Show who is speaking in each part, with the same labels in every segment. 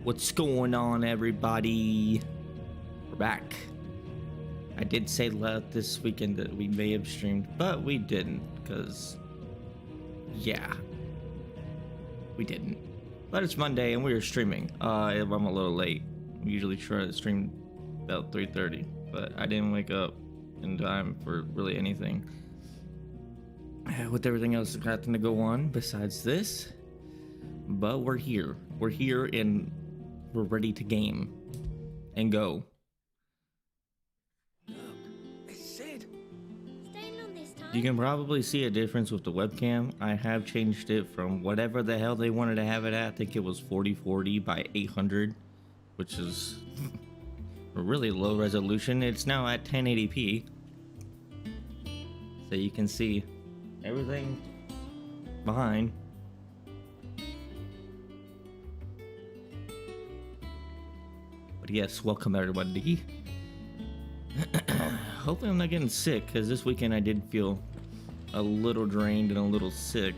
Speaker 1: What's going on, everybody? We're back. I did say this weekend that we may have streamed, but we didn't, because, yeah, we didn't. But it's Monday, and we were streaming. I'm a little late. We usually try to stream about 3:30, but I didn't wake up in time for really anything. With everything else that to go on besides this, but we're here. We're here, and we're ready to game and go.
Speaker 2: Look, I said.
Speaker 3: Staying on this time?
Speaker 1: You can probably see a difference with the webcam. I have changed it from whatever the hell they wanted to have it at. I think it was 4040 by 800, which is a really low resolution. It's now at 1080p, so you can see everything behind. But yes, welcome everybody. Hopefully I'm not getting sick, because this weekend I did feel a little drained and a little sick.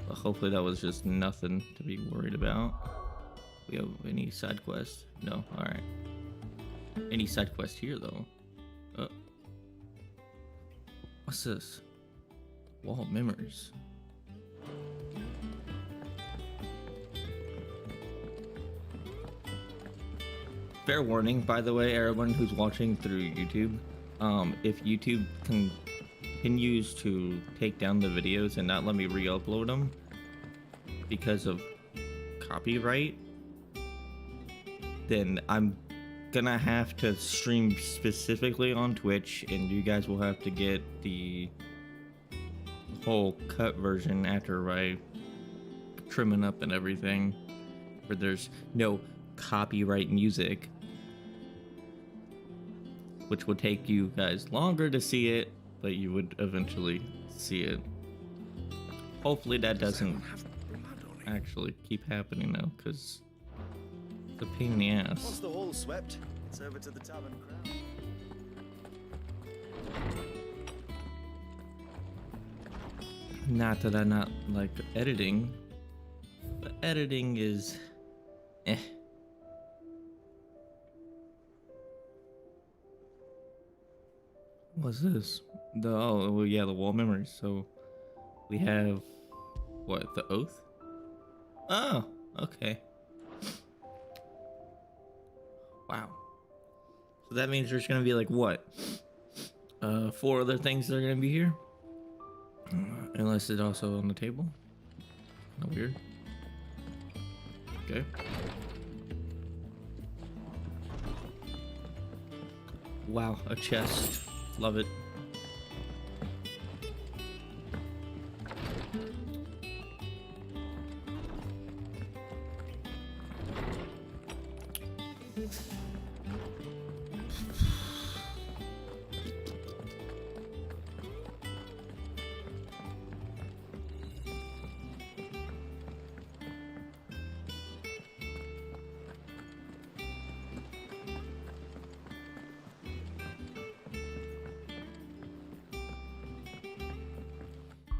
Speaker 1: But hopefully that was just nothing to be worried about. We have any side quests? No, alright. Any side quest here though? What's this? Wall of memories. Fair warning, by the way, everyone who's watching through YouTube, if YouTube continues to take down the videos and not let me re-upload them because of copyright, then I'm gonna have to stream specifically on Twitch, and you guys will have to get the whole cut version after I trimming up and everything, where there's no copyright music, which would take you guys longer to see it, but you would eventually see it. Hopefully that doesn't actually keep happening now, because it's a pain in the
Speaker 2: Once
Speaker 1: ass.
Speaker 2: the hall's swept, it's over to the tavern crowd.
Speaker 1: Not that I not like editing, but editing is eh. What's this? Oh, well, yeah, the wall memories. So we have what, the oath? Oh, okay. Wow. So that means there's gonna be like what? 4 other things that are gonna be here? Unless it's also on the table. Kinda weird. Okay. Wow, a chest. Love it.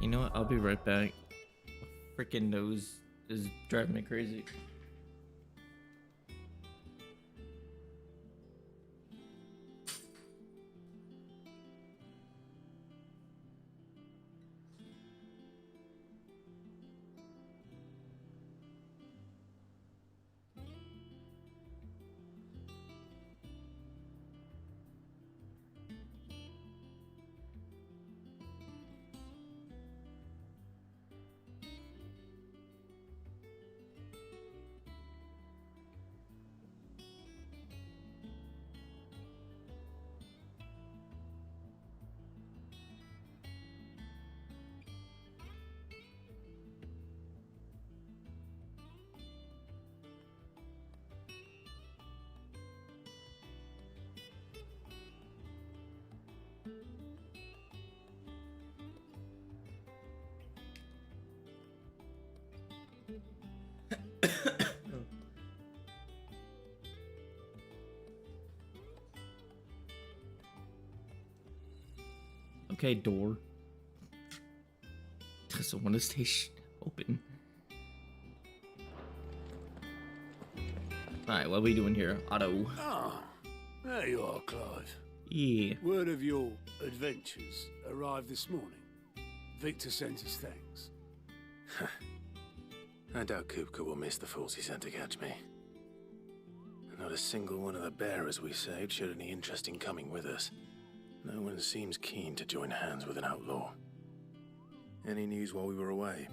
Speaker 1: You know what? I'll be right back. Freaking nose is driving me crazy. Okay, door. Doesn't want to stay Open. Alright, what are we doing here? Otto.
Speaker 4: Ah, there you are, Clive.
Speaker 1: Yeah.
Speaker 4: Word of your adventures arrived this morning. Victor sent his thanks.
Speaker 5: I doubt Kupka will miss the fools he sent to catch me. Not a single one of the bearers we saved showed any interest in coming with us. No one seems keen to join hands with an outlaw. Any news while we were away?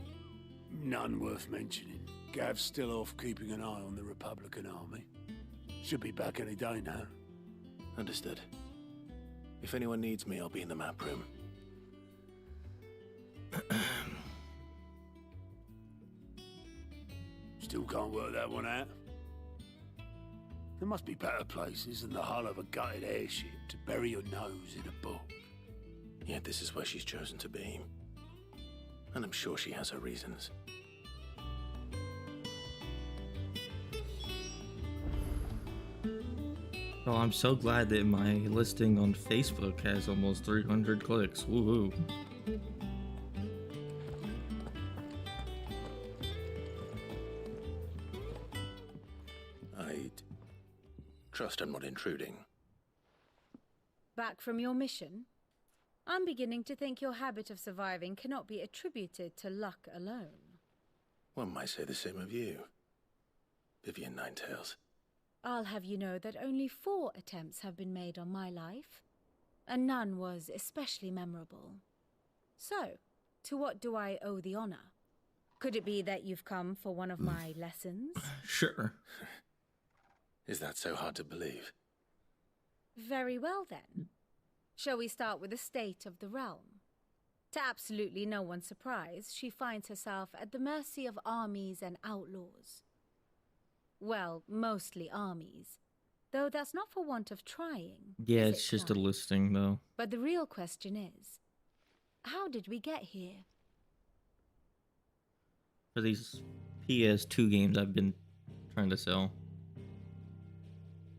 Speaker 4: None worth mentioning. Gav's still off keeping an eye on the Republican army. Should be back any day now.
Speaker 5: Understood. If anyone needs me, I'll be in the map room.
Speaker 4: Still can't work that one out. There must be better places than the hull of a gutted airship to bury your nose in a book.
Speaker 5: Yet this is where she's chosen to be. And I'm sure she has her reasons.
Speaker 1: Oh, I'm so glad that my listing on Facebook has almost 300 clicks. Woohoo.
Speaker 5: I'd trust I'm not intruding.
Speaker 6: Back from your mission? I'm beginning to think your habit of surviving cannot be attributed to luck alone.
Speaker 5: One might say the same of you, Vivian Ninetails.
Speaker 6: I'll have you know that only 4 attempts have been made on my life, and none was especially memorable. So, to what do I owe the honor? Could it be that you've come for one of my lessons?
Speaker 1: Sure.
Speaker 5: Is that so hard to believe?
Speaker 6: Very well then. Shall we start with the state of the realm? To absolutely no one's surprise, she finds herself at the mercy of armies and outlaws. Well, mostly armies. Though that's not for want of trying.
Speaker 1: Yeah,
Speaker 6: is
Speaker 1: it's
Speaker 6: it,
Speaker 1: just a
Speaker 6: Clive?
Speaker 1: listing though.
Speaker 6: But the real question is, how did we get here?
Speaker 1: For these PS2 games I've been trying to sell.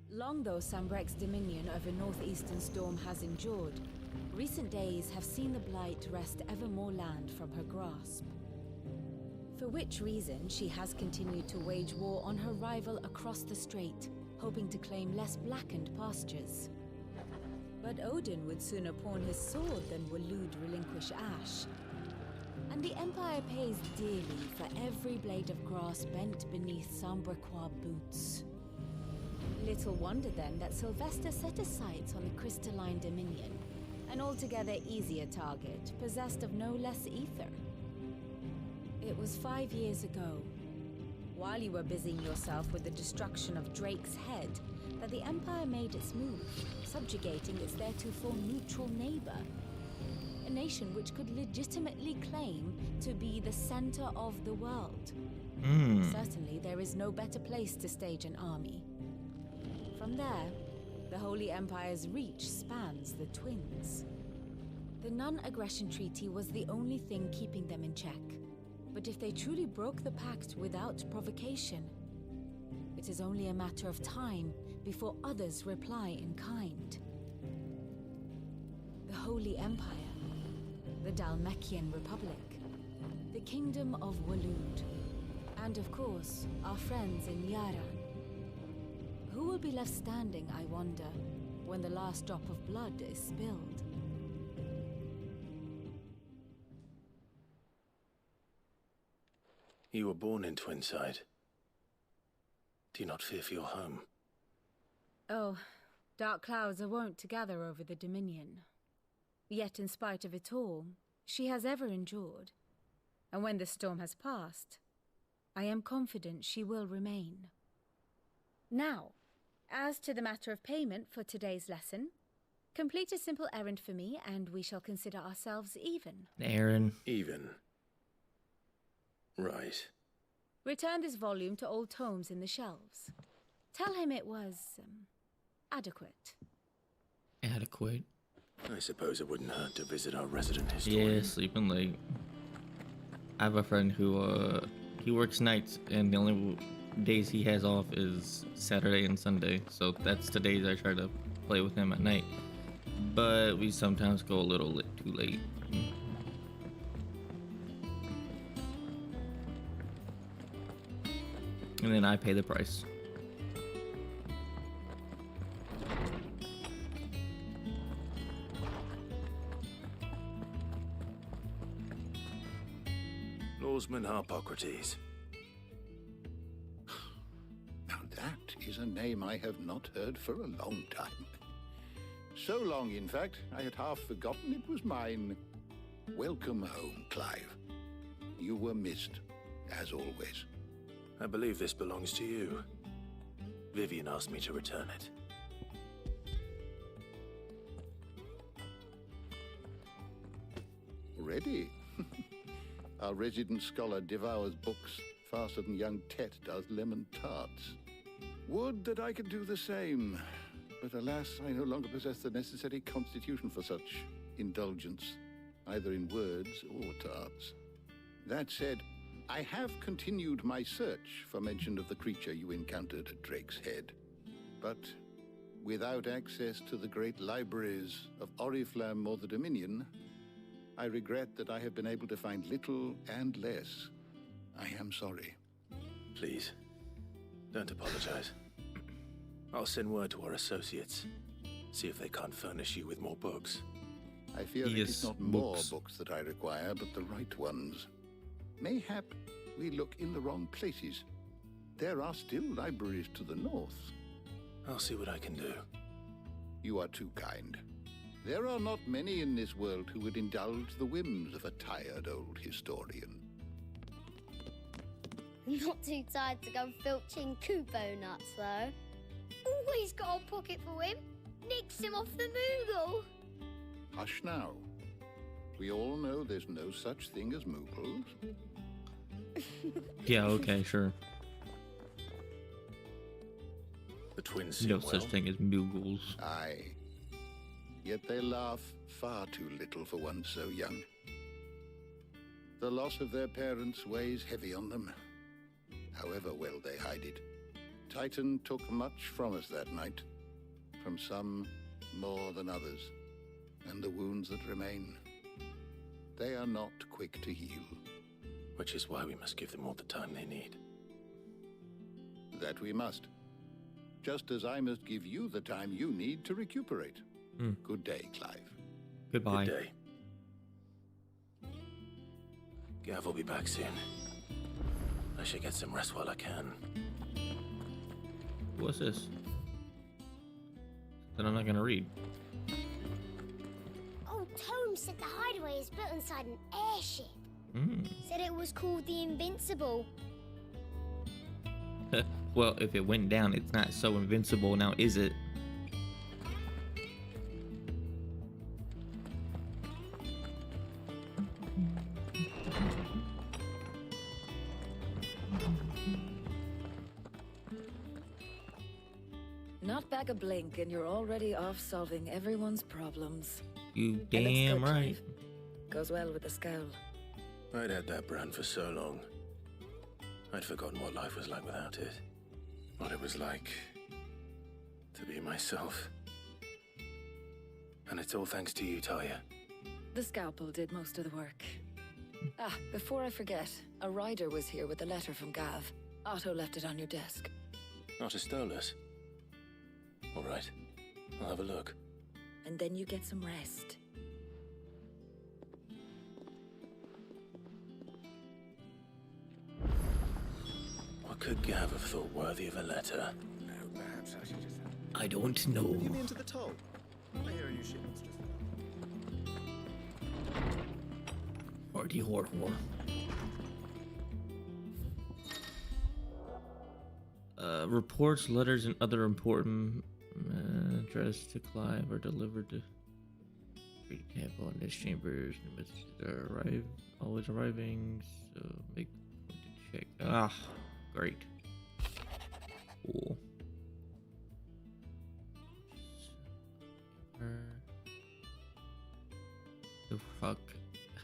Speaker 6: Long though Sambrek's dominion over northeastern Storm has endured, recent days have seen the Blight wrest ever more land from her grasp. For which reason she has continued to wage war on her rival across the strait, hoping to claim less blackened pastures. But Odin would sooner pawn his sword than Waloed relinquish Ash. And the Empire pays dearly for every blade of grass bent beneath Sambrequois boots. Little wonder then that Sylvester set his sights on the Crystalline Dominion, an altogether easier target, possessed of no less ether. It was 5 years ago, while you were busying yourself with the destruction of Drake's Head, that the Empire made its move, subjugating its theretofore neutral neighbor. A nation which could legitimately claim to be the center of the world. Certainly there is no better place to stage an army. From there, the Holy Empire's reach spans the Twins. The non-aggression treaty was the only thing keeping them in check. But if they truly broke the pact without provocation, it is only a matter of time before others reply in kind. The Holy Empire, the Dhalmekian Republic, the Kingdom of Waloed, and of course, our friends in Yaran. Who will be left standing, I wonder, when the last drop of blood is spilled?
Speaker 5: You were born in Twinside. Do you not fear for your home?
Speaker 6: Oh, dark clouds are wont to gather over the Dominion. Yet in spite of it all, she has ever endured. And when the storm has passed, I am confident she will remain. Now, as to the matter of payment for today's lesson, complete a simple errand for me and we shall consider ourselves even.
Speaker 1: Aaron.
Speaker 5: Even. Right.
Speaker 6: Return this volume to old tomes in the shelves. Tell him it was, adequate.
Speaker 1: Adequate.
Speaker 5: I suppose it wouldn't hurt to visit our resident historian.
Speaker 1: Yeah, sleeping late. I have a friend who, he works nights, and the only days he has off is Saturday and Sunday. So that's the days I try to play with him at night. But we sometimes go a little too late. And then I pay the price.
Speaker 5: Lawsman Harpocrates.
Speaker 7: Now that is a name I have not heard for a long time. So long, in fact, I had half forgotten it was mine. Welcome home, Clive. You were missed, as always.
Speaker 5: I believe this belongs to you. Vivian asked me to return it.
Speaker 7: Ready? Our resident scholar devours books faster than young Tet does lemon tarts. Would that I could do the same. But alas, I no longer possess the necessary constitution for such indulgence, either in words or tarts. That said, I have continued my search for mention of the creature you encountered at Drake's Head. But without access to the great libraries of Oriflamme or the Dominion, I regret that I have been able to find little and less. I am sorry.
Speaker 5: Please, don't apologize. I'll send word to our associates. See if they can't furnish you with more books.
Speaker 7: I fear it
Speaker 1: Yes,
Speaker 7: is not more
Speaker 1: books.
Speaker 7: books that I require, but the right ones. Mayhap we look in the wrong places. There are still libraries to the north.
Speaker 5: I'll see what I can do.
Speaker 7: You are too kind. There are not many in this world who would indulge the whims of a tired old historian.
Speaker 3: Not too tired to go filching Kupo nuts, though. Always got a pocket for him. Nicks him off the Moogle.
Speaker 7: Hush now. We all know there's no such thing as Moogles.
Speaker 1: Yeah, okay, sure.
Speaker 5: The twins seem
Speaker 1: No
Speaker 5: well.
Speaker 1: such thing as Moogles.
Speaker 7: Aye. Yet they laugh far too little for one so young. The loss of their parents weighs heavy on them, however well they hide it. Titan took much from us that night, from some more than others, and the wounds that remain, they are not quick to heal.
Speaker 5: Which is why we must give them all the time they need.
Speaker 7: That we must. Just as I must give you the time you need to recuperate.
Speaker 1: Hmm.
Speaker 7: Good day, Clive.
Speaker 1: Goodbye.
Speaker 5: Good day. Gav will be back soon. I should get some rest while I can.
Speaker 1: What's this? That I'm not gonna read.
Speaker 3: Oh, Tome said the hideaway is built inside an airship.
Speaker 1: Mm.
Speaker 3: Said it was called the Invincible.
Speaker 1: Well, if it went down, it's not so invincible now, is it?
Speaker 6: Not back a blink and you're already off solving everyone's problems.
Speaker 1: You
Speaker 6: It looks
Speaker 1: damn
Speaker 6: good,
Speaker 1: right.
Speaker 6: Clive. Goes well with the scowl.
Speaker 5: I'd had that brand for so long. I'd forgotten what life was like without it. What it was like to be myself. And it's all thanks to you, Talia.
Speaker 6: The scalpel did most of the work. Ah, before I forget, a rider was here with a letter from Gav. Otto left it on your desk.
Speaker 5: Not a Stolas. All right, I'll have a look.
Speaker 6: And then you get some rest.
Speaker 5: What could Gav have thought worthy of a letter?
Speaker 2: No, perhaps I should just...
Speaker 1: I don't know.
Speaker 2: Get me into the toll. I hear a new shipment's just...
Speaker 1: Hardy hor hor. Reports, letters, and other important addressed to Clive are delivered to Great Capital in his chambers. The messages are always arriving, so make a point to check. Ah, great. Cool. The fuck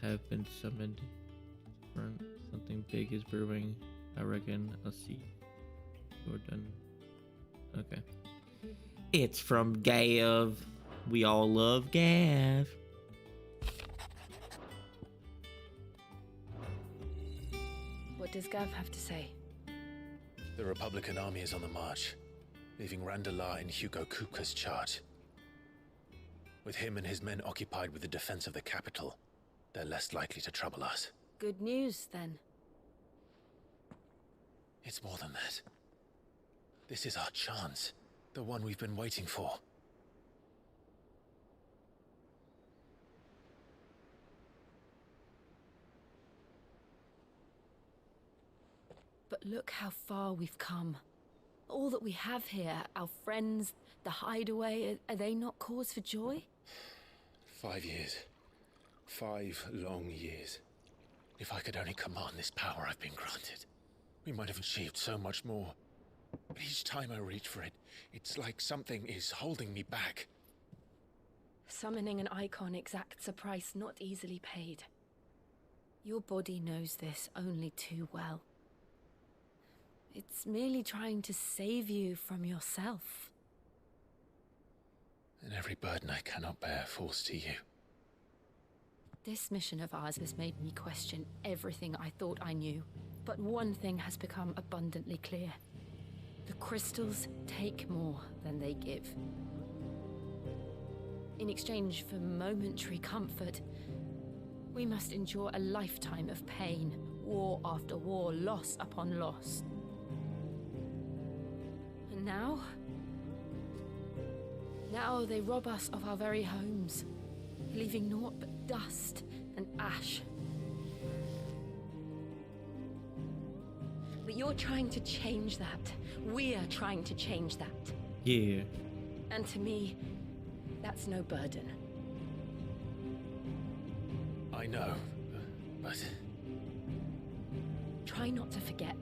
Speaker 1: have been summoned. Something big is brewing. I reckon. I'll see. You're done. Okay. It's from Gav. We all love Gav.
Speaker 6: What does Gav have to say?
Speaker 5: The Republican army is on the march, leaving Randalar in Hugo Kupka's charge. With him and his men occupied with the defense of the capital, they're less likely to trouble us.
Speaker 6: Good news, then.
Speaker 5: It's more than that. This is our chance. The one we've been waiting for.
Speaker 6: But look how far we've come. All that we have here, our friends, the hideaway, are they not cause for joy?
Speaker 5: 5 years. 5 long years. If I could only command this power I've been granted, we might have achieved so much more. But each time I reach for it, it's like something is holding me back.
Speaker 6: Summoning an icon exacts a price not easily paid. Your body knows this only too well. It's merely trying to save you from yourself.
Speaker 5: And every burden I cannot bear falls to you.
Speaker 6: This mission of ours has made me question everything I thought I knew. But one thing has become abundantly clear. The crystals take more than they give. In exchange for momentary comfort, we must endure a lifetime of pain, war after war, loss upon loss. And now they rob us of our very homes, leaving naught but dust and ash. But you're trying to change that. We're trying to change that.
Speaker 1: Yeah.
Speaker 6: And to me, that's no burden.
Speaker 5: I know, but...
Speaker 6: Try not to forget.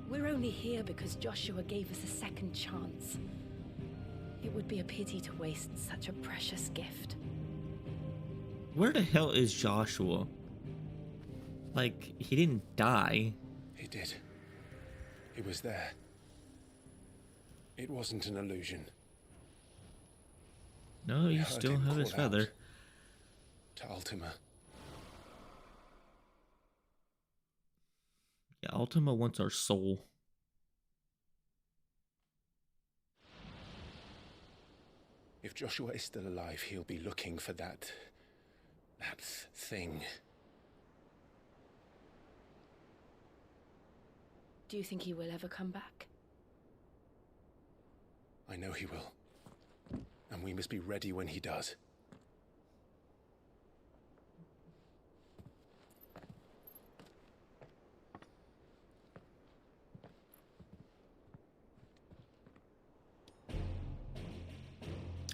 Speaker 6: We're only here because Joshua gave us a second chance. It would be a pity to waste such a precious gift.
Speaker 1: Where the hell is Joshua? Like, he didn't die.
Speaker 5: He did. He was there. It wasn't an illusion.
Speaker 1: No, you
Speaker 5: heard
Speaker 1: still
Speaker 5: him
Speaker 1: have his
Speaker 5: call out
Speaker 1: feather.
Speaker 5: To Ultima.
Speaker 1: Yeah, Ultima wants our soul.
Speaker 5: If Joshua is still alive, he'll be looking for that thing.
Speaker 6: Do you think he will ever come back?
Speaker 5: I know he will. And we must be ready when he does.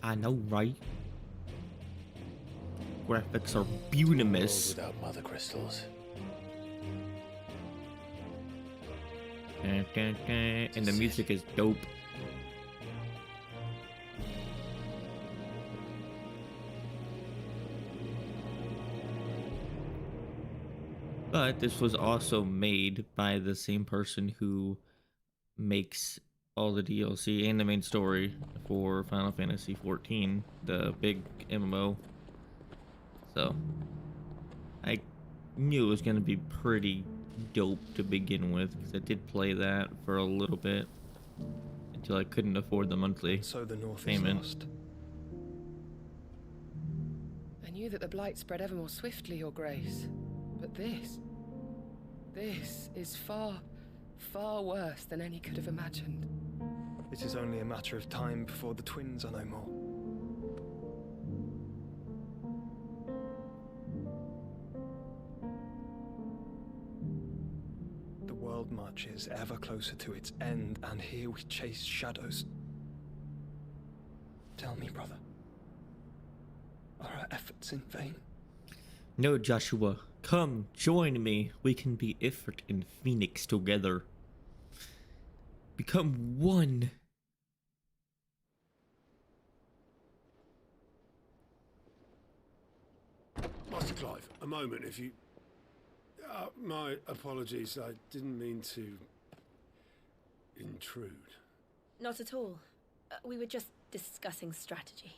Speaker 1: I know, right? Graphics are
Speaker 5: A world
Speaker 1: beautimous.
Speaker 5: without mother crystals.
Speaker 1: Dun, dun, dun. And the music is dope. But this was also made by the same person who makes all the DLC and the main story for Final Fantasy XIV, the big MMO. So I knew it was going to be pretty dope to begin with, because I did play that for a little bit until I couldn't afford the monthly
Speaker 8: So the North
Speaker 1: payment.
Speaker 8: is lost.
Speaker 9: I knew that the blight spread ever more swiftly, Your Grace. But this is far, far worse than any could have imagined.
Speaker 8: It is only a matter of time before the twins are no more. The world marches ever closer to its end, and here we chase shadows. Tell me, brother, are our efforts in vain?
Speaker 1: No, Joshua, come join me. We can be Ifrit and Phoenix together. Become one.
Speaker 4: Master Clive, a moment, if you... my apologies, I didn't mean to... intrude.
Speaker 6: Not at all. We were just discussing strategy.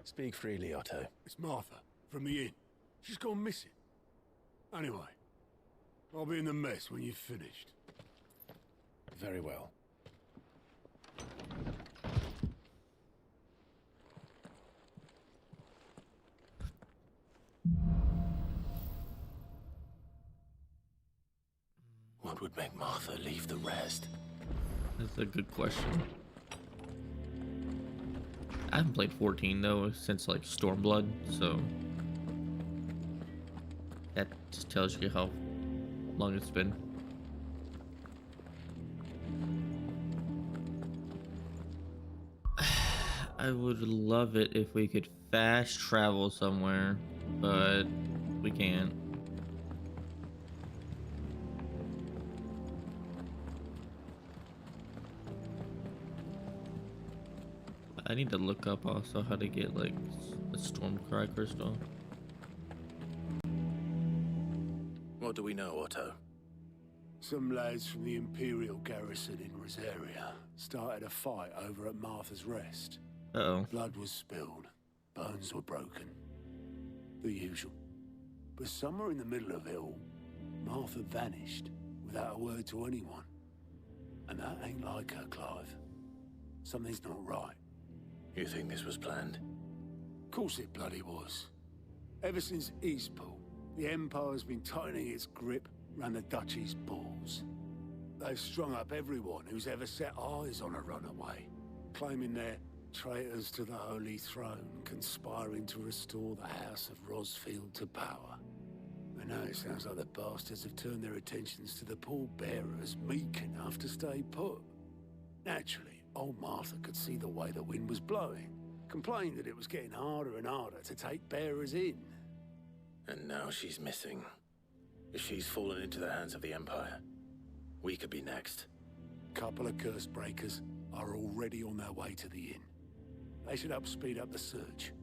Speaker 5: Speak freely, Otto.
Speaker 4: It's Martha, from the inn. She's gone missing. Anyway, I'll be in the mess when you've finished. Very well.
Speaker 5: What would make Martha leave the rest?
Speaker 1: That's a good question. I haven't played 14 though since like Stormblood, so that just tells you how long it's been. I would love it if we could fast travel somewhere, but we can't. I need to look up also how to get like a Stormcry crystal.
Speaker 5: What do we know, Otto?
Speaker 4: Some lads from the Imperial garrison in Rosaria started a fight over at Martha's Rest.
Speaker 1: Uh-oh.
Speaker 4: Blood was spilled, bones were broken. The usual. But somewhere in the middle of it all, Martha vanished without a word to anyone. And that ain't like her, Clive. Something's not right.
Speaker 5: You think this was planned?
Speaker 4: Of course it bloody was. Ever since Eastpool, the Empire's been tightening its grip round the Duchy's balls. They've strung up everyone who's ever set eyes on a runaway, claiming they're traitors to the Holy Throne, conspiring to restore the House of Rosfield to power. And now it sounds like the bastards have turned their attentions to the pallbearers meek enough to stay put. Naturally, old Martha could see the way the wind was blowing, complained that it was getting harder and harder to take bearers in.
Speaker 5: And now she's missing. If she's fallen into the hands of the Empire, we could be next.
Speaker 4: Couple of curse breakers are already on their way to the inn. They should help speed up the search.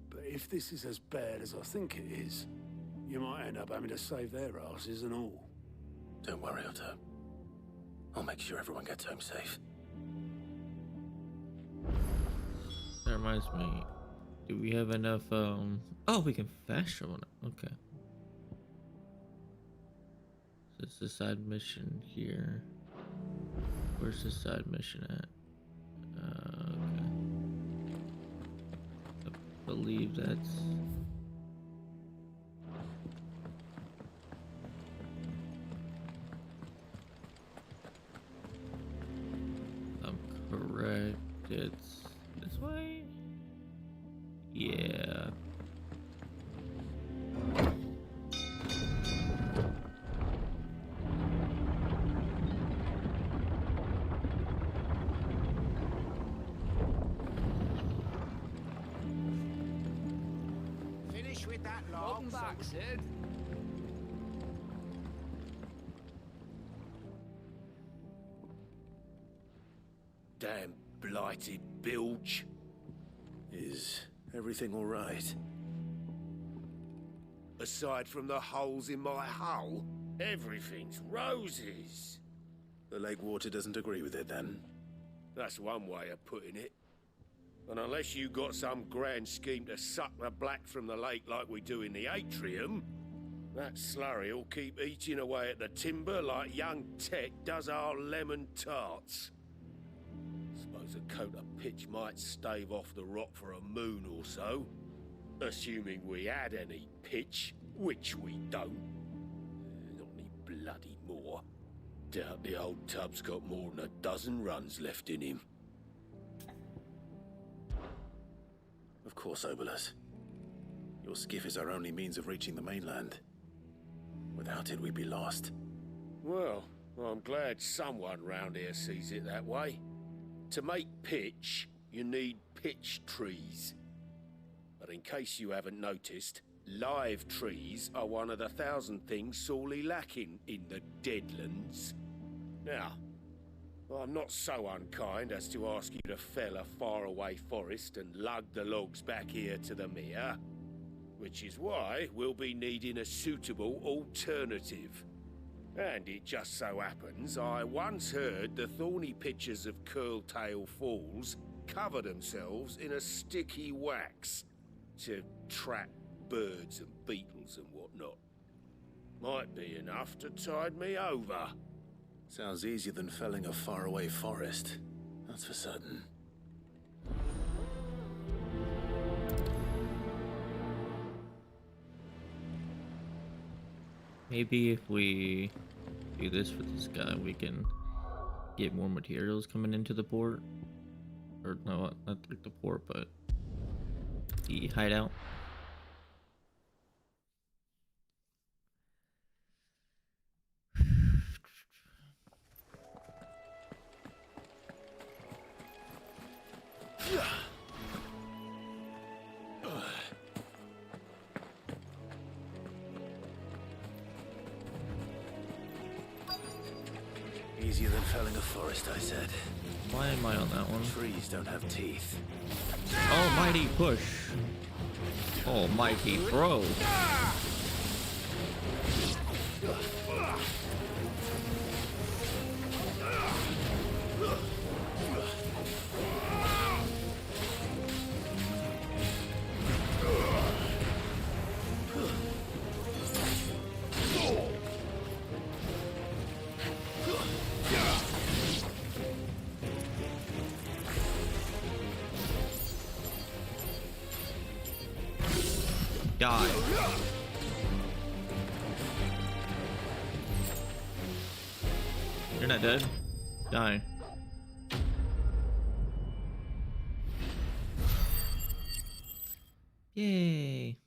Speaker 4: But if this is as bad as I think it is, you might end up having to save their asses and all.
Speaker 5: Don't worry, Otto. I'll make sure everyone gets home safe.
Speaker 1: That reminds me. Do we have enough, oh, we can fast travel now. Okay. So it's the side mission here. Where's the side mission at? Okay. I believe that's... I'm correct. It's this way? Yeah.
Speaker 10: Finish with that log.
Speaker 9: Welcome back, Sid.
Speaker 4: Damn blighted bilge.
Speaker 5: Is everything all right?
Speaker 4: Aside from the holes in my hull, everything's roses.
Speaker 5: The lake water doesn't agree with it, then?
Speaker 4: That's one way of putting it. And unless you got some grand scheme to suck the black from the lake like we do in the atrium, that slurry'll keep eating away at the timber like young Tech does our lemon tarts. Suppose a coat of pitch might stave off the rot for a moon or so. Assuming we had any pitch, which we don't. Not any bloody more. Doubt the old tub's got more than a dozen runs left in him.
Speaker 5: Of course, Obolus. Your skiff is our only means of reaching the mainland. Without it, we'd be lost.
Speaker 4: Well, I'm glad someone round here sees it that way. To make pitch, you need pitch trees. But in case you haven't noticed, live trees are one of the 1,000 things sorely lacking in the Deadlands. Now, I'm not so unkind as to ask you to fell a faraway forest and lug the logs back here to the mere, which is why we'll be needing a suitable alternative. And it just so happens I once heard the thorny pitchers of Curltail Falls cover themselves in a sticky wax to trap birds and beetles and whatnot. Might be enough to tide me over.
Speaker 5: Sounds easier than felling a faraway forest. That's for certain.
Speaker 1: Maybe if we do this for this guy, we can get more materials coming into the port. Or no, not like the port, but the hideout.
Speaker 5: Easier than felling a forest, I said.
Speaker 1: Why am I on that one?
Speaker 5: Trees don't have teeth.
Speaker 1: Almighty push. Almighty throw. Die. You're not dead. Die. Yay.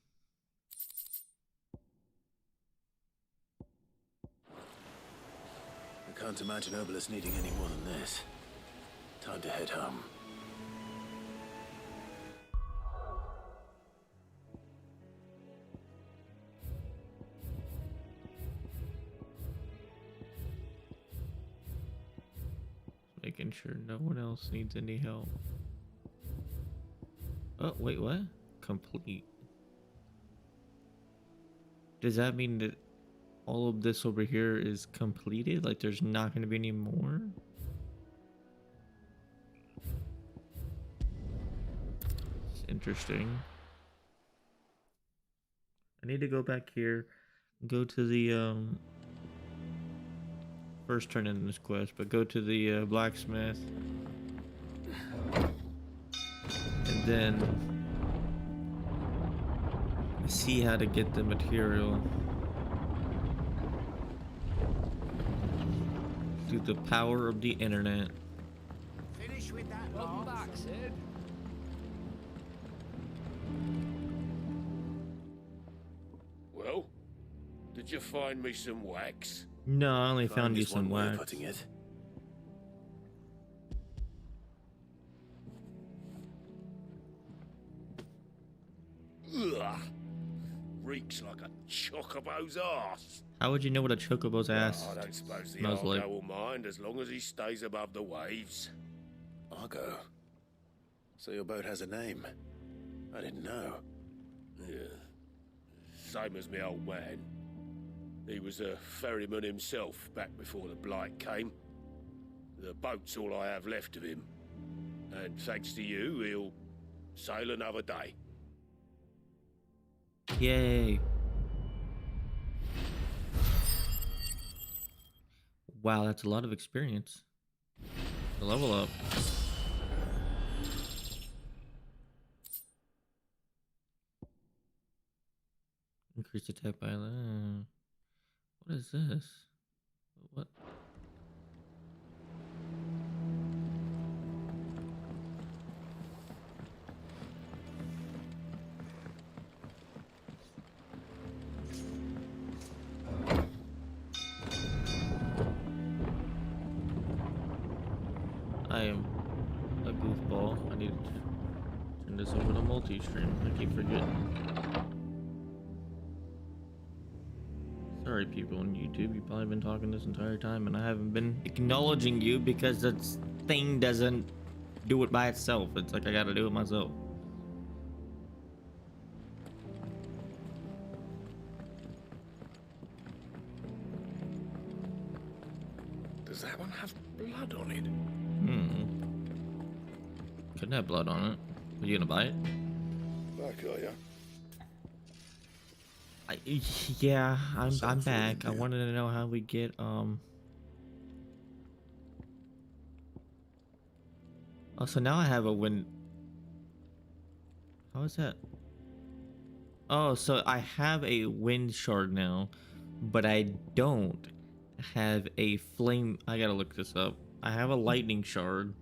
Speaker 5: I can't imagine Obelisk needing any more than this. Time to head home.
Speaker 1: Making sure no one else needs any help. Oh, wait, what? Complete. Does that mean that all of this over here is completed? Like there's not going to be any more? It's interesting. I need to go back here, go to the, first turn in this quest, but go to the blacksmith, and then see how to get the material through the power of the internet.
Speaker 2: Finish with that.
Speaker 9: Welcome back, Sid.
Speaker 4: Well, did you find me some wax?
Speaker 1: No, I only found you
Speaker 5: is one
Speaker 1: some
Speaker 5: way of
Speaker 1: wax.
Speaker 5: putting it.
Speaker 4: Ugh. Reeks like a chocobo's arse.
Speaker 1: How would you know what a chocobo's ass
Speaker 4: I don't suppose the
Speaker 1: smells
Speaker 4: Argo
Speaker 1: like?
Speaker 4: will mind as long as he stays above the waves.
Speaker 5: Argo. So your boat has a name. I didn't know.
Speaker 4: Yeah. Same as me old man. He was a ferryman himself back before the Blight came. The boat's all I have left of him. And thanks to you, he'll sail another day.
Speaker 1: Yay. Wow, that's a lot of experience. A level up. Increase attack by what is this? What? I am a goofball. I need to turn this over to multi-stream. I keep forgetting. Sorry, people on YouTube. You've probably been talking this entire time, and I haven't been acknowledging you because this thing doesn't do it by itself. It's like I gotta do it myself.
Speaker 5: Does that one have blood on it?
Speaker 1: Couldn't have blood on it. Are you gonna buy it?
Speaker 5: Back, are ya?
Speaker 1: Yeah, I'm
Speaker 5: Something
Speaker 1: back. I
Speaker 5: new.
Speaker 1: wanted to know how we get Oh, so now I have a wind. How is that? Oh, so I have a wind shard now, but I don't have a flame. I gotta look this up. I have a lightning shard.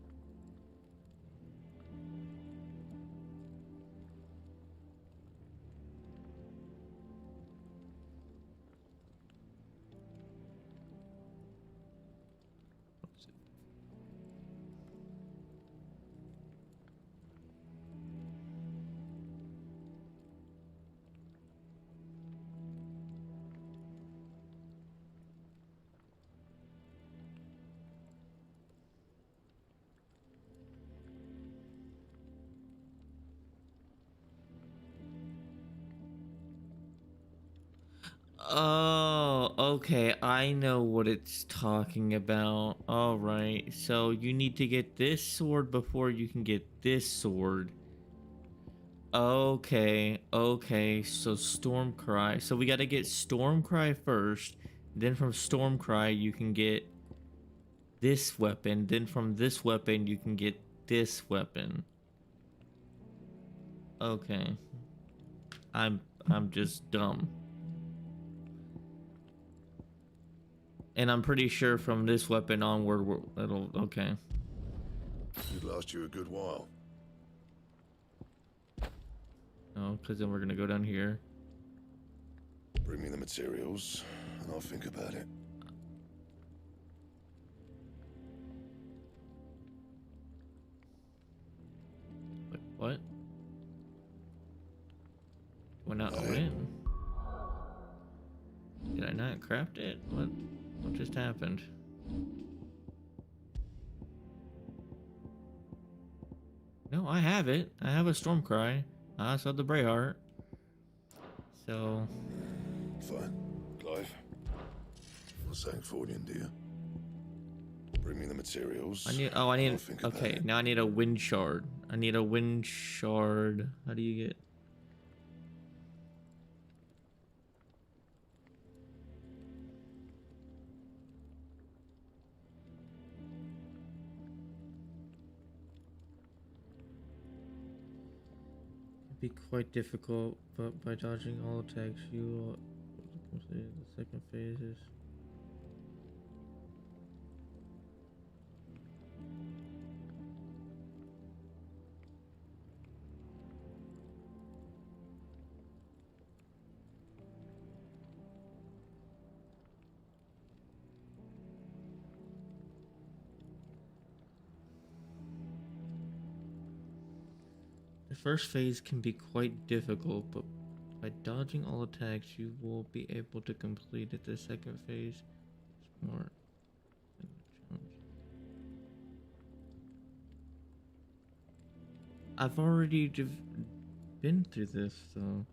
Speaker 1: Oh, okay. I know what it's talking about. All right. So you need to get this sword before you can get this sword. Okay. Okay. So Stormcry. So we got to get Stormcry first. Then from Stormcry you can get this weapon. Then from this weapon you can get this weapon. Okay. I'm just dumb. And I'm pretty sure from this weapon onward, it'll... Okay.
Speaker 10: It'd last you a good while.
Speaker 1: Oh, because then we're going to go down here.
Speaker 10: Bring me the materials, and I'll think about it.
Speaker 1: Wait, what? We're not in. Did I not craft it? What just happened? No, I have it. I have a Stormcry. I also have the Brayheart. So...
Speaker 10: Fine. Clive. For Sancfordian, dear. Bring me the materials.
Speaker 1: I need... Okay, now I need a wind shard. I need a wind shard. How do you get... Be quite difficult, but by dodging all attacks, you will complete the second phases. The first phase can be quite difficult, but by dodging all attacks, you will be able to complete it. The second phase is more challenge. I've already been through this, so...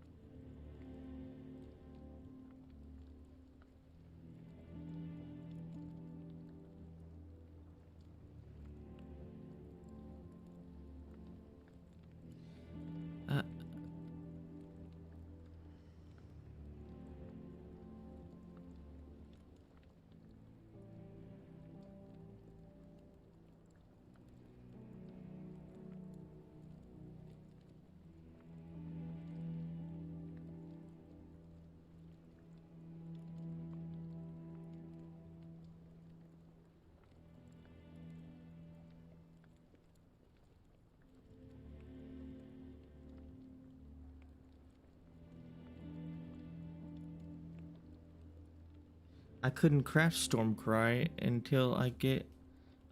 Speaker 1: I couldn't craft Stormcry until I get...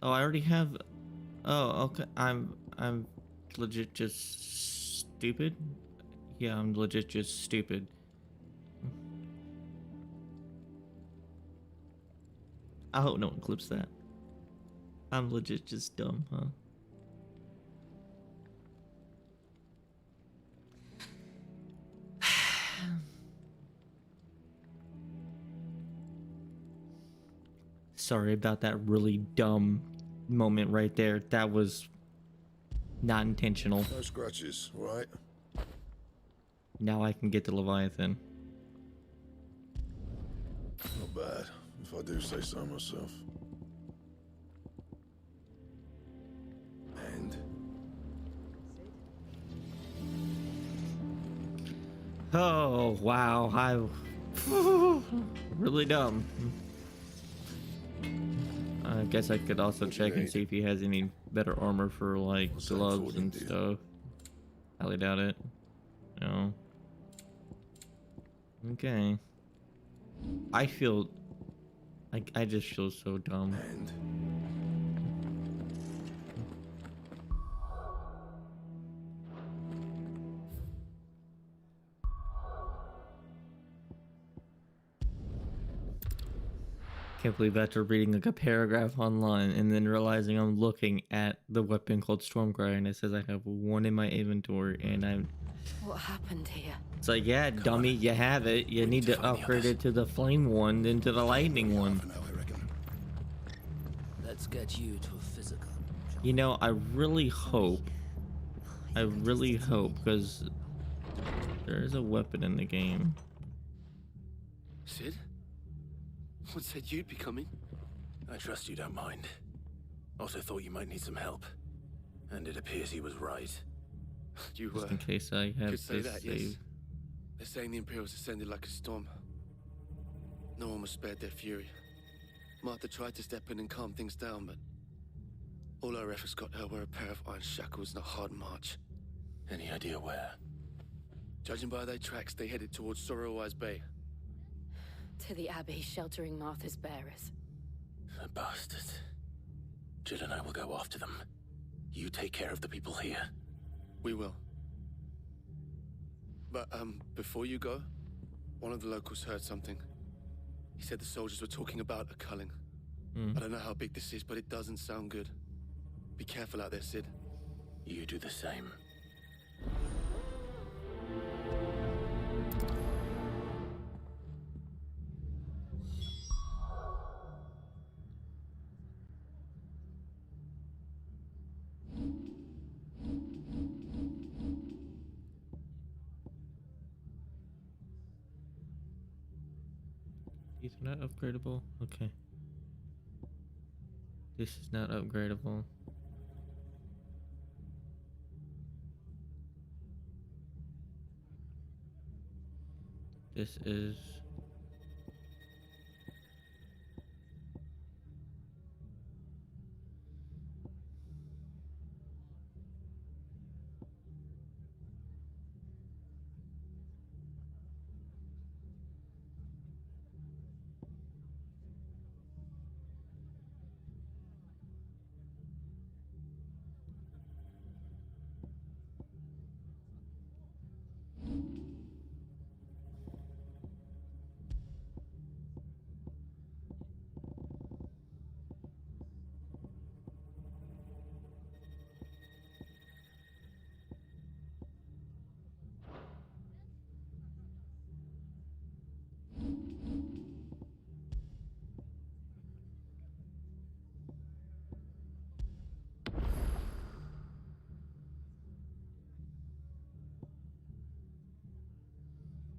Speaker 1: Oh, I already have... Oh, okay. I'm legit just stupid. Yeah, I'm legit just stupid. I hope no one clips that. I'm legit just dumb, huh? Sorry about that really dumb moment right there. That was not intentional.
Speaker 10: No scratches, right?
Speaker 1: Now I can get the Leviathan.
Speaker 10: Not bad, if I do say so myself. And
Speaker 1: Oh, wow. I really dumb. I guess I could also check and see if he has any better armor for like gloves and stuff. Highly doubt it. No. Okay. I feel like I just feel so dumb. Can't believe after reading like a paragraph online and then realizing I'm looking at the weapon called Stormcry and it says I have one in my inventory and I'm.
Speaker 6: What happened here?
Speaker 1: It's like, yeah, dummy, you have it. You need to upgrade it to the flame one, then to the lightning one.
Speaker 11: Let's get you to a physical.
Speaker 1: You know, I really hope, because there is a weapon in the game.
Speaker 5: Sid? What said you'd be coming? I trust you don't mind. Also thought you might need some help. And it appears he was right. You
Speaker 1: Just in case I have
Speaker 5: could say
Speaker 1: this
Speaker 5: that,
Speaker 1: save.
Speaker 5: yes. They're saying the Imperials ascended like a storm. No one was spared their fury. Martha tried to step in and calm things down, but all our efforts got her were a pair of iron shackles and a hard march. Any idea where? Judging by their tracks, they headed towards Sorrowwise Bay.
Speaker 6: To the Abbey sheltering Martha's bearers.
Speaker 5: The bastards. Jill and I will go after them. You take care of the people here. We will. But, before you go, one of the locals heard something. He said the soldiers were talking about a culling. I don't know how big this is, but it doesn't sound good. Be careful out there, Sid. You do the same.
Speaker 1: These are not upgradable? Okay. This is not upgradable. This is...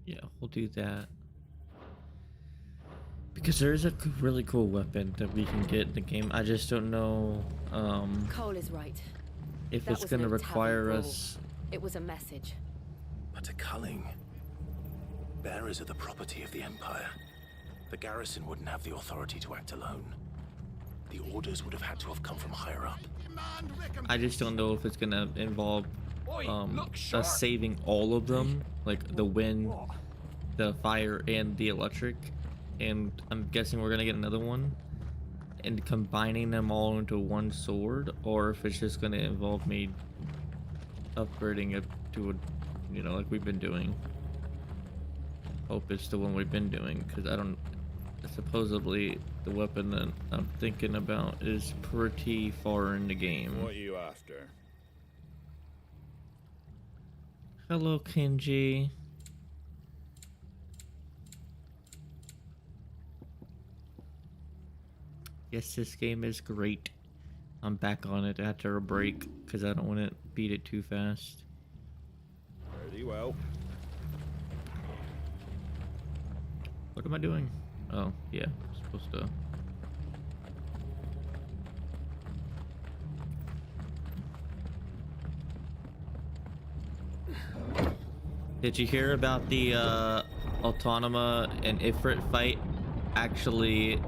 Speaker 1: Yeah, we'll do that. Because there is a really cool weapon that we can get in the game. I just don't know
Speaker 6: Cole is right.
Speaker 1: if
Speaker 6: That
Speaker 1: it's
Speaker 6: was
Speaker 1: going to
Speaker 6: no
Speaker 1: require
Speaker 6: tavern
Speaker 1: us...
Speaker 6: It was a message.
Speaker 5: But a culling. Bearers are the property of the Empire. The garrison wouldn't have the authority to act alone. The orders would have had to have come from higher up.
Speaker 1: I just don't know if it's going to involve us saving all of them. Like the wind, the fire, and the electric. And I'm guessing we're going to get another one. And combining them all into one sword. Or if it's just going to involve me upgrading it to a, you know, like we've been doing. Hope it's the one we've been doing, because I don't... Supposedly, the weapon that I'm thinking about is pretty far in the game.
Speaker 12: What are you after?
Speaker 1: Hello, Kenji. Yes, this game is great. I'm back on it after a break, because I don't want to beat it too fast.
Speaker 12: Pretty well.
Speaker 1: What am I doing? Oh, yeah, I'm supposed to... Did you hear about the Autonoma and Ifrit fight actually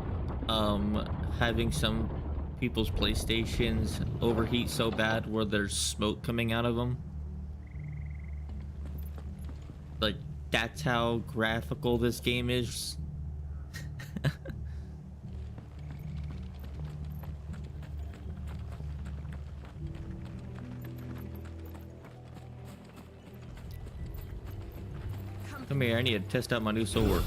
Speaker 1: having some people's PlayStations overheat so bad where there's smoke coming out of them? Like, that's how graphical this game is. Come here, I need to test out my new sword.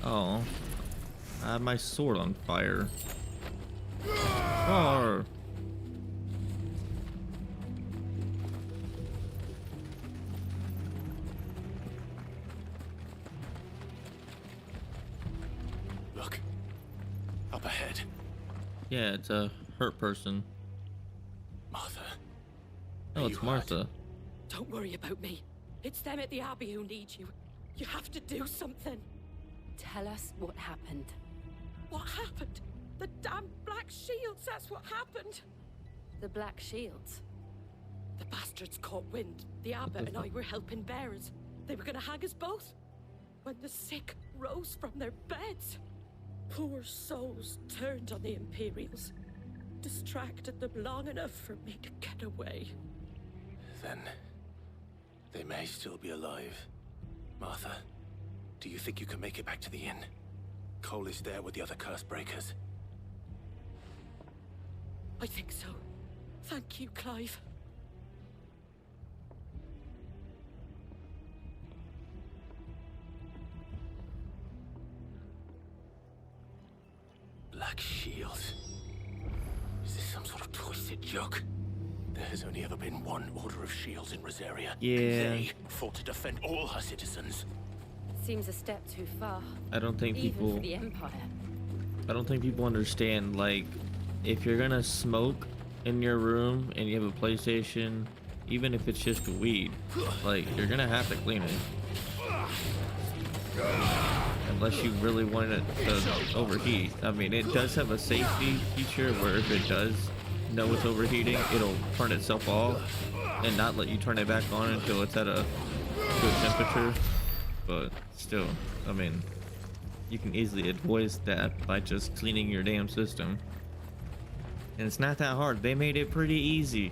Speaker 1: Oh, I have my sword on fire. Oh.
Speaker 5: Look, up ahead.
Speaker 1: Yeah, it's a hurt person.
Speaker 5: Martha.
Speaker 1: Oh, it's Martha.
Speaker 13: Don't worry about me. It's them at the Abbey who need you. You have to do something.
Speaker 6: Tell us what happened.
Speaker 13: What happened? The damn Black Shields, that's what happened.
Speaker 6: The Black Shields?
Speaker 13: The bastards caught wind. The Abbot and I were helping bearers. They were gonna hang us both. When the sick rose from their beds, poor souls turned on the Imperials. Distracted them long enough for me to get away.
Speaker 5: Then they may still be alive. Martha, do you think you can make it back to the inn? Cole is there with the other curse breakers.
Speaker 13: I think so. Thank you, Clive.
Speaker 5: Black Shields. Is this some sort of twisted joke? There has only ever been one Order of Shields in Rosaria.
Speaker 1: Yeah.
Speaker 5: They fought to defend all her citizens.
Speaker 6: Seems a step too far.
Speaker 1: I don't think
Speaker 6: even
Speaker 1: people.
Speaker 6: for the Empire.
Speaker 1: I don't think people understand. Like, if you're gonna smoke in your room and you have a PlayStation, even if it's just weed, like, you're gonna have to clean it. Unless you really want it to overheat. I mean, it does have a safety feature where if it does know it's overheating, it'll turn itself off and not let you turn it back on until it's at a good temperature. But still, I mean, you can easily avoid that by just cleaning your damn system. And it's not that hard. They made it pretty easy.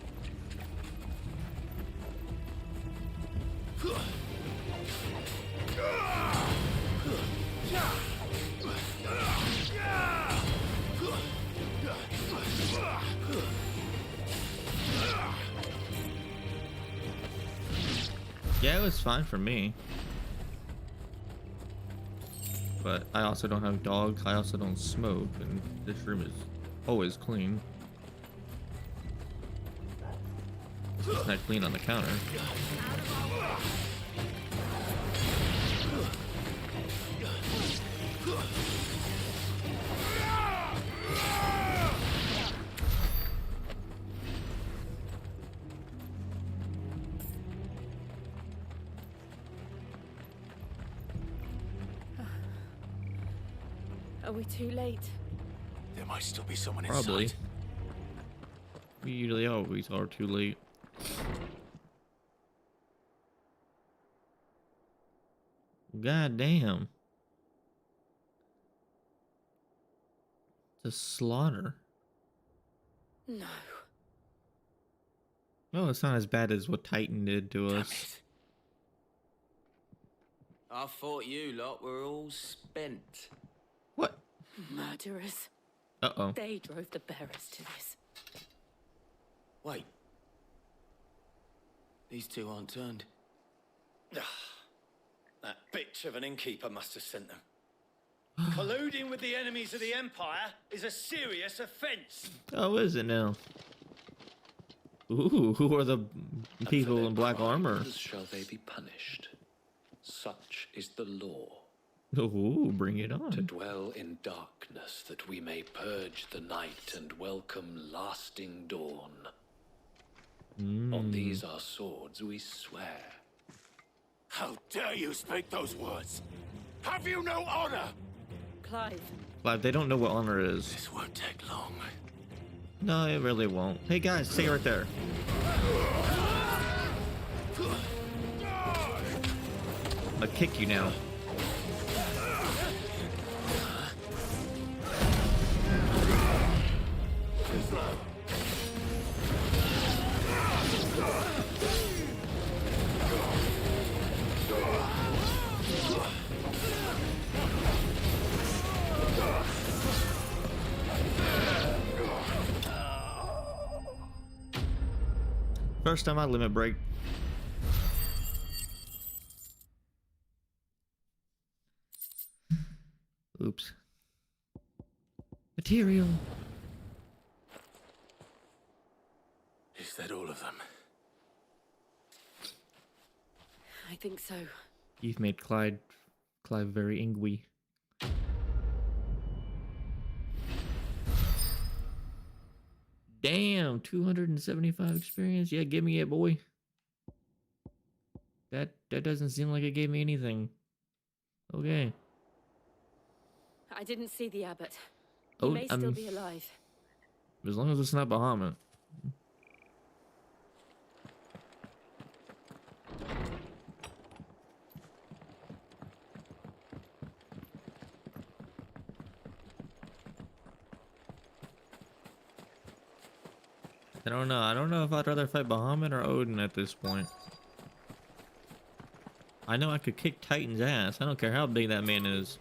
Speaker 1: Yeah, it was fine for me. But I also don't have dogs, I also don't smoke, and this room is always clean. It's just not clean on the counter.
Speaker 13: Are we too late?
Speaker 5: There might still be someone
Speaker 1: Probably.
Speaker 5: inside.
Speaker 1: We usually always are too late. God damn. The slaughter.
Speaker 13: No.
Speaker 1: No, it's not as bad as what Titan did to us.
Speaker 11: I thought you lot were all spent.
Speaker 1: What?
Speaker 13: Murderers.
Speaker 1: Uh-oh.
Speaker 13: They drove the bearers to this.
Speaker 11: Wait. These two aren't turned.
Speaker 14: That bitch of an innkeeper must have sent them. Colluding with the enemies of the Empire is a serious offense.
Speaker 1: Oh, is it now? Ooh, who are the people in black armor?
Speaker 15: Shall they be punished? Such is the law.
Speaker 1: Ooh, bring it on.
Speaker 15: To dwell in darkness that we may purge the night and welcome lasting dawn. On these our swords we swear.
Speaker 4: How dare you speak those words? Have you no honor?
Speaker 13: Clive.
Speaker 1: Clive, they don't know what honor is.
Speaker 5: This won't take long.
Speaker 1: No, it really won't. Hey guys, stay right there. I'll kick you now. First time I limit break. Oops. Material.
Speaker 5: Is that all of them?
Speaker 13: I think so.
Speaker 1: You've made Clive very angry. Damn, 275 experience. Yeah, give me it, boy. That doesn't seem like it gave me anything. Okay.
Speaker 13: I didn't see the abbot. He may still be alive.
Speaker 1: As long as it's not Bahamut. I don't know. I don't know if I'd rather fight Bahamut or Odin at this point. I know I could kick Titan's ass. I don't care how big that man is.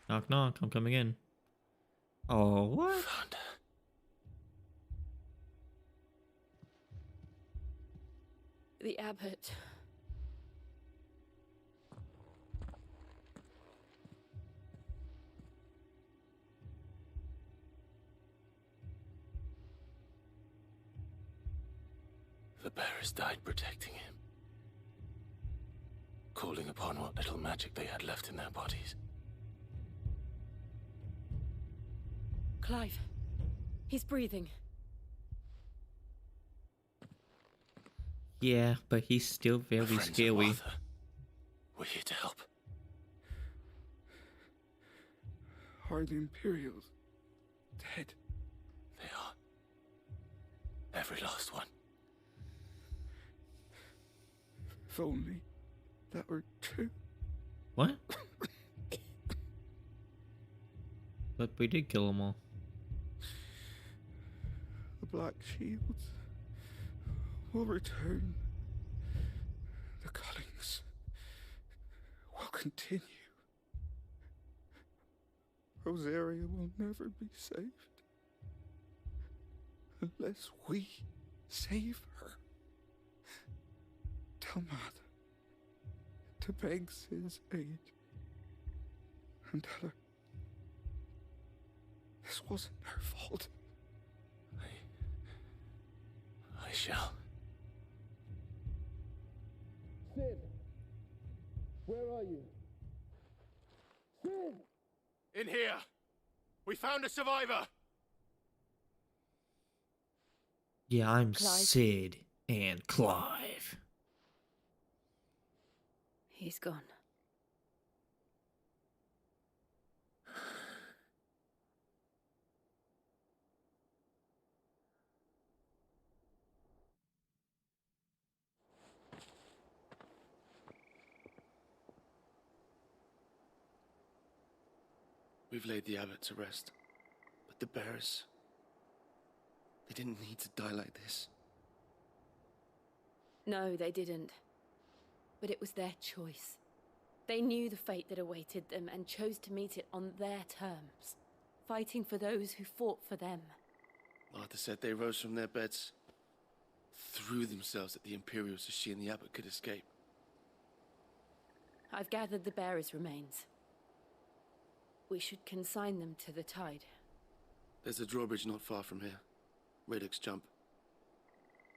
Speaker 1: Knock knock, I'm coming in. Oh, what?
Speaker 13: The abbot.
Speaker 5: The bearers died protecting him, calling upon what little magic they had left in their bodies.
Speaker 13: Clive. He's breathing.
Speaker 1: Yeah, but he's still very scary.
Speaker 5: We're here to help.
Speaker 16: Are the Imperials dead?
Speaker 5: They are. Every last one.
Speaker 16: If only that were true.
Speaker 1: What? But we did kill them all.
Speaker 16: The Black Shields will return. The cullings will continue. Rosaria will never be saved unless we save her. Tell Mother to beg Cid's aid and tell her this wasn't her fault.
Speaker 5: I shall.
Speaker 4: Cid! Where are you? Cid! In here! We found a survivor!
Speaker 1: Yeah, I'm
Speaker 13: Clive.
Speaker 1: Cid and Clive.
Speaker 13: He's gone.
Speaker 17: We've laid the abbot to rest, but the bearers, they didn't need to die like this.
Speaker 13: No, they didn't. But it was their choice. They knew the fate that awaited them and chose to meet it on their terms, fighting for those who fought for them.
Speaker 17: Martha said they rose from their beds, threw themselves at the Imperials so she and the abbot could escape.
Speaker 13: I've gathered the bearers' remains. We should consign them to the tide.
Speaker 17: There's a drawbridge not far from here. Radix Jump.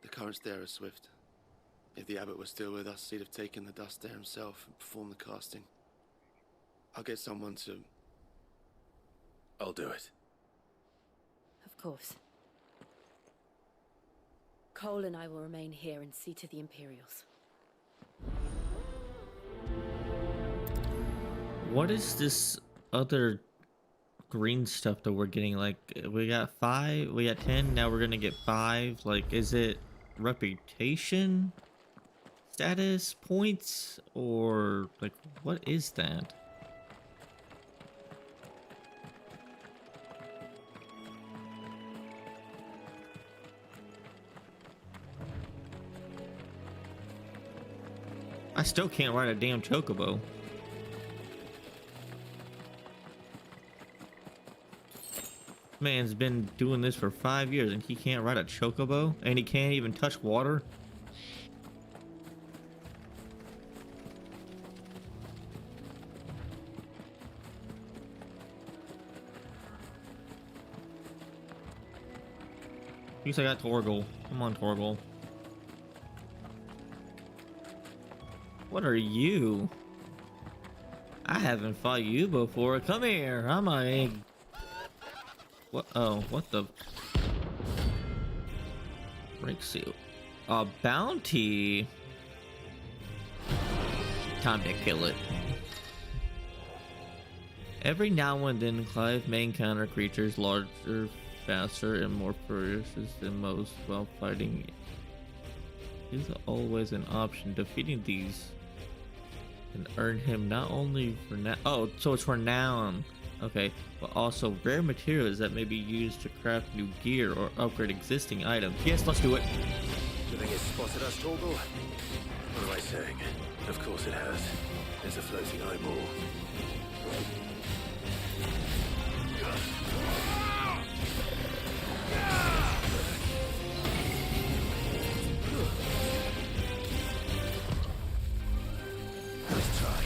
Speaker 17: The currents there are swift. If the abbot was still with us, he'd have taken the dust there himself and performed the casting. I'll get someone to...
Speaker 5: I'll do it.
Speaker 13: Of course. Cole and I will remain here and see to the Imperials.
Speaker 1: What is this other green stuff that we're getting? Like, we got 5, we got 10, now we're gonna get 5. Like, is it reputation, status, points, or like, what is that? I still can't ride a damn chocobo. Man's been doing this for 5 years and he can't ride a chocobo, and he can't even touch water. At least I got Torgal. Come on, Torgal. What are you? I haven't fought you before. Come here. I'm a egg. What? Oh, what the? Break seal. A bounty. Time to kill it. Every now and then, Clive may encounter creatures larger, faster, and more ferocious than most while fighting. Is always an option. Defeating these can earn him not only for now. Oh, so it's renown. Okay, but also rare materials that may be used to craft new gear or upgrade existing items. Yes, let's do it.
Speaker 5: You think it's spotted us, Torgal? What am I saying? Of course it has. There's a floating eyeball. Let's try.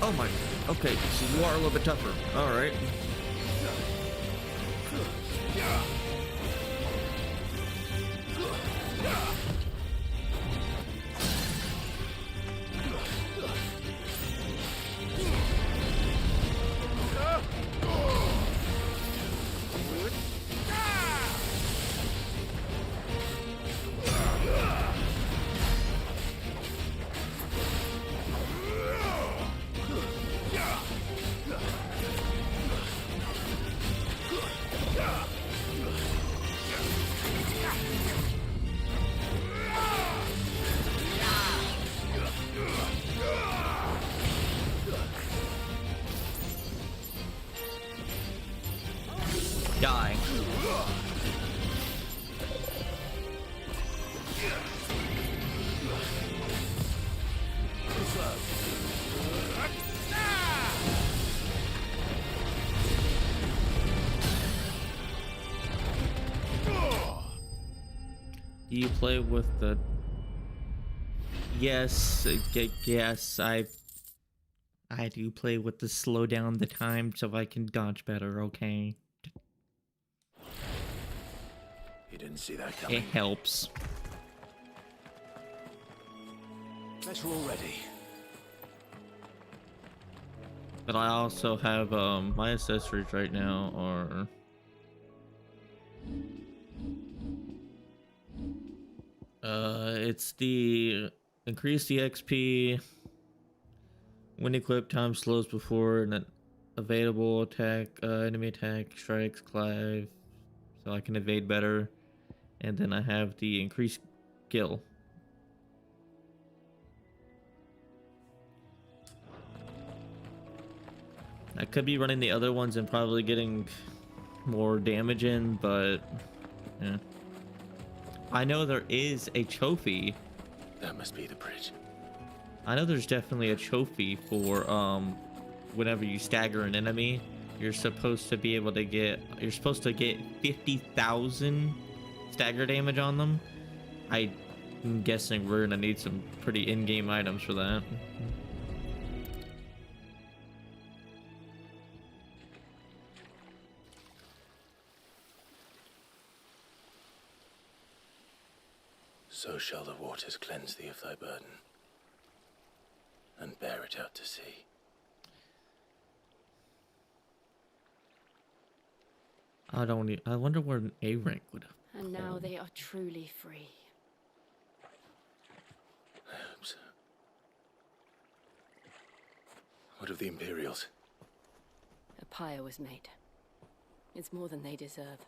Speaker 1: Oh my. Okay, so you are a little bit tougher. All right. Die. Do you play with the... Yes, yes, I do play with the slow down the time so I can dodge better, okay?
Speaker 5: You didn't see that coming.
Speaker 1: It helps.
Speaker 5: Guess we're all ready.
Speaker 1: But I also have my accessories right now are it's the increase the XP when equipped, time slows before an available attack, enemy attack strikes Clive, so I can evade better. And then I have the increased skill. I could be running the other ones and probably getting more damage in, but yeah. I know there is a trophy.
Speaker 5: That must be the bridge.
Speaker 1: I know there's definitely a trophy for whenever you stagger an enemy, you're supposed to be able to get 50,000 stagger damage on them. I'm guessing we're gonna need some pretty in-game items for that.
Speaker 5: So shall the waters cleanse thee of thy burden, and bear it out to sea.
Speaker 1: I wonder where an A rank would have.
Speaker 13: And now they are truly free.
Speaker 5: I hope so. What of the Imperials?
Speaker 13: A pyre was made. It's more than they deserve.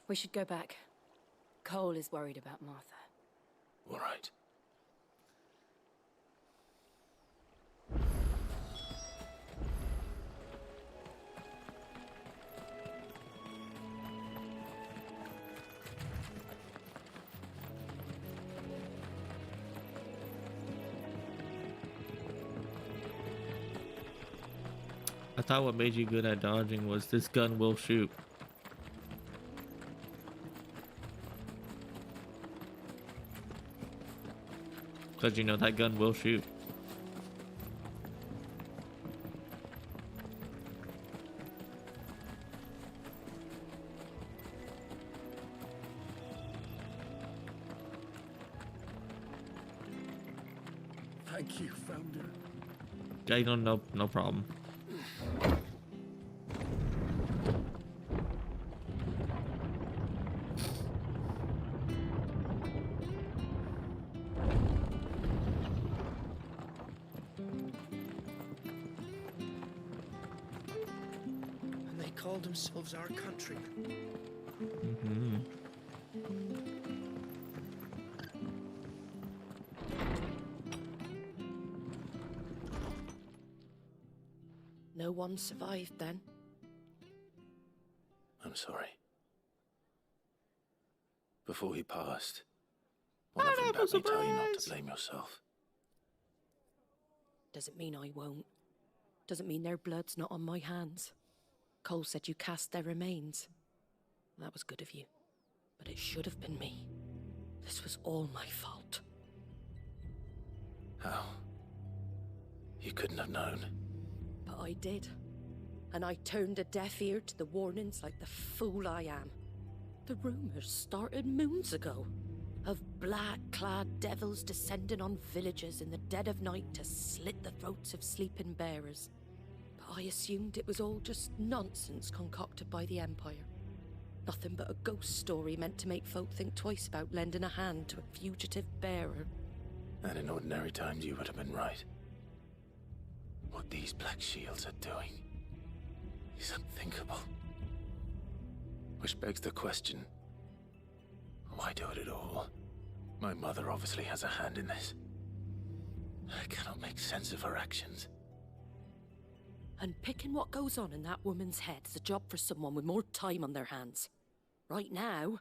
Speaker 13: We should go back. Cole is worried about Martha.
Speaker 5: All right.
Speaker 1: I thought what made you good at dodging was this gun will shoot. Because you know that gun will shoot.
Speaker 2: Thank you, Founder.
Speaker 1: Yeah, no problem.
Speaker 2: And they called themselves our countrymen.
Speaker 1: Mm-hmm.
Speaker 13: No one survived then.
Speaker 5: I'm sorry. Before he passed, one of them bade me tell you not to blame yourself.
Speaker 13: Doesn't mean I won't. Doesn't mean their blood's not on my hands. Cole said you cast their remains. That was good of you. But it should have been me. This was all my fault.
Speaker 5: How? You couldn't have known.
Speaker 13: But I did. And I turned a deaf ear to the warnings like the fool I am. The rumors started moons ago. Of black-clad devils descending on villages in the dead of night to slit the throats of sleeping bearers. But I assumed it was all just nonsense concocted by the Empire. Nothing but a ghost story meant to make folk think twice about lending a hand to a fugitive bearer.
Speaker 5: And in ordinary times you would have been right. What these Black Shields are doing is unthinkable. Which begs the question, why do it at all? My mother obviously has a hand in this. I cannot make sense of her actions.
Speaker 13: And picking what goes on in that woman's head is a job for someone with more time on their hands. Right now,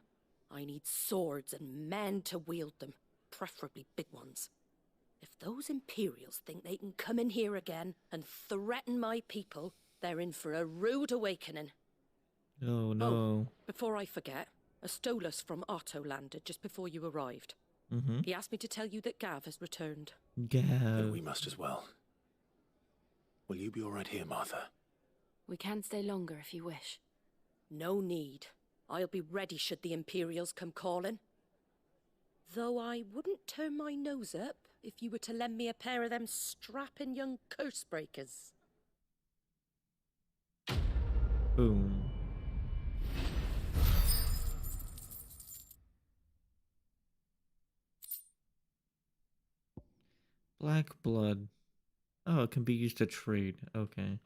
Speaker 13: I need swords and men to wield them, preferably big ones. If those Imperials think they can come in here again and threaten my people, they're in for a rude awakening.
Speaker 1: Oh no.
Speaker 13: Oh, before I forget, a Stolas from Otto landed just before you arrived.
Speaker 1: Mm-hmm.
Speaker 13: He asked me to tell you that Gav has returned.
Speaker 1: Gav.
Speaker 5: Then we must as well. Will you be all right here, Martha?
Speaker 13: We can stay longer if you wish. No need. I'll be ready should the Imperials come calling. Though I wouldn't turn my nose up if you were to lend me a pair of them strapping young curse breakers.
Speaker 1: Boom. Black blood. Oh, it can be used to trade. Okay.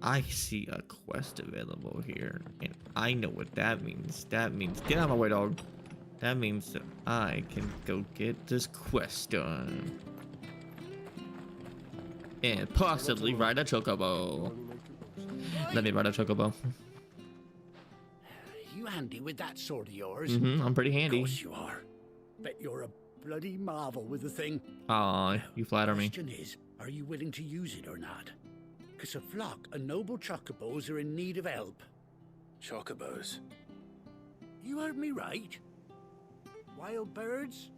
Speaker 1: I see a quest available here, and I know what that means. That means, get out of my way, dog. That means that I can go get this quest done. And possibly ride a chocobo. Let me ride a chocobo.
Speaker 18: You handy with that sword of yours?
Speaker 1: I'm pretty handy.
Speaker 18: Of course you are. Bet you're a bloody marvel with the thing.
Speaker 1: Aw, you flatter me.
Speaker 18: The question is, are you willing to use it or not? Because a flock of noble chocobos are in need of help.
Speaker 5: Chocobos?
Speaker 18: You heard me right. Wild birds?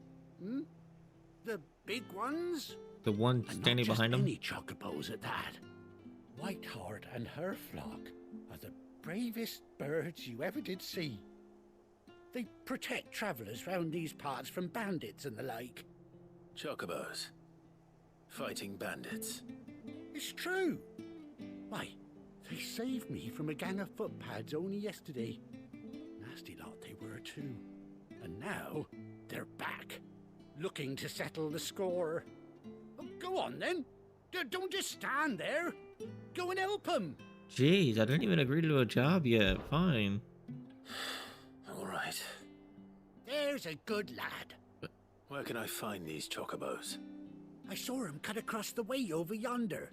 Speaker 18: The big ones?
Speaker 1: The one standing behind him?
Speaker 18: Any chocobos at that. Whiteheart and her flock are the bravest birds you ever did see. They protect travellers round these parts from bandits and the like.
Speaker 5: Chocobos? Fighting bandits?
Speaker 18: It's true. Why, they saved me from a gang of footpads only yesterday. Nasty lot they were too. And now, they're back, looking to settle the score. Oh, go on then. Don't just stand there. Go and help them.
Speaker 1: Jeez, I didn't even agree to a job yet. Fine.
Speaker 5: All right.
Speaker 18: There's a good lad.
Speaker 5: Where can I find these chocobos?
Speaker 18: I saw him cut across the way over yonder.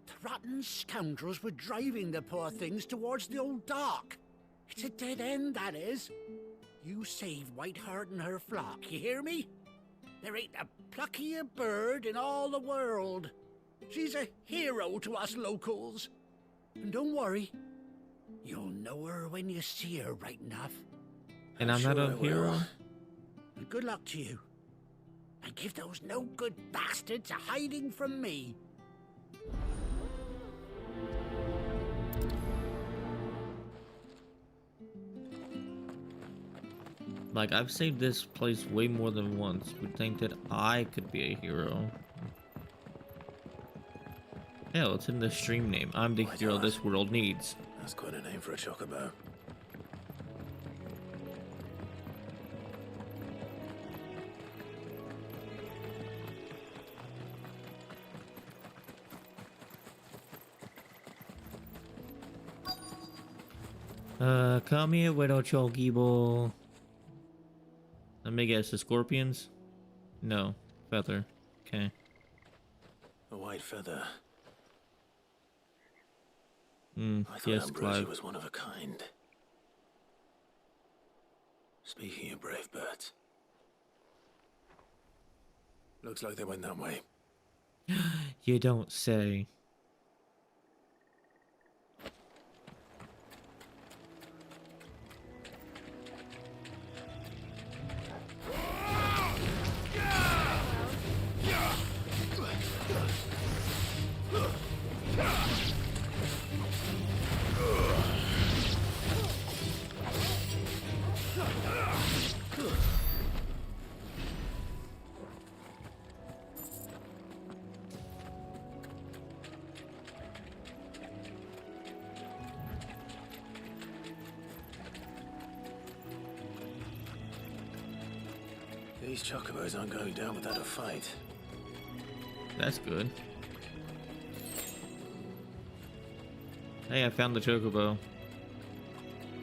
Speaker 18: The rotten scoundrels were driving the poor things towards the old dock. It's a dead end, that is. You saved Whiteheart and her flock, you hear me? There ain't a pluckier bird in all the world. She's a hero to us locals. And don't worry, you'll know her when you see her right enough.
Speaker 1: And I'm not a hero?
Speaker 18: And good luck to you. And give those no-good bastards a hiding from me.
Speaker 1: Like, I've saved this place way more than once. Would think that I could be a hero. Hell, it's in the stream name. I'm the hero this world needs.
Speaker 5: That's quite a name for a chocobo.
Speaker 1: Come here, Widow Chogibo. Let me guess, the scorpions? No, feather. Okay.
Speaker 5: A white feather.
Speaker 1: I
Speaker 5: thought
Speaker 1: yes,
Speaker 5: Ambrosia
Speaker 1: Clive.
Speaker 5: was one of a kind. Speaking of brave birds. Looks like they went that way.
Speaker 1: You don't say.
Speaker 5: These chocobos aren't going down without a fight.
Speaker 1: That's good. Hey, I found the chocobo.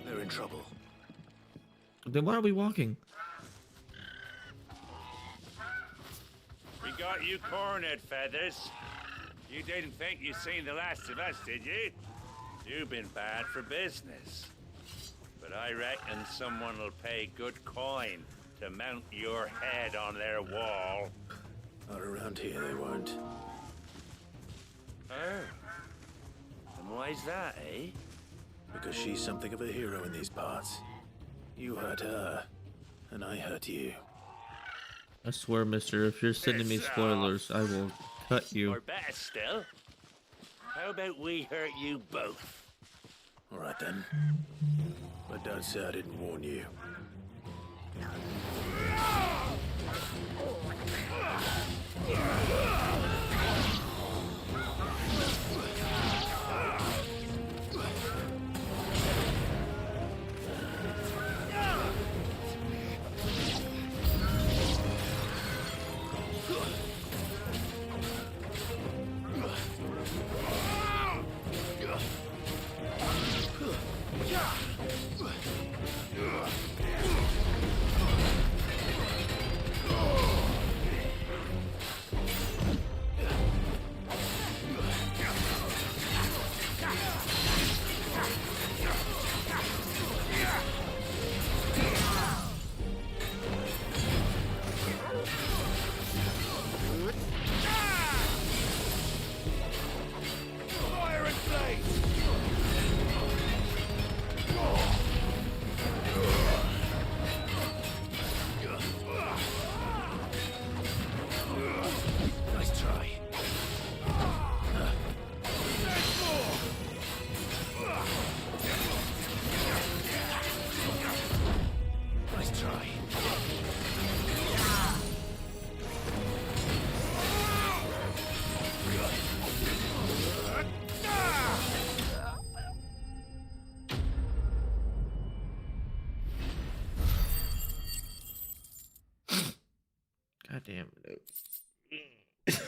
Speaker 5: They're in trouble.
Speaker 1: Then why are we walking?
Speaker 19: We got you cornered, Feathers. You didn't think you'd seen the last of us, did you? You've been bad for business. But I reckon someone will pay good coin to mount your head on their wall.
Speaker 5: Not around here, they won't.
Speaker 19: Oh. And why's that, eh?
Speaker 5: Because she's something of a hero in these parts. You hurt her, and I hurt you.
Speaker 1: I swear, mister, if you're sending me spoilers, I will cut you.
Speaker 19: Or better still, how about we hurt you both?
Speaker 5: All right then. But don't say I didn't warn you.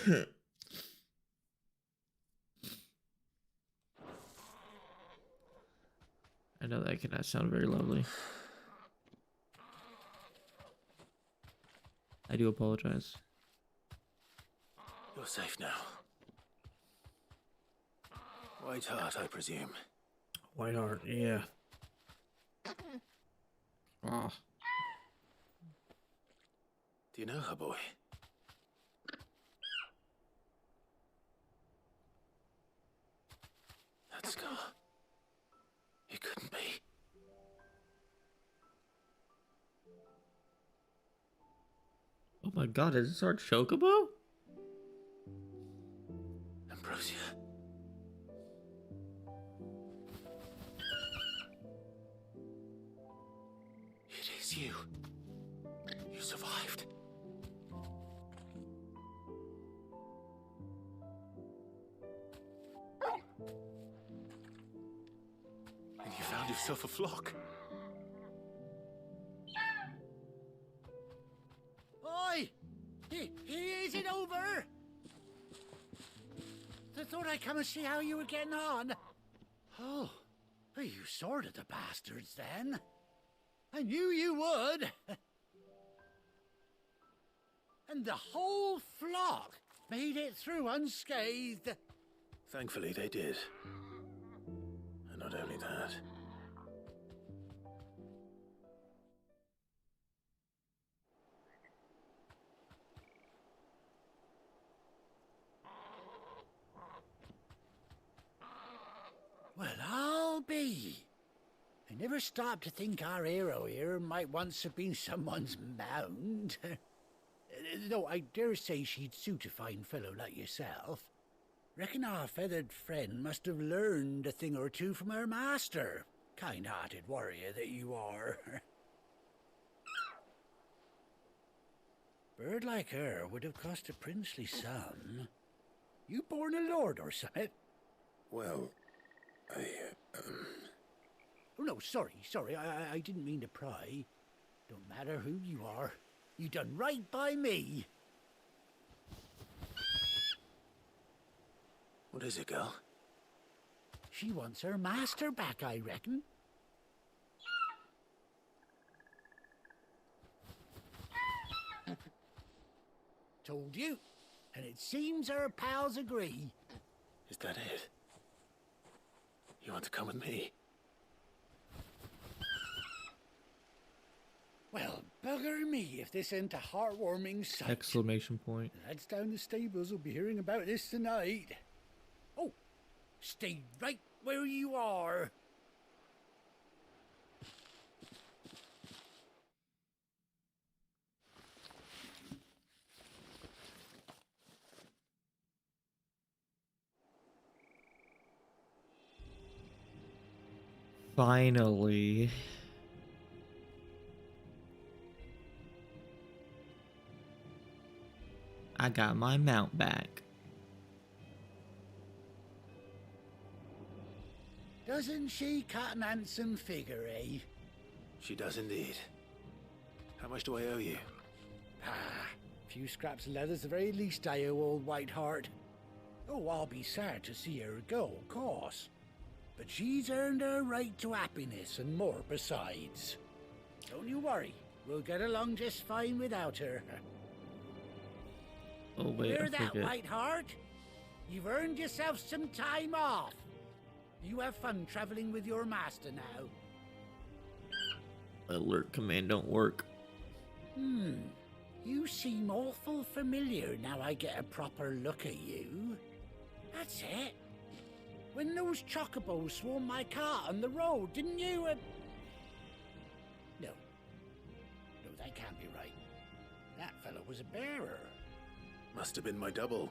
Speaker 1: I know that cannot sound very lovely. I do apologize.
Speaker 5: You're safe now. White Hart, I presume.
Speaker 20: White Hart, yeah.
Speaker 1: Oh.
Speaker 5: Do you know her, boy? That scar. It couldn't be.
Speaker 1: Oh my god, is this our Chocobo?
Speaker 5: Ambrosia. It is you. You survived. And you found yourself a flock.
Speaker 18: Oi! He isn't over! I thought I'd come and see how you were getting on. Oh, well, you sorted the bastards then. I knew you would. And the whole flock made it through unscathed.
Speaker 5: Thankfully, they did. And not only that.
Speaker 18: Well, I'll be. I never stopped to think our hero here might once have been someone's mount. Though I dare say she'd suit a fine fellow like yourself. Reckon our feathered friend must have learned a thing or two from her master. Kind-hearted warrior that you are. Bird like her would have cost a princely sum. You born a lord or something?
Speaker 5: Well,
Speaker 18: Oh, no, sorry. I didn't mean to pry. Don't matter who you are. You done right by me.
Speaker 5: What is it, girl?
Speaker 18: She wants her master back, I reckon. Told you. And it seems her pals agree.
Speaker 5: Is that it? You want to come with me?
Speaker 18: Well, bugger me if this ain't a heartwarming sight.
Speaker 1: Exclamation point.
Speaker 18: Lads down the stables will be hearing about this tonight. Oh, stay right where you are.
Speaker 1: Finally. I got my mount back.
Speaker 18: Doesn't she cut an handsome figure, eh?
Speaker 5: She does indeed. How much do I owe you?
Speaker 18: Ah, a few scraps of leather's the very least I owe old White Hart. Oh, I'll be sad to see her go, of course. But she's earned her right to happiness and more besides. Don't you worry, we'll get along just fine without her.
Speaker 1: Oh wait,
Speaker 18: Hear
Speaker 1: I
Speaker 18: that,
Speaker 1: forget.
Speaker 18: White Hart? You've earned yourself some time off. You have fun traveling with your master now.
Speaker 1: Alert command don't work.
Speaker 18: You seem awful familiar now I get a proper look at you. That's it. When those chocobos swarmed my car on the road, didn't you? No, that can't be right. That fellow was a bearer.
Speaker 5: Must have been my double.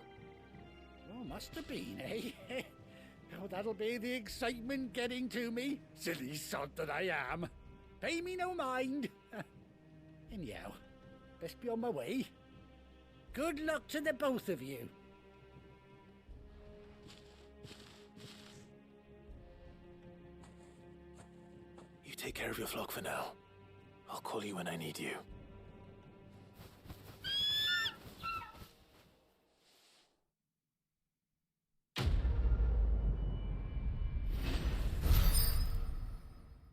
Speaker 18: Oh, must have been, eh? Oh, that'll be the excitement getting to me. Silly sod that I am. Pay me no mind. Anyhow, best be on my way. Good luck to the both of you.
Speaker 5: You take care of your flock for now. I'll call you when I need you.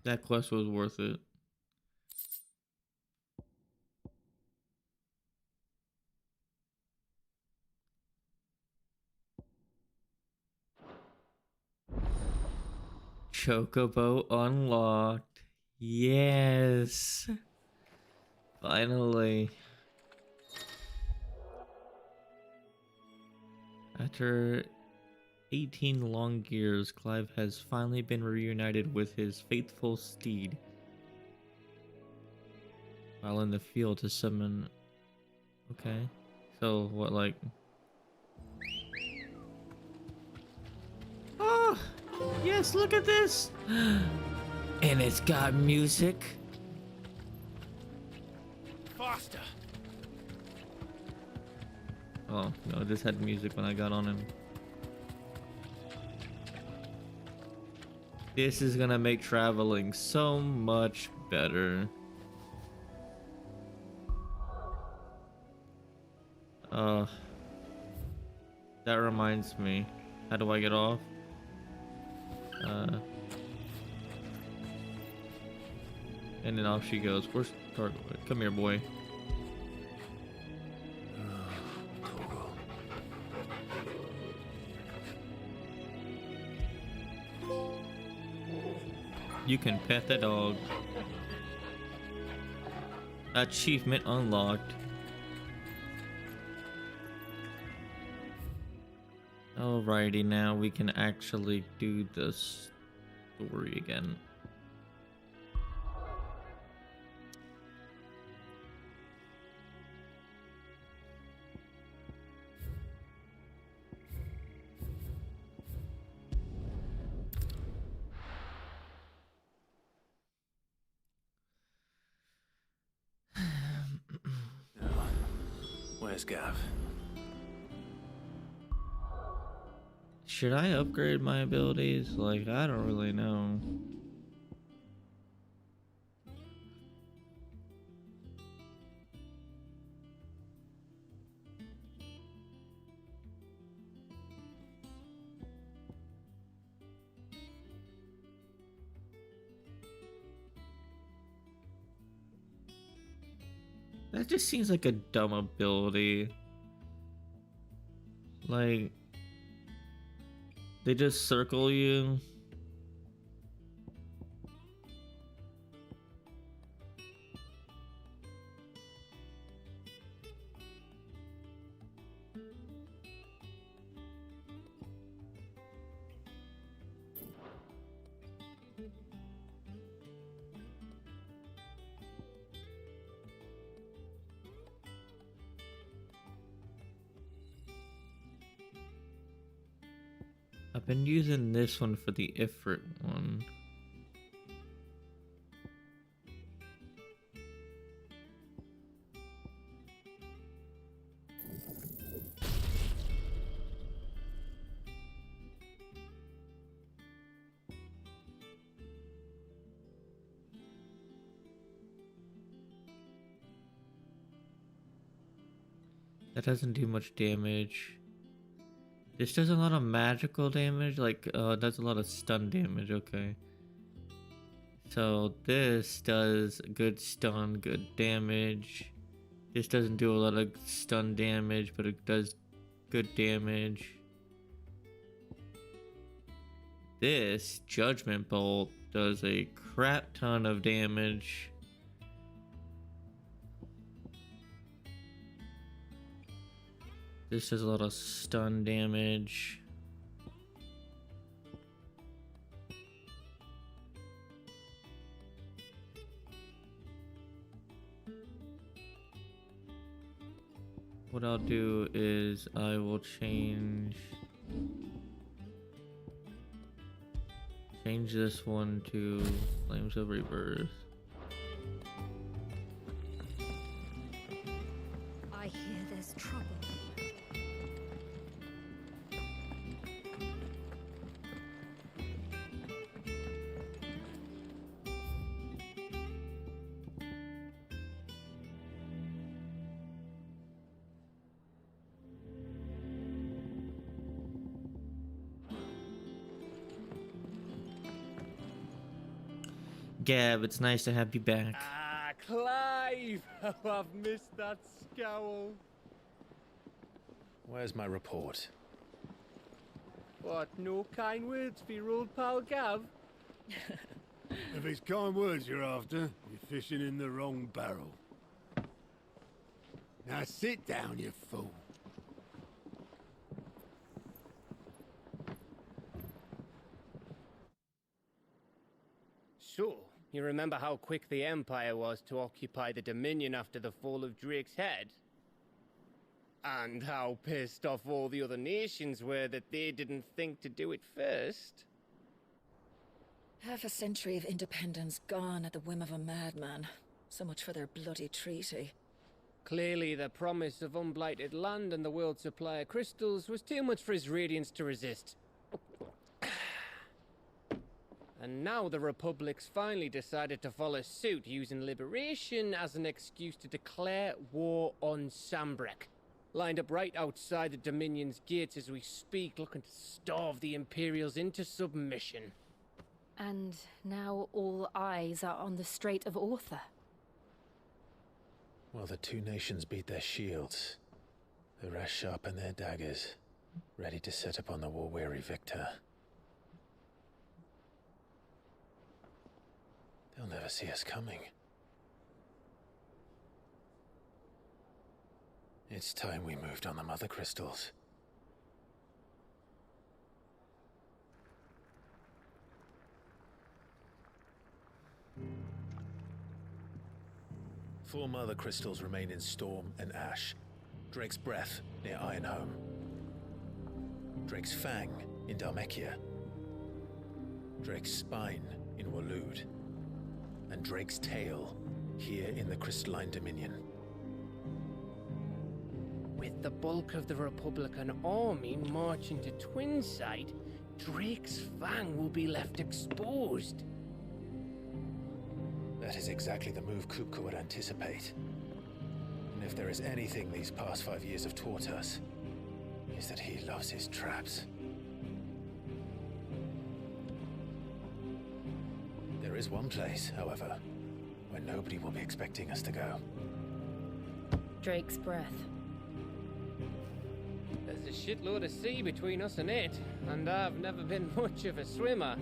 Speaker 1: That quest was worth it. Chocobo unlocked. Yes. Finally. After 18 long years, Clive has finally been reunited with his faithful steed. While in the field to summon... Okay. So, what, like... Oh! Yes, look at this! And it's got music.
Speaker 4: Faster!
Speaker 1: Oh, no, this had music when I got on him. This is gonna make traveling so much better. That reminds me. How do I get off? And then off she goes. Where's Targo? Come here, boy. You can pet the dog. Achievement unlocked. Alrighty, now we can actually do the story again.
Speaker 5: Where's Gav?
Speaker 1: Should I upgrade my abilities? Like, I don't really know. That just seems like a dumb ability. Like... They just circle you. I've been using this one for the Ifrit one. That doesn't do much damage. This does a lot of magical damage, like, does a lot of stun damage, okay. So this does good stun, good damage. This doesn't do a lot of stun damage, but it does good damage. This Judgment Bolt does a crap ton of damage. This does a lot of stun damage. What I'll do is I will change this one to Flames of Rebirth.
Speaker 6: I hear there's trouble.
Speaker 1: Gab, it's nice to have you back.
Speaker 21: Ah, Clive! Oh, I've missed that scowl.
Speaker 5: Where's my report?
Speaker 21: What, no kind words for your old pal Gav?
Speaker 22: If it's kind words you're after, you're fishing in the wrong barrel. Now sit down, you fool.
Speaker 21: So, you remember how quick the Empire was to occupy the Dominion after the fall of Drake's Head? And how pissed off all the other nations were that they didn't think to do it first?
Speaker 23: Half a century of independence gone at the whim of a madman. So much for their bloody treaty.
Speaker 21: Clearly, the promise of unblighted land and the world's supply of crystals was too much for his radiance to resist. And now the Republic's finally decided to follow suit, using liberation as an excuse to declare war on Sambrek. Lined up right outside the Dominion's gates as we speak, looking to starve the Imperials into submission.
Speaker 24: And now all eyes are on the Strait of Author.
Speaker 5: Well, the two nations beat their shields. The rest sharpen their daggers, ready to set upon the war-weary victor. They'll never see us coming. It's time we moved on the Mother Crystals. Four Mother Crystals remain in Storm and Ash. Drake's Breath near Ironhome. Drake's Fang in Dhalmekia. Drake's Spine in Waloed. And Drake's Tail here in the Crystalline Dominion.
Speaker 21: With the bulk of the Republican army marching to Twinside, Drake's Fang will be left exposed.
Speaker 5: That is exactly the move Kupka would anticipate. And if there is anything these past 5 years have taught us, is that he loves his traps. There is one place, however, where nobody will be expecting us to go.
Speaker 24: Drake's Breath.
Speaker 21: There's a shitload of sea between us and it, and I've never been much of a swimmer.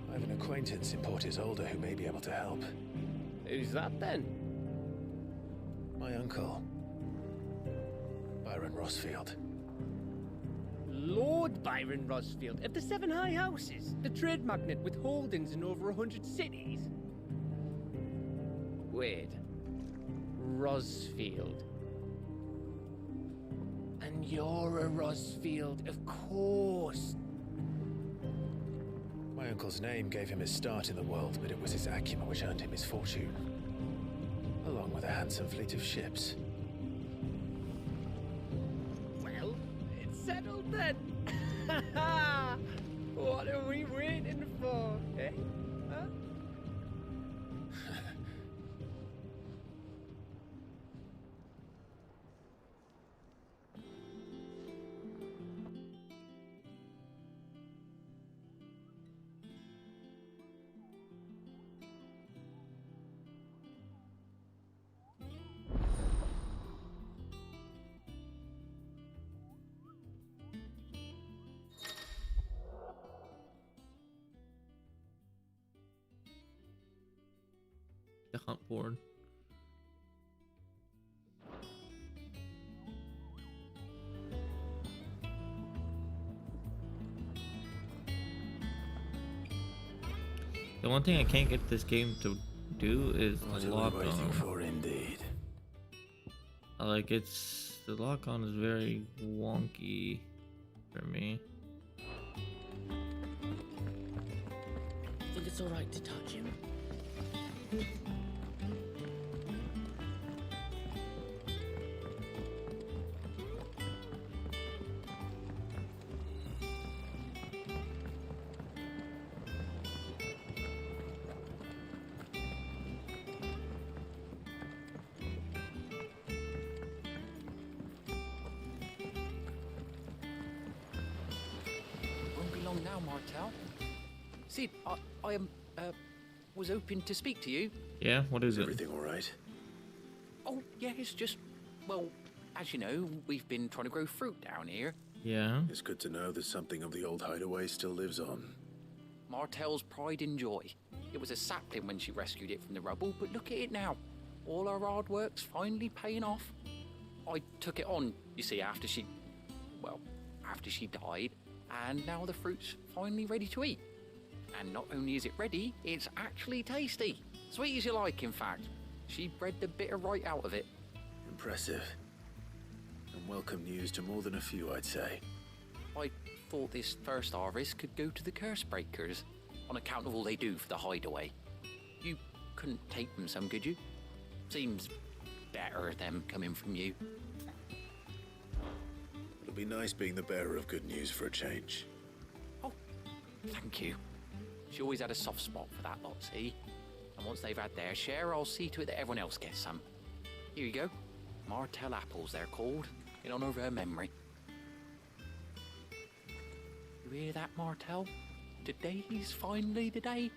Speaker 5: I have an acquaintance in Port Isolde who may be able to help.
Speaker 21: Who's that then?
Speaker 5: My uncle, Byron Rosfield.
Speaker 21: Lord Byron Rosfield of the Seven High Houses, the trade magnate with holdings in over 100 cities. Wait, Rosfield. And you're a Rosfield, of course.
Speaker 5: My uncle's name gave him his start in the world, but it was his acumen which earned him his fortune, along with a handsome fleet of ships.
Speaker 21: Well, it's settled then. What are we waiting for, eh? Huh?
Speaker 1: The hunt board. The one thing I can't get this game to do is the lock on.
Speaker 5: Waiting for indeed.
Speaker 1: Like it's the lock on is very wonky for me.
Speaker 2: Think it's all right to touch him?
Speaker 25: Won't be long now, Martel. See, I am
Speaker 3: was hoping to speak to you.
Speaker 1: Yeah, what is it?
Speaker 5: Everything all right?
Speaker 3: Oh, yeah, it's just, well, as you know, we've been trying to grow fruit down here.
Speaker 1: Yeah.
Speaker 5: It's good to know that something of the old hideaway still lives on.
Speaker 3: Martel's pride and joy. It was a sapling when she rescued it from the rubble, but look at it now. All our hard work's finally paying off. I took it on, you see, after she died, and now the fruit's finally ready to eat. And not only is it ready, it's actually tasty. Sweet as you like, in fact. She bred the bitter right out of it.
Speaker 5: Impressive. And welcome news to more than a few, I'd say.
Speaker 3: I thought this first harvest could go to the curse breakers, on account of all they do for the hideaway. You couldn't take them some, could you? Seems better them coming from you.
Speaker 5: It'll be nice being the bearer of good news for a change.
Speaker 3: Oh, thank you. She always had a soft spot for that lot, see? And once they've had their share, I'll see to it that everyone else gets some. Here you go. Martel apples, they're called, in honor of her memory. You hear that, Martel? Today's finally the day.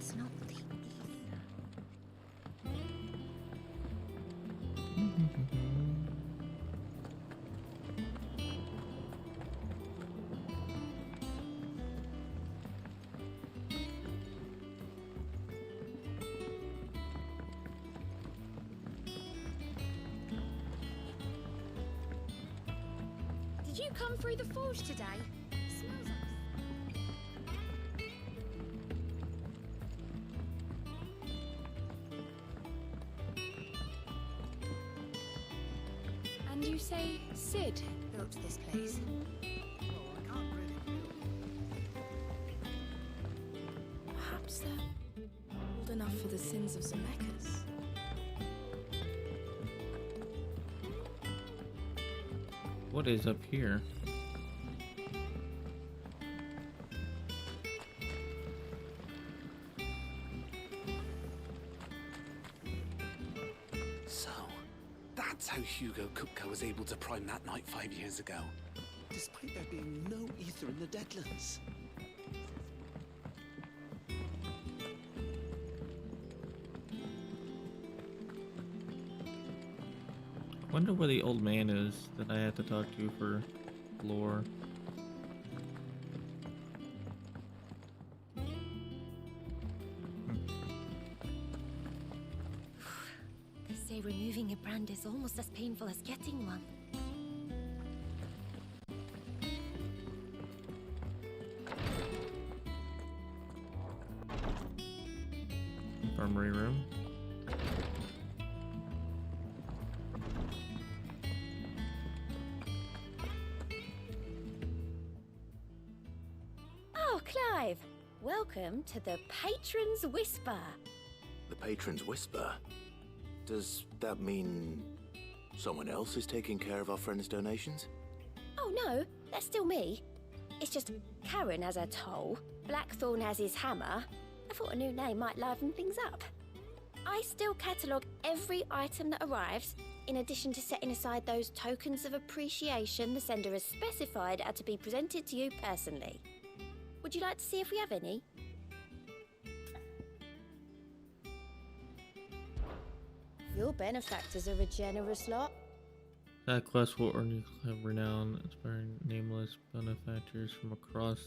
Speaker 6: It's not the
Speaker 7: Did you come through the forge today? Smells like... And you say Sid built this place?
Speaker 8: Perhaps they're old enough for the sins of Zemeckis.
Speaker 1: What is up here?
Speaker 9: So, that's how Hugo Kupka was able to prime that night 5 years ago.
Speaker 2: Despite there being no ether in the Deadlands.
Speaker 1: Wonder where the old man is that I have to talk to for lore.
Speaker 24: They say removing a brand is almost as painful as getting one.
Speaker 1: Infirmary room.
Speaker 24: Oh, Clive! Welcome to the Patron's Whisper.
Speaker 5: The Patron's Whisper? Does that mean someone else is taking care of our friends' donations?
Speaker 24: Oh no, that's still me. It's just Karen has her toll, Blackthorn has his hammer. I thought a new name might liven things up. I still catalogue every item that arrives, in addition to setting aside those tokens of appreciation the sender has specified are to be presented to you personally. Would you like to see if we have any? Your benefactors are a generous lot.
Speaker 1: That quest will earn you renown, inspiring nameless benefactors from across.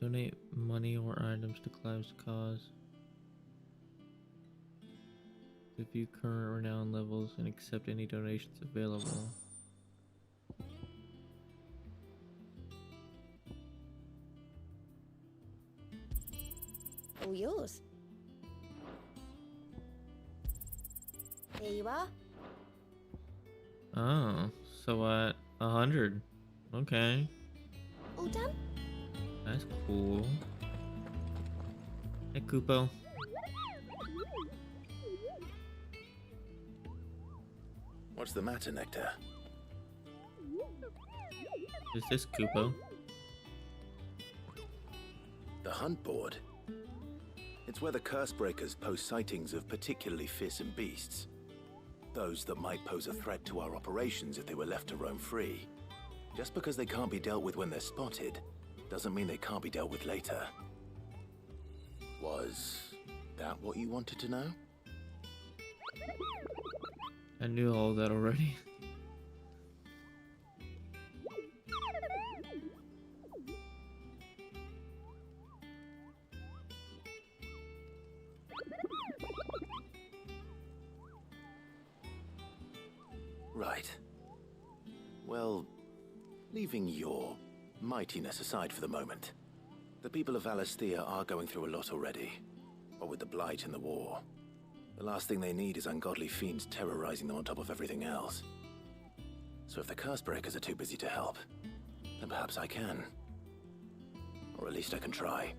Speaker 1: Donate money or items to Clive's cause. Review current renown levels and accept any donations available.
Speaker 24: All yours. There you are.
Speaker 1: Oh, so at 100. Okay,
Speaker 24: All done?
Speaker 1: that's cool. Hey, Kupo.
Speaker 5: What's the matter, Nectar?
Speaker 1: Is this Kupo?
Speaker 5: The hunt board. It's where the Cursebreakers post sightings of particularly fearsome beasts. Those that might pose a threat to our operations if they were left to roam free. Just because they can't be dealt with when they're spotted, doesn't mean they can't be dealt with later. Was that what you wanted to know?
Speaker 1: I knew all that already.
Speaker 5: Right. Well, leaving your mightiness aside for the moment, the people of Valisthea are going through a lot already. What with the Blight and the war. The last thing they need is ungodly fiends terrorizing them on top of everything else. So if the Cursebreakers are too busy to help, then perhaps I can. Or at least I can try.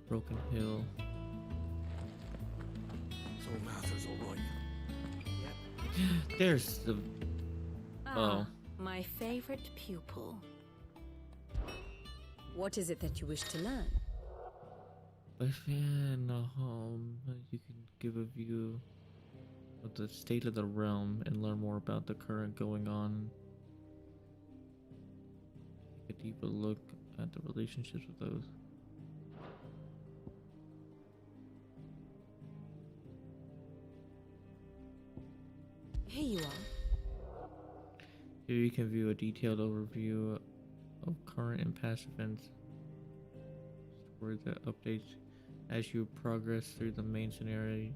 Speaker 1: Broken Hill.
Speaker 2: So Mather's all right.
Speaker 1: There's the... Oh.
Speaker 6: My favorite pupil. What is it that you wish to learn?
Speaker 1: Within a home, you can give a view of the state of the realm and learn more about the current going on. Take a deeper look at the relationships with those.
Speaker 6: Here you are.
Speaker 1: Here you can view a detailed overview of current and past events. Stories that updates as you progress through the main scenario.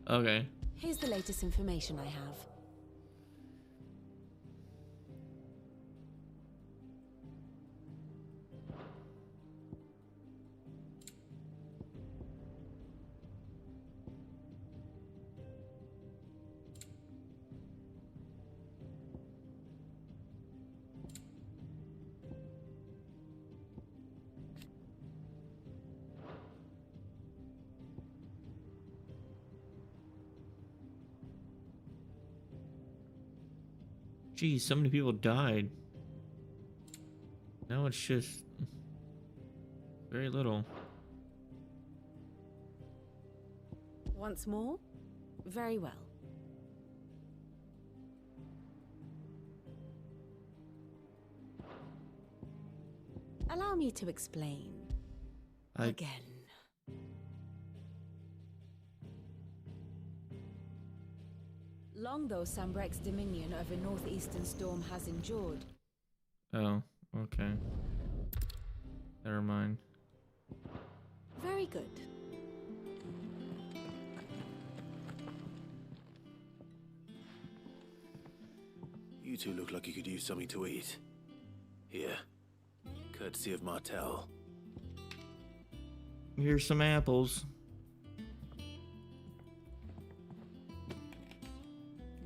Speaker 1: Okay.
Speaker 6: Here's the latest information I have.
Speaker 1: Geez, so many people died. Now it's just very little.
Speaker 6: Once more? Very well. Allow me to explain. Again. Long though Sambrek's dominion over northeastern storm has endured.
Speaker 1: Oh, okay. Never mind.
Speaker 6: Very good.
Speaker 5: You two look like you could use something to eat. Here. Courtesy of Martel.
Speaker 1: Here's some apples.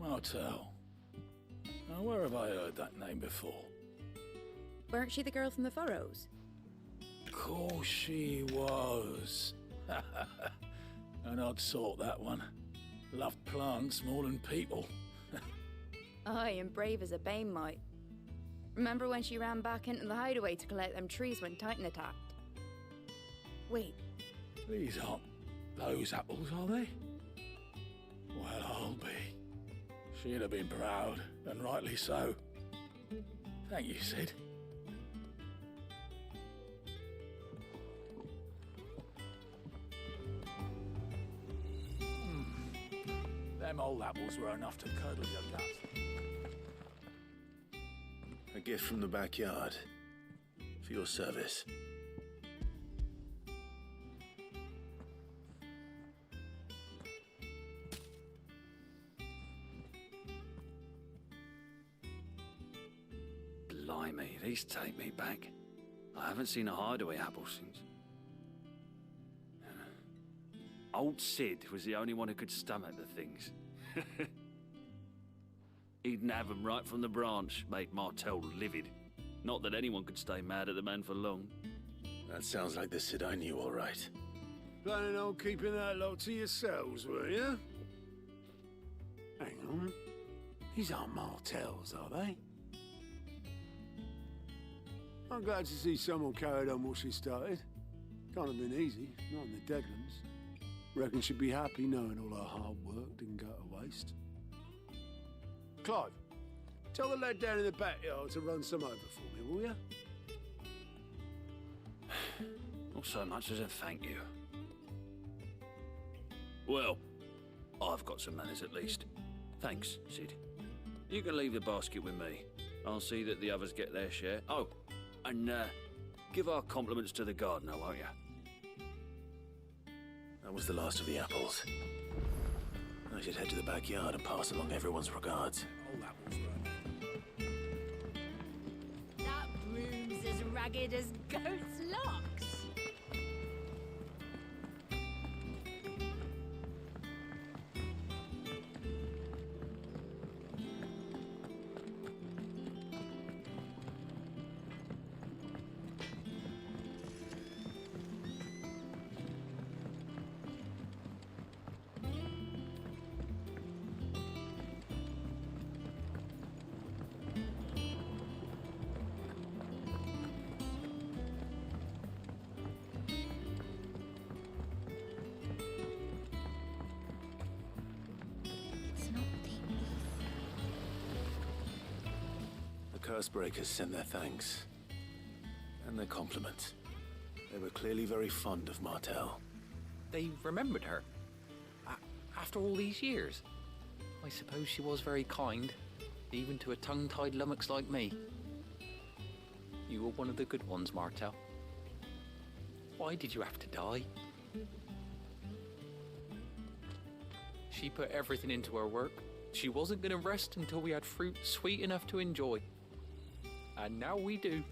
Speaker 10: Martel. Now, where have I heard that name before?
Speaker 7: Weren't she the girl from the Furrows?
Speaker 10: Course she was. An odd sort, that one. Loved plants more than people.
Speaker 7: Aye, and brave as a bane might. Remember when she ran back into the hideaway to collect them trees when Titan attacked? Wait.
Speaker 10: These aren't those apples, are they? Well, I'll be. She'd have been proud, and rightly so. Thank you, Sid. Them old apples were enough to curdle your guts.
Speaker 5: A gift from the backyard. For your service.
Speaker 15: Blimey, these take me back. I haven't seen a hideaway apple since. Old Sid was the only one who could stomach the things. He'd nab 'em right from the branch, made Martel livid. Not that anyone could stay mad at the man for long.
Speaker 5: That sounds like the Sid I knew, all right.
Speaker 22: Planning on keeping that lot to yourselves, were you? Hang on. These aren't Martels, are they? I'm glad to see someone carried on what she started. Can't have been easy, not in the Deadlands. Reckon she'd be happy knowing all her hard work didn't go to waste. Clive, tell the lad down in the backyard to run some over for me, will you?
Speaker 15: Not so much as a thank you. Well, I've got some manners at least. Thanks, Sid. You can leave the basket with me. I'll see that the others get their share. Oh, and give our compliments to the gardener, won't you?
Speaker 5: That was the last of the apples. I should head to the backyard and pass along everyone's regards.
Speaker 24: That broom's as ragged as goat's locks.
Speaker 5: Cursebreakers sent their thanks. And their compliments. They were clearly very fond of Martel.
Speaker 3: They remembered her. After all these years. I suppose she was very kind, even to a tongue-tied lummox like me. You were one of the good ones, Martel. Why did you have to die? She put everything into her work. She wasn't going to rest until we had fruit sweet enough to enjoy. And now we do.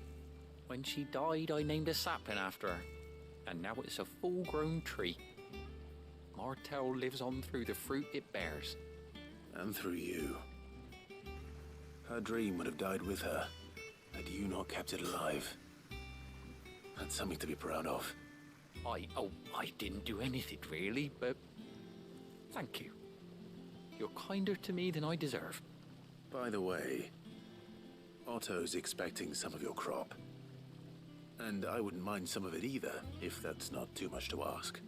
Speaker 3: When she died, I named a sapling after her. And now it's a full-grown tree. Martel lives on through the fruit it bears.
Speaker 5: And through you. Her dream would have died with her, had you not kept it alive. That's something to be proud of.
Speaker 3: I didn't do anything really, but thank you. You're kinder to me than I deserve.
Speaker 5: By the way, Otto's expecting some of your crop. And I wouldn't mind some of it either, if that's not too much to ask.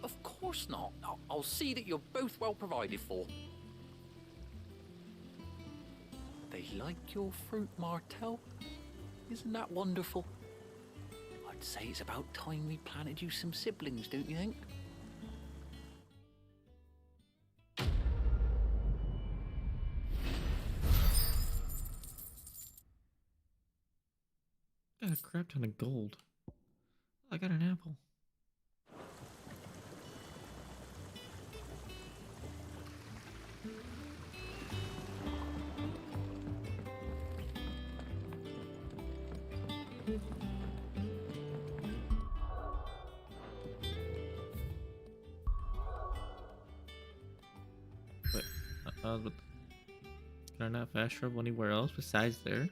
Speaker 3: Of course not. I'll see that you're both well provided for. They like your fruit, Martel. Isn't that wonderful? I'd say it's about time we planted you some siblings, don't you think?
Speaker 1: Got a crap ton of gold. I got an apple. Wait, but can I not fast travel anywhere else besides there?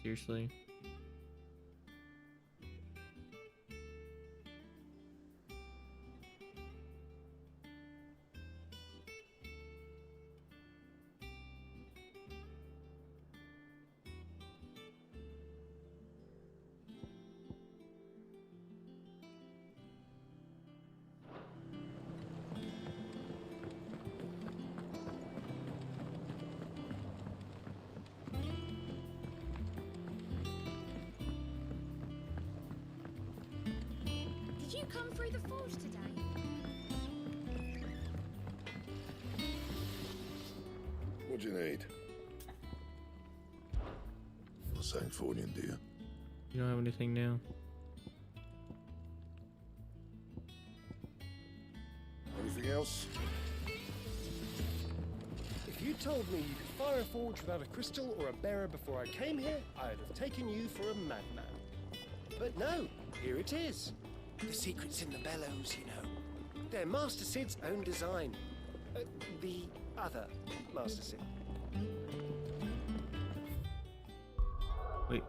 Speaker 1: Seriously?
Speaker 24: Did you come through the forge today?
Speaker 11: What do you need? You're saying Fornian, do you?
Speaker 1: You don't have anything now.
Speaker 11: Anything else?
Speaker 12: If you told me you could fire a forge without a crystal or a bearer before I came here, I'd have taken you for a madman. But no, here it is. The secret's in the bellows, you know. They're Master Sid's own design. The other Master Sid.
Speaker 1: Wait.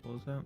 Speaker 1: What was that?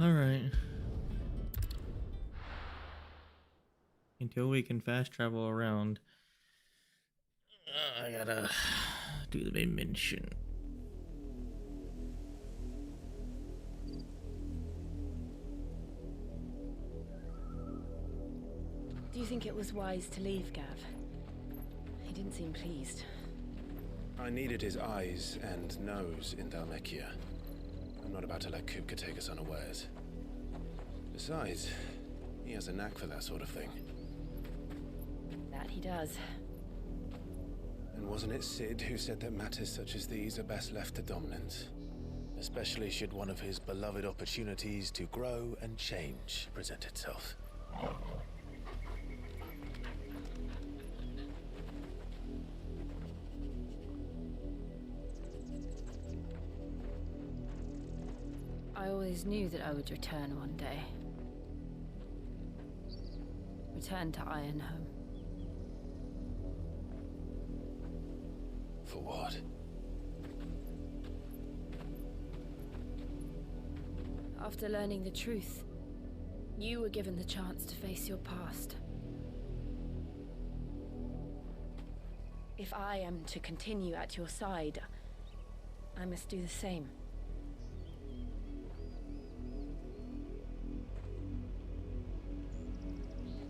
Speaker 1: Alright. Until we can fast travel around, I gotta do the main mission.
Speaker 6: Do you think it was wise to leave, Gav? He didn't seem pleased.
Speaker 5: I needed his eyes and nose in Dhalmekia. I'm not about to let Kupka take us unawares. Besides, he has a knack for that sort of thing.
Speaker 6: That he does.
Speaker 5: And wasn't it Sid who said that matters such as these are best left to dominance? Especially should one of his beloved opportunities to grow and change present itself.
Speaker 6: I always knew that I would return one day. Return to Ironhome.
Speaker 5: For what?
Speaker 6: After learning the truth, you were given the chance to face your past. If I am to continue at your side, I must do the same.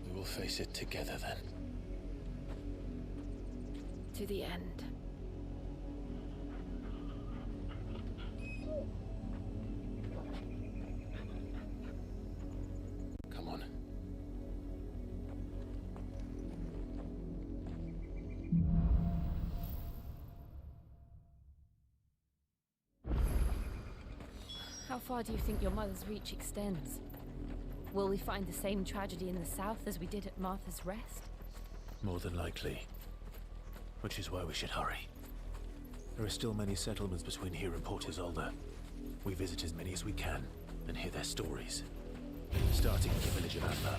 Speaker 5: We will face it together then.
Speaker 6: To the end.
Speaker 13: far do you think your mother's reach extends? Will we find the same tragedy in the south as we did at Martha's Rest?
Speaker 5: More than likely. Which is why we should hurry. There are still many settlements between here and Port Isolde. We visit as many as we can and hear their stories. Starting with the village of Antler.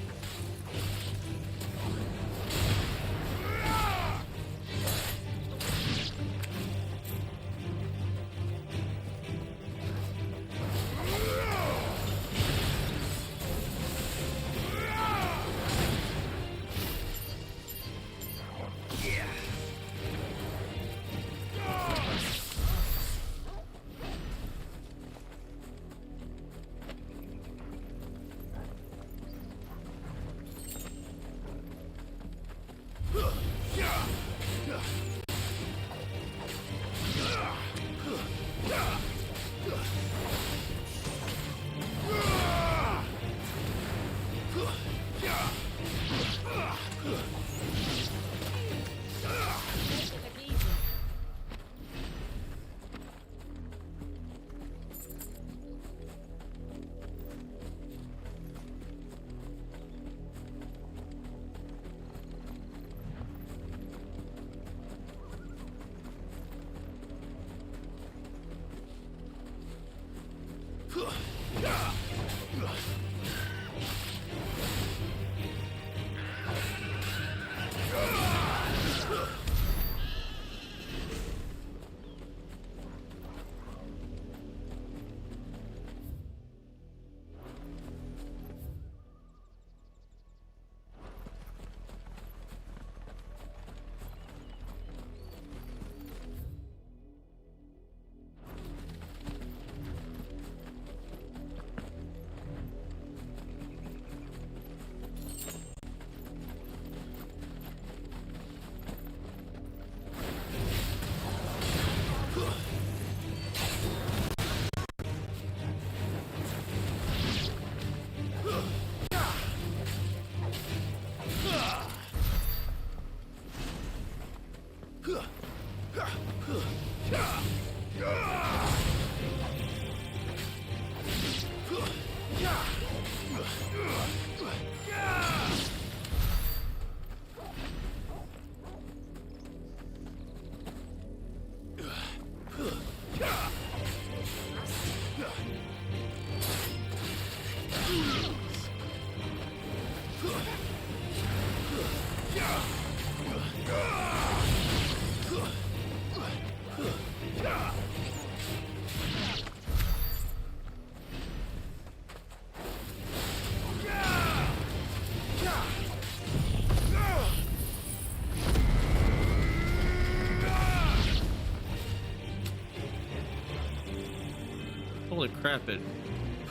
Speaker 1: Holy crap, it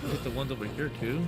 Speaker 1: hit the ones over here too.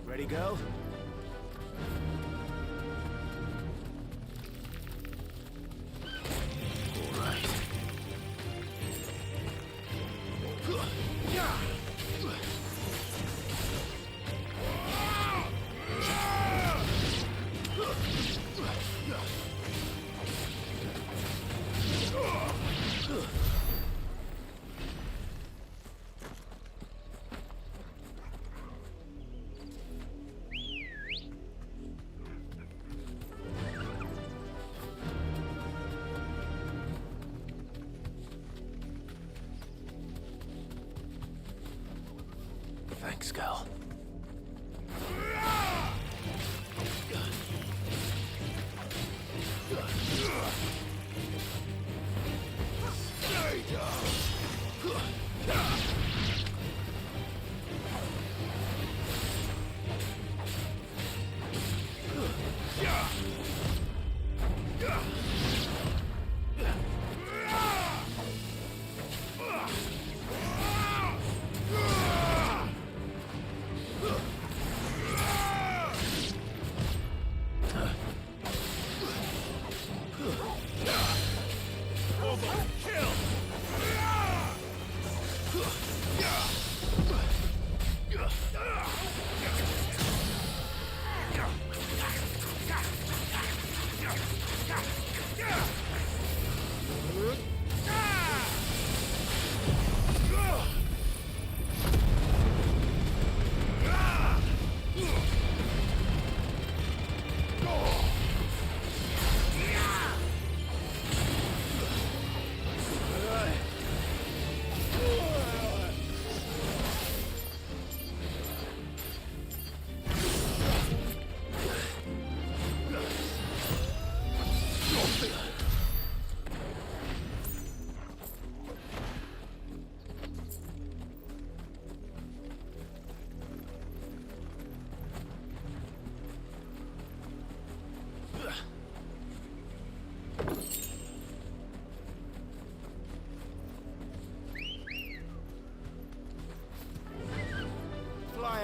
Speaker 12: Ready, girl?
Speaker 5: All right. Thanks, girl.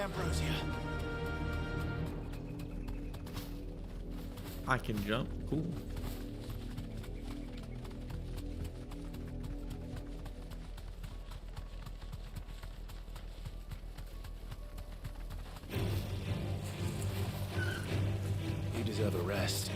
Speaker 12: Ambrosia.
Speaker 1: I can jump. Cool.
Speaker 5: You deserve a rest.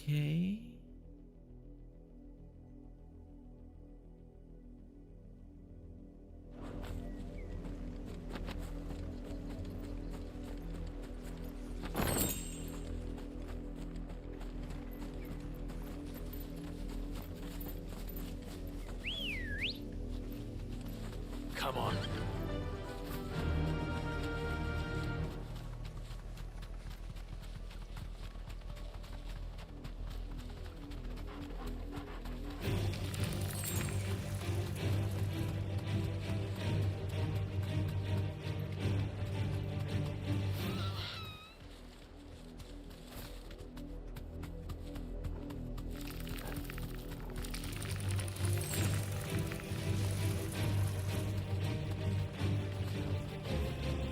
Speaker 1: Okay.
Speaker 5: Come on.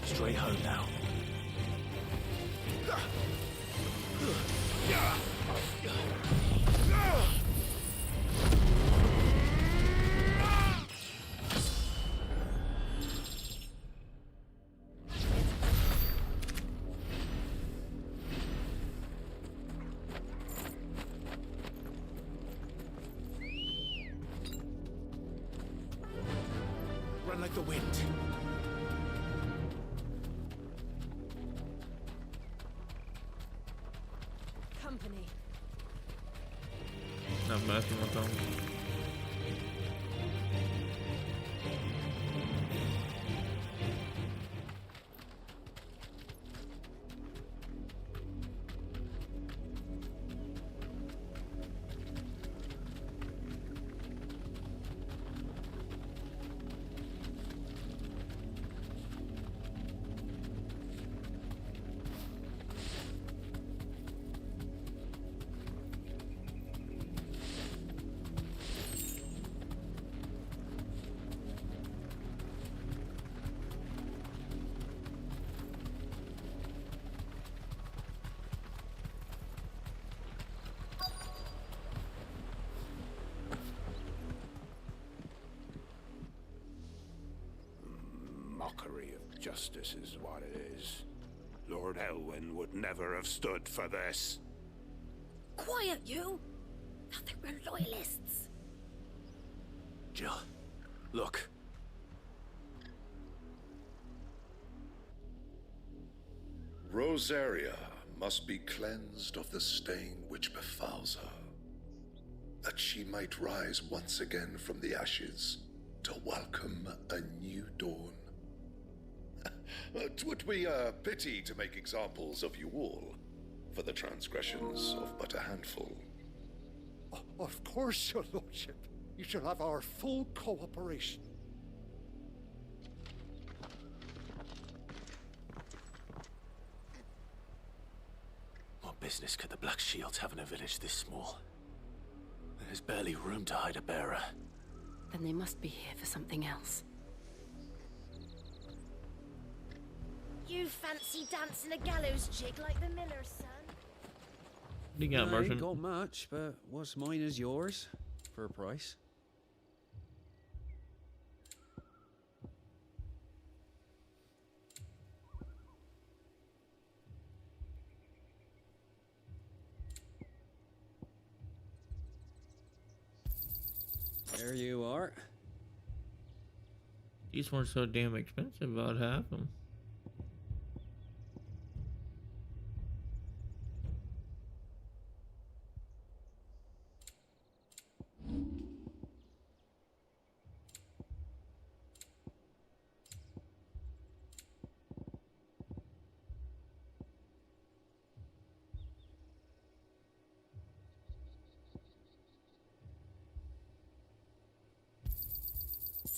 Speaker 5: Straight home now.
Speaker 9: run like the wind.
Speaker 13: Company.
Speaker 1: Not messing with them.
Speaker 9: Mockery of justice is what it is. Lord Elwyn would never have stood for this.
Speaker 24: Quiet, you! Thought they were loyalists.
Speaker 5: Jill, look.
Speaker 11: Rosaria must be cleansed of the stain which befouls her, that she might rise once again from the ashes to welcome a new dawn. 'Twould be a pity to make examples of you all, for the transgressions of but a handful.
Speaker 12: Of course, your lordship. You shall have our full cooperation.
Speaker 5: What business could the Black Shields have in a village this small? There's barely room to hide a bearer.
Speaker 13: Then they must be here for something else.
Speaker 24: You fancy dancing a gallows jig like the miller's son?
Speaker 1: What do you got,
Speaker 14: I
Speaker 1: Martian?
Speaker 14: ain't got much, but what's mine is yours for a price. There you are.
Speaker 1: These weren't so damn expensive, about half them.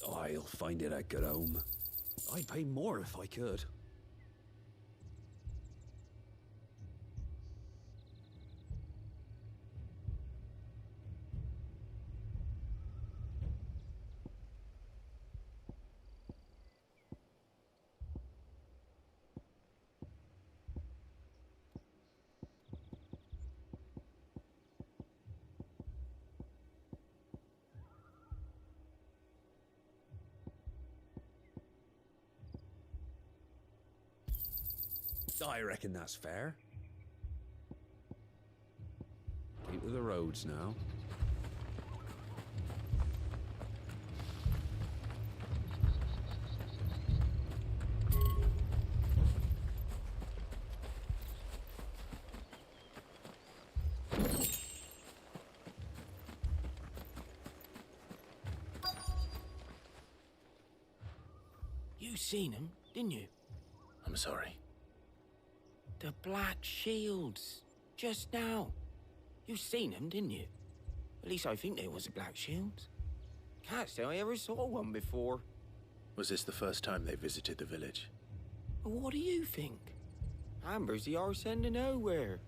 Speaker 14: I'll find it at good home. I'd pay more if I could. I reckon that's fair. Into the roads now.
Speaker 2: You seen him, didn't you?
Speaker 5: I'm sorry.
Speaker 2: The Black Shields. Just now. You seen them, didn't you? At least I think there was a Black Shield. Can't say I ever saw one before.
Speaker 5: Was this the first time they visited the village?
Speaker 2: What do you think? Amber's the arse end of nowhere.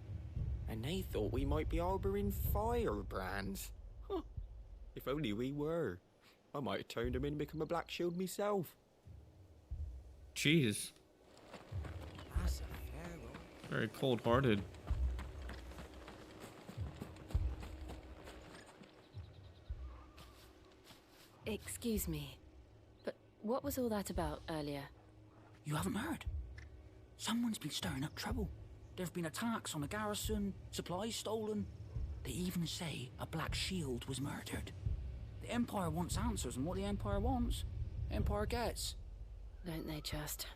Speaker 2: And they thought we might be harboring firebrands. Huh. If only we were. I might have turned them in and become a Black Shield myself.
Speaker 1: Jeez.
Speaker 2: That's a fair one.
Speaker 1: Very cold-hearted.
Speaker 13: Excuse me, but what was all that about earlier?
Speaker 16: You haven't heard? Someone's been stirring up trouble. There've been attacks on the garrison, supplies stolen. They even say a Black Shield was murdered. The Empire wants answers, and what the Empire wants Empire gets.
Speaker 13: Don't they just?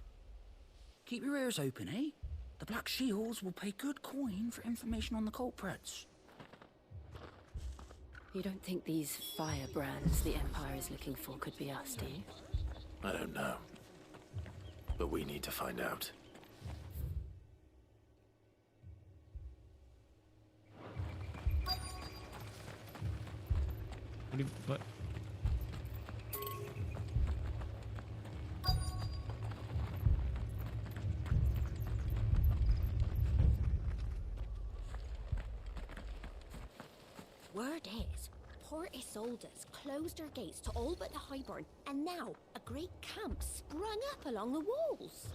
Speaker 16: Keep your ears open, eh? The Black Shields will pay good coin for information on the culprits.
Speaker 13: You don't think these firebrands the Empire is looking for could be us, do you?
Speaker 5: I don't know. But we need to find out.
Speaker 1: What?
Speaker 24: Word is, Port Isolde's closed her gates to all but the Highborn, and now a great camp sprung up along the walls.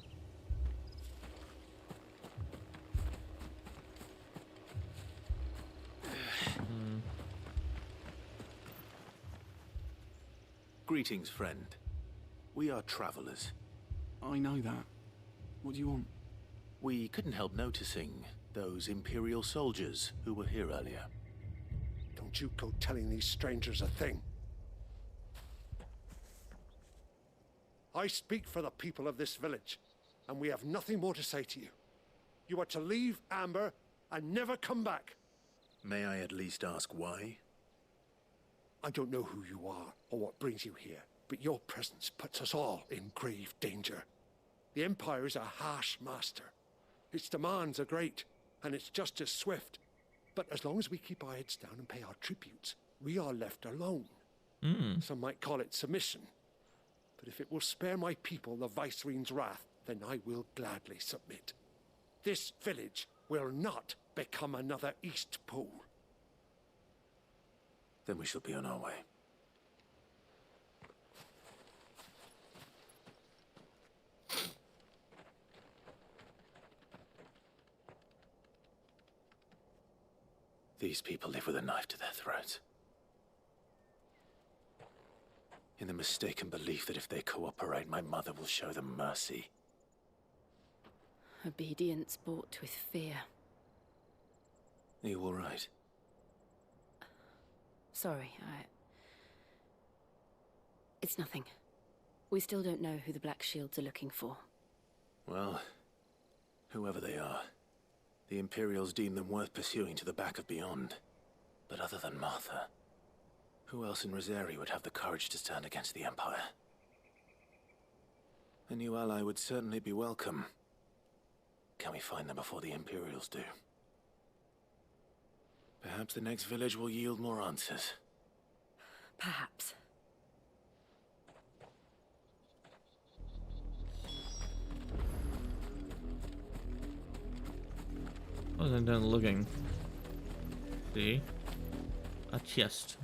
Speaker 5: Greetings, friend. We are travelers.
Speaker 22: I know that. What do you want?
Speaker 5: We couldn't help noticing those Imperial soldiers who were here earlier.
Speaker 22: Don't you go telling these strangers a thing. I speak for the people of this village, and we have nothing more to say to you. You are to leave Amber and never come back.
Speaker 5: May I at least ask why?
Speaker 22: I don't know who you are or what brings you here, but your presence puts us all in grave danger. The Empire is a harsh master. Its demands are great, and its justice swift. But as long as we keep our heads down and pay our tributes, we are left alone. Some might call it submission. But if it will spare my people the Viceroy's wrath, then I will gladly submit. This village will not become another Eastpool.
Speaker 5: Then we shall be on our way. These people live with a knife to their throats. In the mistaken belief that if they cooperate, my mother will show them mercy.
Speaker 13: Obedience bought with fear.
Speaker 5: Are you all right?
Speaker 13: Sorry, It's nothing. We still don't know who the Black Shields are looking for.
Speaker 5: Well, whoever they are, the Imperials deem them worth pursuing to the back of beyond. But other than Martha, who else in Rosari would have the courage to stand against the Empire? A new ally would certainly be welcome. Can we find them before the Imperials do? Perhaps the next village will yield more answers.
Speaker 13: Perhaps.
Speaker 1: Wasn't done looking. See? A chest.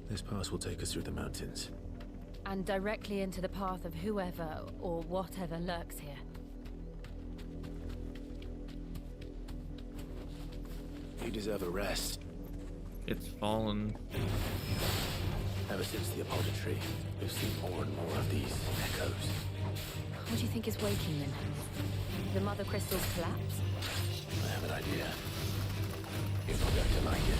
Speaker 5: This pass will take us through the mountains.
Speaker 13: And directly into the path of whoever or whatever lurks here.
Speaker 5: You deserve a rest.
Speaker 1: It's fallen.
Speaker 5: Ever since the Apollo tree, we've seen more and more of these echoes.
Speaker 13: What do you think is waking them? The Mother Crystal's collapse?
Speaker 5: I have an idea. You're not going to like it.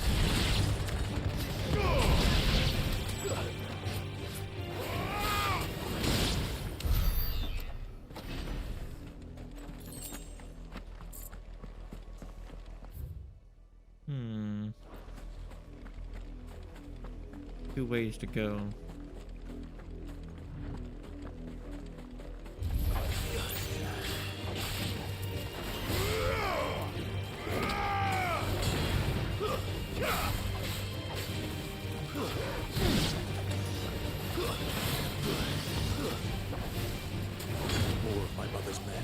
Speaker 1: Two ways to go.
Speaker 5: More of my mother's men.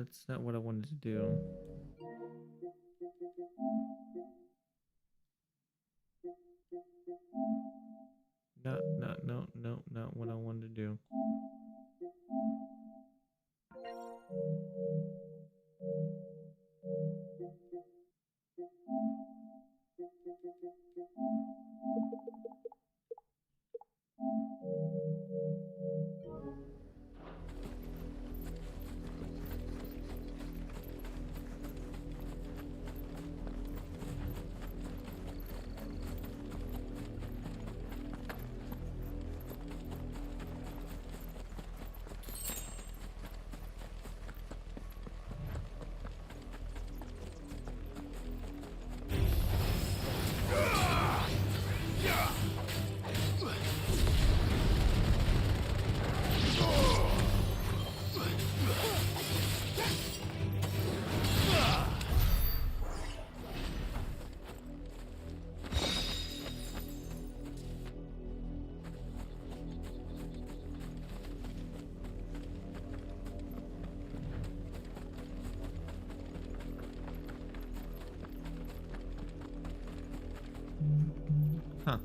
Speaker 1: That's not what I wanted to do. No, not what I wanted to do. Huh.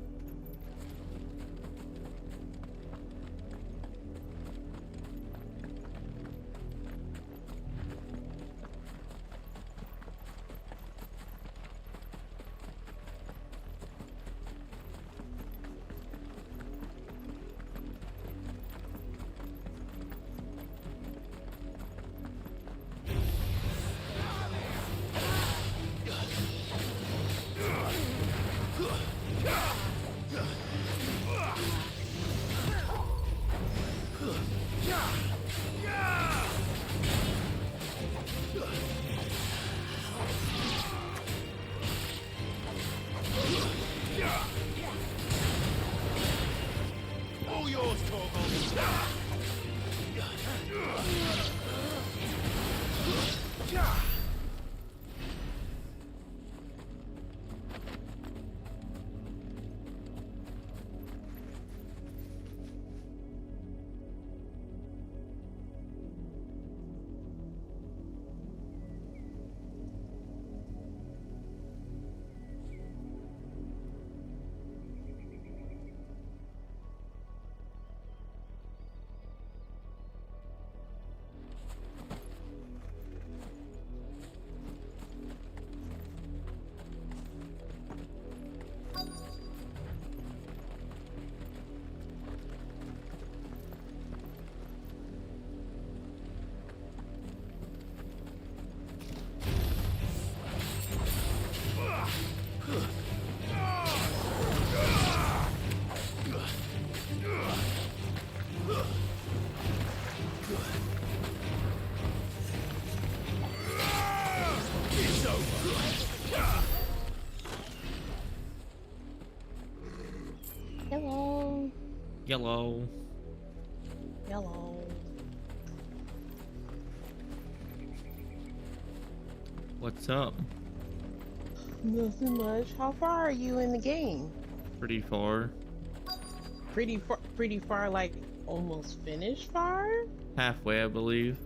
Speaker 4: All yours, Torgal.
Speaker 17: Hello.
Speaker 1: Yellow.
Speaker 17: Hello.
Speaker 1: What's up?
Speaker 17: Nothing much. How far are you in the game?
Speaker 1: Pretty far.
Speaker 17: Pretty far, like almost finished far?
Speaker 1: Halfway, I believe.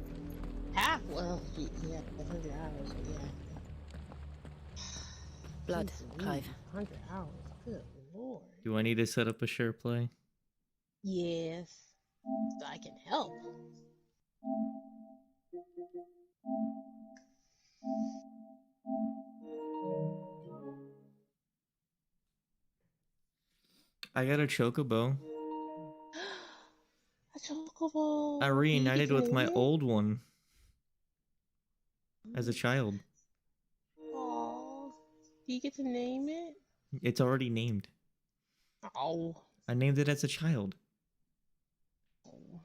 Speaker 17: Half? Well, yeah, 100 hours, yeah.
Speaker 6: Blood,
Speaker 17: Jeez,
Speaker 6: Clive.
Speaker 17: 100 hours, good lord.
Speaker 1: Do I need to set up a share play?
Speaker 17: Yes, so I can help.
Speaker 1: I got a chocobo.
Speaker 17: A chocobo.
Speaker 1: I reunited with my old one as a child.
Speaker 17: Aww. Do you get to name it?
Speaker 1: It's already named.
Speaker 17: Oh.
Speaker 1: I named it as a child.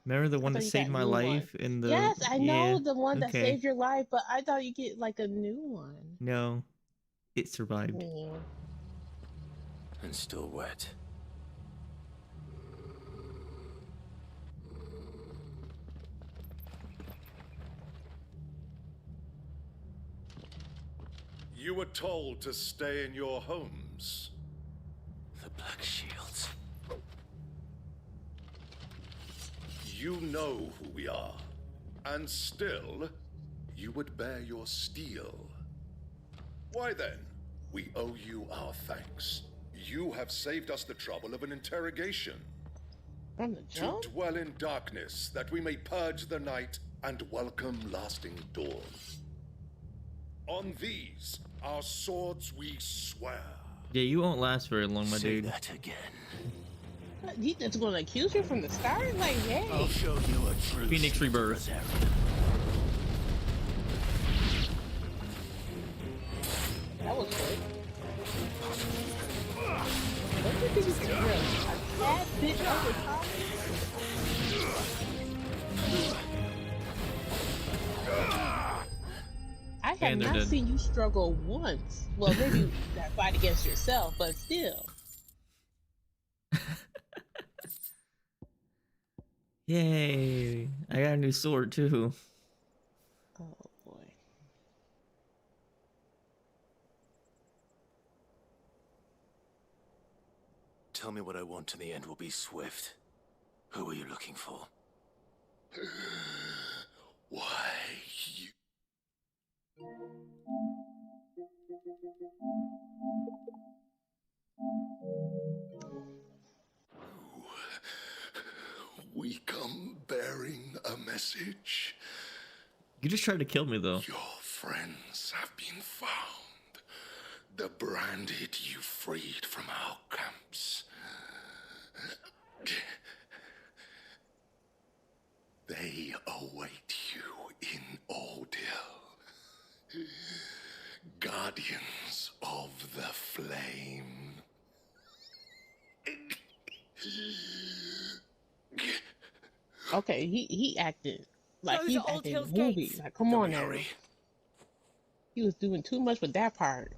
Speaker 1: Remember the one that saved my life in the...
Speaker 17: Yes, I know
Speaker 1: Yeah,
Speaker 17: the one that
Speaker 1: okay.
Speaker 17: saved your life, but I thought you get like a new one.
Speaker 1: No, it survived.
Speaker 17: Yeah.
Speaker 5: And still wet.
Speaker 11: You were told to stay in your homes.
Speaker 5: The Black Shields.
Speaker 11: You know who we are. And still, you would bear your steel. Why then, we owe you our thanks. You have saved us the trouble of an interrogation.
Speaker 17: From the
Speaker 11: To
Speaker 17: jump?
Speaker 11: dwell in darkness, that we may purge the night and welcome lasting dawn. On these, our swords we swear.
Speaker 1: Yeah, you won't last very long, my dude.
Speaker 5: That again.
Speaker 17: He just gonna accuse you from the start? Like, hey.
Speaker 5: I'll show you a true
Speaker 1: Phoenix Rebirth.
Speaker 17: That was good. What do you think is real? A tad bit over top? I have
Speaker 1: And they're
Speaker 17: not
Speaker 1: dead.
Speaker 17: seen you struggle once. Well, maybe that fight against yourself, but still.
Speaker 1: Yay! I got a new sword too.
Speaker 17: Oh boy.
Speaker 5: Tell me what I want and the end will be swift. Who are you looking for?
Speaker 11: Why, you... We come bearing a message.
Speaker 1: You just tried to kill me though.
Speaker 11: Your friends have been found. The branded you freed from our camps. They await you in Odil. Guardians of the Flame.
Speaker 17: Okay, he acted like
Speaker 24: Those
Speaker 17: he's
Speaker 24: are Old
Speaker 17: acting in
Speaker 24: Hill's
Speaker 17: a movie.
Speaker 24: gates.
Speaker 17: Like, come on now. He was doing too much with that part.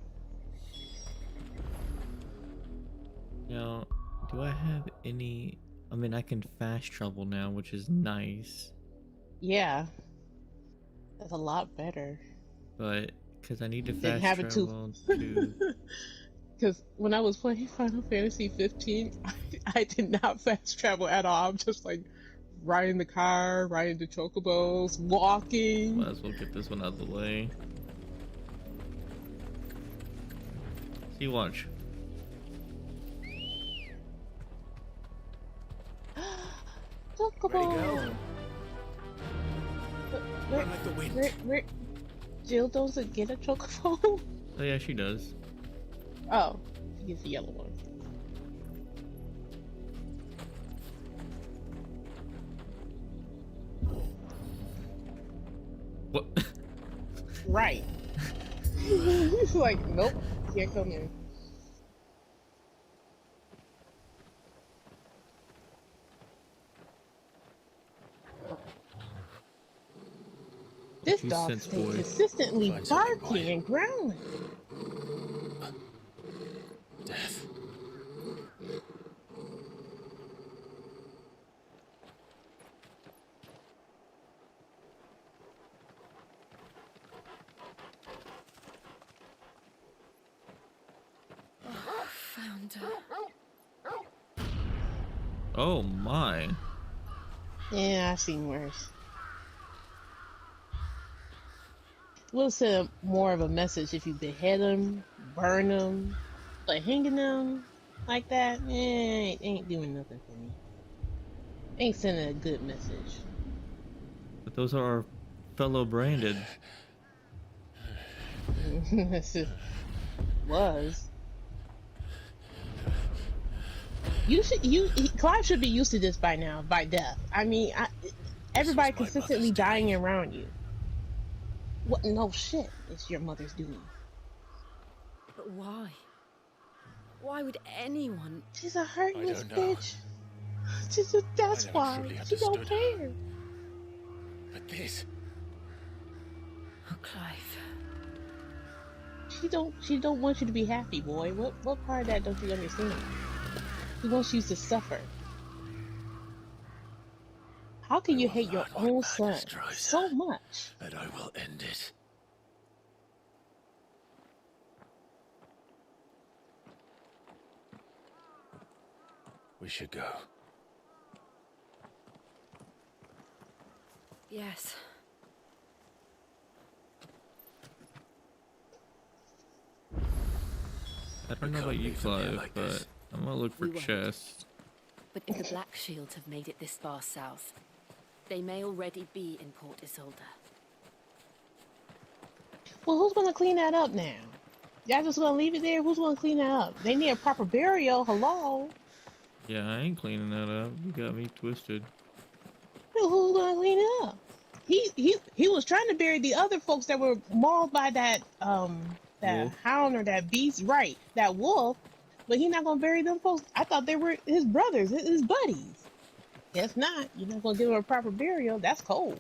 Speaker 1: Now, do I have any? I mean, I can fast travel now, which is nice.
Speaker 17: Yeah, that's a lot better.
Speaker 1: But because I need to
Speaker 17: Didn't
Speaker 1: fast
Speaker 17: have it
Speaker 1: travel to.
Speaker 17: Because when I was playing Final Fantasy 15, I did not fast travel at all. I'm just like riding the car, riding the chocobos, walking.
Speaker 1: Might as well get this one out of the way. See, watch.
Speaker 17: Chocobo. Where Jill doesn't get a chocobo?
Speaker 1: Oh yeah, she does.
Speaker 17: Oh, she gets the yellow one.
Speaker 1: What?
Speaker 17: Right. He's like, nope, can't come in. This dog
Speaker 1: sense,
Speaker 17: stays
Speaker 1: boy.
Speaker 17: consistently
Speaker 5: Find something,
Speaker 17: barking
Speaker 5: boy.
Speaker 17: and growling.
Speaker 5: Death.
Speaker 8: Found her.
Speaker 1: Oh my.
Speaker 17: Yeah, I've seen worse. We'll send more of a message if you behead them, burn them, but hanging them like that, ain't doing nothing for me. Ain't sending a good message.
Speaker 1: But those are our fellow branded.
Speaker 17: This is- was. Clive should be used to this by now, by death. I mean, everybody consistently dying around you. What? No shit. It's your mother's doing.
Speaker 8: But why? Why would anyone?
Speaker 17: She's a heartless
Speaker 10: don't know.
Speaker 17: bitch. That's
Speaker 10: I never
Speaker 17: why.
Speaker 10: truly
Speaker 17: She don't
Speaker 10: understood her.
Speaker 17: care.
Speaker 10: But this...
Speaker 8: Oh, Clive.
Speaker 17: She don't want you to be happy, boy. What part of that don't you understand? She wants you to suffer. How can you hate your own son so much?
Speaker 5: And I will end it. We should go.
Speaker 8: Yes.
Speaker 1: I don't know about you, Clive, but I'm gonna look for
Speaker 13: We won't.
Speaker 1: chests.
Speaker 13: But if the Black Shields have made it this far south, they may already be in Port Isolde.
Speaker 17: Well, who's gonna clean that up now? Y'all just gonna leave it there? Who's gonna clean that up? They need a proper burial. Hello.
Speaker 1: Yeah, I ain't cleaning that up. You got me twisted.
Speaker 17: Well, who's gonna clean it up? He was trying to bury the other folks that were mauled by that
Speaker 1: Wolf.
Speaker 17: hound or that beast, right? That wolf. But he not gonna bury them folks. I thought they were his brothers, his buddies. Guess not. You're not gonna give them a proper burial. That's cold.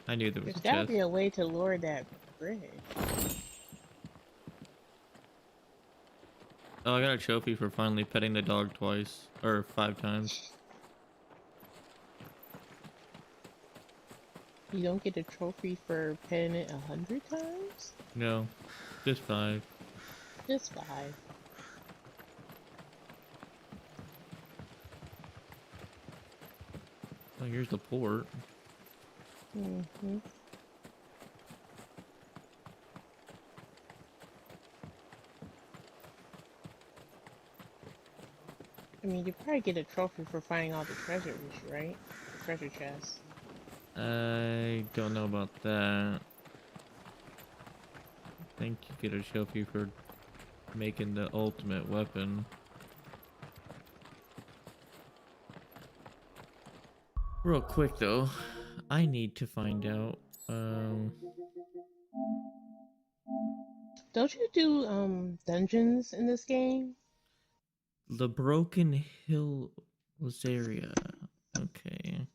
Speaker 1: I knew there was
Speaker 17: There's
Speaker 1: a
Speaker 17: gotta
Speaker 1: chest.
Speaker 17: be a way to lower that bridge.
Speaker 1: Oh, I got a trophy for finally petting the dog twice. Or 5 times.
Speaker 17: You don't get a trophy for petting it 100 times?
Speaker 1: No, just 5.
Speaker 17: Just 5.
Speaker 1: Oh, here's the port.
Speaker 17: Mm-hmm. I mean, you probably get a trophy for finding all the treasures, right? The treasure chests.
Speaker 1: I don't know about that. I think you get a trophy for making the ultimate weapon. Real quick though, I need to find out.
Speaker 17: Don't you do dungeons in this game?
Speaker 1: The Broken Hill area. Okay.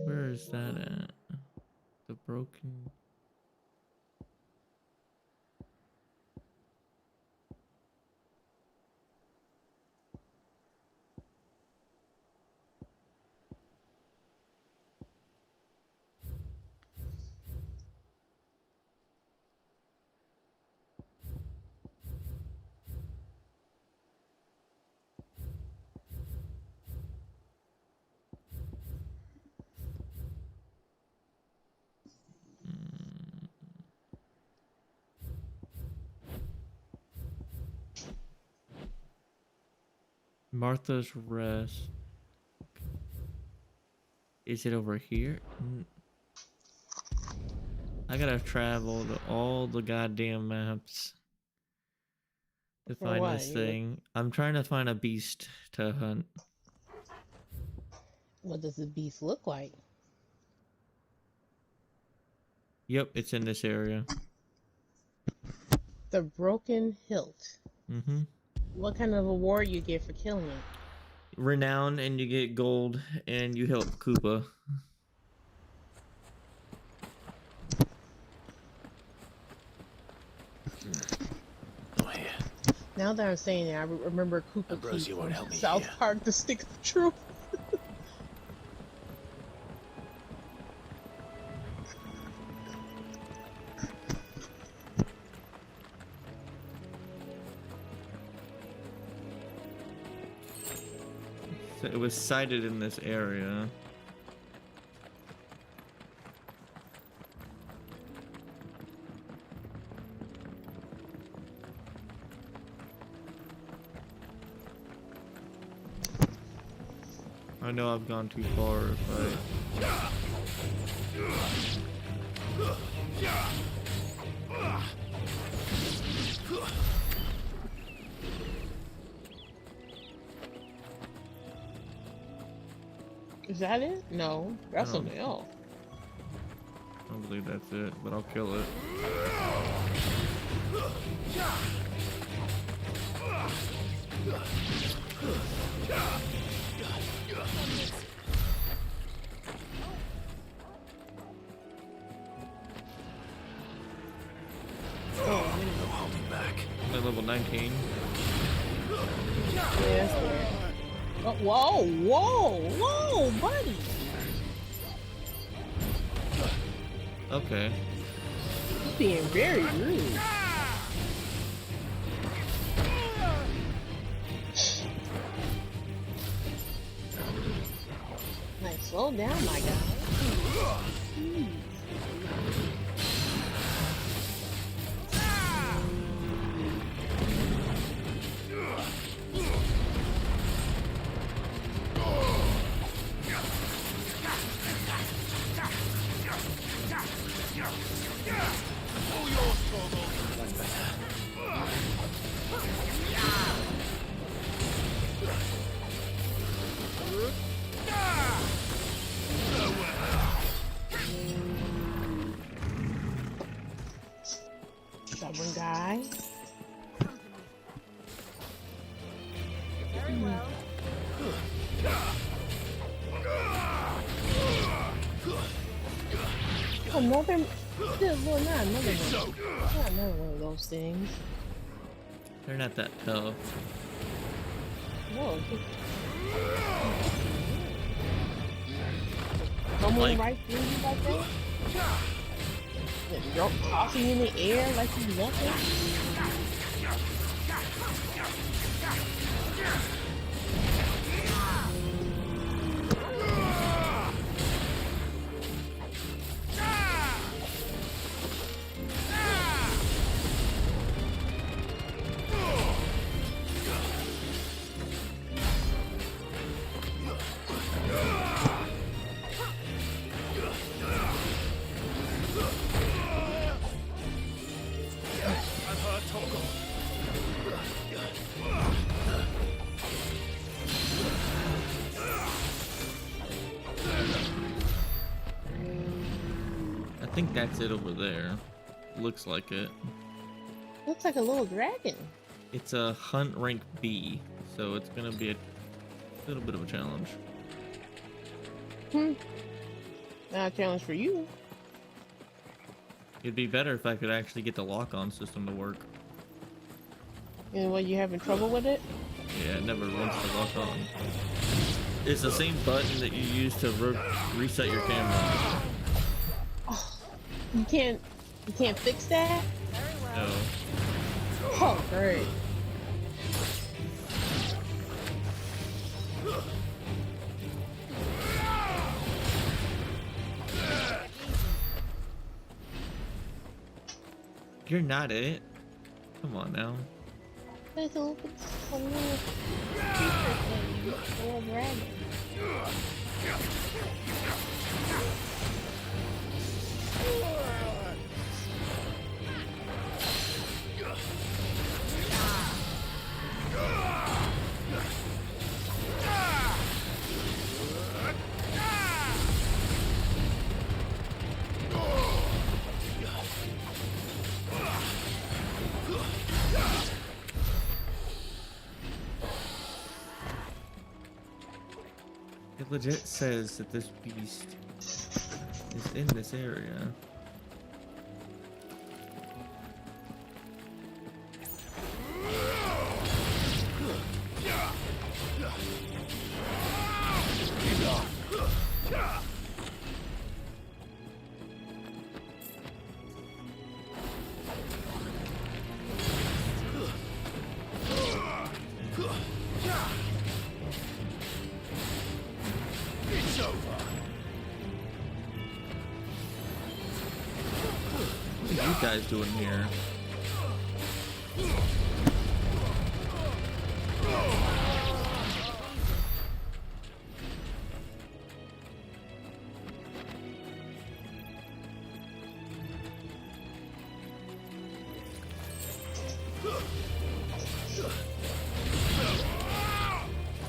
Speaker 1: Where is that at? The Broken. Martha's Rest. Is it over here? I gotta travel to all the goddamn maps to
Speaker 17: For
Speaker 1: find
Speaker 17: what?
Speaker 1: this thing. I'm trying to find a beast to hunt.
Speaker 17: What does the beast look like?
Speaker 1: Yep, it's in this area.
Speaker 17: The Broken Hilt.
Speaker 1: Mm-hmm.
Speaker 17: What kind of award you get for killing it?
Speaker 1: Renown, and you get gold, and you help Koopa.
Speaker 5: Oh, yeah.
Speaker 17: Now that I'm saying it, I remember Koopa
Speaker 5: Ambrosia
Speaker 17: Keith
Speaker 5: won't
Speaker 17: from
Speaker 5: help me
Speaker 17: South
Speaker 5: here.
Speaker 17: Park, The Stick of Truth.
Speaker 1: So it was sighted in this area. I know I've gone too far if
Speaker 17: Is that it? No, that's
Speaker 1: No.
Speaker 17: something else.
Speaker 1: I don't believe that's it, but I'll kill it.
Speaker 5: No holding back.
Speaker 1: I'm at level 19.
Speaker 17: Yes. Oh, whoa, whoa, whoa, buddy.
Speaker 1: Okay.
Speaker 17: He's being very rude. Like, slow down, my guy. Jeez. Stubborn guy.
Speaker 13: Very well.
Speaker 17: Another, well, not another one. Not another one of those things.
Speaker 1: They're not that tough.
Speaker 17: Whoa. Someone right through you like that? You're tossing in the air like you nothing?
Speaker 1: I think that's it over there. Looks like it.
Speaker 17: Looks like a little dragon.
Speaker 1: It's a hunt rank B, so it's gonna be a little bit of a challenge.
Speaker 17: Not a challenge for you.
Speaker 1: It'd be better if I could actually get the lock-on system to work.
Speaker 17: And what, you having trouble with it?
Speaker 1: Yeah, it never wants to lock on. It's the same button that you use to reset your camera.
Speaker 17: You can't fix that?
Speaker 1: No.
Speaker 17: Oh, great.
Speaker 1: You're not it. Come on now.
Speaker 17: There's a little dragon.
Speaker 1: It legit says that this beast is in this area. What are you guys doing here?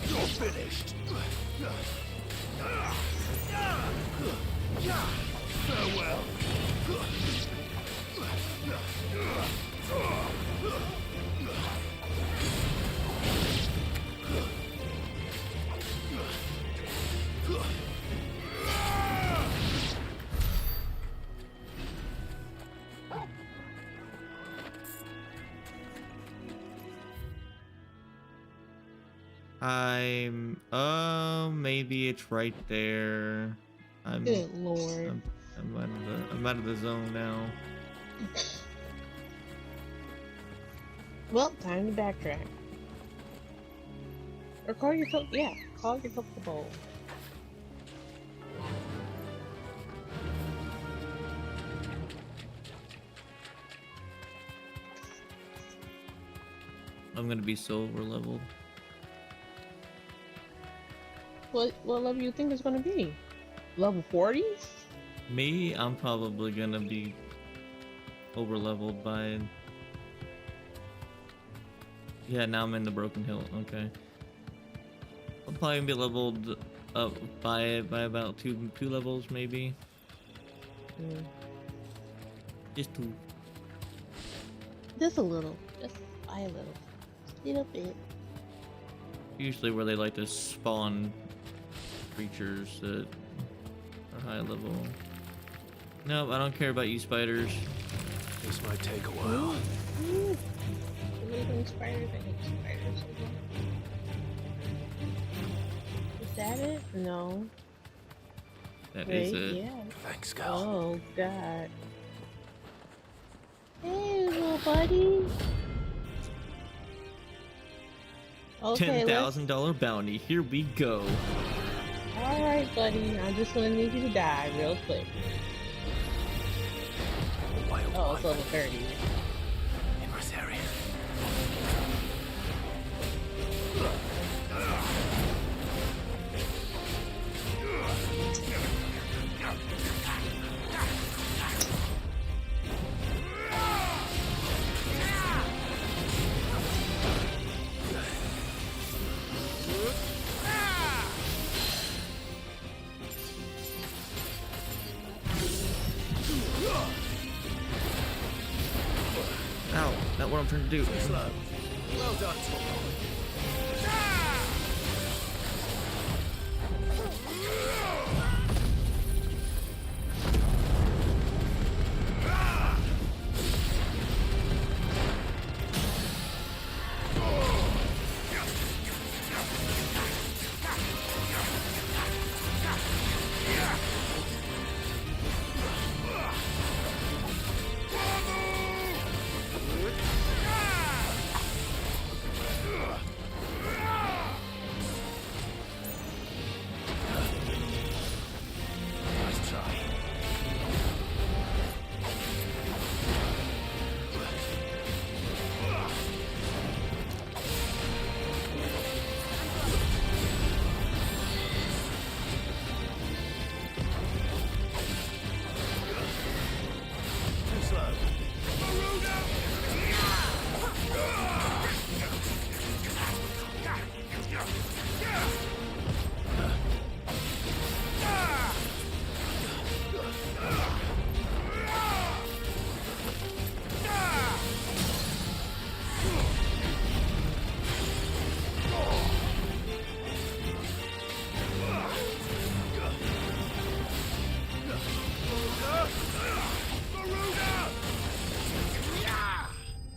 Speaker 9: You're finished. Farewell.
Speaker 1: Maybe it's right there.
Speaker 17: Good lord.
Speaker 1: I'm out of the zone now.
Speaker 17: Well, time to backtrack. Or call your call your Pokeball.
Speaker 1: I'm gonna be so over leveled.
Speaker 17: What level you think it's gonna be? Level 40?
Speaker 1: Me, I'm probably gonna be over leveled by. Yeah, now I'm in the Broken Hill. Okay, I'm probably gonna be leveled up by about two levels maybe. Just two.
Speaker 17: Just a little. Just by a little. Little bit.
Speaker 1: Usually where they like to spawn creatures that are high level. Nope, I don't care about you spiders.
Speaker 5: This might take a while.
Speaker 17: Spiders, I hate spiders. Is that it? No.
Speaker 1: That is it.
Speaker 17: Yeah.
Speaker 5: Thanks, Cal.
Speaker 17: Oh god. Hey, little buddy. Okay,
Speaker 1: $10,000 bounty. Here we go.
Speaker 17: Alright, buddy. I'm just gonna need you to die real quick. Oh, it's level 30.
Speaker 5: In Rosaria.
Speaker 1: Ow, not what I'm trying to do.
Speaker 5: Well done, Tom.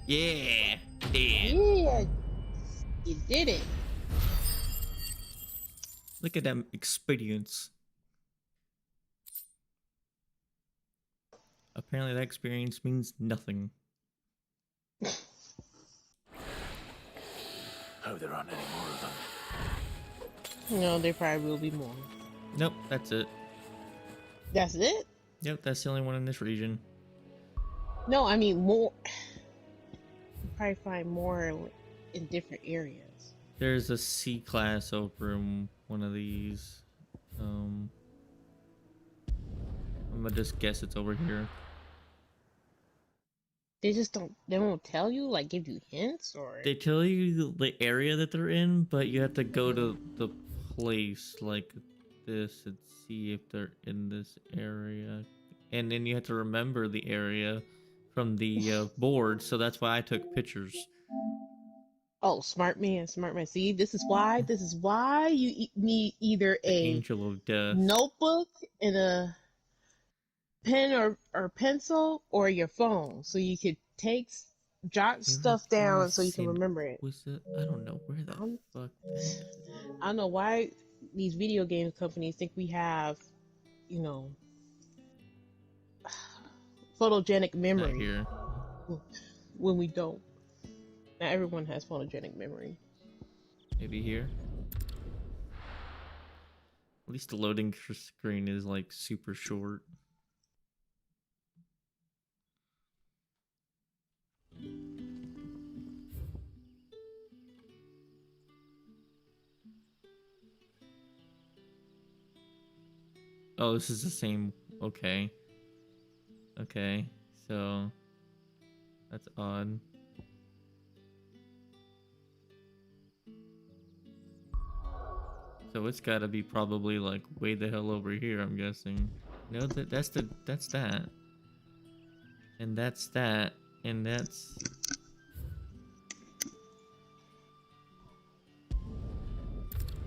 Speaker 1: Yeah,
Speaker 17: yeah, you did it.
Speaker 1: Look at them experience. Apparently that experience means nothing.
Speaker 5: Hope there aren't any more of them.
Speaker 17: No, there probably will be more.
Speaker 1: Nope, that's it.
Speaker 17: That's it?
Speaker 1: Yep, that's the only one in this region.
Speaker 17: No, I mean more. You probably find more in different areas.
Speaker 1: There's a C-class over in one of these. I'm gonna just guess it's over here.
Speaker 17: They just don't. They won't tell you, like give you hints, or
Speaker 1: They tell you the area that they're in, but you have to go to the place like this and see if they're in this area, and then you have to remember the area from the board. So that's why I took pictures.
Speaker 17: Oh, smart man. See, this is why you need either
Speaker 1: The
Speaker 17: a
Speaker 1: Angel of Death.
Speaker 17: notebook and a pen or pencil or your phone, so you could take jot stuff down so you can remember it.
Speaker 1: Was it? I don't know where the fuck.
Speaker 17: I don't know why these video game companies think we have, you know, photogenic memory.
Speaker 1: Not here.
Speaker 17: When we don't. Not everyone has photogenic memory.
Speaker 1: Maybe here. At least the loading screen is like super short. Oh, this is the same. Okay. Okay, so that's odd. So it's gotta be probably like way the hell over here, I'm guessing. No, that's that. And that's that. And that's...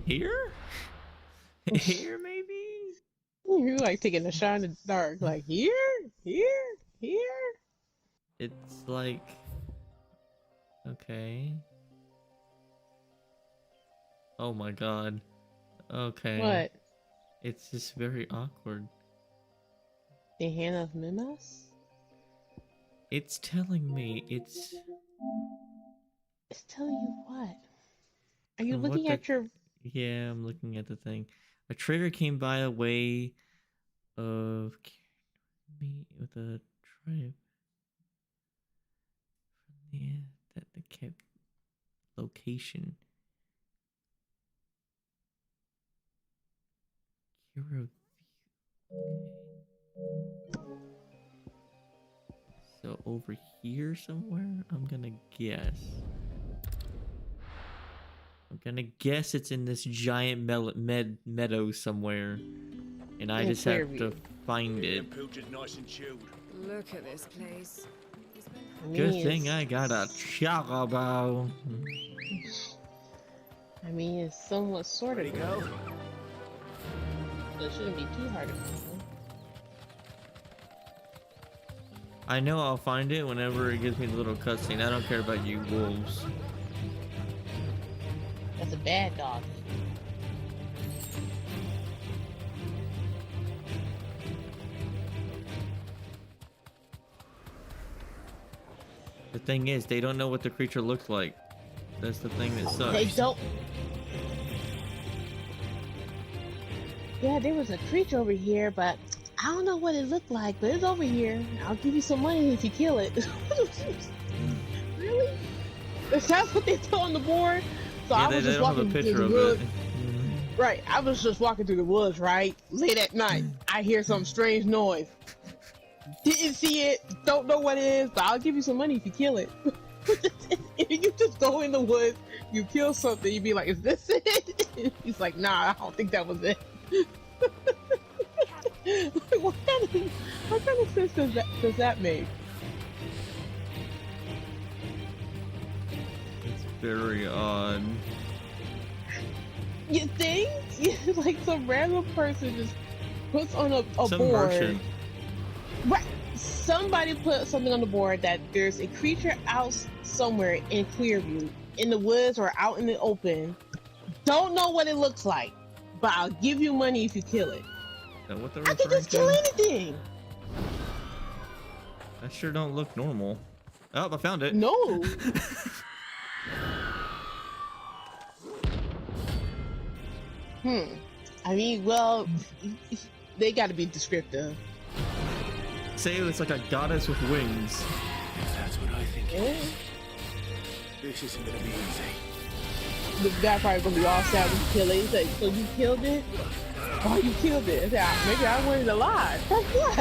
Speaker 1: Here? Here, maybe?
Speaker 17: You're like taking a shot in the dark. Like, here?
Speaker 1: It's like... Okay. Oh my god. Okay.
Speaker 17: What?
Speaker 1: It's just very awkward.
Speaker 17: The hand of Mimas?
Speaker 1: It's telling me
Speaker 17: It's telling you what? Are you
Speaker 1: From what
Speaker 17: looking
Speaker 1: the-
Speaker 17: at your...
Speaker 1: Yeah, I'm looking at the thing. A trader came by a way of me with a tribe from the kept location. Hero. So over here somewhere, I'm gonna guess. I'm gonna guess it's in this giant meadow somewhere, and I just have to find it.
Speaker 8: Look at this place.
Speaker 1: Good thing I got a chocobo.
Speaker 17: I mean, it's somewhat sort of.
Speaker 2: go?
Speaker 17: So it shouldn't be too hard to find.
Speaker 1: I know I'll find it whenever it gives me the little cutscene. I don't care about you wolves.
Speaker 17: That's a bad dog.
Speaker 1: The thing is, they don't know what the creature looks like. That's the thing that sucks.
Speaker 17: They don't. Yeah, there was a creature over here, but I don't know what it looked like, but it's over here. I'll give you some money if you kill it. Really? That's what they put on the board? So
Speaker 1: Yeah,
Speaker 17: I was
Speaker 1: they
Speaker 17: just
Speaker 1: don't have a
Speaker 17: walking through
Speaker 1: picture
Speaker 17: the
Speaker 1: of
Speaker 17: woods.
Speaker 1: it.
Speaker 17: Right, I was just walking through the woods, right? Late at night. I hear some strange noise. Didn't see it, don't know what it is, but I'll give you some money if you kill it. If you just go in the woods, you kill something, you'd be like, is this it? He's like, nah, I don't think that was it. What kind of sense does that make?
Speaker 1: It's very odd.
Speaker 17: You think? Like some random person just puts on a
Speaker 1: Some
Speaker 17: board.
Speaker 1: merchant.
Speaker 17: Right. Somebody put something on the board that there's a creature out somewhere in Clearview, in the woods or out in the open. Don't know what it looks like, but I'll give you money if you kill it.
Speaker 1: Is that what they're
Speaker 17: I can
Speaker 1: referring
Speaker 17: just kill
Speaker 1: to?
Speaker 17: anything.
Speaker 1: That sure don't look normal. Oh, I found it.
Speaker 17: No. I mean, well, they got to be descriptive.
Speaker 1: Say it's like a goddess with wings.
Speaker 5: That's what I think.
Speaker 17: Yeah.
Speaker 5: This isn't gonna be easy.
Speaker 17: The guy probably gonna be all sad when you kill it. He's like, so you killed it? Oh, you killed it. I said, "Ah, maybe I wanted it alive. That's what?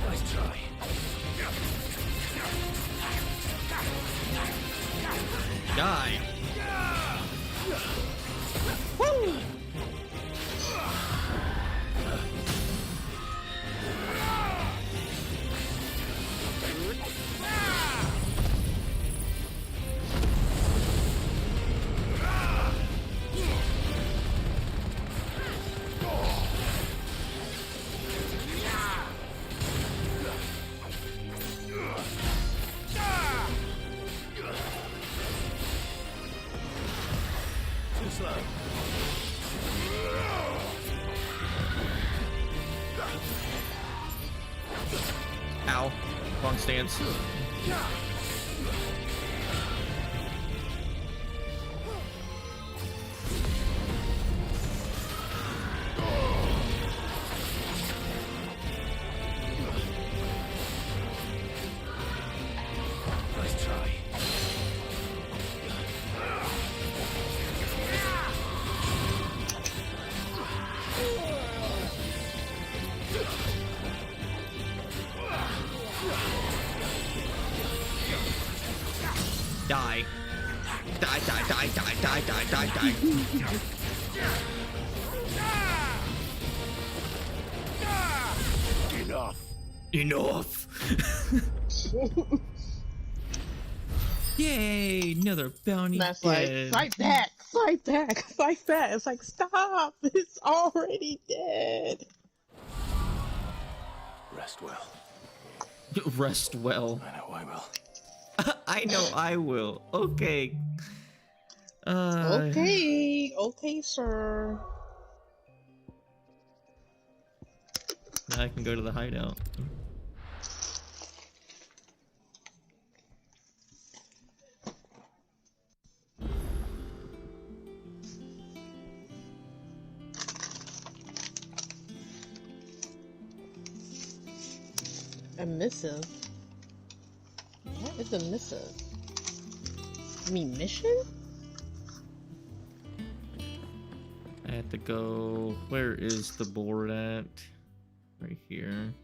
Speaker 5: Nice try.
Speaker 1: Die.
Speaker 17: Woo!
Speaker 1: Wrong stance.
Speaker 4: Nice try.
Speaker 1: Die. Die, die, die, die, die, die, die, die.
Speaker 4: Enough.
Speaker 1: Enough. Yay, another bounty.
Speaker 17: That's like,
Speaker 1: dead.
Speaker 17: fight back, fight back, fight back. It's like, stop, it's already dead.
Speaker 5: Rest well.
Speaker 1: Rest well.
Speaker 5: I know I will.
Speaker 1: I know I will. Okay.
Speaker 17: Okay, sir.
Speaker 1: Now I can go to the hideout.
Speaker 17: A missive? What is a missive? I mean, mission?
Speaker 1: I have to go. Where is the board at? Right here.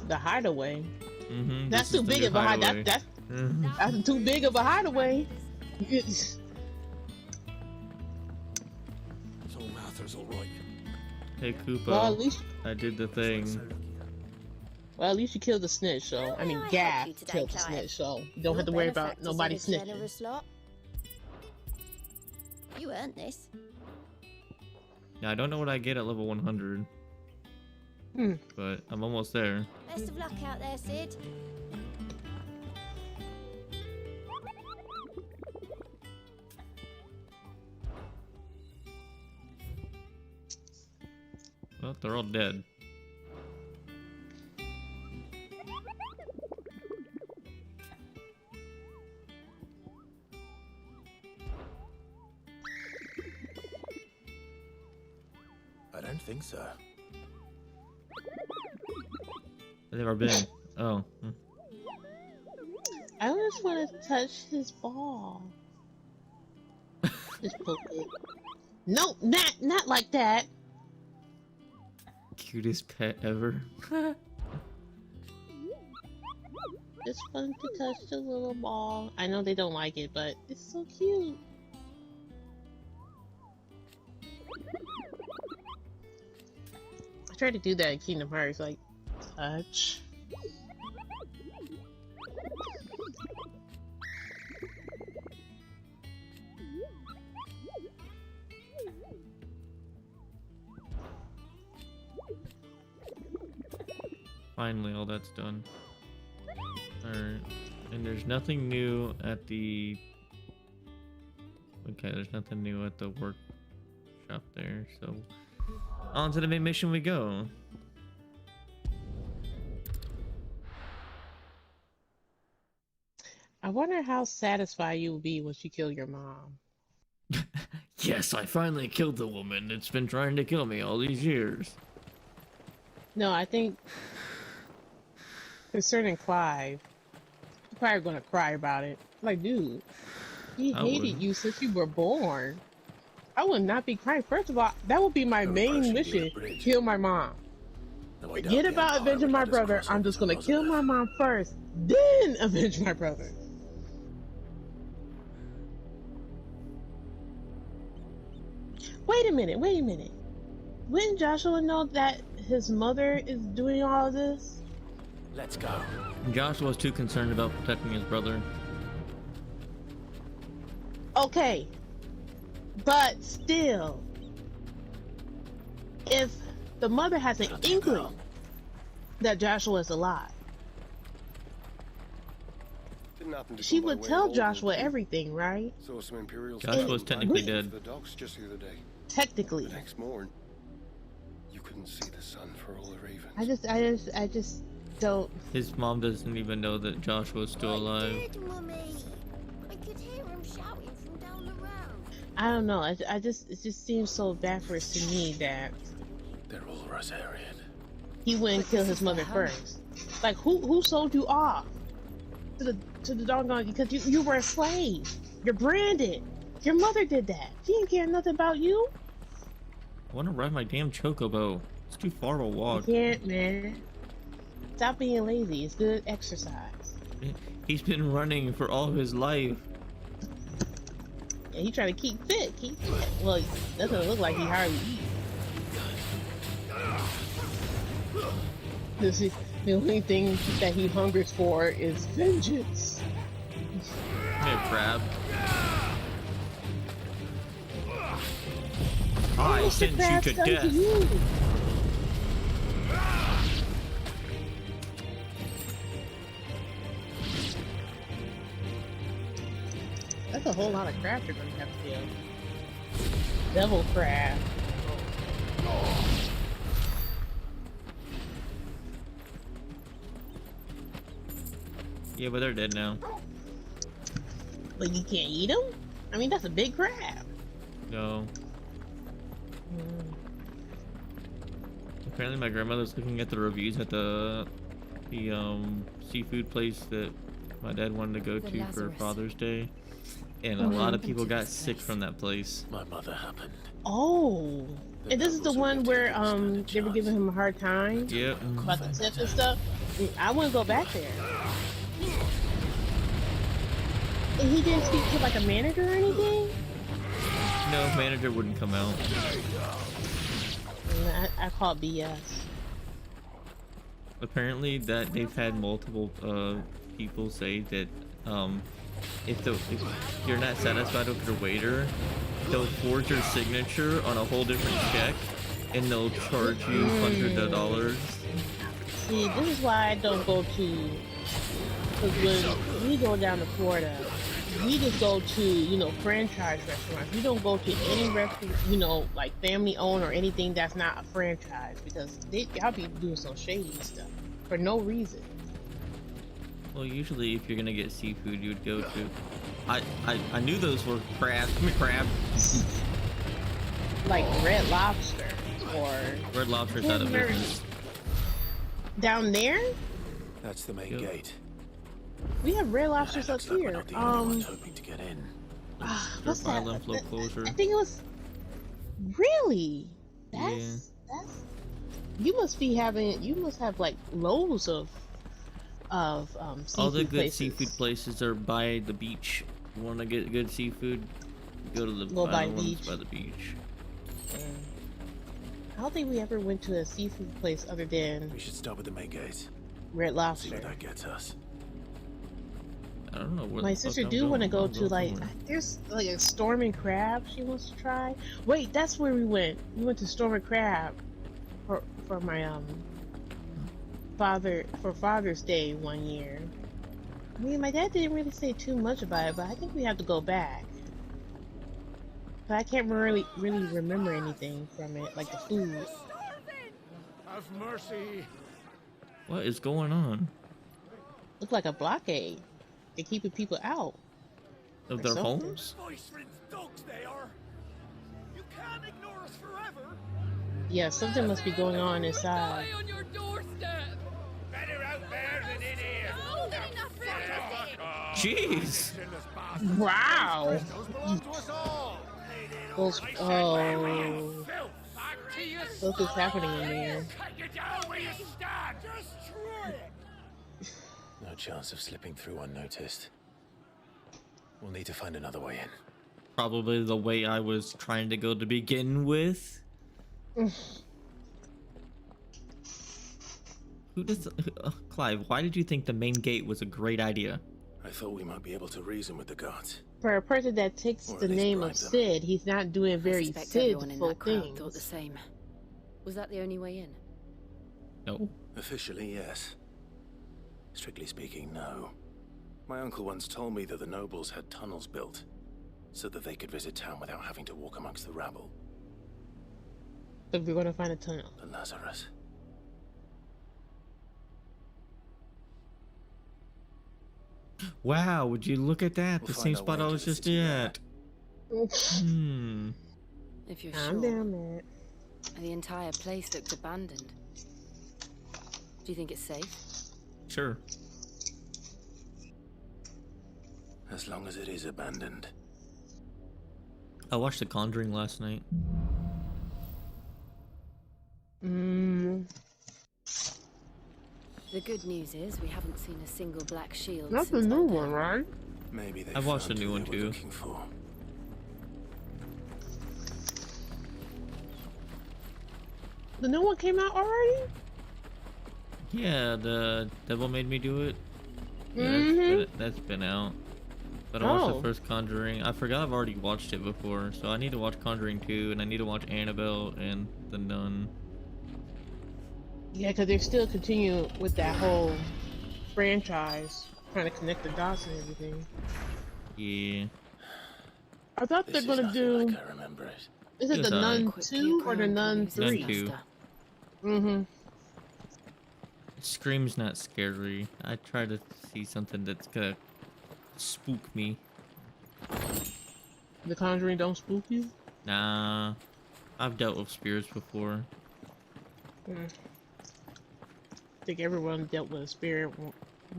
Speaker 17: The hideaway.
Speaker 1: Mm-hmm.
Speaker 17: That's too big of a hideaway. That's too big of a hideaway.
Speaker 4: So Martha's all right.
Speaker 1: Hey, Koopa.
Speaker 17: Well, at least-
Speaker 1: I did the thing.
Speaker 17: Well, at least you killed the snitch, so I mean, Gav killed the snitch, so you don't have to worry about nobody snitching.
Speaker 24: Generous lot. You earned this.
Speaker 1: Yeah, I don't know what I get at level 100. But I'm almost there.
Speaker 24: Best of luck out there, Sid.
Speaker 1: Well, they're all dead.
Speaker 5: I don't think so.
Speaker 1: I've never been. Oh.
Speaker 17: I just want to touch his ball. Just poke it. No, not like that.
Speaker 1: Cutest pet ever.
Speaker 17: Just want to touch the little ball. I know they don't like it, but it's so cute. I tried to do that in Kingdom Hearts, like, touch.
Speaker 1: Finally, all that's done. Alright. And there's nothing new at the... Okay, there's nothing new at the workshop there, so... On to the main mission we go.
Speaker 17: I wonder how satisfied you will be once you kill your mom.
Speaker 1: Yes, I finally killed the woman that's been trying to kill me all these years.
Speaker 17: No, I think concerning Clive, you're probably gonna cry about it. Like, dude, he hated you since you were born. I would not be crying. First of all, that would be my main mission: kill my mom. Forget about avenging my brother. I'm just gonna kill my mom first, then avenge my brother. Wait a minute. Wouldn't Joshua know that his mother is doing all of this?
Speaker 5: Let's go.
Speaker 1: Joshua was too concerned about protecting his brother.
Speaker 17: Okay, but still, if the mother has an inkling that Joshua is alive, she would tell Joshua everything, right?
Speaker 12: Saw some Imperial
Speaker 1: Joshua's technically dead.
Speaker 12: The docks just the other day.
Speaker 17: Technically.
Speaker 12: The next morning, you couldn't see the sun for all the ravens.
Speaker 17: I just Don't.
Speaker 1: His mom doesn't even know that Joshua's still alive.
Speaker 24: Dead, Mummy. I could hear him shouting from down the road.
Speaker 17: I don't know. It just seems so backwards to me that
Speaker 5: They're all Rosarian.
Speaker 17: he wouldn't kill his mother first. Like, who sold you off to the doggone? Because you were a slave. You're branded. Your mother did that. She didn't care nothing about you.
Speaker 1: I want to ride my damn chocobo. It's too far to
Speaker 17: You
Speaker 1: walk.
Speaker 17: can't, man. Stop being lazy. It's good exercise.
Speaker 1: He's been running for all of his life.
Speaker 17: Yeah, he trying to keep fit. Well, it doesn't look like he hardly eats. The only thing that he hungers for is vengeance.
Speaker 1: Come here, crab. I sent you to death.
Speaker 17: That's a whole lot of crab you're gonna have to kill. Devil crab.
Speaker 1: Yeah, but they're dead now.
Speaker 17: But you can't eat them? I mean, that's a big crab.
Speaker 1: No. Apparently my grandmother's looking at the reviews at the seafood place that my dad wanted to go to for Father's Day. And a lot of people got sick from that place.
Speaker 5: My mother happened.
Speaker 17: Oh. And this is the one where they were giving him a hard time?
Speaker 1: Yep.
Speaker 17: About the tip and stuff? I wouldn't go back there. And he didn't speak to like a manager or anything?
Speaker 1: No, manager wouldn't come out.
Speaker 17: I call BS.
Speaker 1: Apparently that they've had multiple people say that if you're not satisfied with your waiter, they'll forge your signature on a whole different check and they'll charge you hundreds of dollars.
Speaker 17: See, this is why I don't go to, because when we go down to Florida, we just go to, franchise restaurants. We don't go to any restaurant, like family owned or anything that's not a franchise, because y'all be doing some shady stuff for no reason.
Speaker 1: Well, usually if you're gonna get seafood, you would go to. I knew those were crabs. Come here, crab.
Speaker 17: Like Red Lobster or.
Speaker 1: Red Lobster's out of business.
Speaker 17: Down there?
Speaker 5: That's the main gate.
Speaker 17: We have Red Lobsters up here.
Speaker 5: Hoping to get in.
Speaker 17: What's that?
Speaker 1: Lymph flow closure.
Speaker 17: I think it was. Really? That's. You must have like loads of seafood
Speaker 1: all the good
Speaker 17: places.
Speaker 1: seafood places are by the beach. You want to get good seafood? Go to the
Speaker 17: by
Speaker 1: ones by the beach.
Speaker 17: I don't think we ever went to a seafood place other than.
Speaker 5: We should start with the main gate.
Speaker 17: Red Lobster.
Speaker 5: See where that gets us.
Speaker 1: I don't know where.
Speaker 17: My sister do want to go to like. There's like a Storm and Crab she wants to try. Wait, that's where we went. We went to Storm and Crab for my Father's Day one year. I mean, my dad didn't really say too much about it, but I think we have to go back. But I can't really remember anything from it, like the food.
Speaker 10: Have mercy.
Speaker 1: What is going on?
Speaker 17: Looked like a blockade. They're keeping people out.
Speaker 1: Of
Speaker 17: Or
Speaker 1: their
Speaker 17: something.
Speaker 1: homes?
Speaker 10: Dogs they are. You can't ignore us forever.
Speaker 17: Yeah, something must be going on inside.
Speaker 10: on your doorstep. Better out there than in here.
Speaker 1: Jeez.
Speaker 17: Wow. Those, What is happening in there?
Speaker 5: No chance of slipping through unnoticed. We'll need to find another way in.
Speaker 1: Probably the way I was trying to go to begin with. Who does? Clive, why did you think the main gate was a great idea?
Speaker 5: I thought we might be able to reason with the guards.
Speaker 17: For a person that takes
Speaker 5: Or at
Speaker 17: the
Speaker 5: least
Speaker 17: name
Speaker 5: bribe
Speaker 17: of
Speaker 5: them.
Speaker 17: Sid, he's not doing very
Speaker 13: I suspect everyone in
Speaker 17: Sidful
Speaker 13: that crowd
Speaker 17: things.
Speaker 13: thought the same. Was that the only way in?
Speaker 1: No.
Speaker 5: Officially, yes. Strictly speaking, no. My uncle once told me that the nobles had tunnels built so that they could visit town without having to walk amongst the rabble.
Speaker 17: But we're gonna find a tunnel.
Speaker 5: The Lazarus.
Speaker 1: Wow, would you look at that?
Speaker 5: We'll
Speaker 1: The
Speaker 5: find
Speaker 1: same
Speaker 5: our
Speaker 1: spot
Speaker 5: way
Speaker 1: I
Speaker 5: to
Speaker 1: was
Speaker 5: the
Speaker 1: just
Speaker 5: city
Speaker 1: at. Hmm.
Speaker 13: If you're
Speaker 17: Calm
Speaker 13: sure.
Speaker 17: down, Matt.
Speaker 13: The entire place looked abandoned. Do you think it's safe?
Speaker 1: Sure.
Speaker 5: As long as it is abandoned.
Speaker 1: I watched The Conjuring last night.
Speaker 13: The good news is we haven't seen a single black shield.
Speaker 17: That's a
Speaker 13: since
Speaker 17: new
Speaker 13: that day.
Speaker 17: one, right?
Speaker 5: Maybe they
Speaker 1: I've watched
Speaker 5: found
Speaker 1: a new
Speaker 5: who
Speaker 1: one
Speaker 5: they were
Speaker 1: too.
Speaker 5: looking for.
Speaker 17: The new one came out already?
Speaker 1: Yeah, the Devil Made Me Do It. Yeah, that's been out. But I watched the first Conjuring. I forgot I've already watched it before, so I need to watch Conjuring 2, and I need to watch Annabelle and The Nun.
Speaker 17: Yeah, because they're still continuing with that whole franchise, trying to connect the dots and everything.
Speaker 1: Yeah.
Speaker 17: I thought they're gonna do.
Speaker 5: Like I remember it.
Speaker 17: Is it
Speaker 1: It's
Speaker 17: the
Speaker 1: alright.
Speaker 17: Nun 2 or the Nun 3?
Speaker 1: Nun 2.
Speaker 17: Mm-hmm.
Speaker 1: Scream's not scary. I try to see something that's gonna spook me.
Speaker 17: The Conjuring don't spook you?
Speaker 1: Nah. I've dealt with spirits before.
Speaker 17: I think everyone dealt with a spirit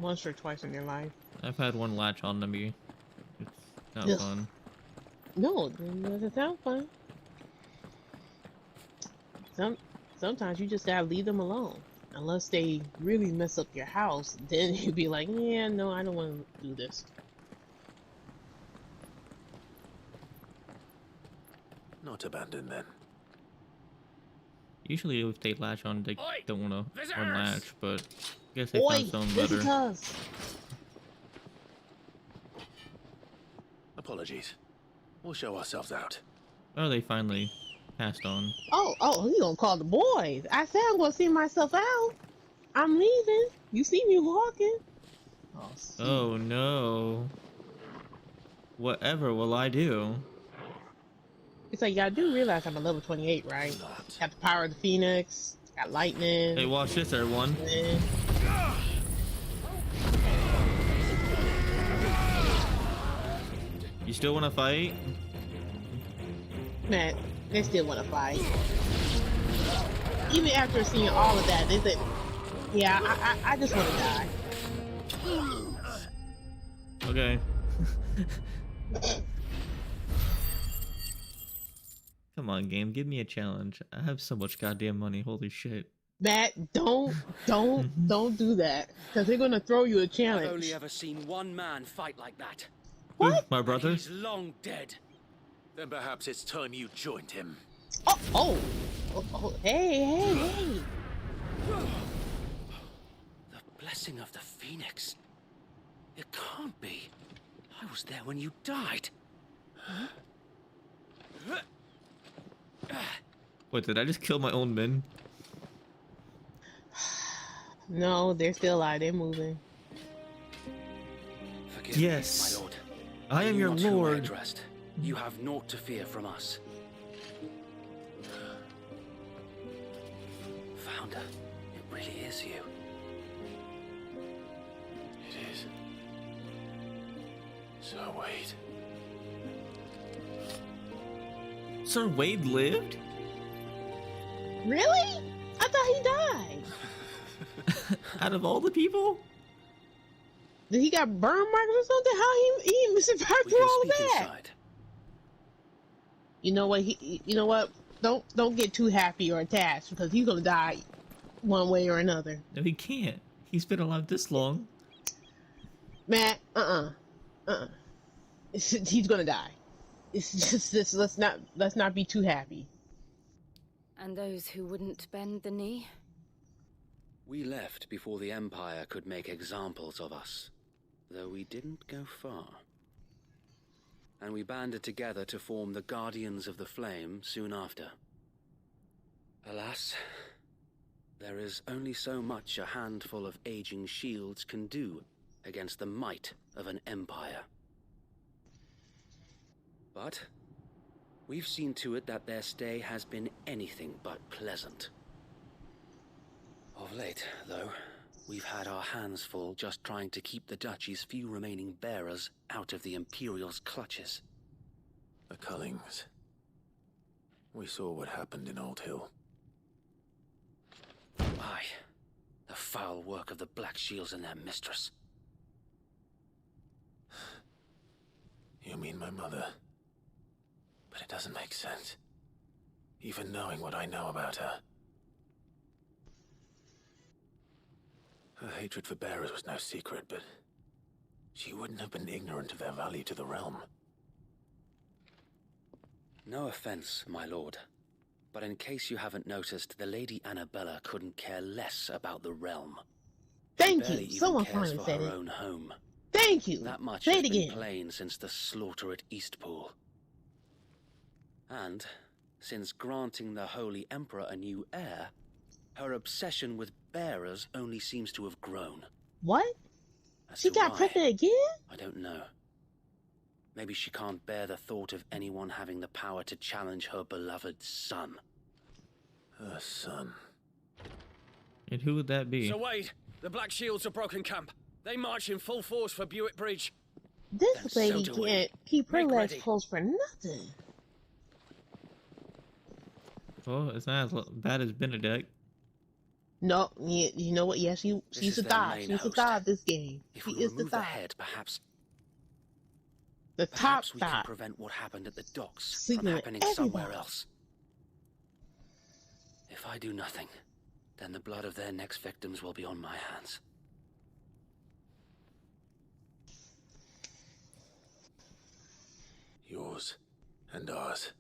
Speaker 17: once or twice in their life.
Speaker 1: I've had one latch on to me. It's not
Speaker 17: Ugh.
Speaker 1: fun.
Speaker 17: No, it doesn't sound fun. Sometimes you just gotta leave them alone. Unless they really mess up your house, then you'd be like, yeah, no, I don't want to do this.
Speaker 5: Not abandoned then.
Speaker 1: Usually if they latch on, they don't want to
Speaker 5: visitors!
Speaker 1: unlatch, but I guess they
Speaker 17: Oi,
Speaker 1: found something better.
Speaker 17: visitors!
Speaker 5: Apologies. We'll show ourselves out.
Speaker 1: Oh, they finally passed on.
Speaker 17: Oh, he gonna call the boys. I said I'm gonna see myself out. I'm leaving. You see me walking.
Speaker 1: Oh no. Whatever will I do?
Speaker 17: It's like, y'all do realize I'm a level 28, right? Got the power of the Phoenix, got lightning.
Speaker 1: Hey, watch this, everyone. You still want to fight?
Speaker 17: Man, they still want to fight. Even after seeing all of that, they said, yeah, I just want to die.
Speaker 1: Okay. Come on, game, give me a challenge. I have so much goddamn money. Holy shit.
Speaker 17: Matt, don't do that, because they're gonna throw you a
Speaker 15: I've
Speaker 17: challenge.
Speaker 15: only ever seen one man fight like that.
Speaker 17: What?
Speaker 1: My brother?
Speaker 15: He's long dead.
Speaker 5: Then perhaps it's time you joined him.
Speaker 17: Oh, hey.
Speaker 15: The blessing of the Phoenix. It can't be. I was there when you died.
Speaker 1: What, did I just kill my own men?
Speaker 17: No, they're still alive. They're moving.
Speaker 15: Forgive
Speaker 1: Yes.
Speaker 15: me, my lord.
Speaker 1: I am
Speaker 15: knew
Speaker 1: your
Speaker 15: not who I
Speaker 1: lord.
Speaker 15: addressed. You have naught to fear from us. Founder, it really is you.
Speaker 5: It is. So wait.
Speaker 1: Sir Wade lived?
Speaker 17: Really? I thought he died.
Speaker 1: Out of all the people?
Speaker 17: Did he got burn marks or something? How he survived through all of that? You know what? You know what? Don't get too happy or attached, because he's gonna die one way or another.
Speaker 1: No, he can't. He's been alive this long.
Speaker 17: Matt, he's gonna die. It's just let's not be too happy.
Speaker 13: And those who wouldn't bend the knee?
Speaker 15: We left before the Empire could make examples of us, though we didn't go far. And we banded together to form the Guardians of the Flame soon after. Alas, there is only so much a handful of aging shields can do against the might of an empire. But we've seen to it that their stay has been anything but pleasant. Of late, though, We've had our hands full just trying to keep the Duchy's few remaining bearers out of the Imperial's clutches.
Speaker 5: The Cullings. We saw what happened in Old Hill.
Speaker 15: Aye. The foul work of the Black Shields and their mistress.
Speaker 5: You mean my mother? But it doesn't make sense. Even knowing what I know about her. Her hatred for bearers was no secret, but she wouldn't have been ignorant of their value to the realm.
Speaker 15: No offense, my lord, but in case you haven't noticed, the Lady Annabella couldn't care less about the realm.
Speaker 17: Thank
Speaker 15: She barely
Speaker 17: you. Someone
Speaker 15: even cares
Speaker 17: finally
Speaker 15: for
Speaker 17: said
Speaker 15: her
Speaker 17: it.
Speaker 15: own home.
Speaker 17: Thank you.
Speaker 15: That much
Speaker 17: Say
Speaker 15: has
Speaker 17: it
Speaker 15: been
Speaker 17: again.
Speaker 15: plain since the slaughter at Eastpool. And since granting the Holy Emperor a new heir, her obsession with bearers only seems to have grown.
Speaker 17: What?
Speaker 15: As
Speaker 17: She
Speaker 15: to
Speaker 17: got
Speaker 15: why,
Speaker 17: pregnant again?
Speaker 15: I don't know. Maybe she can't bear the thought of anyone having the power to challenge her beloved son.
Speaker 5: Her son.
Speaker 1: And who would that be?
Speaker 18: Sir Wade, the Black Shields have broken camp. They march in full force for Buick Bridge.
Speaker 17: This lady
Speaker 18: so do we.
Speaker 17: can't keep her
Speaker 18: Make
Speaker 17: legs
Speaker 18: ready.
Speaker 17: closed for nothing.
Speaker 1: Well, it's not as bad as Benedict.
Speaker 17: No, you know what? Yeah, she's
Speaker 15: is
Speaker 17: a
Speaker 15: their
Speaker 17: thought.
Speaker 15: main
Speaker 17: She's a
Speaker 15: host.
Speaker 17: thought this game.
Speaker 15: If
Speaker 17: She
Speaker 15: we
Speaker 17: is the
Speaker 15: remove the
Speaker 17: thought.
Speaker 15: head, perhaps
Speaker 17: The top
Speaker 15: perhaps we can
Speaker 17: thought.
Speaker 15: prevent what happened at the docks
Speaker 17: Sleeping
Speaker 15: from
Speaker 17: with
Speaker 15: happening somewhere
Speaker 17: everyone.
Speaker 15: else. If I do nothing, then the blood of their next victims will be on my hands.
Speaker 5: Yours and ours.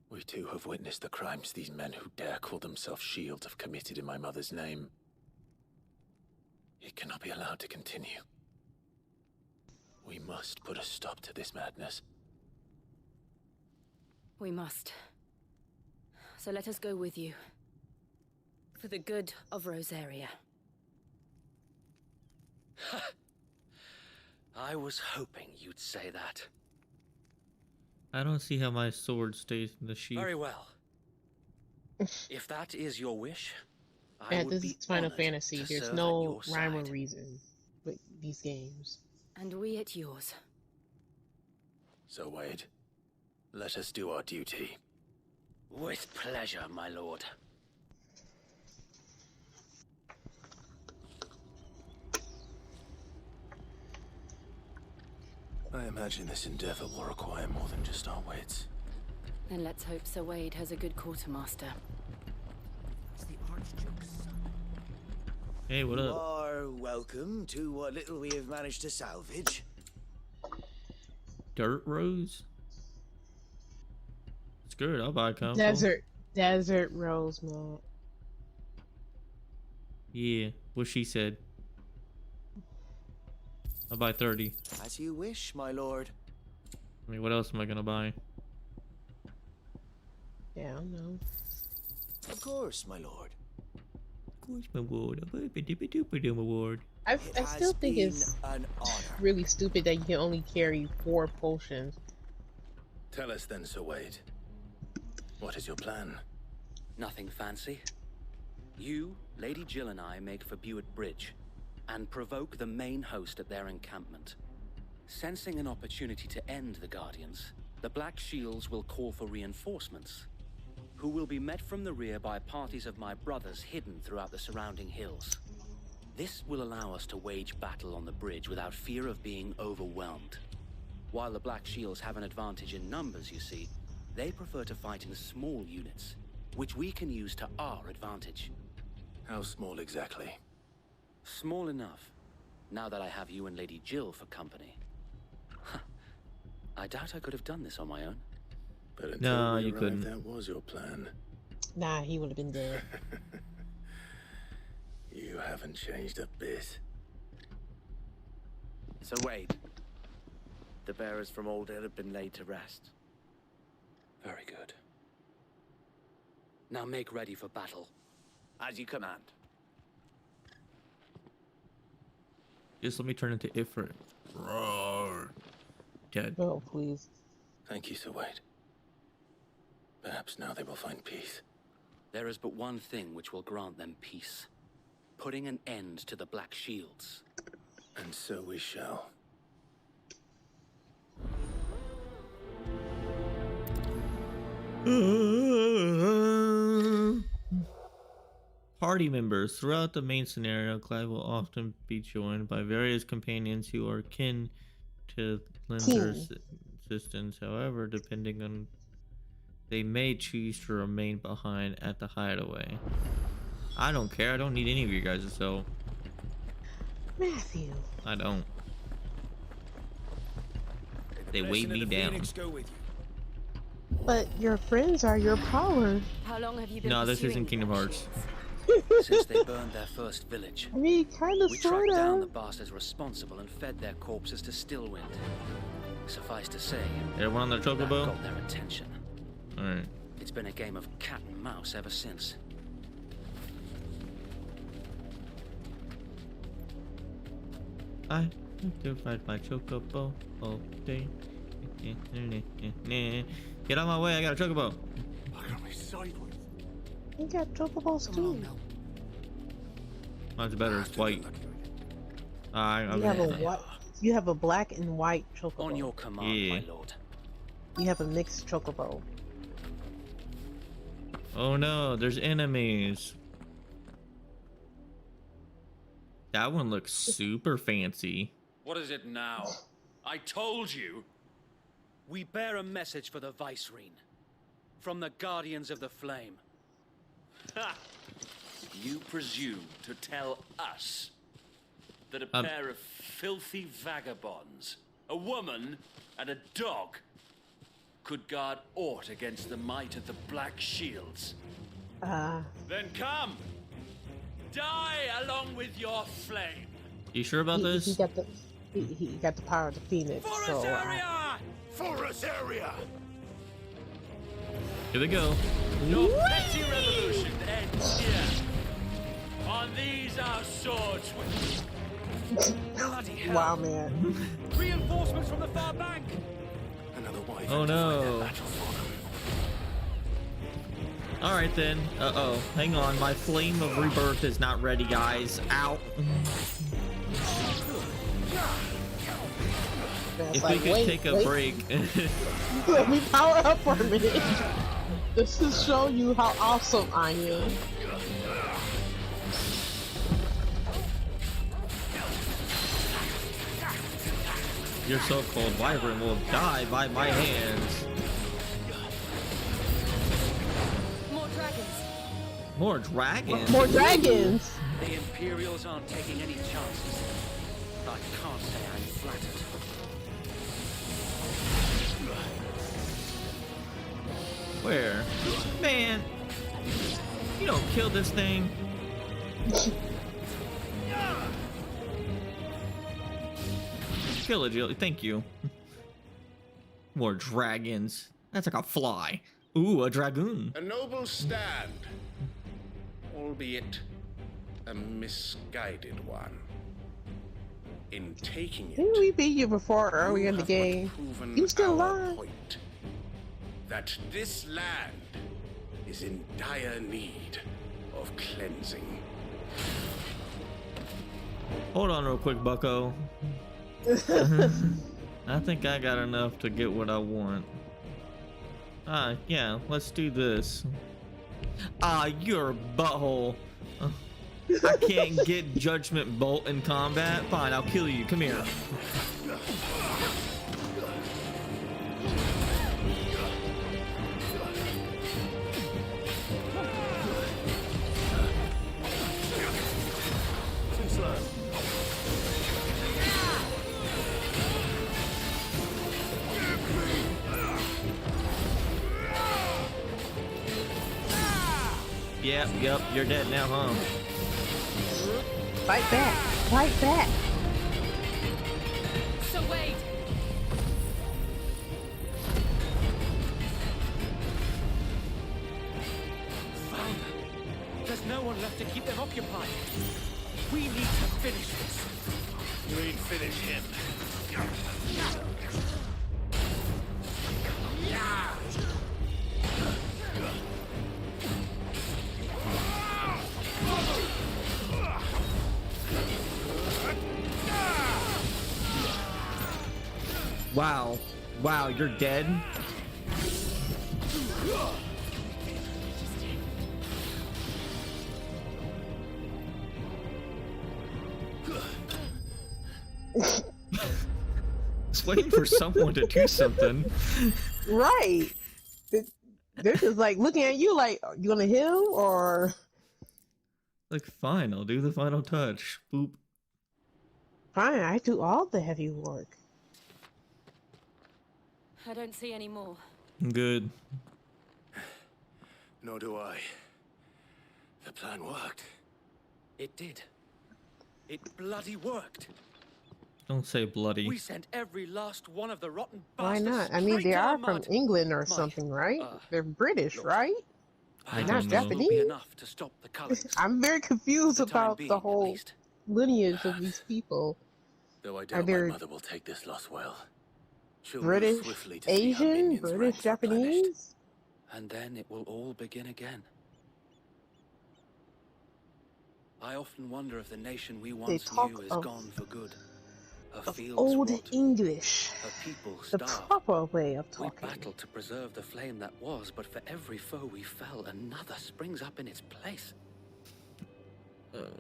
Speaker 5: We too have witnessed the crimes these men who dare call themselves shields have committed in my mother's name. It cannot be allowed to continue. We must put a stop to this madness.
Speaker 13: We must. So let us go with you. For the good of Rosaria.
Speaker 15: I was hoping you'd say that.
Speaker 1: I don't see how my sword stays in the sheath.
Speaker 15: Very well. If that is your wish, I
Speaker 17: Yeah,
Speaker 15: would
Speaker 17: this
Speaker 15: be
Speaker 17: is Final
Speaker 15: honored
Speaker 17: Fantasy.
Speaker 15: to
Speaker 17: There's
Speaker 15: serve at
Speaker 17: no
Speaker 15: your
Speaker 17: rhyme or
Speaker 15: side.
Speaker 17: reason with these games.
Speaker 13: And we at yours.
Speaker 5: So, Wade, let us do our duty.
Speaker 15: With pleasure, my lord.
Speaker 5: I imagine this endeavor will require more than just our wits.
Speaker 13: Then let's hope Sir Wade has a good quartermaster.
Speaker 16: It's the Archduke's son.
Speaker 1: Hey, what
Speaker 19: You
Speaker 1: up?
Speaker 19: are welcome to what little we have managed to salvage.
Speaker 1: Dirt Rose? It's good. I'll buy a console.
Speaker 17: Desert Rose, man.
Speaker 1: Yeah, what she said. I'll buy 30.
Speaker 19: As you wish, my lord.
Speaker 1: I mean, what else am I gonna buy?
Speaker 17: Yeah, I know.
Speaker 19: Of course, my lord.
Speaker 1: Of course, my ward. My ward.
Speaker 17: I still think it's
Speaker 19: an honor.
Speaker 17: really stupid that you can only carry 4 potions.
Speaker 5: Tell us then, Sir Wade. What is your plan?
Speaker 15: Nothing fancy. You, Lady Jill and I make for Buick Bridge and provoke the main host at their encampment. Sensing an opportunity to end the Guardians, the Black Shields will call for reinforcements, who will be met from the rear by parties of my brothers hidden throughout the surrounding hills. This will allow us to wage battle on the bridge without fear of being overwhelmed. While the Black Shields have an advantage in numbers, you see, they prefer to fight in small units, which we can use to our advantage.
Speaker 5: How small exactly?
Speaker 15: Small enough, now that I have you and Lady Jill for company. I doubt I could have done this on my own.
Speaker 5: But until
Speaker 1: No,
Speaker 5: we
Speaker 1: you
Speaker 5: arrived,
Speaker 1: couldn't.
Speaker 5: that was your plan.
Speaker 17: Nah, he would have been dead.
Speaker 5: You haven't changed a bit.
Speaker 15: So Wade, the bearers from Old Hill have been laid to rest. Very good. Now make ready for battle. As you command.
Speaker 1: Just let me turn into Ifrit. Roar. Dead.
Speaker 17: Oh, please.
Speaker 5: Thank you, Sir Wade. Perhaps now they will find peace.
Speaker 15: There is but one thing which will grant them peace.
Speaker 3: putting an end to the Black Shields.
Speaker 5: And so we shall.
Speaker 1: Party members. Throughout the main scenario, Clive will often be joined by various companions who are kin to lend their assistance. However, depending on, they may choose to remain behind at the hideaway. I don't care. I don't need any of you guys' help.
Speaker 17: Matthew.
Speaker 1: I don't. They weigh me down.
Speaker 2: Go with you.
Speaker 17: But your friends are your power.
Speaker 13: How long have you been
Speaker 1: No, this
Speaker 13: pursuing
Speaker 1: isn't Kingdom Hearts.
Speaker 3: Since they burned their first village.
Speaker 17: I mean, kind of,
Speaker 3: We
Speaker 17: sort
Speaker 3: tracked down the
Speaker 17: of.
Speaker 3: bastards responsible and fed their corpses to Stillwind. Suffice to say,
Speaker 1: Everyone on the
Speaker 3: that
Speaker 1: chocobo?
Speaker 3: got their attention.
Speaker 1: Alright.
Speaker 3: It's been a game of cat and mouse ever since.
Speaker 1: I could ride my chocobo all day. Get out of my way, I got a chocobo.
Speaker 22: I got me sideways.
Speaker 17: You got chocobos too.
Speaker 1: Mine's better, it's white.
Speaker 17: You have a white. You have a black and white chocobo.
Speaker 3: On your command, my lord.
Speaker 17: You have a mixed chocobo.
Speaker 1: Oh no, there's enemies. That one looks super fancy.
Speaker 15: What is it now? I told you.
Speaker 18: We bear a message for the Vicereine. From the Guardians of the Flame.
Speaker 15: Ha! You presume to tell us that a pair of filthy vagabonds, a woman and a dog, could guard aught against the might of the Black Shields? Then come! Die along with your flame!
Speaker 1: You sure about this?
Speaker 17: He got the power of the Phoenix. So,
Speaker 4: Forest area!
Speaker 1: Here we go.
Speaker 15: Your petty revolution ends here. On these our swords will... Bloody hell.
Speaker 17: wow, man.
Speaker 18: Reinforcements from the far bank!
Speaker 5: Another wife.
Speaker 1: Oh no. Alright then. Uh-oh. Hang on. My flame of rebirth is not ready, guys. Ow. If we could take a break.
Speaker 17: Let me power up for a minute. This is show you how awesome I am.
Speaker 1: Your so-called wyvern will die by my hands.
Speaker 13: More dragons.
Speaker 1: More dragons?
Speaker 17: More dragons!
Speaker 3: The Imperials aren't taking any chances. I can't say I'm flattered.
Speaker 1: Where? Man, you don't kill this thing. Kill it, Jill. Thank you. More dragons. That's like a fly. Ooh, a dragoon.
Speaker 4: A noble stand, albeit a misguided one. In taking it,
Speaker 17: Didn't we beat you before earlier in the
Speaker 4: have
Speaker 17: game?
Speaker 4: proven
Speaker 17: You still
Speaker 4: our
Speaker 17: alive?
Speaker 4: point, that this land is in dire need of cleansing.
Speaker 1: Hold on real quick, bucko. I think I got enough to get what I want. Yeah, let's do this. You're a butthole. I can't get Judgment Bolt in combat. Fine, I'll kill you. Come here.
Speaker 4: Too slow.
Speaker 1: Yep, you're dead now, huh?
Speaker 17: Fight back! Fight back!
Speaker 13: So wait.
Speaker 18: Found her. There's no one left to keep them occupied. We need to finish this.
Speaker 4: You mean finish him?
Speaker 1: Wow. Wow, you're dead? Just waiting for someone to do something.
Speaker 17: Right. They're just like looking at you like, you gonna heal or?
Speaker 1: Like, fine, I'll do the final touch. Boop.
Speaker 17: Fine, I do all the heavy work.
Speaker 13: I don't see any more.
Speaker 1: Good.
Speaker 5: Nor do I. The plan worked.
Speaker 18: It did. It bloody worked.
Speaker 1: Don't say bloody.
Speaker 18: We sent every last one of the rotten
Speaker 17: Why
Speaker 18: bastards
Speaker 17: not? I mean,
Speaker 18: straight
Speaker 17: they
Speaker 18: to
Speaker 17: are
Speaker 18: the
Speaker 17: from
Speaker 18: mud.
Speaker 17: England or something, right? They're British, right?
Speaker 1: I
Speaker 17: Not
Speaker 1: don't know.
Speaker 18: Will be
Speaker 17: Japanese.
Speaker 18: enough to stop the Cullens.
Speaker 17: I'm very confused
Speaker 18: For the time
Speaker 17: about
Speaker 18: being,
Speaker 17: the
Speaker 18: at
Speaker 17: whole
Speaker 18: least.
Speaker 17: lineage of these people.
Speaker 5: Though I
Speaker 17: Are
Speaker 5: doubt
Speaker 17: they
Speaker 5: my mother will take this loss well. She'll move
Speaker 17: British,
Speaker 5: swiftly to see her
Speaker 17: Asian,
Speaker 5: minions
Speaker 17: British,
Speaker 5: ranks replenished.
Speaker 17: Japanese?
Speaker 3: And then it will all begin again. I often wonder if the nation we once
Speaker 17: talk
Speaker 3: knew is
Speaker 17: of-
Speaker 3: gone for good. Her
Speaker 17: Of
Speaker 3: fields
Speaker 17: old
Speaker 3: rot,
Speaker 17: English.
Speaker 3: her people
Speaker 17: The
Speaker 3: starve.
Speaker 17: proper way of
Speaker 3: We
Speaker 17: talking.
Speaker 3: battle to preserve the flame that was, but for every foe we fell, another springs up in its place.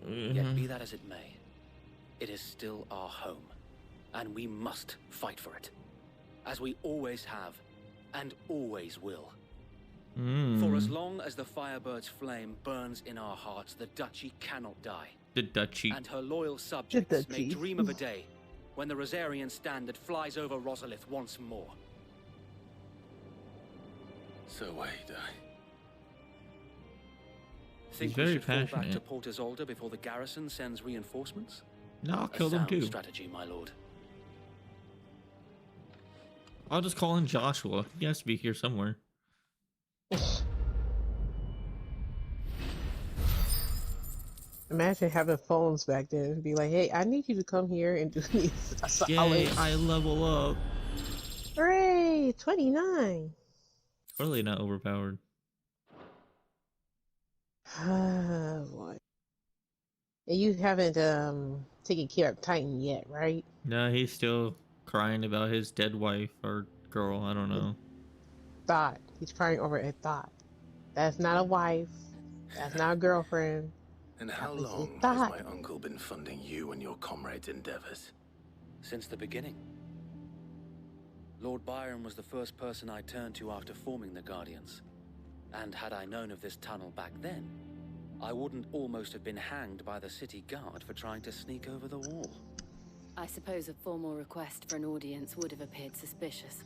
Speaker 3: Yet be that as it may, it is still our home, and we must fight for it, as we always have, and always will. For as long as the Firebird's flame burns in our hearts, the Duchy cannot die.
Speaker 1: The Duchy.
Speaker 3: And her loyal subjects may
Speaker 17: Duchy.
Speaker 3: dream of a day when the Rosarian standard flies over Rosalith once more.
Speaker 5: So wait,
Speaker 3: Think
Speaker 1: very
Speaker 3: we should fall back to
Speaker 1: passionate.
Speaker 3: Port Isolde before the garrison sends reinforcements?
Speaker 1: No, I'll
Speaker 3: A
Speaker 1: kill them
Speaker 3: sound
Speaker 1: too.
Speaker 3: strategy, my lord.
Speaker 1: I'll just call in Joshua. He has to be here somewhere.
Speaker 17: Imagine having phones back then and be like, hey, I need you to come here and do me a solid.
Speaker 1: Yay, I level up.
Speaker 17: Hooray, 29.
Speaker 1: Really not overpowered.
Speaker 17: Boy. And you haven't taken care of Titan yet, right?
Speaker 1: No, he's still crying about his dead wife or girl. I don't know.
Speaker 17: Thought. He's crying over a thought. That's not a wife. That's not a girlfriend.
Speaker 5: and how
Speaker 17: was a
Speaker 5: long has
Speaker 17: thought.
Speaker 5: my uncle been funding you and your comrades' endeavors?
Speaker 3: Since the beginning. Lord Byron was the first person I turned to after forming the Guardians. And had I known of this tunnel back then, I wouldn't almost have been hanged by the city guard for trying to sneak over the wall.
Speaker 13: I suppose a formal request for an audience would have appeared suspicious.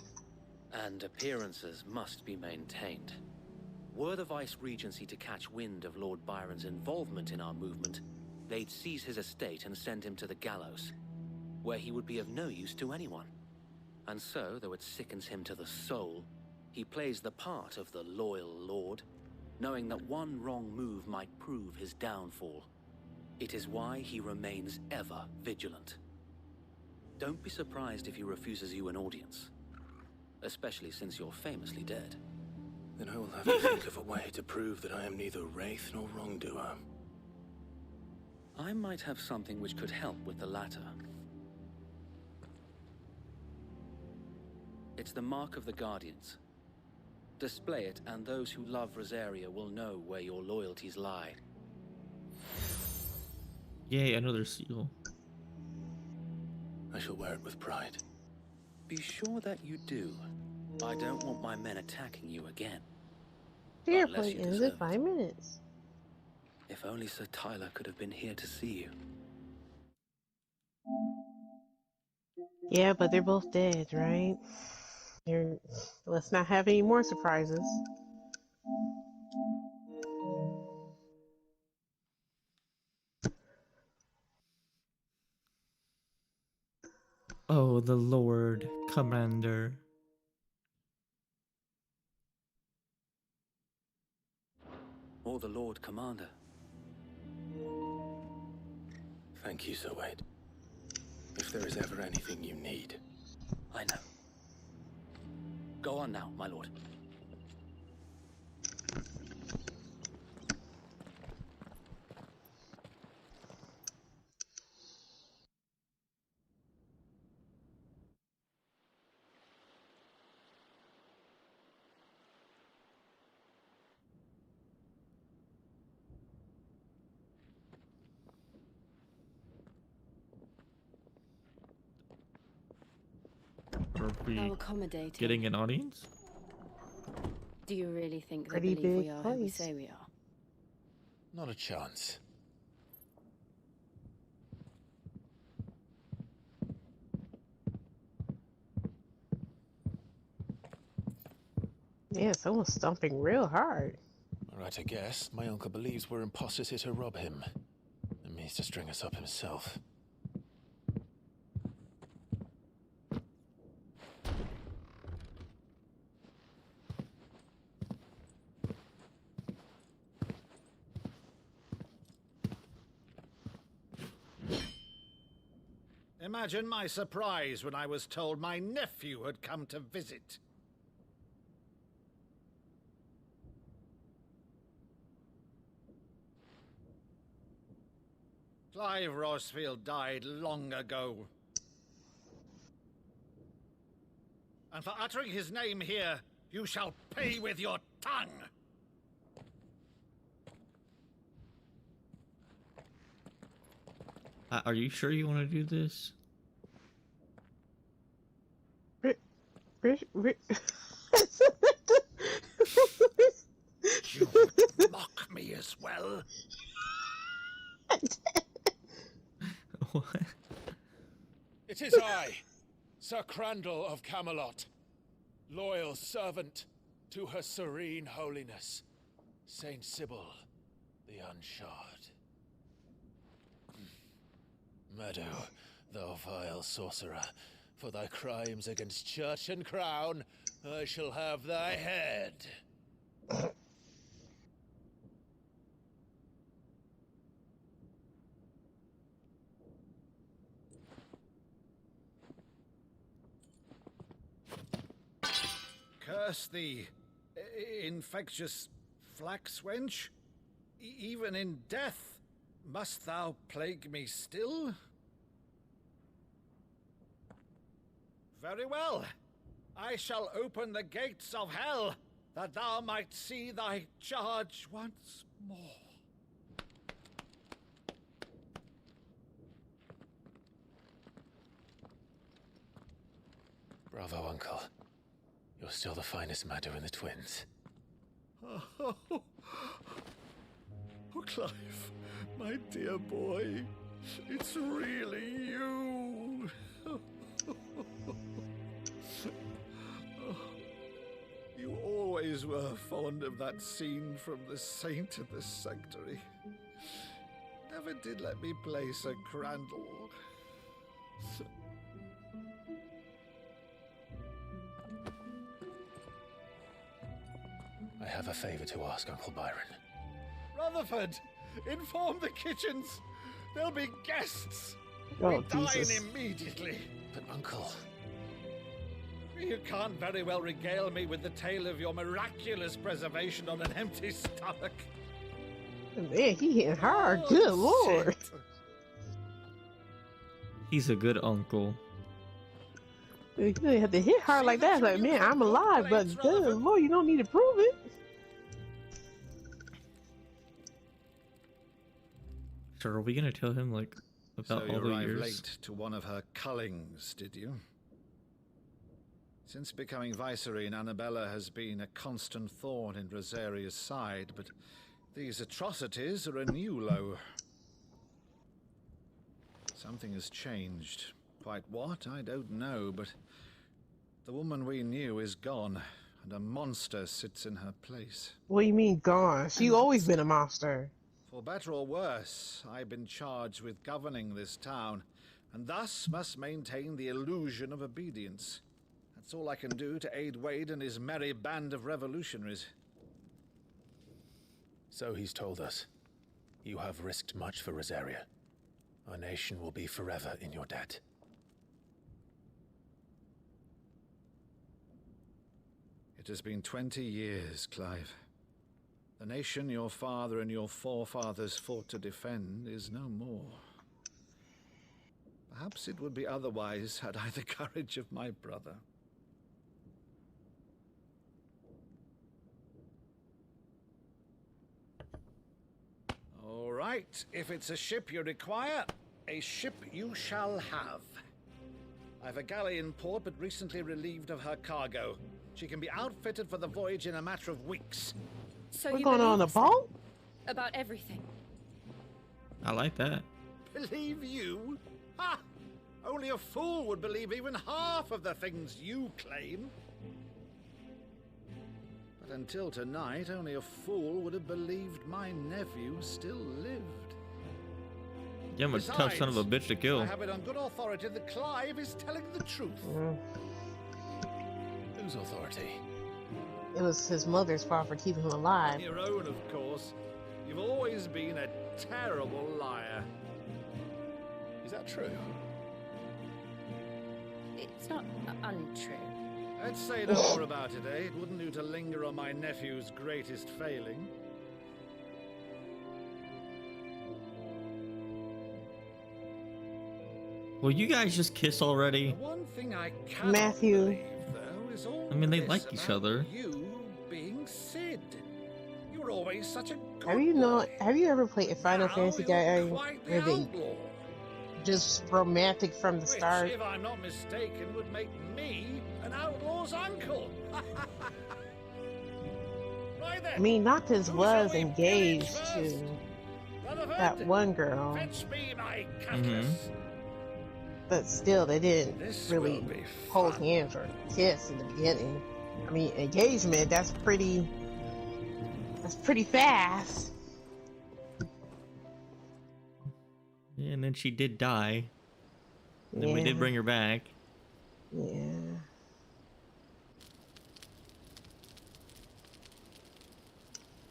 Speaker 3: And appearances must be maintained. Were the Vice-Regency to catch wind of Lord Byron's involvement in our movement, they'd seize his estate and send him to the gallows, where he would be of no use to anyone. And so, though it sickens him to the soul, he plays the part of the loyal lord, knowing that one wrong move might prove his downfall. It is why he remains ever vigilant. Don't be surprised if he refuses you an audience, especially since you're famously dead.
Speaker 5: Then I will have to think of a way to prove that I am neither wraith nor wrongdoer.
Speaker 3: I might have something which could help with the latter. It's the mark of the Guardians. Display it, and those who love Rosaria will know where your loyalties lie.
Speaker 1: Yay, another seal.
Speaker 5: I shall wear it with pride.
Speaker 3: Be sure that you do. I don't want my men attacking you again.
Speaker 17: Fair
Speaker 3: Unless
Speaker 17: play
Speaker 3: you
Speaker 17: ends
Speaker 3: deserve
Speaker 17: in 5 minutes.
Speaker 3: If only Sir Tyler could have been here to see you.
Speaker 17: Yeah, but they're both dead, right? Let's not have any more surprises.
Speaker 1: Oh, the Lord Commander.
Speaker 3: Or the Lord Commander.
Speaker 5: Thank you, Sir Wade. If there is ever anything you need.
Speaker 3: I know. Go on now, my lord.
Speaker 1: We
Speaker 13: How accommodating.
Speaker 1: getting an audience?
Speaker 13: Do you really think they
Speaker 17: Pretty
Speaker 13: believe we
Speaker 17: big
Speaker 13: are who we
Speaker 17: place.
Speaker 13: say we are?
Speaker 5: Not a chance.
Speaker 17: Yeah, someone's stomping real hard.
Speaker 5: Right, I guess. My uncle believes we're imposters here to rob him. And means to string us up himself.
Speaker 7: Imagine my surprise when I was told my nephew had come to visit. Clive Rosfield died long ago. And for uttering his name here, you shall pay with your tongue!
Speaker 1: Are you sure you want to do this?
Speaker 7: You would mock me as well?
Speaker 1: What?
Speaker 4: It is I, Sir Crandall of Camelot, loyal servant to Her Serene Holiness, Saint Sybil the Unshod. Meadow, thou vile sorcerer, for thy crimes against church and crown, I shall have thy head.
Speaker 7: Curse thee, infectious flax wench. Even in death, must thou plague me still? Very well. I shall open the gates of hell, that thou might see thy charge once more.
Speaker 5: Bravo, Uncle. You're still the finest Meadow in the twins.
Speaker 7: Oh, Clive, my dear boy, it's really you. You always were fond of that scene from The Saint of the Sanctuary. Never did let me play Sir Crandall.
Speaker 5: I have a favor to ask, Uncle Byron.
Speaker 7: Rutherford, inform the kitchens. There'll be guests.
Speaker 17: Oh,
Speaker 7: we dine
Speaker 17: Jesus.
Speaker 7: immediately.
Speaker 5: But, Uncle...
Speaker 7: You can't very well regale me with the tale of your miraculous preservation on an empty stomach.
Speaker 17: Man, he hitting hard. Good lord.
Speaker 1: He's a good uncle.
Speaker 17: You really have to hit hard like that. It's like, man, I'm alive, but good lord, you don't need to prove it.
Speaker 1: So are we gonna tell him like about
Speaker 7: So
Speaker 1: all
Speaker 7: you
Speaker 1: the
Speaker 7: arrived
Speaker 1: years?
Speaker 7: late to one of her cullings, did you? Since becoming Vicereine, Annabella has been a constant thorn in Rosaria's side, but these atrocities are a new low. Something has changed. Quite what, I don't know, but the woman we knew is gone, and a monster sits in her place.
Speaker 17: What do you mean gone? She's always been a monster.
Speaker 7: For better or worse, I've been charged with governing this town, and thus must maintain the illusion of obedience. That's all I can do to aid Wade and his merry band of revolutionaries.
Speaker 5: So he's told us. You have risked much for Rosaria. Our nation will be forever in your debt.
Speaker 7: It has been 20 years, Clive. The nation your father and your forefathers fought to defend is no more. Perhaps it would be otherwise had I the courage of my brother. All right, if it's a ship you require, a ship you shall have. I've a galley in port, but recently relieved of her cargo. She can be outfitted for the voyage in a matter of weeks.
Speaker 13: So
Speaker 17: We're
Speaker 13: you
Speaker 17: going on a
Speaker 13: believe
Speaker 17: boat?
Speaker 13: about everything.
Speaker 1: I like that.
Speaker 7: Believe you? Ha! Only a fool would believe even half of the things you claim. But until tonight, only a fool would have believed my nephew still lived.
Speaker 1: Yeah, I'm a tough son of a bitch to kill.
Speaker 7: I have it on good authority that Clive is telling the truth.
Speaker 5: Whose authority?
Speaker 17: It was his mother's fault for keeping him alive.
Speaker 7: Your own, of course. You've always been a terrible liar.
Speaker 5: Is that true?
Speaker 13: It's not untrue.
Speaker 7: Let's say no more about it, eh? It wouldn't do to linger on my nephew's greatest failing.
Speaker 1: Will you guys just kiss already?
Speaker 7: One thing I cannot
Speaker 17: Matthew.
Speaker 7: believe, though, is all
Speaker 1: I mean, they
Speaker 7: this
Speaker 1: like each
Speaker 7: about
Speaker 1: other.
Speaker 7: You being Sid. You were always such a good
Speaker 17: Have you ever played a Final Fantasy game
Speaker 7: quite the
Speaker 17: where they
Speaker 7: outlaw.
Speaker 17: just romantic from the
Speaker 7: Which,
Speaker 17: start?
Speaker 7: if I'm not mistaken, would make me an outlaw's uncle. Right then.
Speaker 17: I mean, Noctis
Speaker 7: Who
Speaker 17: was
Speaker 7: shall we
Speaker 17: engaged
Speaker 7: pillage
Speaker 17: to
Speaker 7: Rutherford,
Speaker 17: that one girl,
Speaker 7: Fetch me my cutlass.
Speaker 17: but still, they didn't
Speaker 7: This
Speaker 17: really
Speaker 7: will be
Speaker 17: hold hands or kiss in the beginning. I mean, engagement, that's pretty fast.
Speaker 1: Yeah, and then she did die. And then we
Speaker 17: Yeah.
Speaker 1: did bring her back.
Speaker 17: Yeah.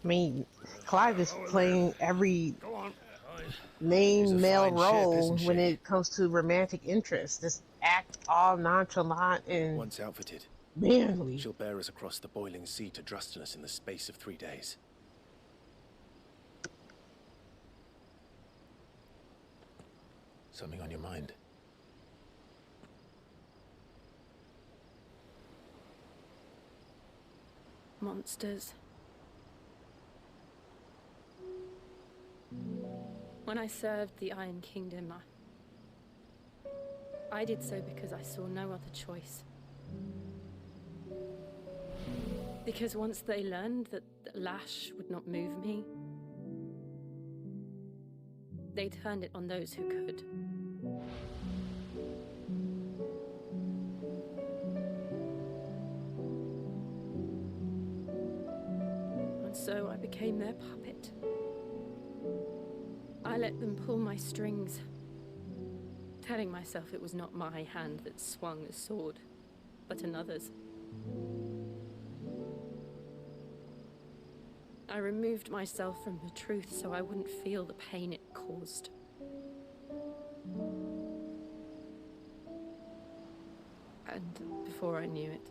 Speaker 17: I mean, Clive is playing every main male role when it comes to romantic interest. Just act all nonchalant and
Speaker 5: Once outfitted,
Speaker 17: manly.
Speaker 5: she'll bear us across the boiling sea to Drustinus in the space of 3 days. Something on your mind?
Speaker 13: Monsters. When I served the Iron Kingdom, I did so because I saw no other choice. Because once they learned that the lash would not move me, they turned it on those who could. And so I became their puppet. I let them pull my strings, telling myself it was not my hand that swung the sword, but another's. I removed myself from the truth so I wouldn't feel the pain it caused. And before I knew it,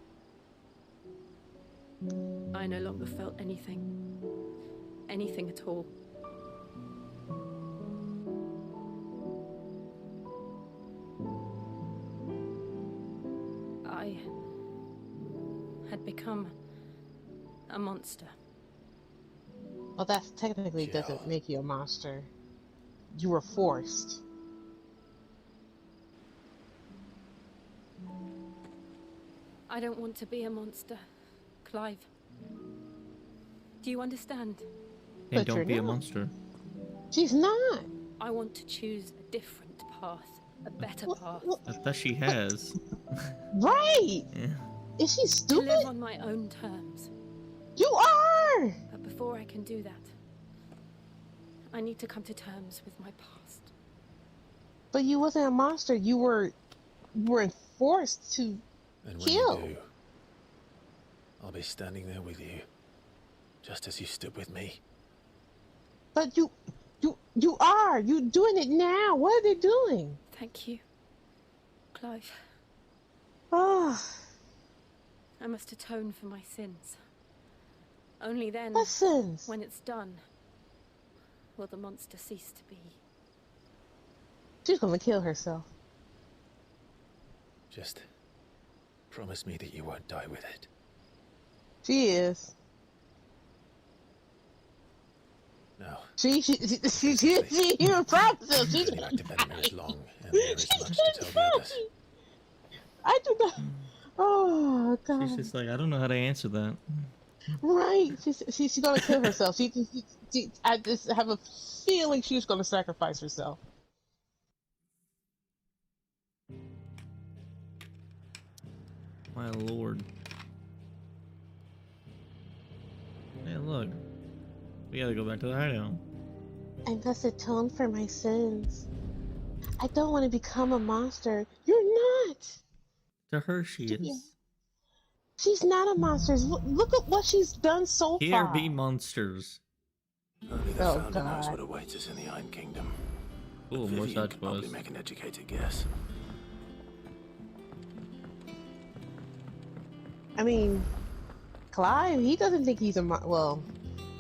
Speaker 13: I no longer felt anything. Anything at all. I had become a monster.
Speaker 17: Well, that technically doesn't make you a monster. You were forced.
Speaker 13: I don't want to be a monster, Clive. Do you understand?
Speaker 1: And don't be a monster.
Speaker 17: She's not.
Speaker 13: I want to choose a different path, a better path.
Speaker 1: I thought she has.
Speaker 17: Right.
Speaker 1: Yeah.
Speaker 17: Is she
Speaker 13: To
Speaker 17: stupid?
Speaker 13: live on my own terms.
Speaker 17: You are.
Speaker 13: But before I can do that, I need to come to terms with my past.
Speaker 17: But you wasn't a monster. You were forced to
Speaker 5: And when
Speaker 17: kill.
Speaker 5: you do, I'll be standing there with you, just as you stood with me.
Speaker 17: But you are. You doing it now. What are they doing?
Speaker 13: Thank you, Clive.
Speaker 17: Oh,
Speaker 13: I must atone for my sins. Only then,
Speaker 17: what sins?
Speaker 13: when it's done, will the monster cease to be.
Speaker 17: She's gonna kill herself.
Speaker 5: Just promise me that you won't die with it.
Speaker 17: She is.
Speaker 5: No.
Speaker 17: She even promised us.
Speaker 5: I've only back to bed a minute long, and there is much to tell the others.
Speaker 17: I do not. Oh God.
Speaker 1: She's just like, I don't know how to answer that.
Speaker 17: Right. She's gonna kill herself. I just have a feeling she's gonna sacrifice herself.
Speaker 1: My lord. Hey, look. We gotta go back to the hideout.
Speaker 17: I must atone for my sins. I don't want to become a monster. You're not.
Speaker 1: To her, she is.
Speaker 17: She's not a monster. Look at what she's done so
Speaker 1: Here
Speaker 17: far.
Speaker 1: be monsters.
Speaker 5: Only the founder knows what awaits us in the Iron Kingdom.
Speaker 1: Ooh, more
Speaker 5: Vivian
Speaker 1: such
Speaker 5: can probably
Speaker 1: was.
Speaker 5: make an educated guess.
Speaker 17: I mean, Clive, he doesn't think he's a well,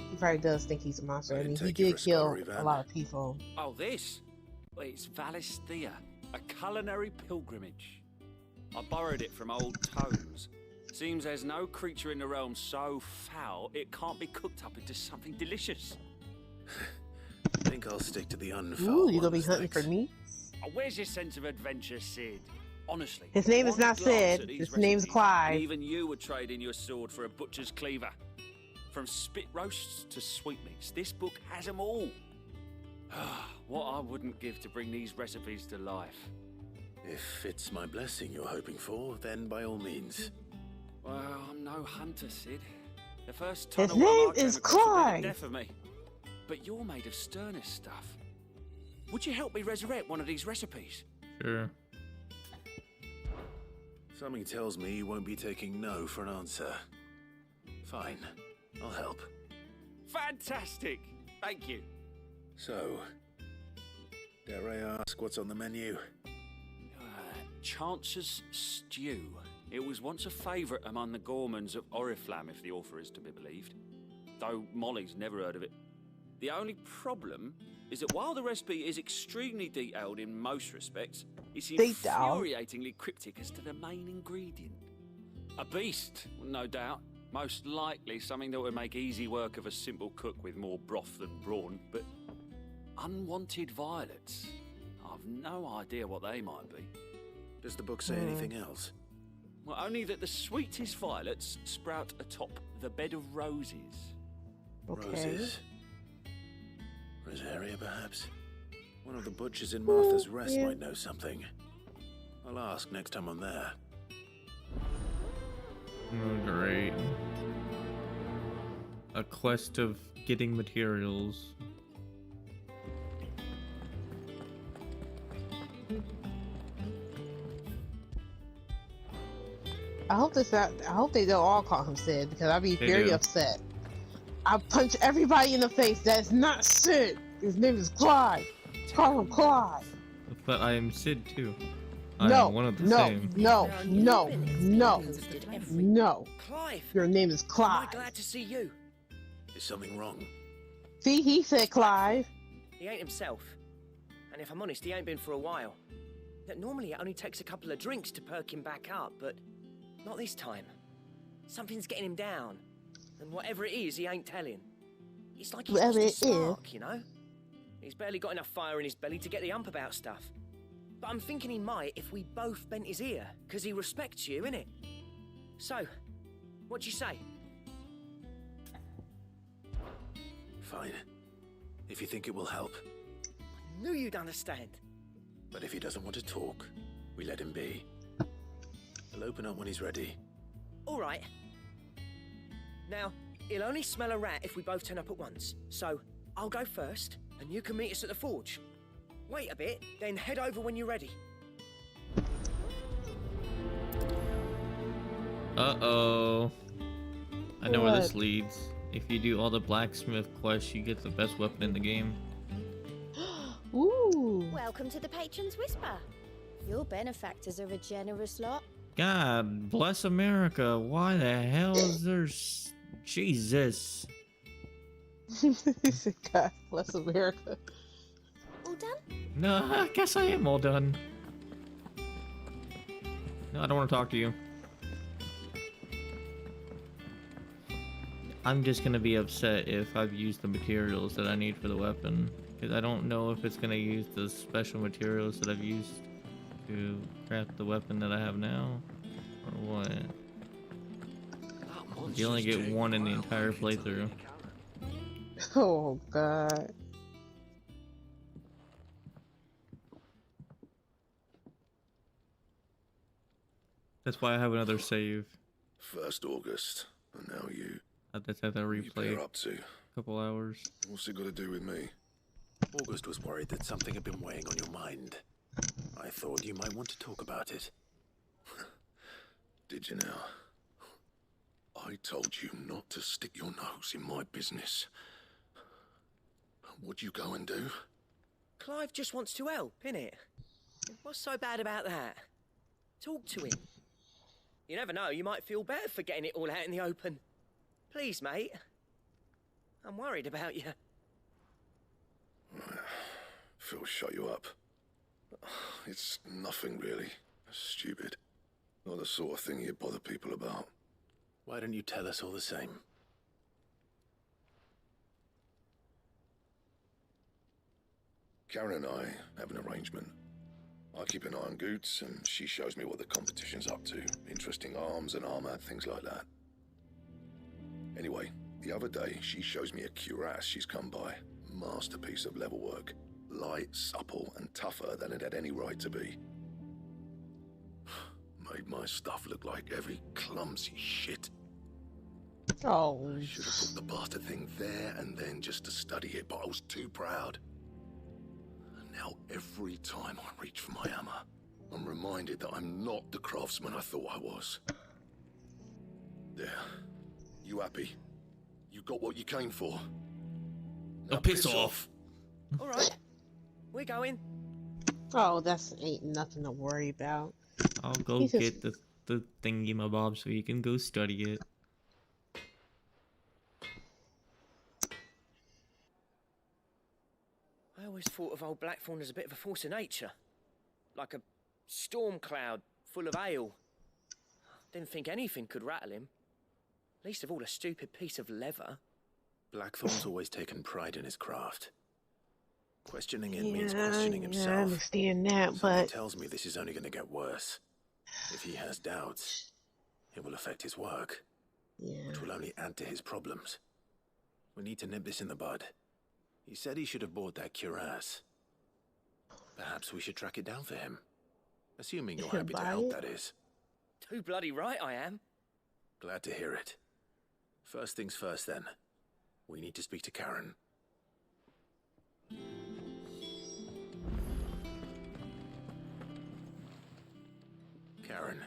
Speaker 17: he probably does think he's a monster. I mean, he did kill a lot of people.
Speaker 15: Oh, this? Well, it's Valisthea, a culinary pilgrimage. I borrowed it from old tomes. Seems there's no creature in the realm so foul it can't be cooked up into something delicious.
Speaker 5: I think I'll stick to the unfoul.
Speaker 17: Ooh, you gonna be hunting for me?
Speaker 15: Oh, where's your sense of adventure, Sid? Honestly.
Speaker 17: His name is
Speaker 15: one
Speaker 17: not
Speaker 15: glance
Speaker 17: Sid.
Speaker 15: at these
Speaker 17: His name's
Speaker 15: recipes,
Speaker 17: Clive.
Speaker 15: and even you would trade in your sword for a butcher's cleaver. From spit roasts to sweetmeats, this book has them all. What I wouldn't give to bring these recipes to life.
Speaker 5: If it's my blessing you're hoping for, then by all means.
Speaker 15: Well, I'm no hunter, Sid. The first
Speaker 17: His
Speaker 15: tunnel
Speaker 17: name
Speaker 15: I came
Speaker 17: is
Speaker 15: across would be
Speaker 17: Clive.
Speaker 15: the death of me. But you're made of sterner stuff. Would you help me resurrect one of these recipes?
Speaker 1: Sure.
Speaker 5: Something tells me you won't be taking no for an answer. Fine, I'll help.
Speaker 15: Fantastic! Thank you.
Speaker 5: So, dare I ask what's on the menu?
Speaker 15: Chance's Stew. It was once a favourite among the gourmands of Oriflamme, if the author is to be believed. Though Molly's never heard of it. The only problem is that while the recipe is extremely detailed in most respects, it's infuriatingly cryptic as to the main ingredient. A beast, no doubt. Most likely something that would make easy work of a simple cook with more broth than brawn, but unwanted violets. I've no idea what they might be.
Speaker 5: Does the book say anything else?
Speaker 15: Well, only that the sweetest violets sprout atop the bed of roses.
Speaker 5: Roses? Rosaria, perhaps? One of the butchers in Martha's Rest might know something. I'll ask next time I'm there.
Speaker 1: Oh, great. A quest of getting materials.
Speaker 17: I hope they don't all call him Sid, because I'd be
Speaker 1: They
Speaker 17: very
Speaker 1: do.
Speaker 17: upset. I'll punch everybody in the face. That's not Sid. His name is Clive. Call him Clive.
Speaker 1: But I am Sid too. I
Speaker 17: No,
Speaker 1: am one of the
Speaker 17: no,
Speaker 1: same.
Speaker 17: no, no, no, no.
Speaker 19: Clive.
Speaker 17: Your name is
Speaker 19: Am
Speaker 17: Clive.
Speaker 19: I glad to see you?
Speaker 5: Is something wrong?
Speaker 17: See, he said Clive.
Speaker 19: He ain't himself. And if I'm honest, he ain't been for a while. Normally it only takes a couple of drinks to perk him back up, but not this time. Something's getting him down. And whatever it is, he ain't telling. It's like he's
Speaker 17: Whatever
Speaker 19: lost
Speaker 17: it
Speaker 19: his
Speaker 17: is.
Speaker 19: spark, you know? He's barely got enough fire in his belly to get the ump about stuff. But I'm thinking he might if we both bent his ear, because he respects you, innit? So, what do you say?
Speaker 5: Fine. If you think it will help.
Speaker 19: Knew you'd understand.
Speaker 5: But if he doesn't want to talk, we let him be. He'll open up when he's ready.
Speaker 19: All right. Now, he'll only smell a rat if we both turn up at once. So, I'll go first, and you can meet us at the forge. Wait a bit, then head over when you're ready.
Speaker 1: Uh-oh. I know where this
Speaker 17: What?
Speaker 1: leads. If you do all the blacksmith quests, you get the best weapon in the game.
Speaker 17: Ooh.
Speaker 24: Welcome to the Patron's Whisper. Your benefactors are a generous lot.
Speaker 1: God bless America. Why the hell is there Jesus.
Speaker 17: God bless America.
Speaker 24: All done?
Speaker 1: No, I guess I am all done. No, I don't want to talk to you. I'm just gonna be upset if I've used the materials that I need for the weapon. Because I don't know if it's gonna use the special materials that I've used. to craft the weapon that I have now, or what? You only get one in the entire playthrough.
Speaker 17: Oh god.
Speaker 1: That's why I have another save.
Speaker 11: 1st August, and now you.
Speaker 1: I just had that replay.
Speaker 11: What up to?
Speaker 1: A couple hours.
Speaker 11: What's it got to do with me?
Speaker 5: August was worried that something had been weighing on your mind. I thought you might want to talk about it.
Speaker 11: Did you now? I told you not to stick your nose in my business. What'd you go and do?
Speaker 19: Clive just wants to help, innit? What's so bad about that? Talk to him. You never know, you might feel better for getting it all out in the open. Please, mate. I'm worried about you.
Speaker 11: Phil shut you up. It's nothing really. Stupid. Not the sort of thing you bother people about.
Speaker 5: Why don't you tell us all the same?
Speaker 11: Karen and I have an arrangement. I keep an eye on Goots, and she shows me what the competition's up to. Interesting arms and armor, things like that. Anyway, the other day, she shows me a cuirass she's come by. Masterpiece of level work. Light, supple, and tougher than it had any right to be. Made my stuff look like every clumsy shit.
Speaker 17: Oh.
Speaker 11: I should have put the bastard thing there and then just to study it, but I was too proud. And now every time I reach for my hammer, I'm reminded that I'm not the craftsman I thought I was. There. You happy? You got what you came for? Now
Speaker 1: piss off.
Speaker 19: All right. We're going.
Speaker 17: Oh, that's ain't nothing to worry about.
Speaker 1: I'll go
Speaker 17: He's
Speaker 1: get the thingy my bob so you can go study it.
Speaker 19: I always thought of old Blackthorn as a bit of a force of nature. Like a storm cloud full of hail. Didn't think anything could rattle him. Least of all a stupid piece of leather.
Speaker 5: Blackthorn's always taken pride in his craft. Questioning it means questioning himself.
Speaker 17: I understand that,
Speaker 5: Something
Speaker 17: but
Speaker 5: tells me this is only going to get worse. If he has doubts, it will affect his work, which will only add to his problems. We need to nip this in the bud. He said he should have bought that cuirass. Perhaps we should track it down for him. Assuming you're happy to help, that is.
Speaker 19: Too bloody right I am.
Speaker 5: Glad to hear it. First things first, then. We need to speak to Karen. Karen,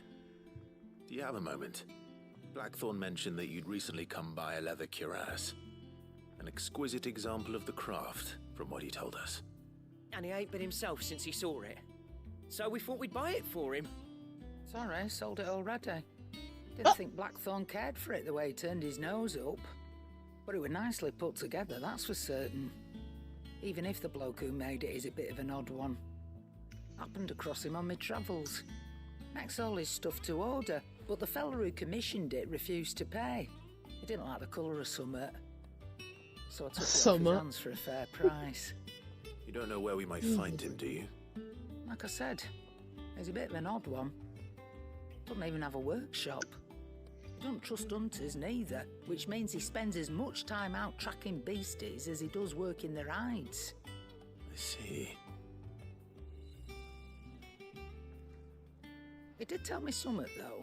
Speaker 5: do you have a moment? Blackthorn mentioned that you'd recently come by a leather cuirass. An exquisite example of the craft, from what he told us.
Speaker 19: And he ain't been himself since he saw it. So we thought we'd buy it for him.
Speaker 16: Sorry, sold it already. Didn't think Blackthorn cared for it the way he turned his nose up. But it was nicely put together, that's for certain. Even if the bloke who made it is a bit of an odd one. Happened across him on my travels. Makes all his stuff to order, but the fella who commissioned it refused to pay. He didn't like the colour of summit. So I took it off his hands for a fair price.
Speaker 5: You don't know where we might find him, do you?
Speaker 16: Like I said, he's a bit of an odd one. Doesn't even have a workshop. He don't trust hunters neither, which means he spends as much time out tracking beasties as he does working their hides.
Speaker 5: I see.
Speaker 16: He did tell me something, though.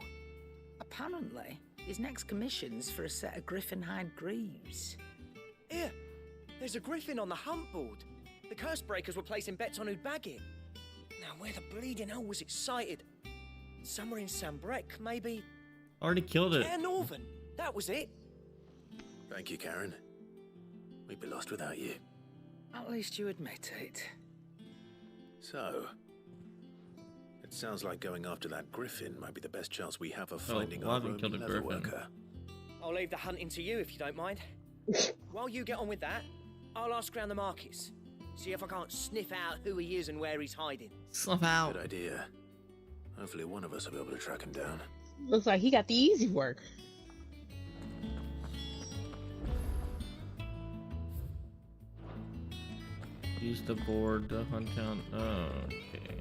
Speaker 16: Apparently, his next commission's for a set of griffin hide greaves.
Speaker 19: Here, there's a griffin on the hunt board. The curse breakers were placing bets on who'd bag it. Now, where the bleeding hell was it sighted? Somewhere in Sambrec, maybe?
Speaker 1: Already killed it.
Speaker 19: Caer Northern, that was it.
Speaker 5: Thank you, Karen. We'd be lost without you.
Speaker 16: At least you admit it.
Speaker 5: So, it sounds like going after that griffin might be the best chance we have of finding our roaming leather worker.
Speaker 19: I'll leave the hunting to you if you don't mind. While you get on with that, I'll ask around the markets. See if I can't sniff out who he is and where he's hiding.
Speaker 1: Sniff out.
Speaker 5: Good idea. Hopefully one of us will be able to track him down.
Speaker 17: Looks like he got the easy work.
Speaker 1: Use the board to hunt down. Oh, okay.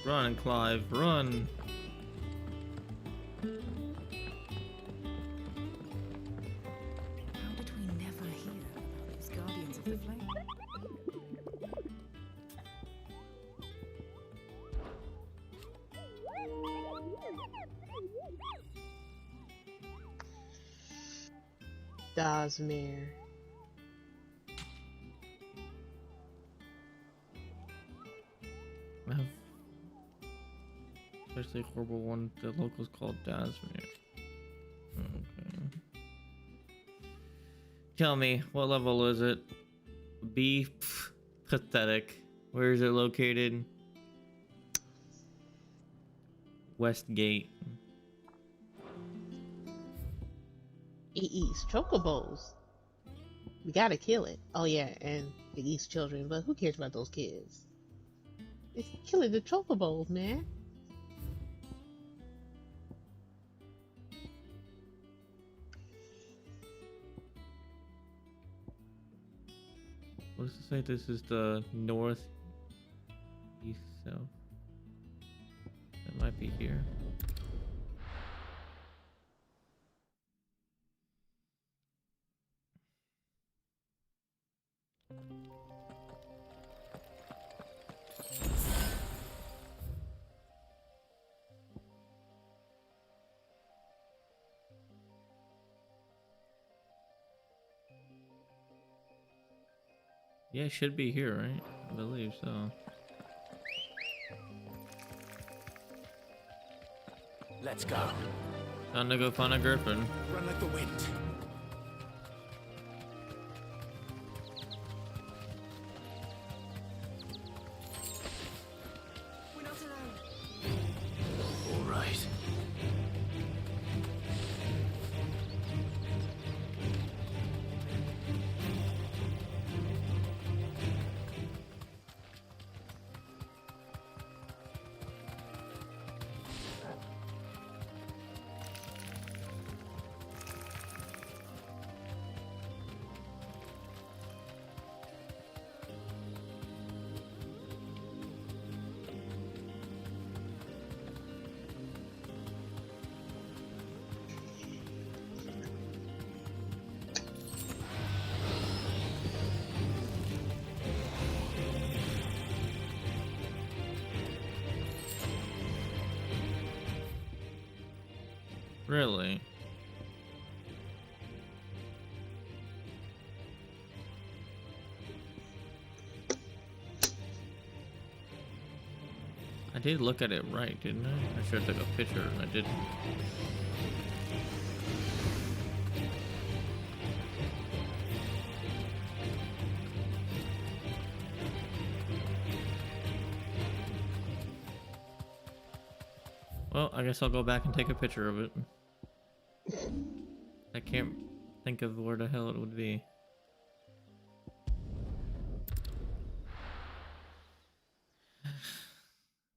Speaker 1: Run, Clive, run!
Speaker 14: How did we never hear about these Guardians of the Flame?
Speaker 17: Dazmir.
Speaker 1: Especially a horrible one the locals called Dazmir. Okay. Tell me, what level is it? B? Pff, pathetic. Where is it located? Westgate.
Speaker 17: It eats chocobos. We gotta kill it. Oh yeah, and it eats children, but who cares about those kids? It's killing the chocobos, man.
Speaker 1: What does it say? This is the north, east, south. It might be here. Yeah, it should be here, right? I believe so.
Speaker 10: Let's go.
Speaker 1: Time to go find a griffin.
Speaker 10: Run like the wind.
Speaker 19: We're not alone.
Speaker 5: All right.
Speaker 1: Really? I did look at it right, didn't I? I should have took a picture and I didn't. Well, I guess I'll go back and take a picture of it. I can't think of where the hell it would be.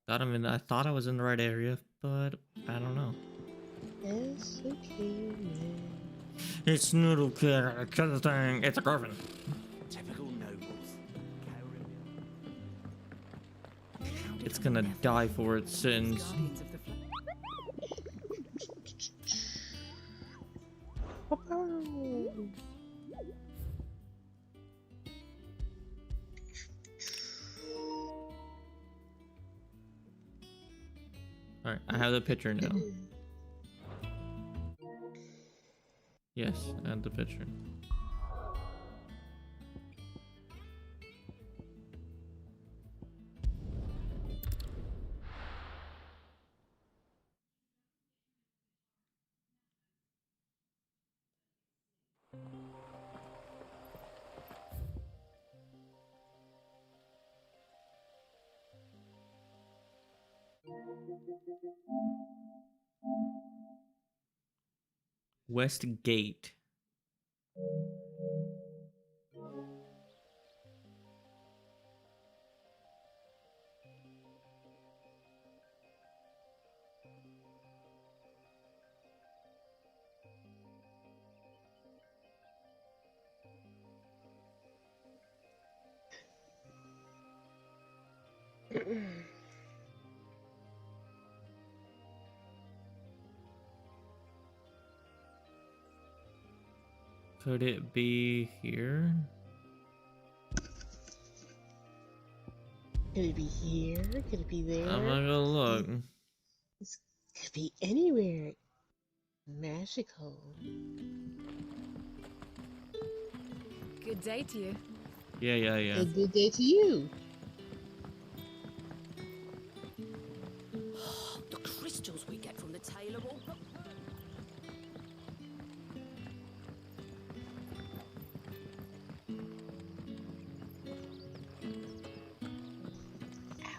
Speaker 1: I thought I was in the right area, but I don't know.
Speaker 17: It's okay, man.
Speaker 1: It's not okay. I killed the thing. It's a griffin.
Speaker 10: Typical nobles.
Speaker 1: It's gonna die for its sins.
Speaker 14: Guardians of the Flame.
Speaker 1: Alright, I have the picture now. Yes, I have the picture. Westgate. Could it be here?
Speaker 17: Could it be here? Could it be there?
Speaker 1: I'm not gonna look.
Speaker 17: It could be anywhere. Magical.
Speaker 8: Good day to you.
Speaker 1: Yeah.
Speaker 17: A good day to you.
Speaker 6: The crystals we get from the tailor will...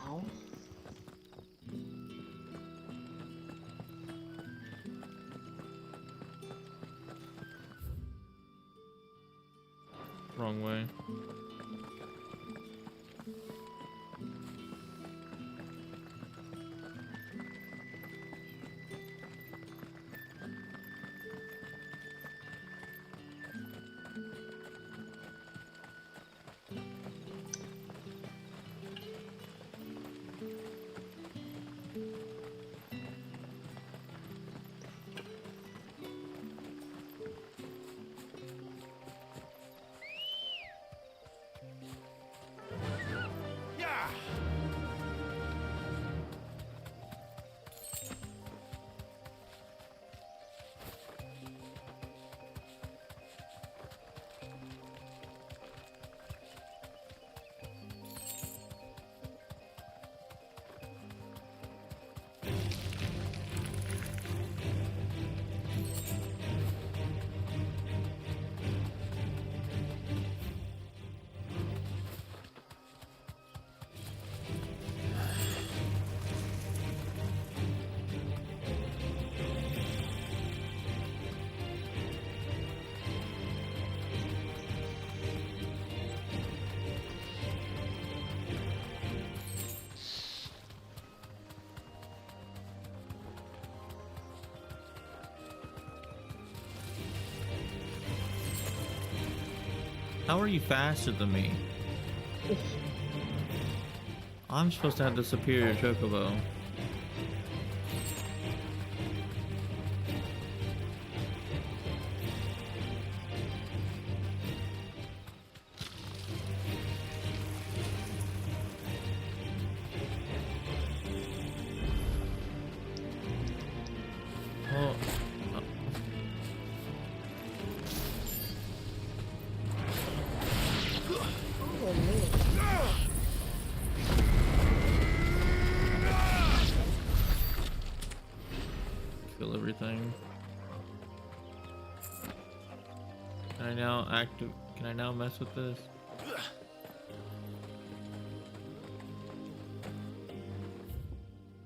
Speaker 17: Ow.
Speaker 1: Wrong way. How are you faster than me? I'm supposed to have the superior chocobo. Oh. Kill everything. Can I now can I now mess with this?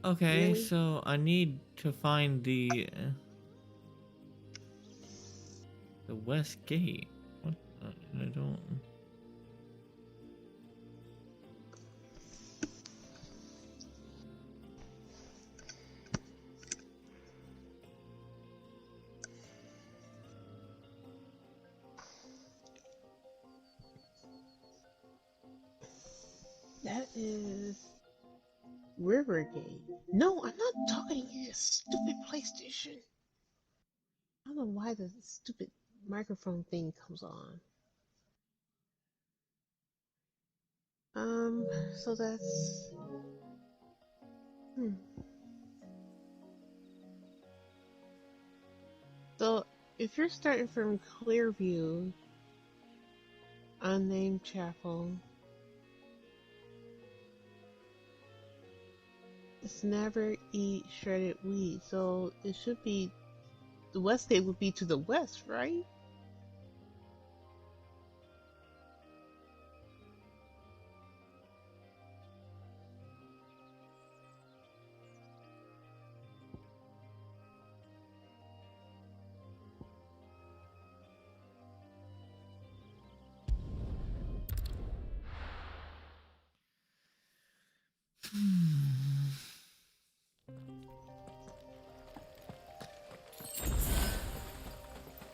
Speaker 1: Okay,
Speaker 17: Really?
Speaker 1: so I need to find the west gate. What? I don't.
Speaker 17: That is Rivergate. No, I'm not talking to your stupid PlayStation. I don't know why the stupid microphone thing comes on. So that's... So, if you're starting from Clearview, Unnamed Chapel, it's never eat shredded wheat, so it should be... The Westgate would be to the west, right?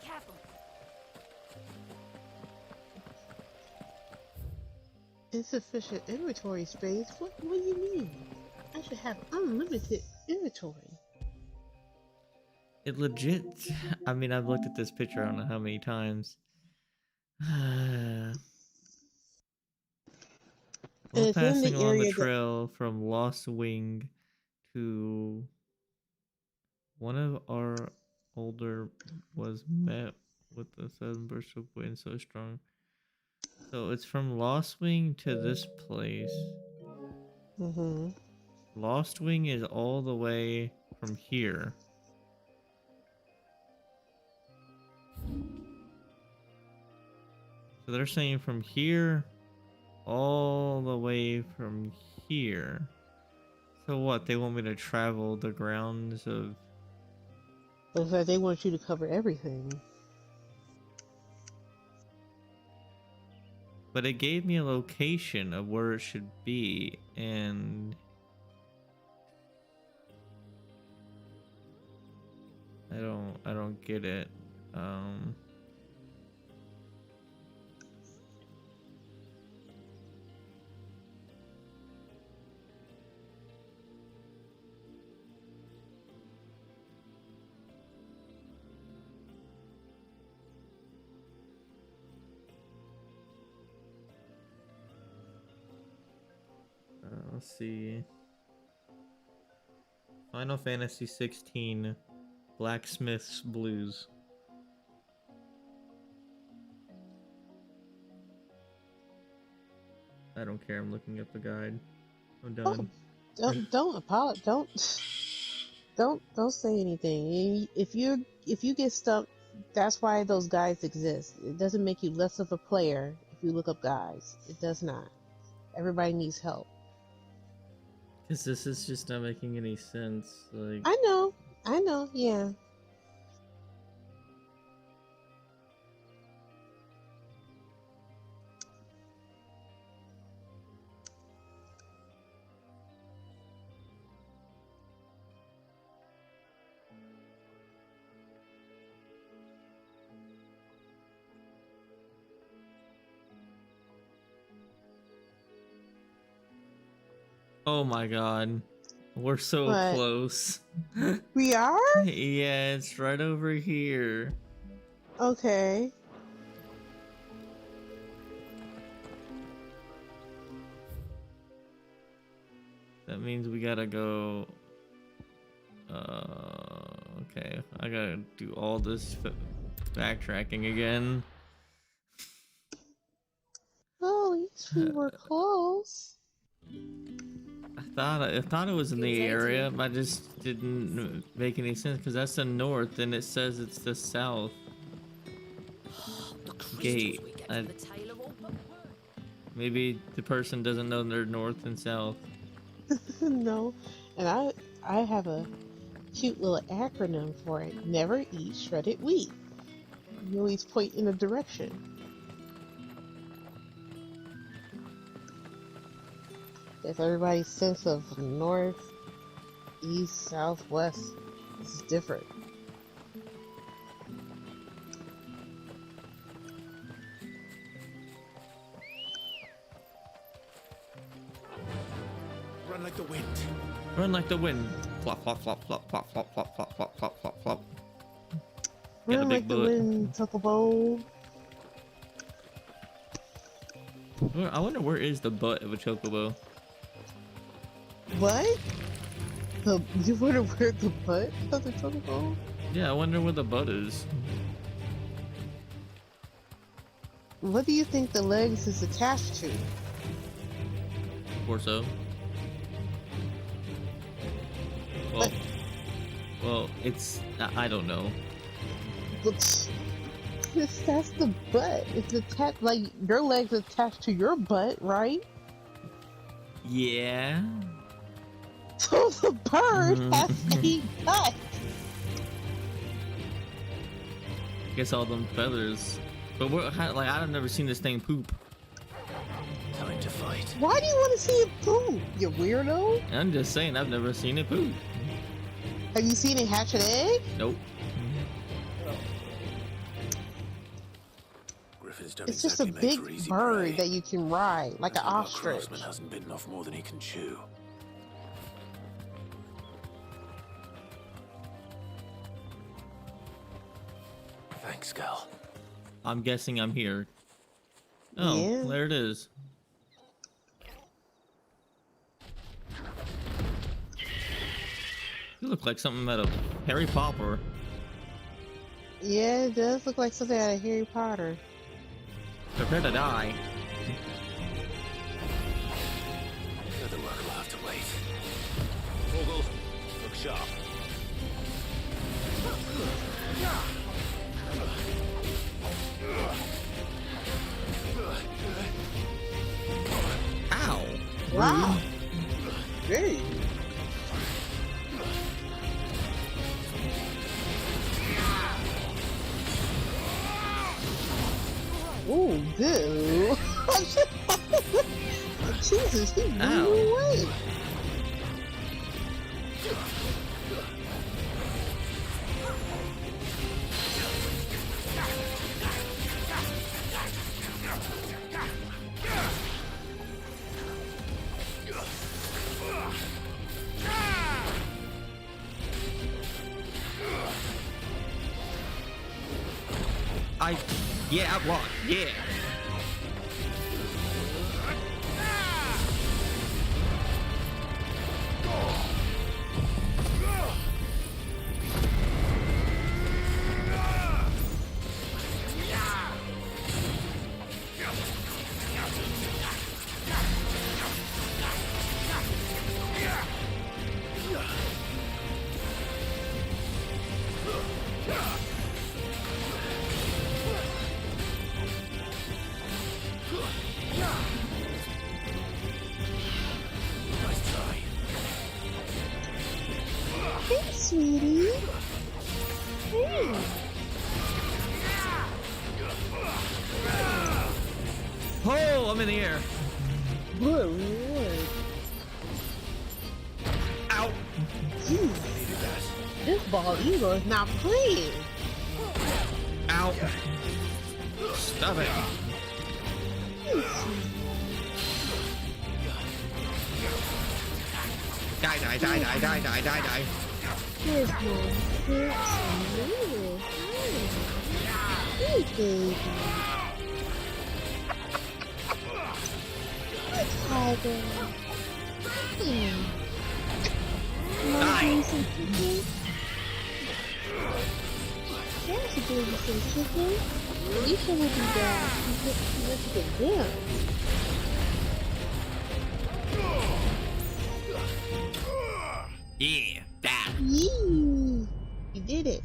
Speaker 6: Careful.
Speaker 17: Insufficient inventory space? What do you mean? I should have unlimited inventory.
Speaker 1: It legit. I mean, I've looked at this picture I don't know how many times. We're
Speaker 17: it's in
Speaker 1: passing
Speaker 17: the
Speaker 1: on the
Speaker 17: area that.
Speaker 1: trail from Lost Wing to one of our older was met with a sudden burst of wind so strong. So it's from Lost Wing to this place.
Speaker 17: Mm-hmm.
Speaker 1: Lost Wing is all the way from here. So they're saying from here all the way from here. So what? They want me to travel the grounds of...
Speaker 17: Looks like they want you to cover everything.
Speaker 1: But it gave me a location of where it should be, and... I don't get it. Let's see. Final Fantasy 16 Blacksmith's Blues. I don't care. I'm looking up the guide. I'm done.
Speaker 17: Don't say anything. If you get stuck, that's why those guides exist. It doesn't make you less of a player if you look up guides. It does not. Everybody needs help.
Speaker 1: Because this is just not making any sense. Like,
Speaker 17: I know, yeah.
Speaker 1: oh my god. We're so
Speaker 17: What?
Speaker 1: close.
Speaker 17: We are?
Speaker 1: Yeah, it's right over here.
Speaker 17: Okay.
Speaker 1: That means we gotta go... okay. I gotta do all this backtracking again.
Speaker 17: Oh, at least we were close.
Speaker 1: I thought it was in the area, but I just didn't make any sense because that's the north and it says it's the south gate. Maybe the person doesn't know they're north and south.
Speaker 17: No, and I have a cute little acronym for it. Never eat shredded wheat. You always point in a direction. If everybody's sense of north, east, south, west is different.
Speaker 11: Run like the wind.
Speaker 1: Run like the wind. Flop, flop, flop, flop, flop, flop, flop, flop, flop, flop, flop, flop. Get a
Speaker 17: Run
Speaker 1: big
Speaker 17: like the
Speaker 1: bullet.
Speaker 17: wind, Chocobo.
Speaker 1: I wonder where is the butt of a chocobo?
Speaker 17: What? You wonder where the butt of the Chocobo?
Speaker 1: Yeah, I wonder where the butt is.
Speaker 17: What do you think the legs is attached to?
Speaker 1: Torso. Well, it's... I don't know.
Speaker 17: That's the butt. It's attached, like, your leg's attached to your butt, right?
Speaker 1: Yeah.
Speaker 17: So the bird has a butt.
Speaker 1: I guess all them feathers. But I've never seen this thing poop.
Speaker 5: Time to fight.
Speaker 17: Why do you want to see it poop, you weirdo?
Speaker 1: I'm just saying, I've never seen it poop.
Speaker 17: Have you seen it hatch an egg?
Speaker 1: Nope.
Speaker 5: Griffin's don't
Speaker 17: It's just
Speaker 5: exactly
Speaker 17: a
Speaker 5: make
Speaker 17: big
Speaker 5: for easy
Speaker 17: bird
Speaker 5: prey.
Speaker 17: that you can ride, like an
Speaker 5: Our
Speaker 17: ostrich.
Speaker 5: craftsman hasn't bitten off more than he can chew. Thanks, Gal.
Speaker 1: I'm guessing I'm here. Oh,
Speaker 17: Yeah.
Speaker 1: there it is. You look like something out of Harry Potter.
Speaker 17: Yeah, it does look like something out of Harry Potter.
Speaker 1: Prepare to die.
Speaker 5: The other work will have to wait.
Speaker 4: Vogel, look sharp.
Speaker 1: Ow!
Speaker 17: Wow. Very. Ooh, good. Jesus, he blew
Speaker 1: Ow.
Speaker 17: away.
Speaker 1: Yeah, I blocked. Yeah.
Speaker 17: Hey, sweetie. Hey.
Speaker 1: Oh, I'm in the air.
Speaker 17: Good lord.
Speaker 1: Ow.
Speaker 17: Jeez. This ball eagle is not playing.
Speaker 1: Ow. Stop it. Die, die, die, die, die, die, die, die.
Speaker 17: Good boy. Good sweetie. Hey, baby. Tiger.
Speaker 1: Die.
Speaker 17: Some chicken? There's a baby some chicken. Alicia will be back. Let's get them.
Speaker 1: Yeah, that.
Speaker 17: Yee! You did it.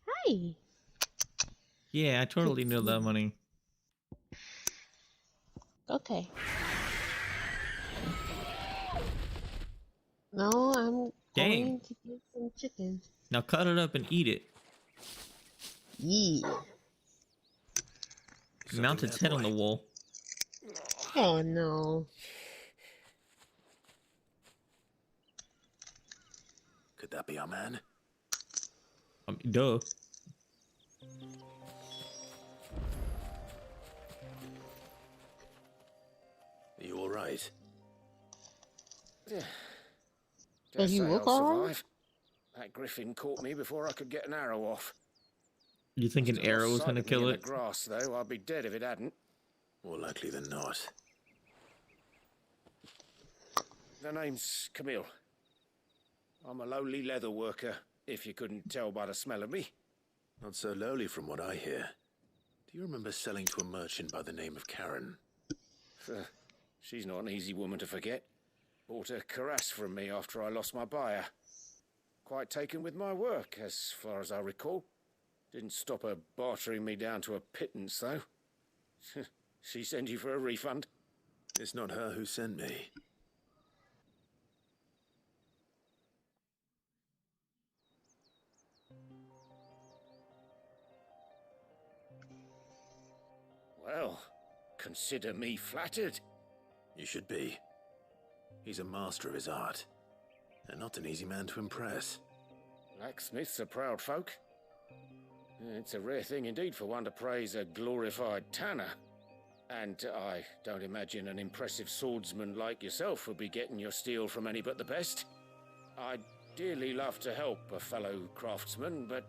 Speaker 17: Hi.
Speaker 1: Yeah, I totally knew that money.
Speaker 17: Okay. No, I'm
Speaker 1: Dang.
Speaker 17: going to get some chicken.
Speaker 1: Now cut it up and eat it.
Speaker 17: Yeah.
Speaker 1: Mount its head on the wall.
Speaker 17: Oh no.
Speaker 5: Could that be our man?
Speaker 1: Duh.
Speaker 5: Are you alright?
Speaker 4: Yeah.
Speaker 17: Does he look alright?
Speaker 4: That griffin caught me before I could get an arrow off.
Speaker 1: You think an arrow was gonna kill
Speaker 4: In
Speaker 1: it?
Speaker 4: the grass, though, I'd be dead if it hadn't.
Speaker 5: More likely than not.
Speaker 4: The name's Camille. I'm a lowly leather worker, if you couldn't tell by the smell of me.
Speaker 5: Not so lowly from what I hear. Do you remember selling to a merchant by the name of Karen?
Speaker 4: She's not an easy woman to forget. Bought a cuirass from me after I lost my buyer. Quite taken with my work, as far as I recall. Didn't stop her bartering me down to a pittance, though. She sent you for a refund?
Speaker 5: It's not her who sent me.
Speaker 4: Well, consider me flattered.
Speaker 5: You should be. He's a master of his art, and not an easy man to impress.
Speaker 4: Blacksmiths are proud folk. It's a rare thing indeed for one to praise a glorified tanner. And I don't imagine an impressive swordsman like yourself would be getting your steel from any but the best. I'd dearly love to help a fellow craftsman, but...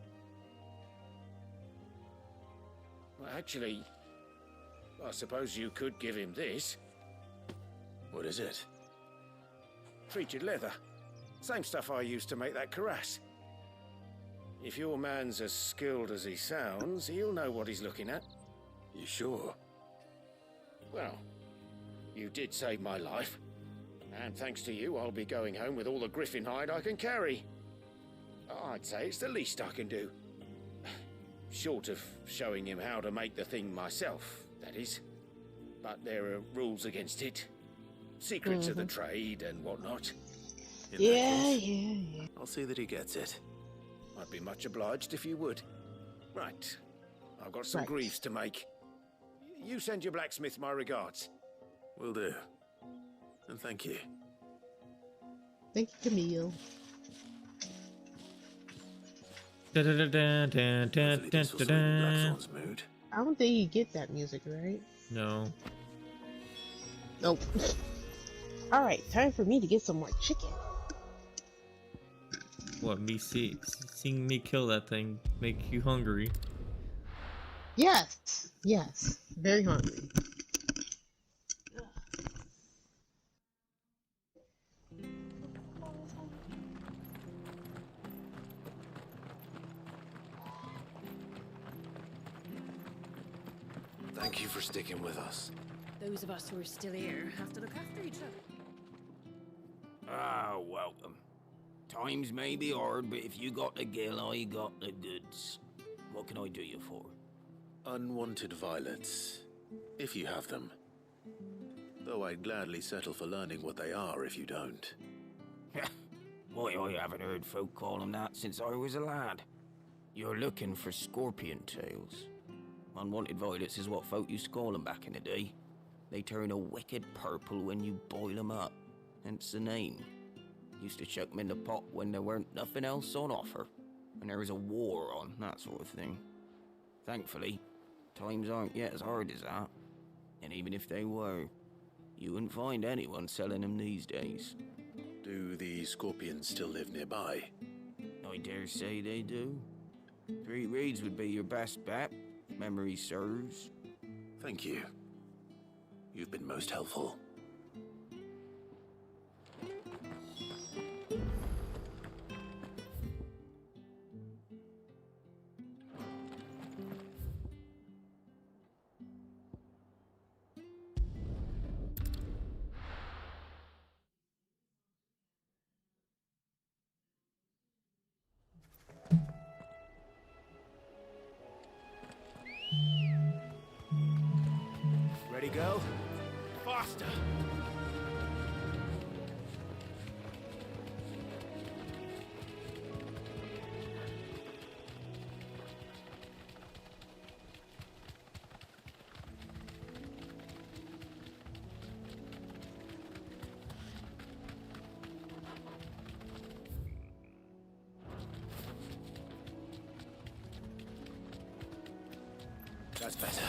Speaker 4: Well, actually, I suppose you could give him this.
Speaker 5: What is it?
Speaker 4: Featured leather. Same stuff I used to make that cuirass. If your man's as skilled as he sounds, he'll know what he's looking at.
Speaker 5: You sure?
Speaker 4: Well, you did save my life. And thanks to you, I'll be going home with all the griffin hide I can carry. I'd say it's the least I can do. Short of showing him how to make the thing myself, that is. But there are rules against it. Secrets of the trade and whatnot.
Speaker 17: Yeah.
Speaker 5: I'll see that he gets it.
Speaker 4: I'd be much obliged if you would. Right. I've got some greaves to make. You send your blacksmith my regards.
Speaker 5: Will do. And thank you.
Speaker 17: Thank you, Camille.
Speaker 5: Blackthorn's mood.
Speaker 17: I don't think you get that music, right?
Speaker 1: No.
Speaker 17: Nope. Alright, time for me to get some more chicken.
Speaker 1: What, seeing me kill that thing make you hungry?
Speaker 17: Yes. Very hungry.
Speaker 5: Thank you for sticking with us.
Speaker 6: Those of us who are still here have to look after each other.
Speaker 3: Ah, welcome. Times may be hard, but if you got the gill, I got the goods. What can I do you for?
Speaker 5: Unwanted violets, if you have them. Though I'd gladly settle for learning what they are if you don't.
Speaker 3: Why, I haven't heard folk call them that since I was a lad. You're looking for scorpion tails. Unwanted violets is what folk used to call them back in the day. They turn a wicked purple when you boil them up, hence the name. Used to chuck them in the pot when there weren't nothing else on offer, and there was a war on, that sort of thing. Thankfully, times aren't yet as hard as that. And even if they were, you wouldn't find anyone selling them these days.
Speaker 5: Do the scorpions still live nearby?
Speaker 3: I dare say they do. 3 Reeds would be your best bet, if memory serves.
Speaker 5: Thank you. You've been most helpful.
Speaker 2: Ready, girl? Faster!
Speaker 5: That's better.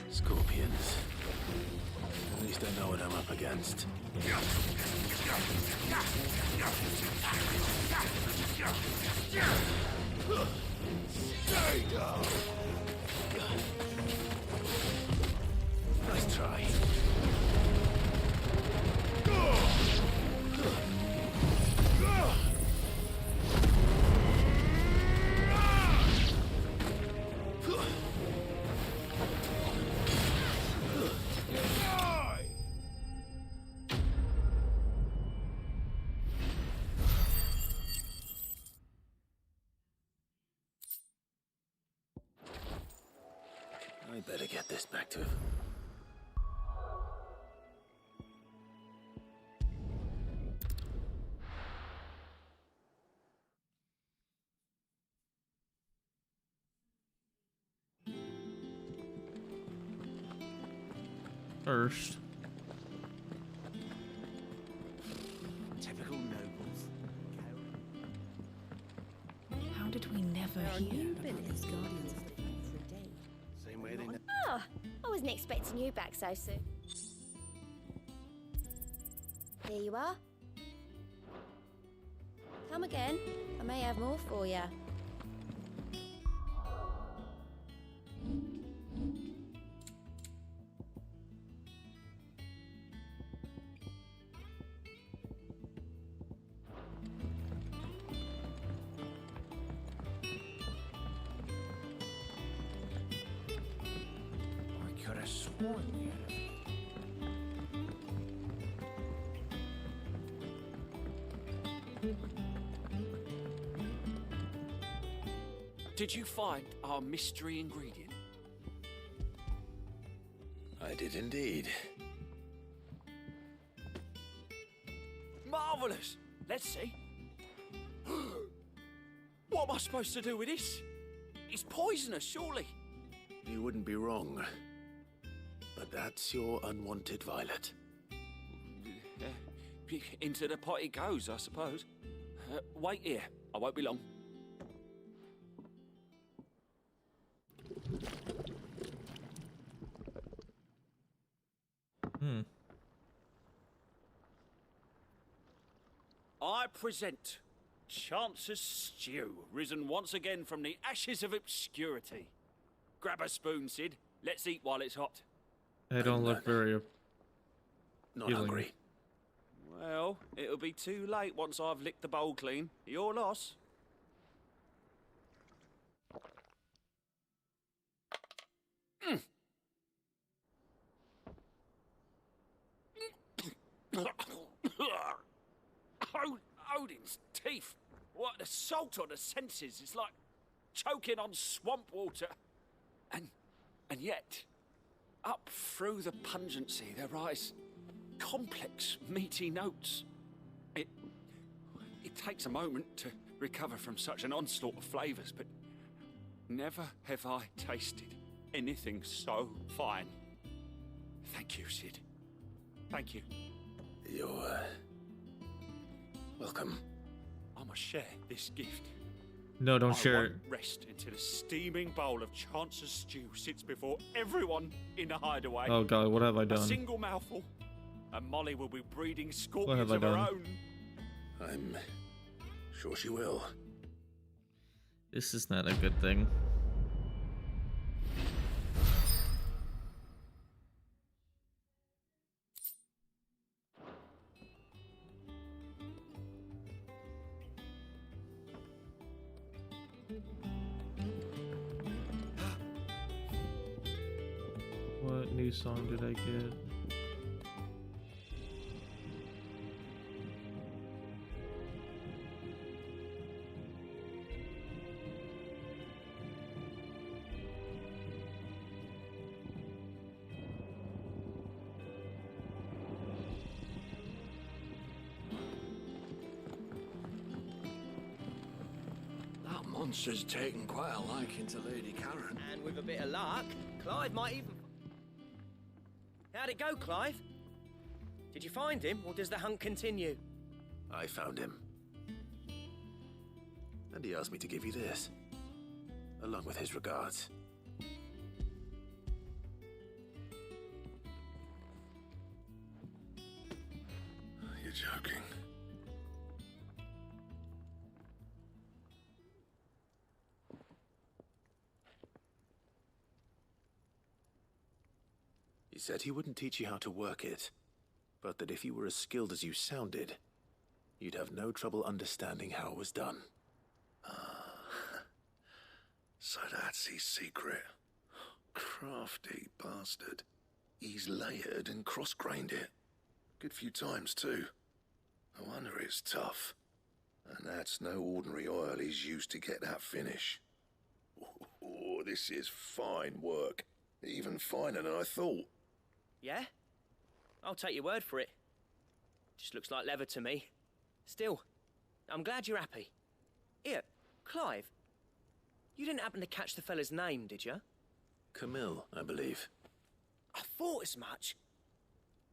Speaker 5: Scorpions. At least I know what I'm up against. Stay down! Nice try. I better get this back to him.
Speaker 1: first.
Speaker 18: Typical nobles.
Speaker 14: How did we never hear about these guardians of the faith?
Speaker 5: Same way they know.
Speaker 24: Oh, I wasn't expecting you back so soon. Here you are. Come again. I may have more for you.
Speaker 18: I could have sworn the enemy.
Speaker 15: Did you find our mystery ingredient?
Speaker 5: I did indeed.
Speaker 15: Marvellous! Let's see. What am I supposed to do with this? It's poisonous, surely.
Speaker 5: You wouldn't be wrong. But that's your unwanted violet.
Speaker 15: Into the pot it goes, I suppose. Wait here. I won't be long. I present Chance's Stew, risen once again from the ashes of obscurity. Grab a spoon, Sid. Let's eat while it's hot.
Speaker 1: They don't look very
Speaker 5: Not
Speaker 1: appealing.
Speaker 5: hungry.
Speaker 15: Well, it'll be too late once I've licked the bowl clean. Your loss. Odin's teeth. What the salt on the senses. It's like choking on swamp water. And yet, up through the pungency there rise complex, meaty notes. It takes a moment to recover from such an onslaught of flavours, but never have I tasted anything so fine. Thank you, Sid. Thank you.
Speaker 5: You're welcome.
Speaker 15: I must share this gift.
Speaker 1: No, don't
Speaker 15: I
Speaker 1: share
Speaker 15: won't
Speaker 1: it.
Speaker 15: rest until a steaming bowl of Chance's Stew sits before everyone in the hideaway.
Speaker 1: Oh god, what have I
Speaker 15: A
Speaker 1: done?
Speaker 15: single mouthful, and Molly will be breeding
Speaker 1: have
Speaker 15: scorpions
Speaker 1: I
Speaker 15: of her
Speaker 1: done?
Speaker 15: own.
Speaker 5: I'm sure she will.
Speaker 1: This is not a good thing. What new song did I get?
Speaker 11: That monster's taken quite a liking to Lady Karen.
Speaker 19: And with a bit of luck, Clive might even... How'd it go, Clive? Did you find him, or does the hunt continue?
Speaker 5: I found him. And he asked me to give you this, along with his regards.
Speaker 11: You're joking.
Speaker 5: He said he wouldn't teach you how to work it, but that if you were as skilled as you sounded, you'd have no trouble understanding how it was done.
Speaker 11: So that's his secret. Crafty bastard. He's layered and cross-grained it. Good few times, too. No wonder it's tough. And that's no ordinary oil he's used to get that finish. Oh, this is fine work. Even finer than I thought.
Speaker 19: Yeah? I'll take your word for it. Just looks like leather to me. Still, I'm glad you're happy. Here, Clive. You didn't happen to catch the fella's name, did you?
Speaker 5: Camille, I believe.
Speaker 19: I thought as much.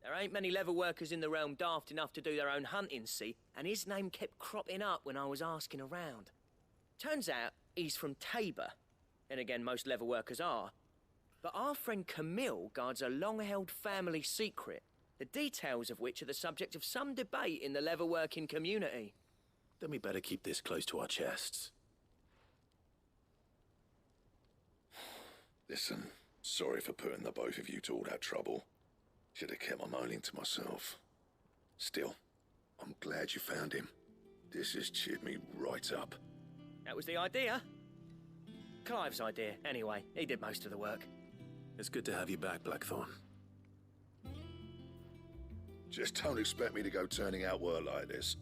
Speaker 19: There ain't many leather workers in the realm daft enough to do their own hunting, see, and his name kept cropping up when I was asking around. Turns out he's from Tabor. And again, most leather workers are. But our friend Camille guards a long-held family secret, the details of which are the subject of some debate in the leather-working community.
Speaker 5: Then we better keep this close to our chests.
Speaker 11: Listen, sorry for putting the both of you to all that trouble. Should have kept my moaning to myself. Still, I'm glad you found him. This has cheered me right up.
Speaker 19: That was the idea. Clive's idea, anyway. He did most of the work.
Speaker 5: It's good to have you back, Blackthorn.
Speaker 11: Just don't expect me to go turning out work like this.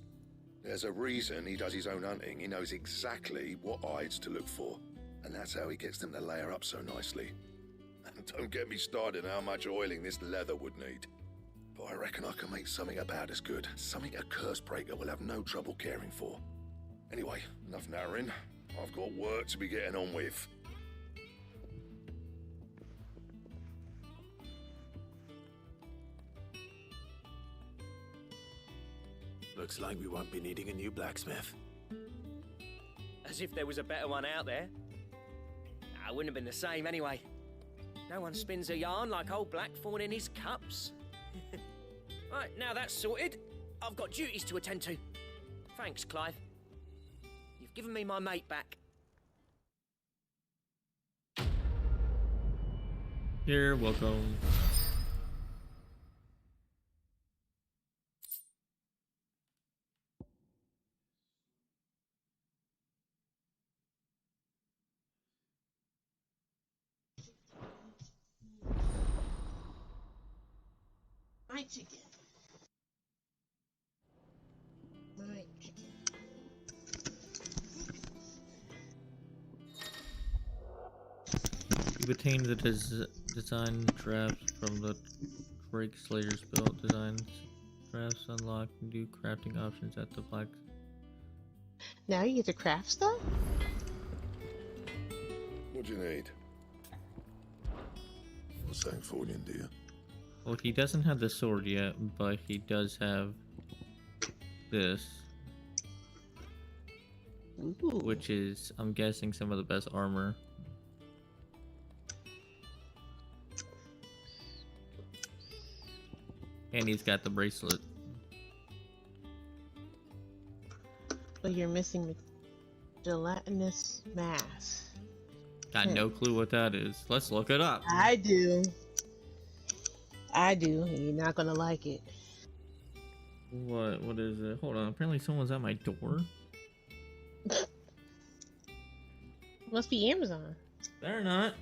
Speaker 11: There's a reason he does his own hunting. He knows exactly what hides to look for. And that's how he gets them to layer up so nicely. And don't get me started on how much oiling this leather would need. But I reckon I can make something about as good. Something a Cursebreaker will have no trouble caring for. Anyway, enough narrowing. I've got work to be getting on with.
Speaker 5: Looks like we won't be needing a new blacksmith.
Speaker 19: As if there was a better one out there. I wouldn't have been the same anyway. No one spins a yarn like old Blackthorn in his cups. Right, now that's sorted, I've got duties to attend to. Thanks, Clive. You've given me my mate back.
Speaker 1: You're welcome.
Speaker 17: My chicken. My chicken.
Speaker 1: You've obtained the design drafts from the Craig Slater's build. Design drafts unlock new crafting options at the Black.
Speaker 17: Now you get to craft stuff?
Speaker 11: What do you need? What's saying forging, do you?
Speaker 1: Well, he doesn't have the sword yet, but he does have this.
Speaker 17: Ooh.
Speaker 1: Which is, I'm guessing, some of the best armor. And he's got the bracelet.
Speaker 17: But you're missing the gelatinous mass.
Speaker 1: Got no clue what that is. Let's look it up.
Speaker 17: I do. I do. You're not gonna like it.
Speaker 1: What is it? Hold on. Apparently someone's at my door.
Speaker 17: Must be Amazon.
Speaker 1: They're not.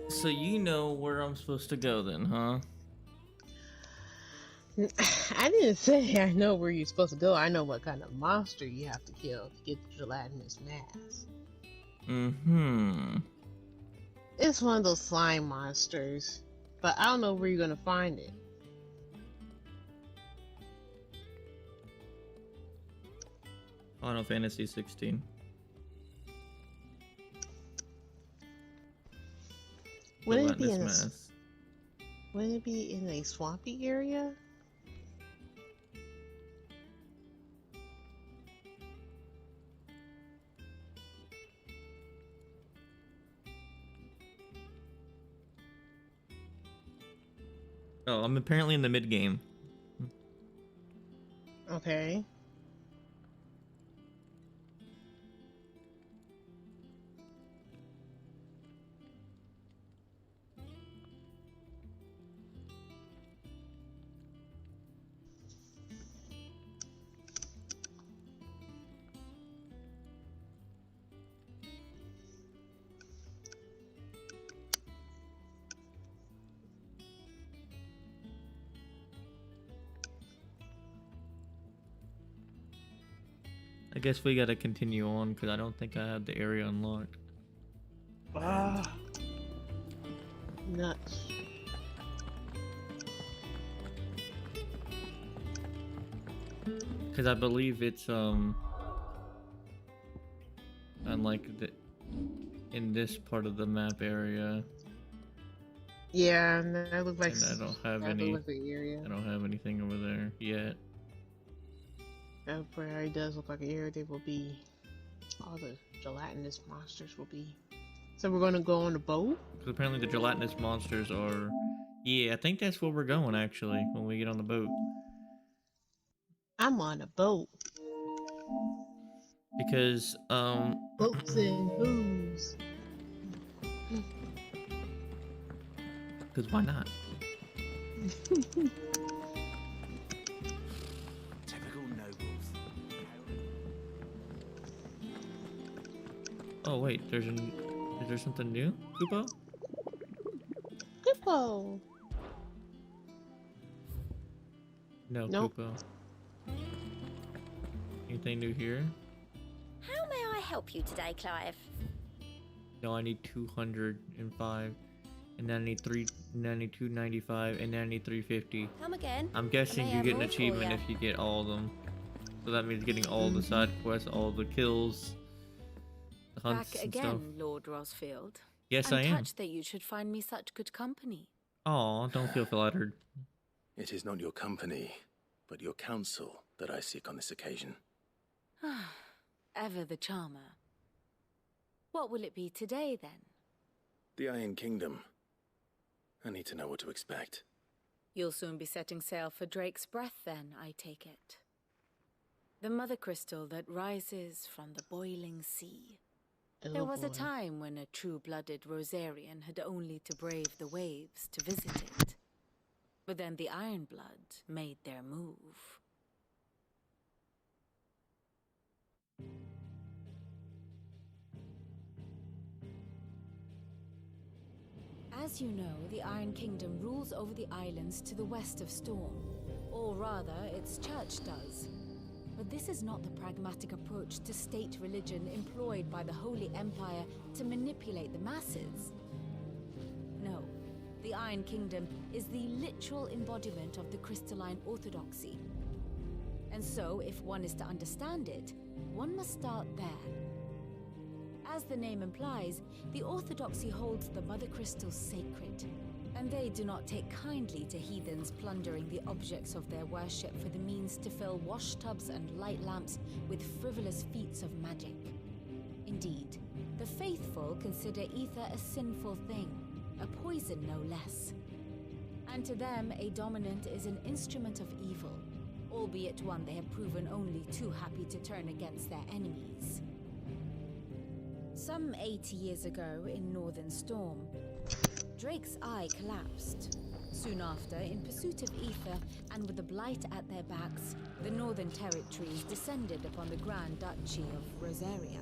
Speaker 1: So you know where I'm supposed to go then, huh?
Speaker 17: I didn't say I know where you're supposed to go. I know what kind of monster you have to kill to get the gelatinous mass.
Speaker 1: Mm-hmm.
Speaker 17: It's one of those slime monsters, but I don't know where you're gonna find it.
Speaker 1: Final Fantasy 16.
Speaker 17: Wouldn't it be
Speaker 1: Gelatinous mass.
Speaker 17: Wouldn't it be in a swampy area?
Speaker 1: Oh, I'm apparently in the mid game.
Speaker 17: Okay.
Speaker 1: guess we gotta continue on because I don't think I have the area unlocked.
Speaker 17: Nuts.
Speaker 1: Because I believe it's unlike the in this part of the map area.
Speaker 17: Yeah, and that looks like.
Speaker 1: And I don't have
Speaker 17: that
Speaker 1: any.
Speaker 17: looks like the area.
Speaker 1: I don't have anything over there yet.
Speaker 17: That area does look like an area they will be. All the gelatinous monsters will be. So we're gonna go on the boat?
Speaker 1: Because apparently the gelatinous monsters are. Yeah, I think that's where we're going actually when we get on the boat.
Speaker 17: I'm on a boat.
Speaker 1: Because
Speaker 17: boats and booze.
Speaker 1: Because why not?
Speaker 18: Typical nobles.
Speaker 1: Oh wait, is there something new, Kupo?
Speaker 17: Kupo.
Speaker 1: No,
Speaker 17: nope.
Speaker 1: Kupo. Anything new here?
Speaker 24: How may I help you today, Clive?
Speaker 1: No, I need 205, and then I need 295, and then I need 350.
Speaker 24: Come again?
Speaker 1: I'm guessing you get an achievement if you get all of them. So that means getting all the side quests, all the kills, the hunts
Speaker 8: Back
Speaker 1: and
Speaker 8: again,
Speaker 1: stuff.
Speaker 8: Lord Rosfield.
Speaker 1: Yes,
Speaker 8: I'm
Speaker 1: I am.
Speaker 8: touched that you should find me such good company.
Speaker 1: Aw, don't feel flattered.
Speaker 5: It is not your company, but your counsel that I seek on this occasion.
Speaker 8: Ever the charmer. What will it be today, then?
Speaker 5: The Iron Kingdom. I need to know what to expect.
Speaker 8: You'll soon be setting sail for Drake's Breath, then, I take it. The mother crystal that rises from the boiling sea. There was a time when a true-blooded Rosarian had only to brave the waves to visit it. But then the Ironblood made their move. As you know, the Iron Kingdom rules over the islands to the west of Storm. Or rather, its church does. But this is not the pragmatic approach to state religion employed by the Holy Empire to manipulate the masses. No, the Iron Kingdom is the literal embodiment of the crystalline orthodoxy. And so, if one is to understand it, one must start there. As the name implies, the orthodoxy holds the Mother Crystals sacred, and they do not take kindly to heathens plundering the objects of their worship for the means to fill washtubs and light lamps with frivolous feats of magic. Indeed, the faithful consider ether a sinful thing, a poison no less. And to them, a dominant is an instrument of evil, albeit one they have proven only too happy to turn against their enemies. Some 80 years ago, in Northern Storm, Drake's Eye collapsed. Soon after, in pursuit of ether and with the Blight at their backs, the Northern Territories descended upon the Grand Duchy of Rosaria.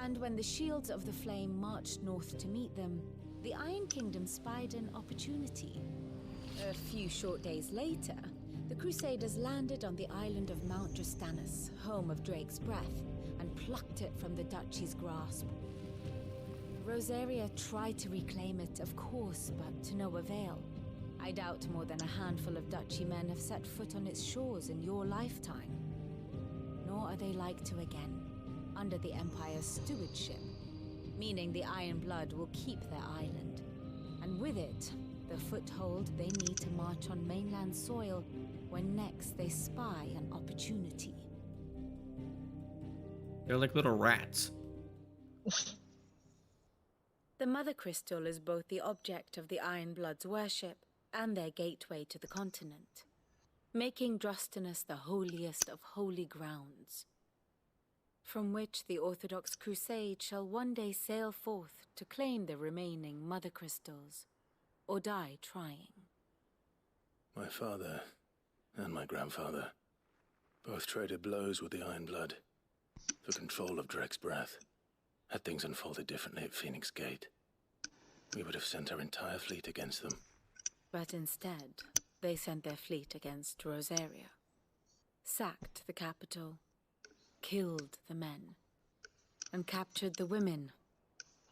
Speaker 8: And when the Shields of the Flame marched north to meet them, the Iron Kingdom spied an opportunity. A few short days later, the Crusaders landed on the island of Mount Drastanus, home of Drake's Breath, and plucked it from the Duchy's grasp. Rosaria tried to reclaim it, of course, but to no avail. I doubt more than a handful of Duchy men have set foot on its shores in your lifetime. Nor are they like to again, under the Empire's stewardship, meaning the Iron Blood will keep their island, and with it, the foothold they need to march on mainland soil when next they spy an opportunity.
Speaker 1: They're like little rats.
Speaker 8: The Mother Crystal is both the object of the Iron Blood's worship and their gateway to the continent, making Drastanus the holiest of holy grounds, from which the Orthodox Crusade shall one day sail forth to claim the remaining Mother Crystals, or die trying.
Speaker 5: My father and my grandfather both traded blows with the Iron Blood for control of Drake's Breath. Had things unfolded differently at Phoenix Gate, we would have sent our entire fleet against them.
Speaker 8: But instead, they sent their fleet against Rosaria, sacked the capital, killed the men and captured the women,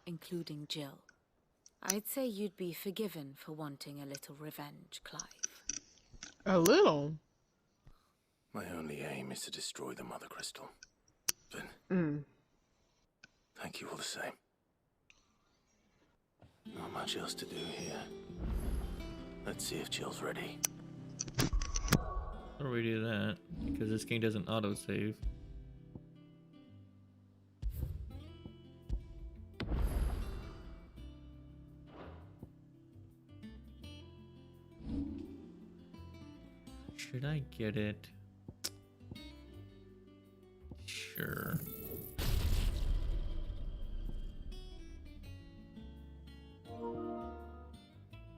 Speaker 8: including Jill. I'd say you'd be forgiven for wanting a little revenge, Clive.
Speaker 17: A little?
Speaker 5: My only aim is to destroy the Mother Crystal. But thank you all the same. Not much else to do here. Let's see if Jill's ready.
Speaker 1: How do we do that? Because this game doesn't autosave. Should I get it? Sure.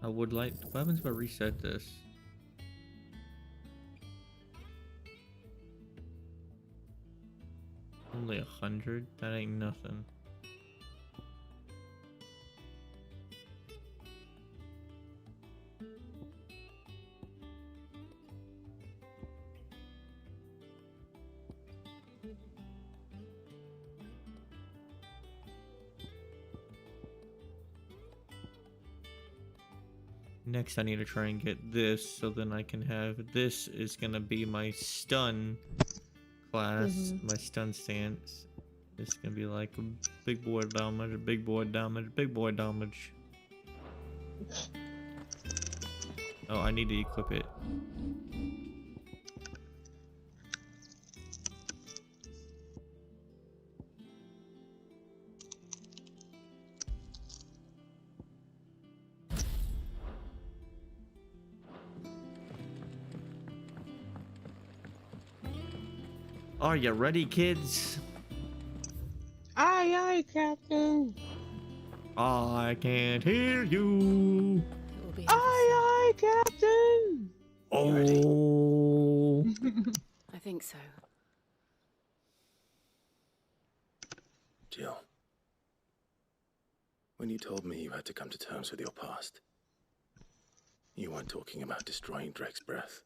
Speaker 1: I would like. What happens if I reset this? Only 100? That ain't nothing. Next I need to try and get this so then I can have this is gonna be my stun class, my stun stance. It's gonna be like a big boy damage, big boy damage, big boy damage. Oh, I need to equip it. Are you ready, kids?
Speaker 17: Aye, aye, Captain.
Speaker 1: I can't hear you.
Speaker 17: Aye, aye, Captain.
Speaker 1: Oh.
Speaker 8: I think so.
Speaker 5: Jill, when you told me you had to come to terms with your past, you weren't talking about destroying Drake's breath,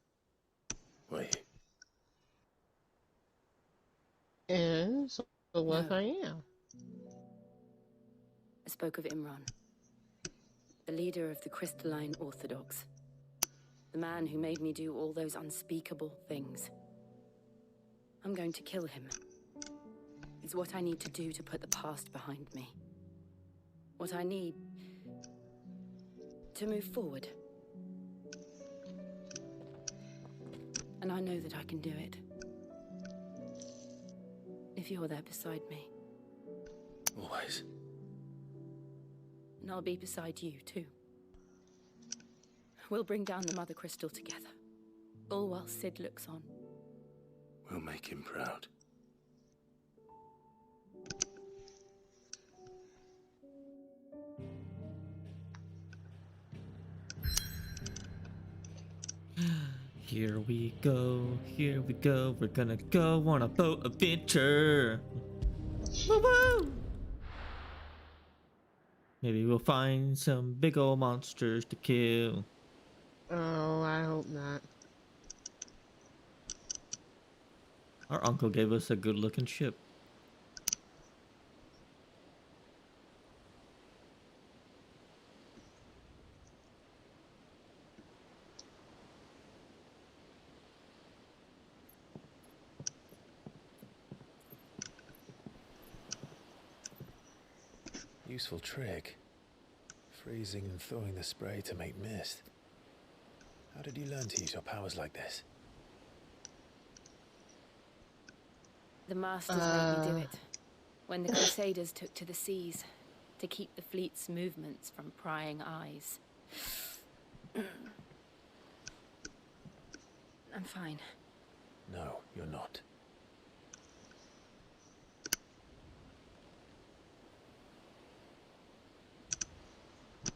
Speaker 5: were you?
Speaker 17: And so what I am.
Speaker 8: I spoke of Imran, the leader of the Crystalline Orthodox. The man who made me do all those unspeakable things. I'm going to kill him. It's what I need to do to put the past behind me. What I need to move forward. And I know that I can do it. If you're there beside me.
Speaker 5: Always.
Speaker 8: And I'll be beside you, too. We'll bring down the Mother Crystal together. All while Sid looks on.
Speaker 5: We'll make him proud.
Speaker 1: Here we go, we're gonna go on a boat adventure. Woo woo! Maybe we'll find some big old monsters to kill.
Speaker 17: Oh, I hope not.
Speaker 1: Our uncle gave us a good looking ship.
Speaker 5: Useful trick. Freezing and thawing the spray to make mist. How did you learn to use your powers like this?
Speaker 8: The Masters made me do it. When the Crusaders took to the seas to keep the fleet's movements from prying eyes. I'm fine.
Speaker 5: No, you're not.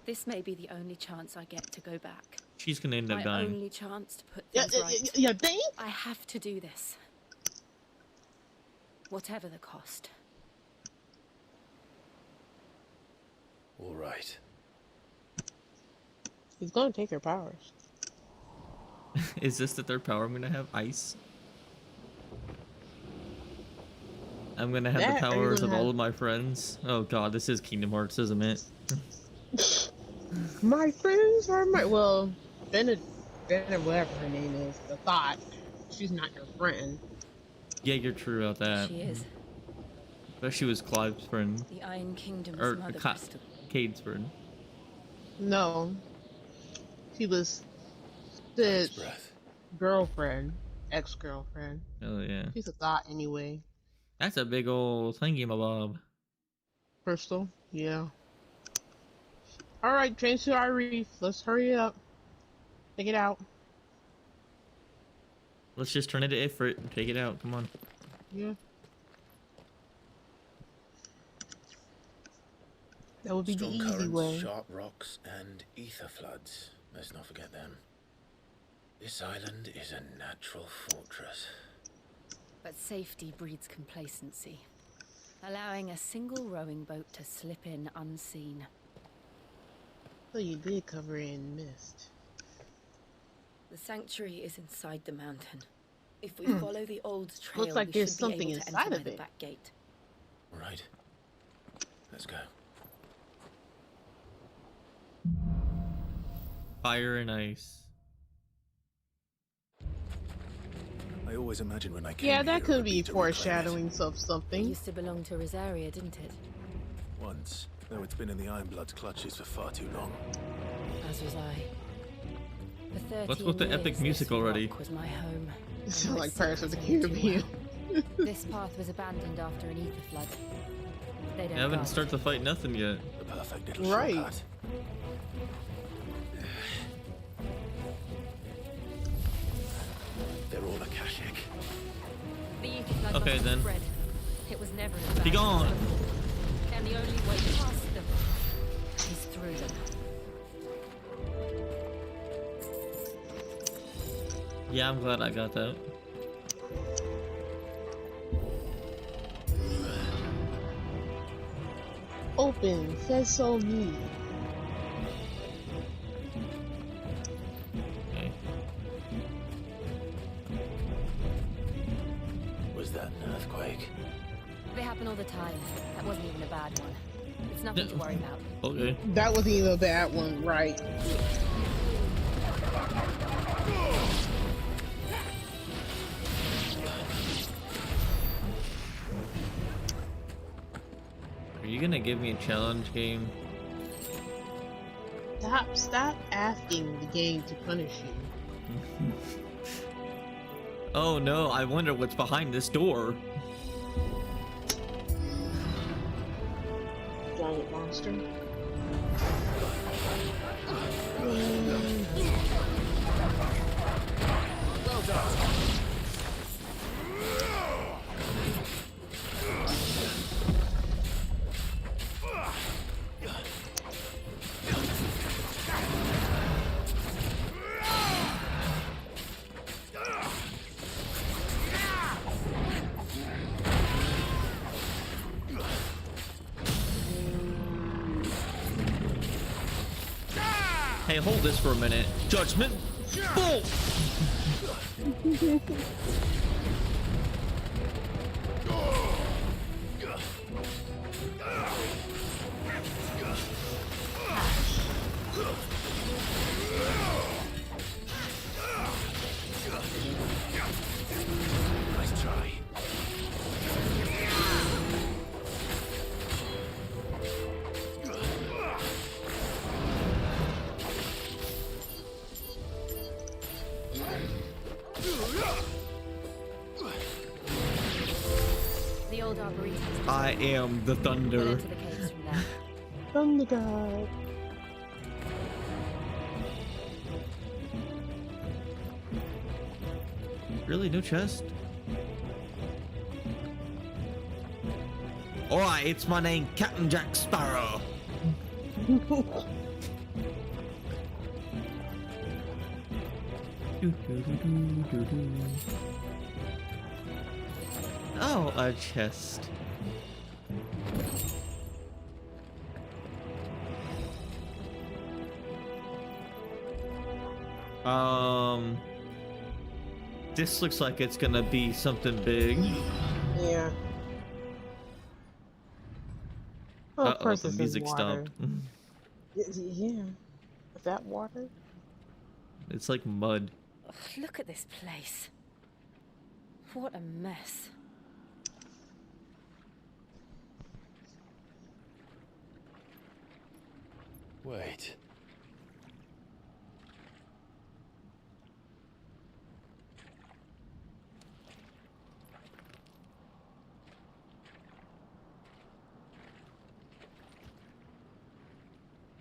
Speaker 8: This may be the only chance I get to go back.
Speaker 1: She's gonna end up
Speaker 8: My
Speaker 1: dying.
Speaker 8: only chance to put things right.
Speaker 17: You think?
Speaker 8: I have to do this. Whatever the cost.
Speaker 5: All right.
Speaker 17: He's gonna take her powers.
Speaker 1: Is this the third power I'm gonna have? Ice? I'm gonna have
Speaker 17: That,
Speaker 1: the
Speaker 17: or you're
Speaker 1: powers
Speaker 17: gonna
Speaker 1: of all
Speaker 17: have-
Speaker 1: of my friends. Oh god, this is Kingdom Hearts, isn't it?
Speaker 17: My friends are my Bennett, whatever her name is, the thought. She's not your friend.
Speaker 1: Yeah, you're true about that.
Speaker 13: She is.
Speaker 1: But she was Clive's friend.
Speaker 13: The Iron Kingdom's
Speaker 1: Or
Speaker 13: mother crystal.
Speaker 1: Cade's friend.
Speaker 17: No, she was Sid's girlfriend, ex-girlfriend.
Speaker 1: Oh yeah.
Speaker 17: She's a thought anyway.
Speaker 1: That's a big old thingy, my bob.
Speaker 17: Crystal, yeah. All right, Train to our reef. Let's hurry up. Take it out.
Speaker 1: Let's just turn it to Ifrit and take it out. Come on.
Speaker 17: Yeah. That would be
Speaker 5: Strong
Speaker 17: the easy
Speaker 5: currents,
Speaker 17: way.
Speaker 5: sharp rocks, and ether floods. Let's not forget them. This island is a natural fortress.
Speaker 8: But safety breeds complacency, allowing a single rowing boat to slip in unseen.
Speaker 17: So you did cover it in mist.
Speaker 13: The sanctuary is inside the mountain. If we
Speaker 17: Hmm.
Speaker 13: follow the old trail,
Speaker 17: Looks like
Speaker 13: we
Speaker 17: there's
Speaker 13: should
Speaker 17: something
Speaker 13: be able to
Speaker 17: inside
Speaker 13: enter
Speaker 17: of
Speaker 13: by the
Speaker 17: it.
Speaker 13: back gate.
Speaker 5: Right. Let's go.
Speaker 1: Fire and ice.
Speaker 5: I always imagined when I came
Speaker 17: Yeah,
Speaker 5: here
Speaker 17: that
Speaker 5: it
Speaker 17: could
Speaker 5: would
Speaker 17: be
Speaker 5: to reclaim it.
Speaker 17: foreshadowings of
Speaker 13: It
Speaker 17: something.
Speaker 13: used to belong to Rosaria, didn't it?
Speaker 5: Once, though it's been in the Ironblood's clutches for far too long.
Speaker 13: As was I. For 13
Speaker 1: What's with the
Speaker 13: years,
Speaker 1: epic
Speaker 13: this
Speaker 1: music already?
Speaker 13: rock was my home.
Speaker 17: It sounds like
Speaker 13: My
Speaker 17: Pirates of the
Speaker 13: secret
Speaker 17: Caribbean.
Speaker 8: This path was abandoned after an ether flood. They
Speaker 1: I
Speaker 8: don't
Speaker 1: haven't
Speaker 8: guard.
Speaker 1: started the fight, nothing yet.
Speaker 5: The perfect little
Speaker 17: Right.
Speaker 5: shortcut. They're all Akashic.
Speaker 8: The ether flood
Speaker 1: Okay,
Speaker 8: must have
Speaker 1: then.
Speaker 8: spread. It was never as
Speaker 1: Be
Speaker 8: bad.
Speaker 1: gone.
Speaker 8: And the only way past them is through them.
Speaker 1: Yeah, I'm glad I got that.
Speaker 17: Open, says so me.
Speaker 1: Okay.
Speaker 5: Was that an earthquake?
Speaker 8: They happen all the time. That wasn't even a bad one. It's nothing to worry about.
Speaker 1: Okay.
Speaker 17: That wasn't even a bad one, right?
Speaker 1: Are you gonna give me a challenge game?
Speaker 17: Stop asking the game to punish you.
Speaker 1: Oh no, I wonder what's behind this door.
Speaker 17: Giant monster.
Speaker 19: Well done.
Speaker 1: Hey, hold this for a minute. Judgment Bolt!
Speaker 5: Nice try.
Speaker 8: The old arboretum.
Speaker 1: I am the
Speaker 8: We'll
Speaker 1: thunder.
Speaker 8: enter the caves from there.
Speaker 17: Thunder God.
Speaker 1: Really, no chest? Alright, it's my name, Captain Jack Sparrow. Oh, a chest. This looks like it's gonna be something big.
Speaker 17: Yeah. Oh, of
Speaker 1: Uh-oh,
Speaker 17: course
Speaker 1: the
Speaker 17: this is
Speaker 1: music
Speaker 17: water.
Speaker 1: stopped.
Speaker 17: Yeah. Is that water?
Speaker 1: It's like mud.
Speaker 13: Ugh, look at this place. What a mess.
Speaker 5: Wait.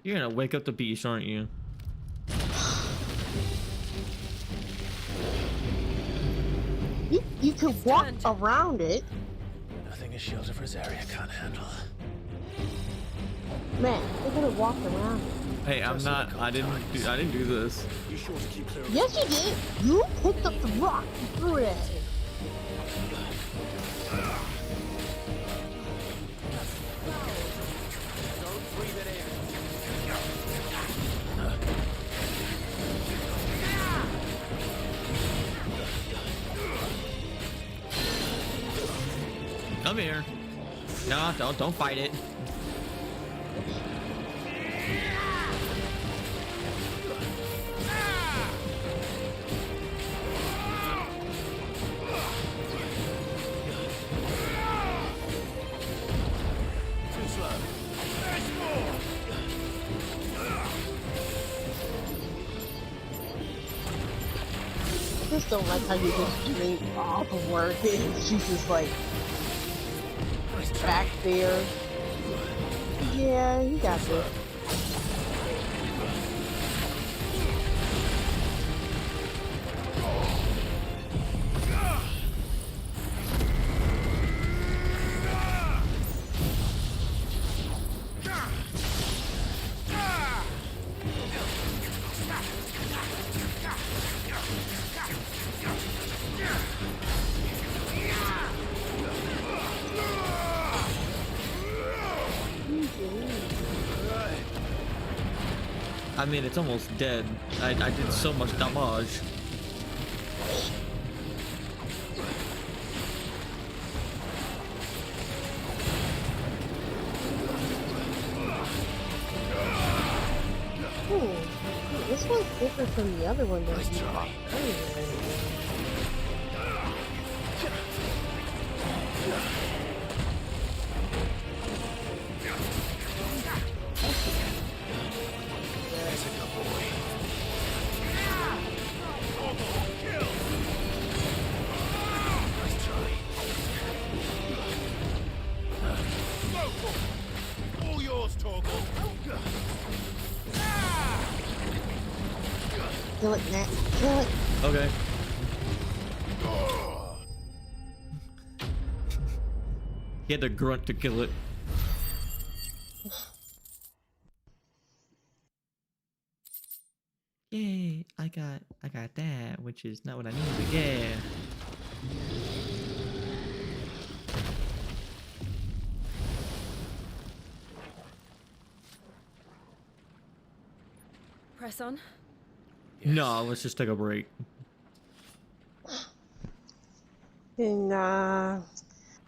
Speaker 1: You're gonna wake up the beast, aren't you?
Speaker 17: You could walk around it.
Speaker 5: Nothing a shield of Rosaria can't handle.
Speaker 17: Man, they could have walked around it.
Speaker 1: Hey, I'm not. I didn't do this.
Speaker 5: You sure to keep clear of
Speaker 17: Yes, you did. You picked up the rock and threw it at him.
Speaker 1: Come here. No, don't fight it.
Speaker 17: I just don't like how you just drink off of work and she's just like back there. Yeah, you got this.
Speaker 1: I mean, it's almost dead. I did so much damage.
Speaker 17: This one's different from the other one that you fought earlier.
Speaker 4: All yours, Torgal.
Speaker 17: Kill it, Matt. Kill it.
Speaker 1: Okay. He had to grunt to kill it. Yay! I got that, which is not what I needed. Yeah.
Speaker 13: Press on.
Speaker 1: No, let's just take a break.
Speaker 17: And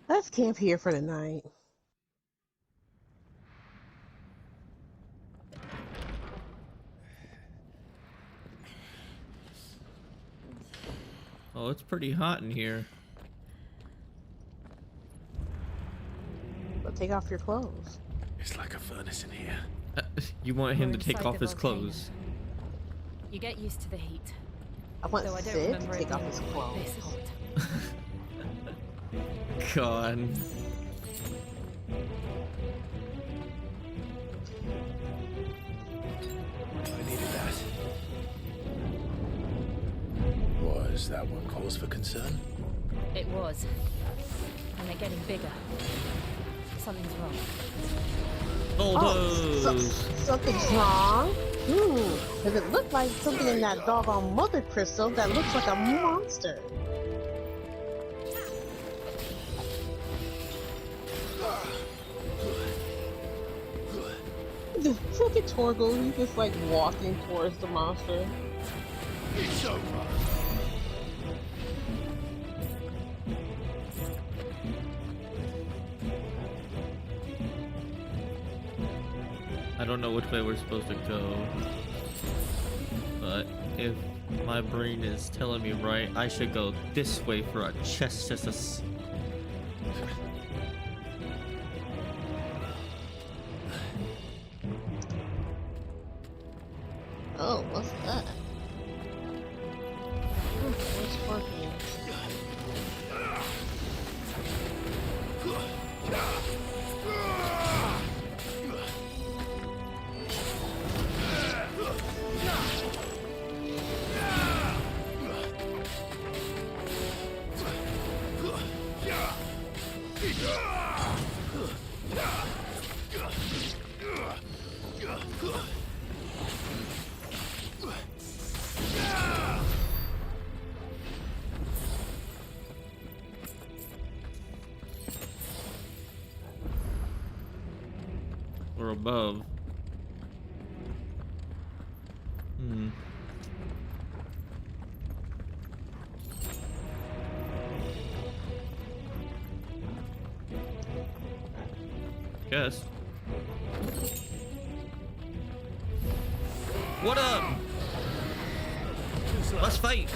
Speaker 17: let's camp here for the night.
Speaker 1: Oh, it's pretty hot in here.
Speaker 17: But take off your clothes.
Speaker 5: It's like a furnace in here.
Speaker 1: You want him
Speaker 13: We're
Speaker 1: to take
Speaker 13: inside
Speaker 1: off
Speaker 13: the
Speaker 1: his
Speaker 13: volcano.
Speaker 1: clothes.
Speaker 13: You get used to the heat.
Speaker 17: I want
Speaker 13: Though I don't
Speaker 17: Sid to
Speaker 13: remember it
Speaker 17: take off
Speaker 13: being
Speaker 17: his clothes.
Speaker 13: this hot.
Speaker 1: God.
Speaker 5: I needed that. Was that one cause for concern?
Speaker 13: It was. And they're getting bigger. Something's wrong.
Speaker 17: Something's wrong. Does it look like something in that doggone mother crystal that looks like a monster? Look at Torgal, he's just like walking towards the monster.
Speaker 4: It's over.
Speaker 1: don't know which way we're supposed to go. But if my brain is telling me right, I should go this way for a chest.
Speaker 17: Oh, what's that? What's sparkling?
Speaker 1: Or above. Guess. What up? Let's fight.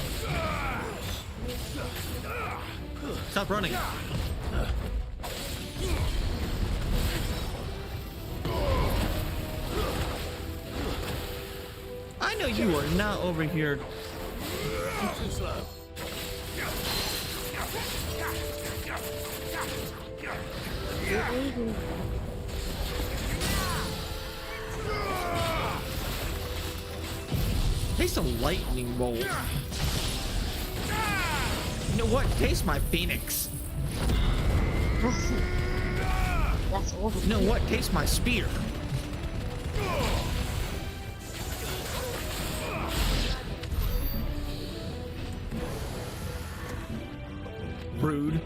Speaker 1: Stop running. I know you are not over here.
Speaker 11: Too slow.
Speaker 1: Taste a lightning bolt. You know what? Taste my phoenix.
Speaker 17: That's awful.
Speaker 1: You know what? Taste my spear. Rude.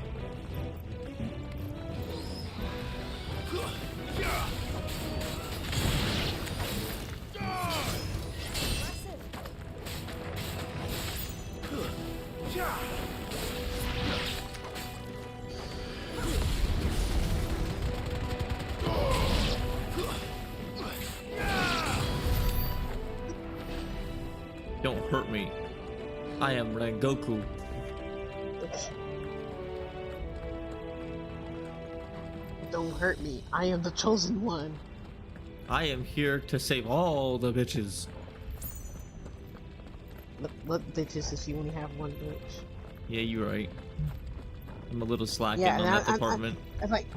Speaker 1: Don't hurt me. I am Rengoku.
Speaker 17: Don't hurt me. I am the chosen one.
Speaker 1: I am here to save all the bitches.
Speaker 17: What bitches if you only have one bitch?
Speaker 1: Yeah, you're right. I'm a little slacking
Speaker 17: Yeah,
Speaker 1: on that department.
Speaker 17: I'm like,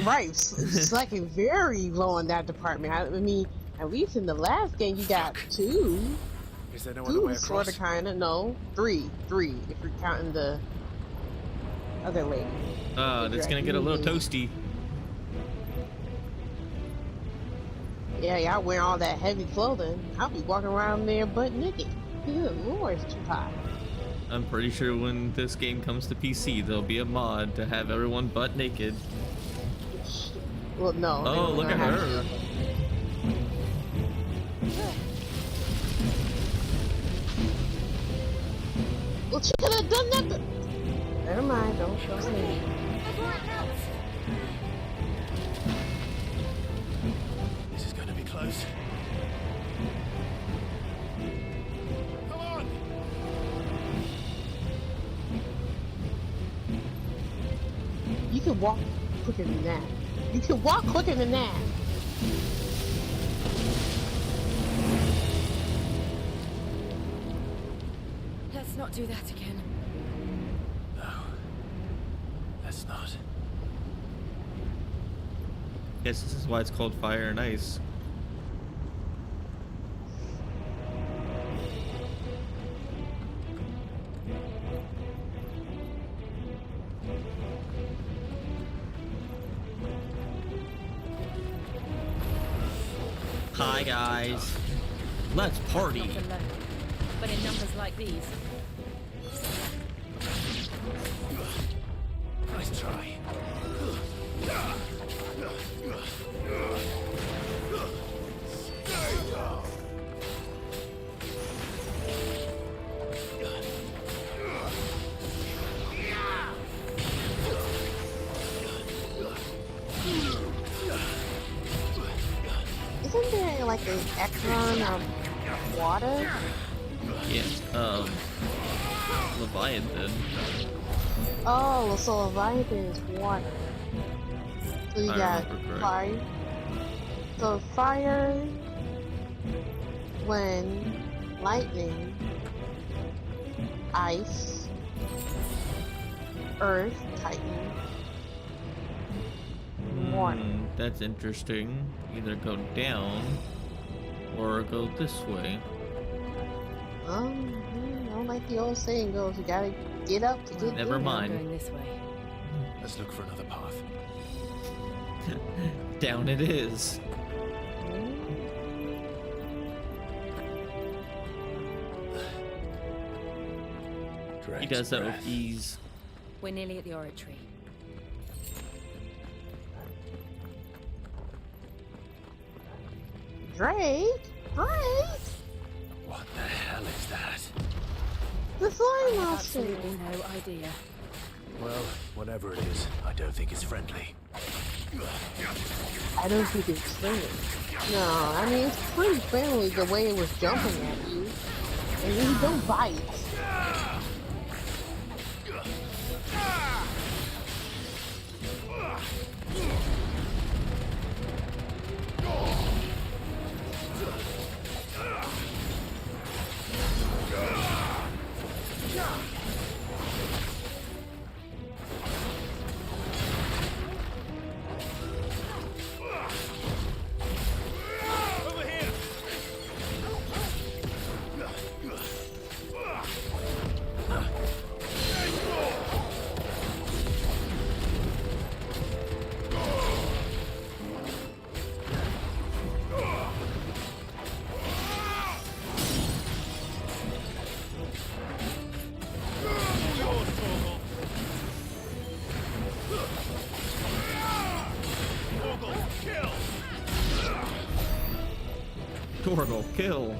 Speaker 17: right. Slacking very low on that department. I mean, at least in the last game you got two.
Speaker 5: Is there no other way across?
Speaker 17: Sort of, kinda. No, three. If you're counting the other lady.
Speaker 1: That's gonna get a little toasty.
Speaker 17: Yeah, y'all wear all that heavy clothing. I'll be walking around there butt naked. Good Lord, it's too hot.
Speaker 1: I'm pretty sure when this game comes to PC, there'll be a mod to have everyone butt naked.
Speaker 17: Well, no.
Speaker 1: Oh, look at her.
Speaker 17: Well, she could have done that. Never mind, don't show me.
Speaker 5: This is going to be close. Come on!
Speaker 17: You can walk quicker than that. You can walk quicker than that.
Speaker 6: Let's not do that again.
Speaker 5: No. Let's not.
Speaker 1: Guess this is why it's called Fire and Ice. Hi guys, let's party.
Speaker 6: Not alone, but in numbers like these.
Speaker 5: Nice try.
Speaker 17: Isn't Is Ekron water?
Speaker 1: Yeah, Leviathan.
Speaker 17: Oh, so Leviathan is water. So you
Speaker 1: I
Speaker 17: got
Speaker 1: remember
Speaker 17: fire. So fire, wind, lightning, ice, earth, Titan, water.
Speaker 1: That's interesting. Either go down or go this way.
Speaker 17: Like the old saying goes, you gotta get up to get
Speaker 1: Never
Speaker 17: down.
Speaker 1: mind.
Speaker 6: Going this way.
Speaker 5: Let's look for another path.
Speaker 1: Down it is. He does that with ease.
Speaker 6: We're nearly at the oratory.
Speaker 17: Drake?
Speaker 5: What the hell is that?
Speaker 17: The slime
Speaker 6: I have
Speaker 17: monster.
Speaker 6: absolutely no idea.
Speaker 5: Well, whatever it is, I don't think it's friendly.
Speaker 17: I don't think it's friendly. No, I mean, it's pretty friendly the way it was jumping at you. And you don't bite.
Speaker 1: Torgal, kill.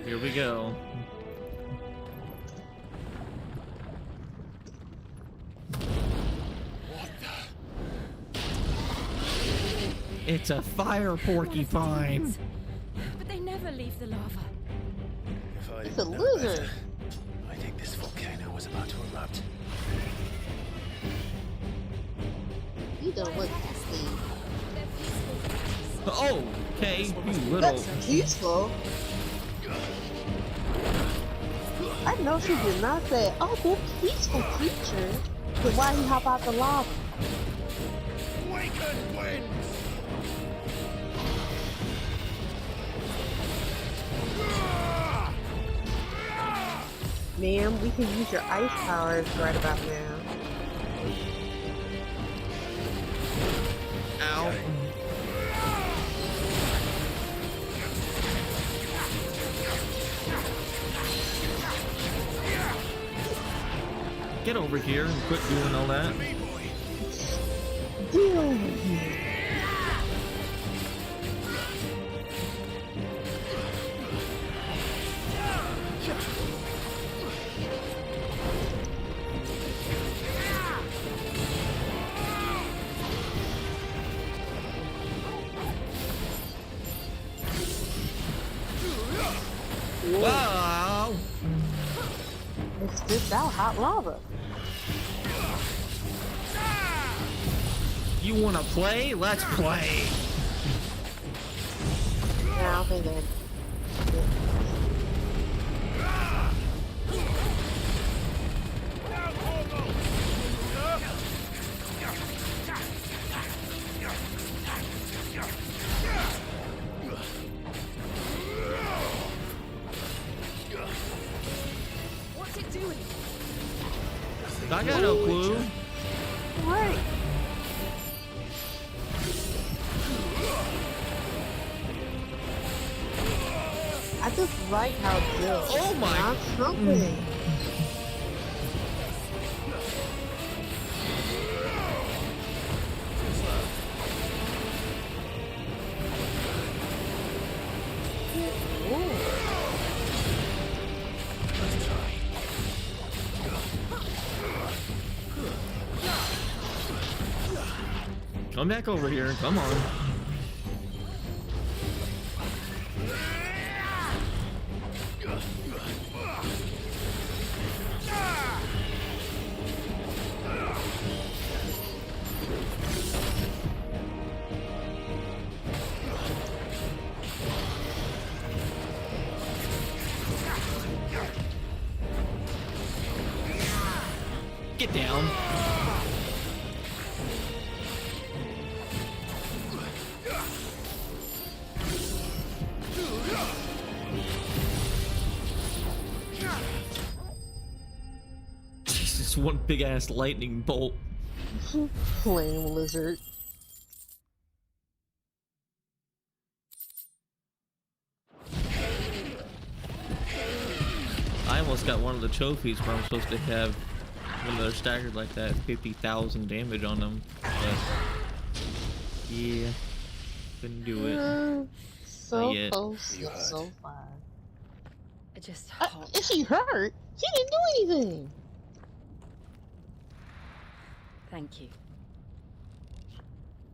Speaker 1: Here we go. It's a fire porcupine.
Speaker 6: But they never leave the lava.
Speaker 5: If I
Speaker 17: It's
Speaker 5: didn't
Speaker 17: a
Speaker 5: know
Speaker 17: lizard.
Speaker 5: better, I think this volcano was about to erupt.
Speaker 17: You don't look happy.
Speaker 1: Oh, okay, you little.
Speaker 17: That's peaceful. I know she did not say, oh, they're peaceful creatures. But why he hop out the lava?
Speaker 4: Awaken winds!
Speaker 17: Ma'am, we can use your ice powers right about now.
Speaker 1: Ow. Get over here and quit doing all that.
Speaker 17: Get over here.
Speaker 1: Wow!
Speaker 17: It spits out hot lava.
Speaker 1: You wanna play? Let's play!
Speaker 17: Yeah, I don't think that.
Speaker 6: What's it doing?
Speaker 1: I got no clue.
Speaker 17: Right. I just like how Jill
Speaker 1: Oh my-
Speaker 17: not something.
Speaker 1: Come back over here. Come on. Get down. Jesus, one big ass lightning bolt.
Speaker 17: Flame lizard.
Speaker 1: I almost got one of the trophies where I'm supposed to have, when they're staggered like that, 50,000 damage on them. But yeah, couldn't do it.
Speaker 17: So close, so far.
Speaker 6: I just
Speaker 17: Is she hurt? She didn't do anything.
Speaker 6: Thank you.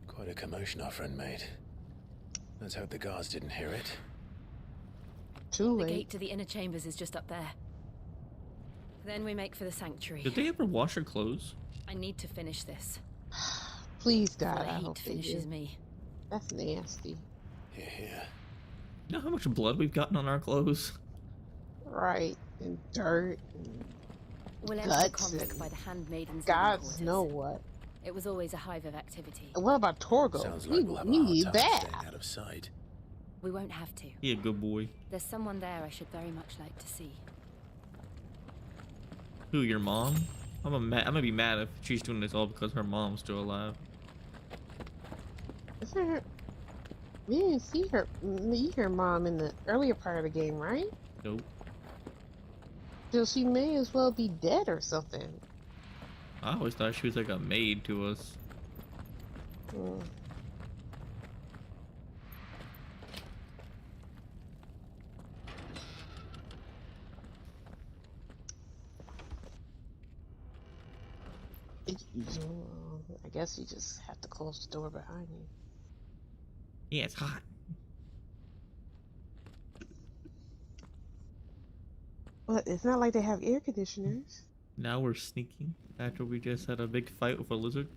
Speaker 5: Quite a commotion our friend made. Let's hope the guards didn't hear it.
Speaker 17: Too
Speaker 6: The
Speaker 17: late.
Speaker 6: gate to the inner chambers is just up there. Then we make for the sanctuary.
Speaker 1: Did they ever wash her clothes?
Speaker 6: I need to finish this.
Speaker 17: Please, God,
Speaker 6: Before the
Speaker 17: I
Speaker 6: heat
Speaker 17: hope they
Speaker 6: finishes
Speaker 17: do.
Speaker 6: me.
Speaker 17: That's nasty.
Speaker 5: Yeah.
Speaker 1: You know how much blood we've gotten on our clothes?
Speaker 17: Right, and dirt, and
Speaker 6: We'll enter the
Speaker 17: guts,
Speaker 6: complex
Speaker 17: and
Speaker 6: by the handmaidens'
Speaker 17: gods
Speaker 6: living
Speaker 17: know
Speaker 6: quarters.
Speaker 17: what.
Speaker 6: It was always a hive of activity.
Speaker 17: And what about Torgo?
Speaker 5: Sounds
Speaker 17: we
Speaker 5: like we'll have a
Speaker 17: we
Speaker 5: hard
Speaker 17: need
Speaker 5: time
Speaker 17: that.
Speaker 5: staying out of sight.
Speaker 6: We won't have to.
Speaker 1: He a good boy.
Speaker 6: There's someone there I should very much like to see.
Speaker 1: Who, your mom? I'm gonna be mad if she's doing this all because her mom's still alive.
Speaker 17: Isn't her? We didn't see her mom in the earlier part of the game, right?
Speaker 1: Nope.
Speaker 17: So she may as well be dead or something.
Speaker 1: I always thought she was like a maid to us.
Speaker 17: Hmm. I guess you just have to close the door behind you.
Speaker 1: Yeah, it's hot.
Speaker 17: But it's not like they have air conditioners.
Speaker 1: Now we're sneaking after we just had a big fight with a lizard.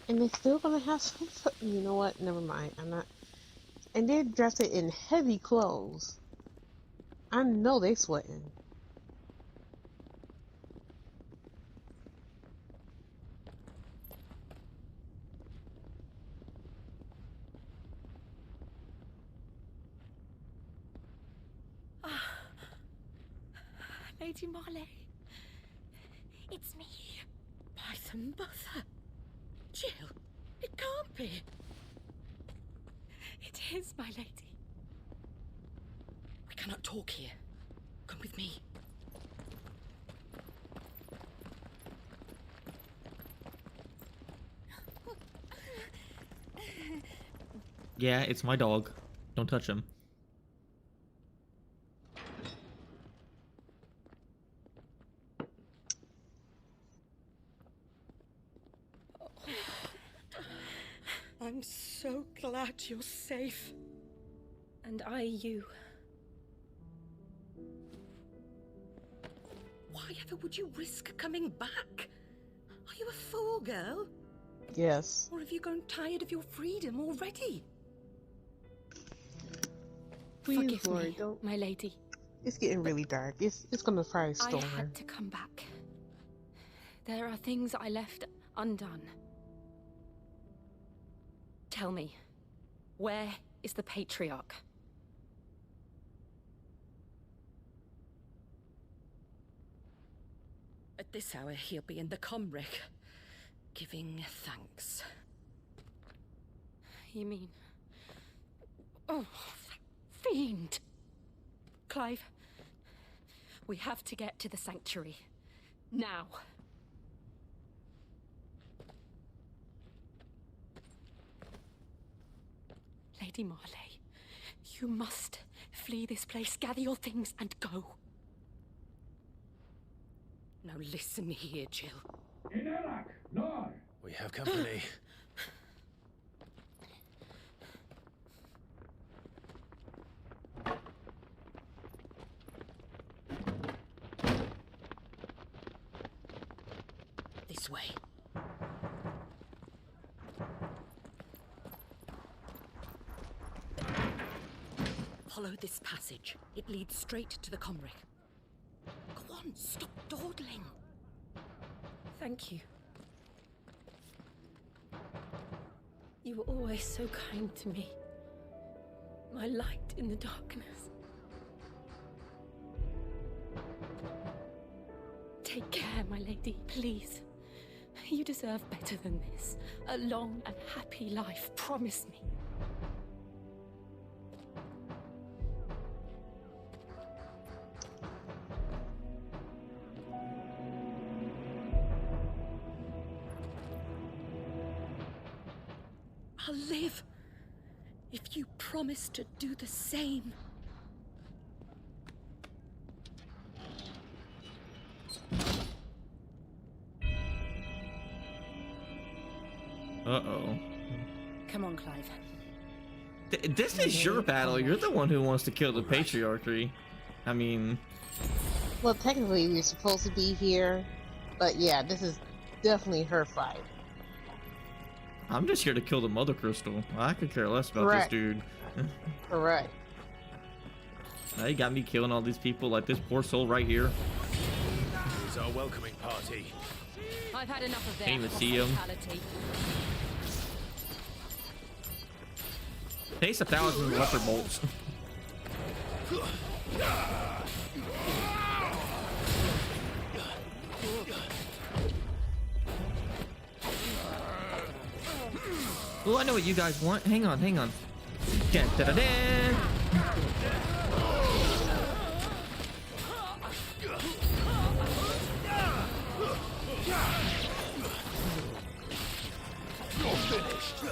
Speaker 17: And they're still gonna have some. You know what? Never mind. I'm not. And they're dressed in heavy clothes. I know they sweating.
Speaker 6: Lady Marley. It's me. By the mother. Jill, it can't be. It is, my lady. We cannot talk here. Come with me.
Speaker 1: Yeah, it's my dog. Don't touch him.
Speaker 6: I'm so glad you're safe. And I you. Why ever would you risk coming back? Are you a fool, girl?
Speaker 17: Yes.
Speaker 6: Or have you grown tired of your freedom already?
Speaker 17: Please,
Speaker 6: Forgive
Speaker 17: Lord,
Speaker 6: me,
Speaker 17: don't.
Speaker 6: my lady.
Speaker 17: It's getting really dark. It's gonna probably
Speaker 6: I
Speaker 17: storm.
Speaker 6: had to come back. There are things I left undone. Tell me, where is the Patriarch? At this hour, he'll be in the Comric, giving thanks. You mean... Oh, that fiend! Clive, we have to get to the sanctuary. Now. Lady Marley, you must flee this place, gather your things, and go. Now listen here, Jill.
Speaker 5: We have company.
Speaker 6: This way. Follow this passage. It leads straight to the Comric. Go on, stop dawdling. Thank you. You were always so kind to me. My light in the darkness. Take care, my lady, please. You deserve better than this. A long and happy life, promise me. I'll live if you promise to do the same.
Speaker 1: Uh-oh.
Speaker 6: Come on, Clive.
Speaker 1: This is your battle. You're the one who wants to kill the patriarchy. I mean...
Speaker 17: Well, technically we're supposed to be here, but yeah, this is definitely her fight.
Speaker 1: I'm just here to kill the Mother Crystal. I could care less about
Speaker 17: Correct.
Speaker 1: this dude.
Speaker 17: Correct.
Speaker 1: Now you got me killing all these people, like this poor soul right here.
Speaker 5: Here's our welcoming party.
Speaker 6: I've had enough of their
Speaker 1: Can't even see him.
Speaker 6: hospitality.
Speaker 1: Taste 1,000 leopard bolts. Oh, I know what you guys want. Hang on, hang on. Dun, dun, dun, dun.
Speaker 5: You're finished.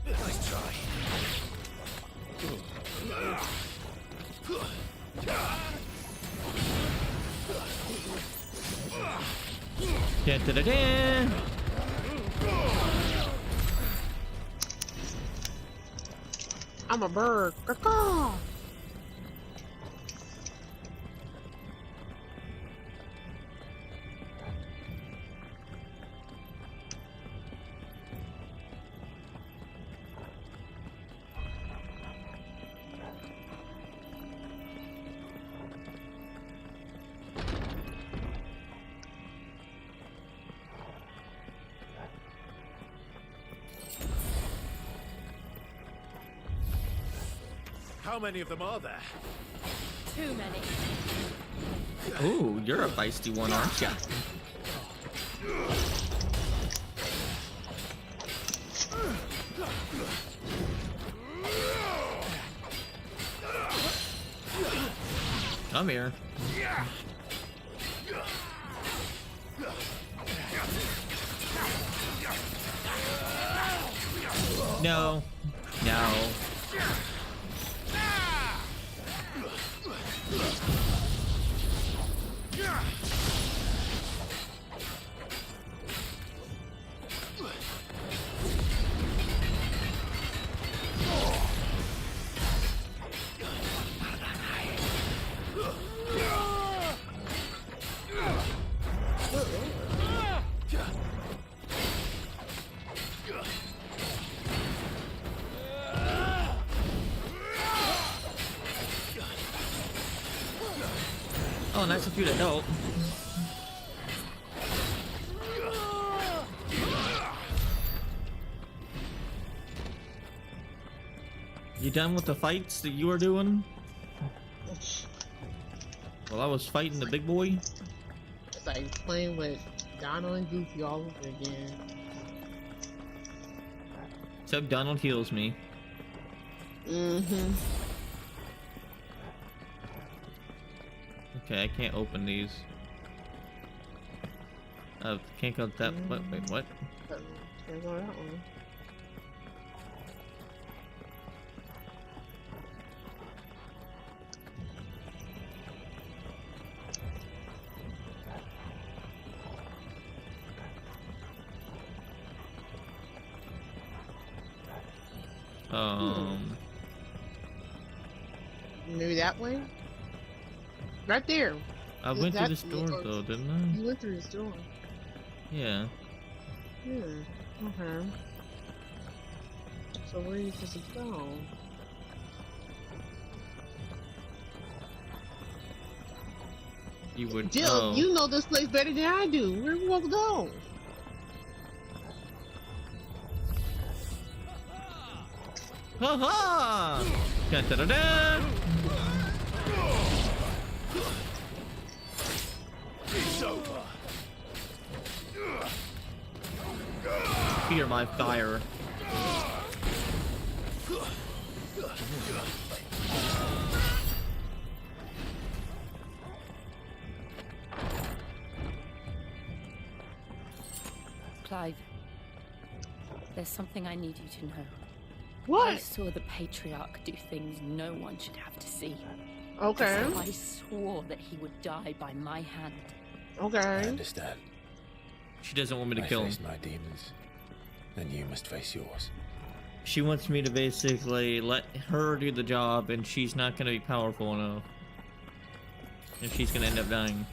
Speaker 5: Nice try.
Speaker 1: Dun, dun, dun, dun.
Speaker 17: I'm a bird. Caw-caw.
Speaker 5: How many of them are there?
Speaker 6: Too many.
Speaker 1: Ooh, you're a feisty one, aren't ya? Come here. No. No. Oh, nice of you to help. You done with the fights that you were doing? Well, I was fighting the big boy.
Speaker 17: It's like playing with Donald and Goofy all over again.
Speaker 1: Except Donald heals me.
Speaker 17: Mm-hmm.
Speaker 1: Okay, I can't open these. Can't go that. Wait, what?
Speaker 17: Can't go that one. Maybe that way? Right there.
Speaker 1: I went through this door though, didn't I?
Speaker 17: You went through this door.
Speaker 1: Yeah.
Speaker 17: Okay. So where are you supposed to go?
Speaker 1: You would.
Speaker 17: Jill, you know this place better than I do. Where we want to go?
Speaker 1: Ha ha! Da da da da!
Speaker 4: It's over.
Speaker 1: Fear my fire.
Speaker 6: Clive, there's something I need you to know.
Speaker 17: What?
Speaker 6: I saw the Patriarch do things no one should have to see.
Speaker 17: Okay.
Speaker 6: So I swore that he would die by my hand.
Speaker 5: I understand.
Speaker 1: She doesn't want me to kill him.
Speaker 5: I face my demons, and you must face yours.
Speaker 1: She wants me to basically let her do the job, and she's not going to be powerful enough. And she's going to end up dying.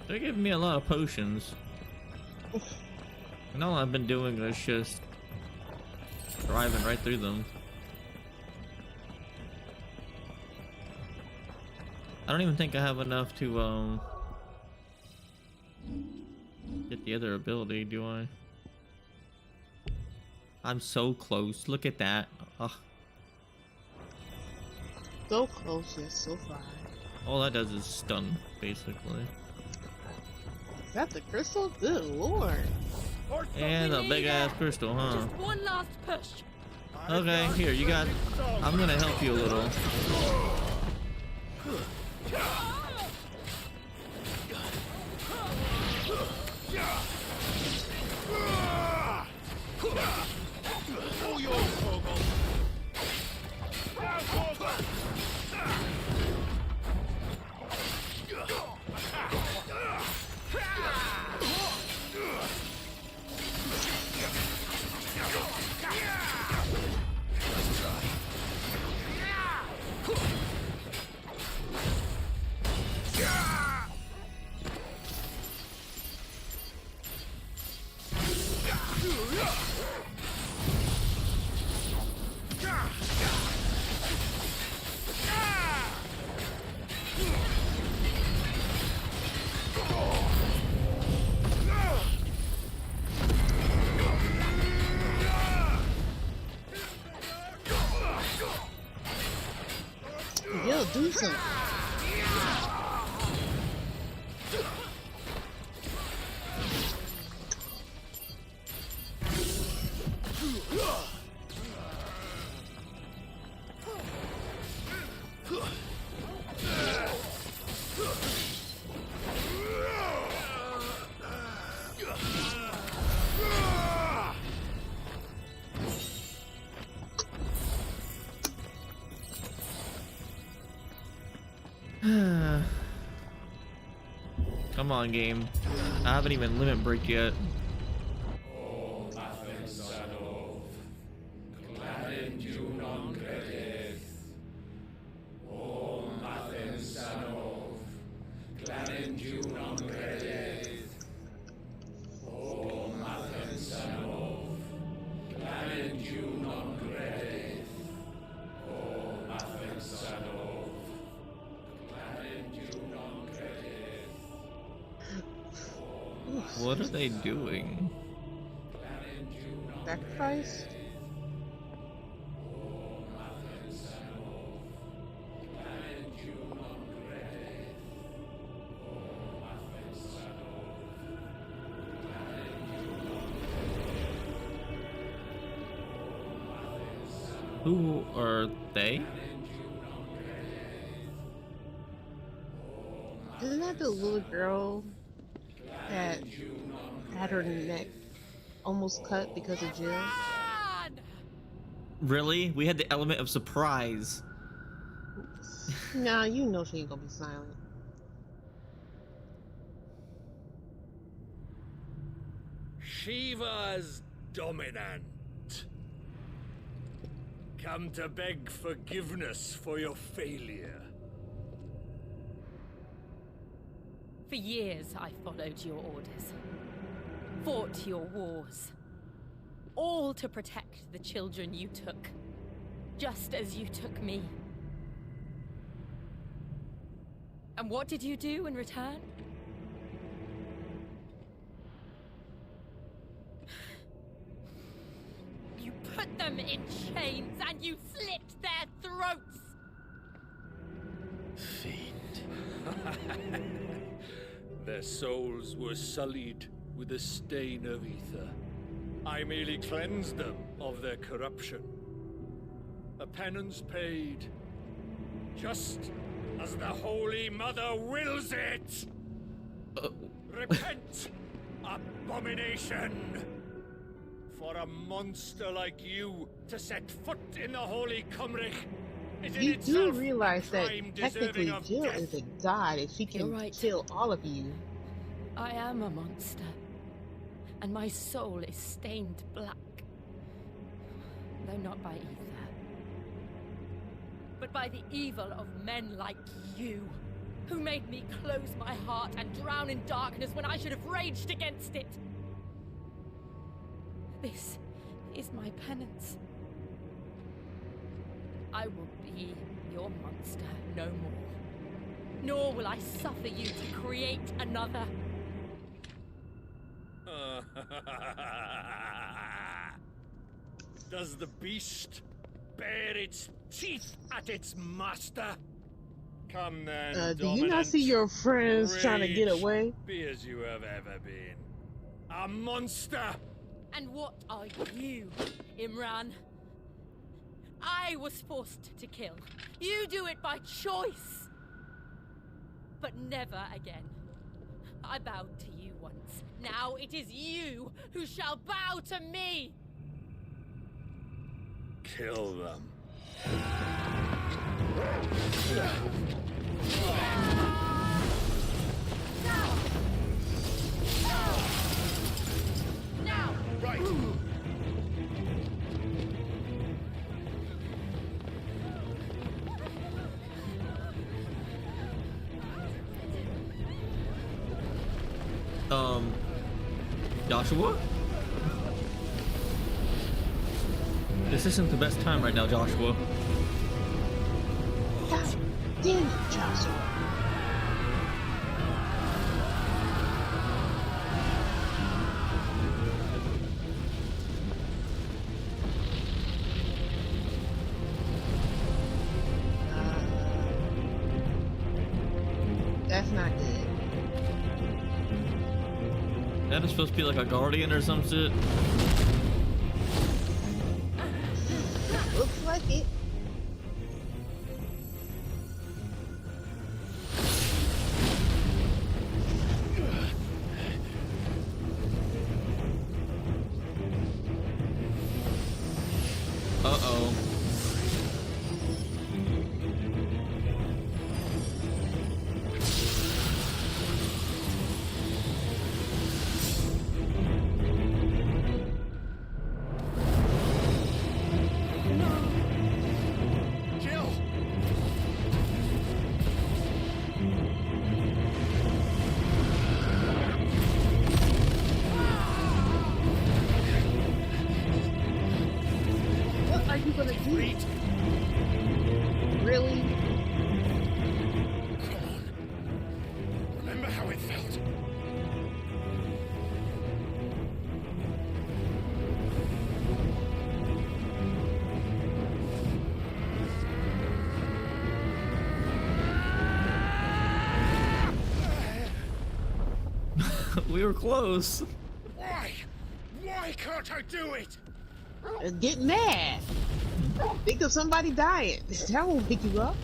Speaker 1: They're giving me a lot of potions. And all I've been doing is just driving right through them. I don't even think I have enough to get the other ability, do I? I'm so close. Look at that. Ugh.
Speaker 17: So close yet so far.
Speaker 1: All that does is stun, basically.
Speaker 17: Is that the crystal? Good lord.
Speaker 1: And a big ass crystal, huh?
Speaker 6: Just one last push.
Speaker 1: Okay, here, you got. I'm gonna help you a little.
Speaker 4: All yours, Torgal.
Speaker 17: Yo, do something.
Speaker 1: Come on, game. I haven't even limit break yet. What are they doing?
Speaker 17: Sacrifice?
Speaker 1: Who are they?
Speaker 17: Isn't that the little girl that had her neck almost cut because of Jill?
Speaker 1: Really? We had the element of surprise.
Speaker 17: Nah, you know she ain't gonna be silent.
Speaker 10: Shiva's dominant. Come to beg forgiveness for your failure.
Speaker 6: For years, I followed your orders, fought your wars, all to protect the children you took, just as you took me. And what did you do in return? You put them in chains and you slit their throats!
Speaker 10: Fiend. Their souls were sullied with the stain of ether. I merely cleansed them of their corruption. A penance paid, just as the Holy Mother wills it! Repent, abomination! For a monster like you to set foot in the Holy Cymric is in
Speaker 17: You
Speaker 10: itself
Speaker 17: do realize
Speaker 10: a
Speaker 17: that
Speaker 10: crime
Speaker 17: technically
Speaker 10: deserving of
Speaker 17: Jill
Speaker 10: death.
Speaker 17: is a god and she can kill all of you.
Speaker 6: I am a monster, and my soul is stained black. Though not by ether, but by the evil of men like you, who made me close my heart and drown in darkness when I should have raged against it. This is my penance. I will be your monster no more. Nor will I suffer you to create another.
Speaker 10: Does the beast bare its teeth at its master? Come then,
Speaker 17: Do you not see your friends trying to get
Speaker 10: Rage,
Speaker 17: away?
Speaker 10: Be as you have ever been. A monster!
Speaker 6: And what are you, Imran? I was forced to kill. You do it by choice. But never again. I bowed to you once. Now it is you who shall bow to me.
Speaker 10: Kill them.
Speaker 6: Now!
Speaker 10: Right!
Speaker 1: Joshua? This isn't the best time right now, Joshua.
Speaker 17: God damn it, Joshua. That's not good.
Speaker 1: That is supposed to be like a guardian or some shit.
Speaker 17: Looks like it.
Speaker 1: Uh-oh.
Speaker 10: Jill!
Speaker 17: What are you gonna do? Really?
Speaker 10: Come on. Remember how it felt.
Speaker 1: We were close.
Speaker 10: Why? Why can't I do it?
Speaker 17: Get mad. Think of somebody dying. That won't pick you up.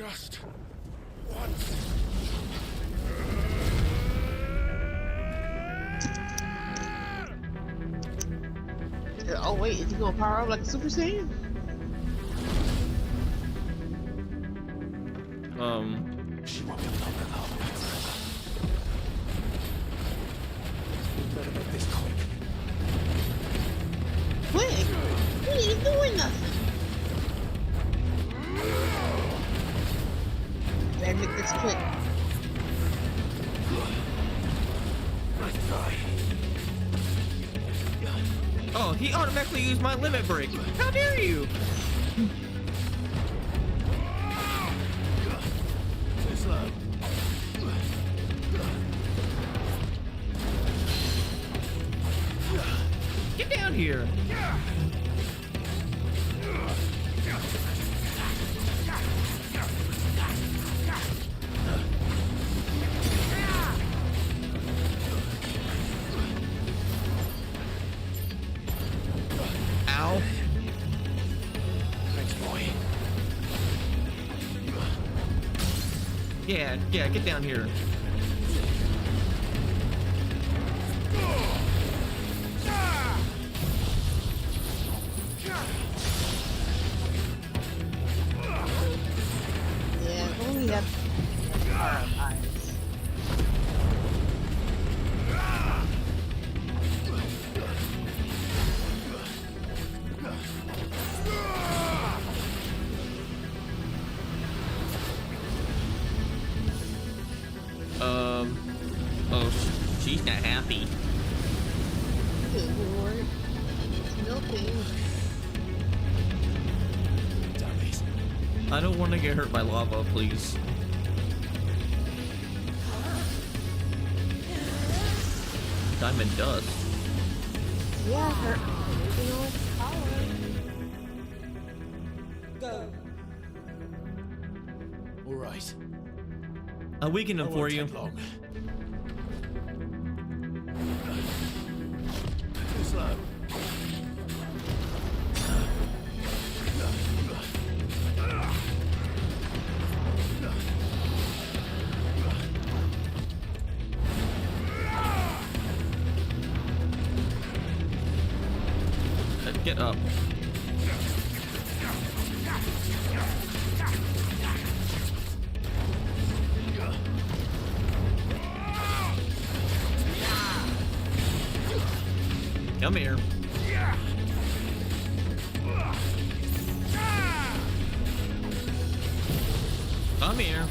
Speaker 11: Just once.
Speaker 17: Oh wait, is he gonna power up like a Super Saiyan?
Speaker 11: She won't be alone now. Better make this quick.
Speaker 17: Quick! He ain't even doing nothing. Better make this quick.
Speaker 11: Nice try.
Speaker 1: Oh, he automatically used my limit break. How dare you?
Speaker 11: Too slow.
Speaker 1: Get down here. Ow.
Speaker 11: Thanks, boy.
Speaker 1: Yeah, get down here.
Speaker 17: Yeah, only have eyes.
Speaker 1: Oh, she's not happy.
Speaker 17: Good lord. Milking.
Speaker 1: I don't want to get hurt by lava, please. Diamond dust.
Speaker 17: Yeah, her original power.
Speaker 19: Go.
Speaker 11: All right.
Speaker 1: I'll weaken him for you.
Speaker 11: Long. Too slow.
Speaker 1: Get up. Come here. Come here.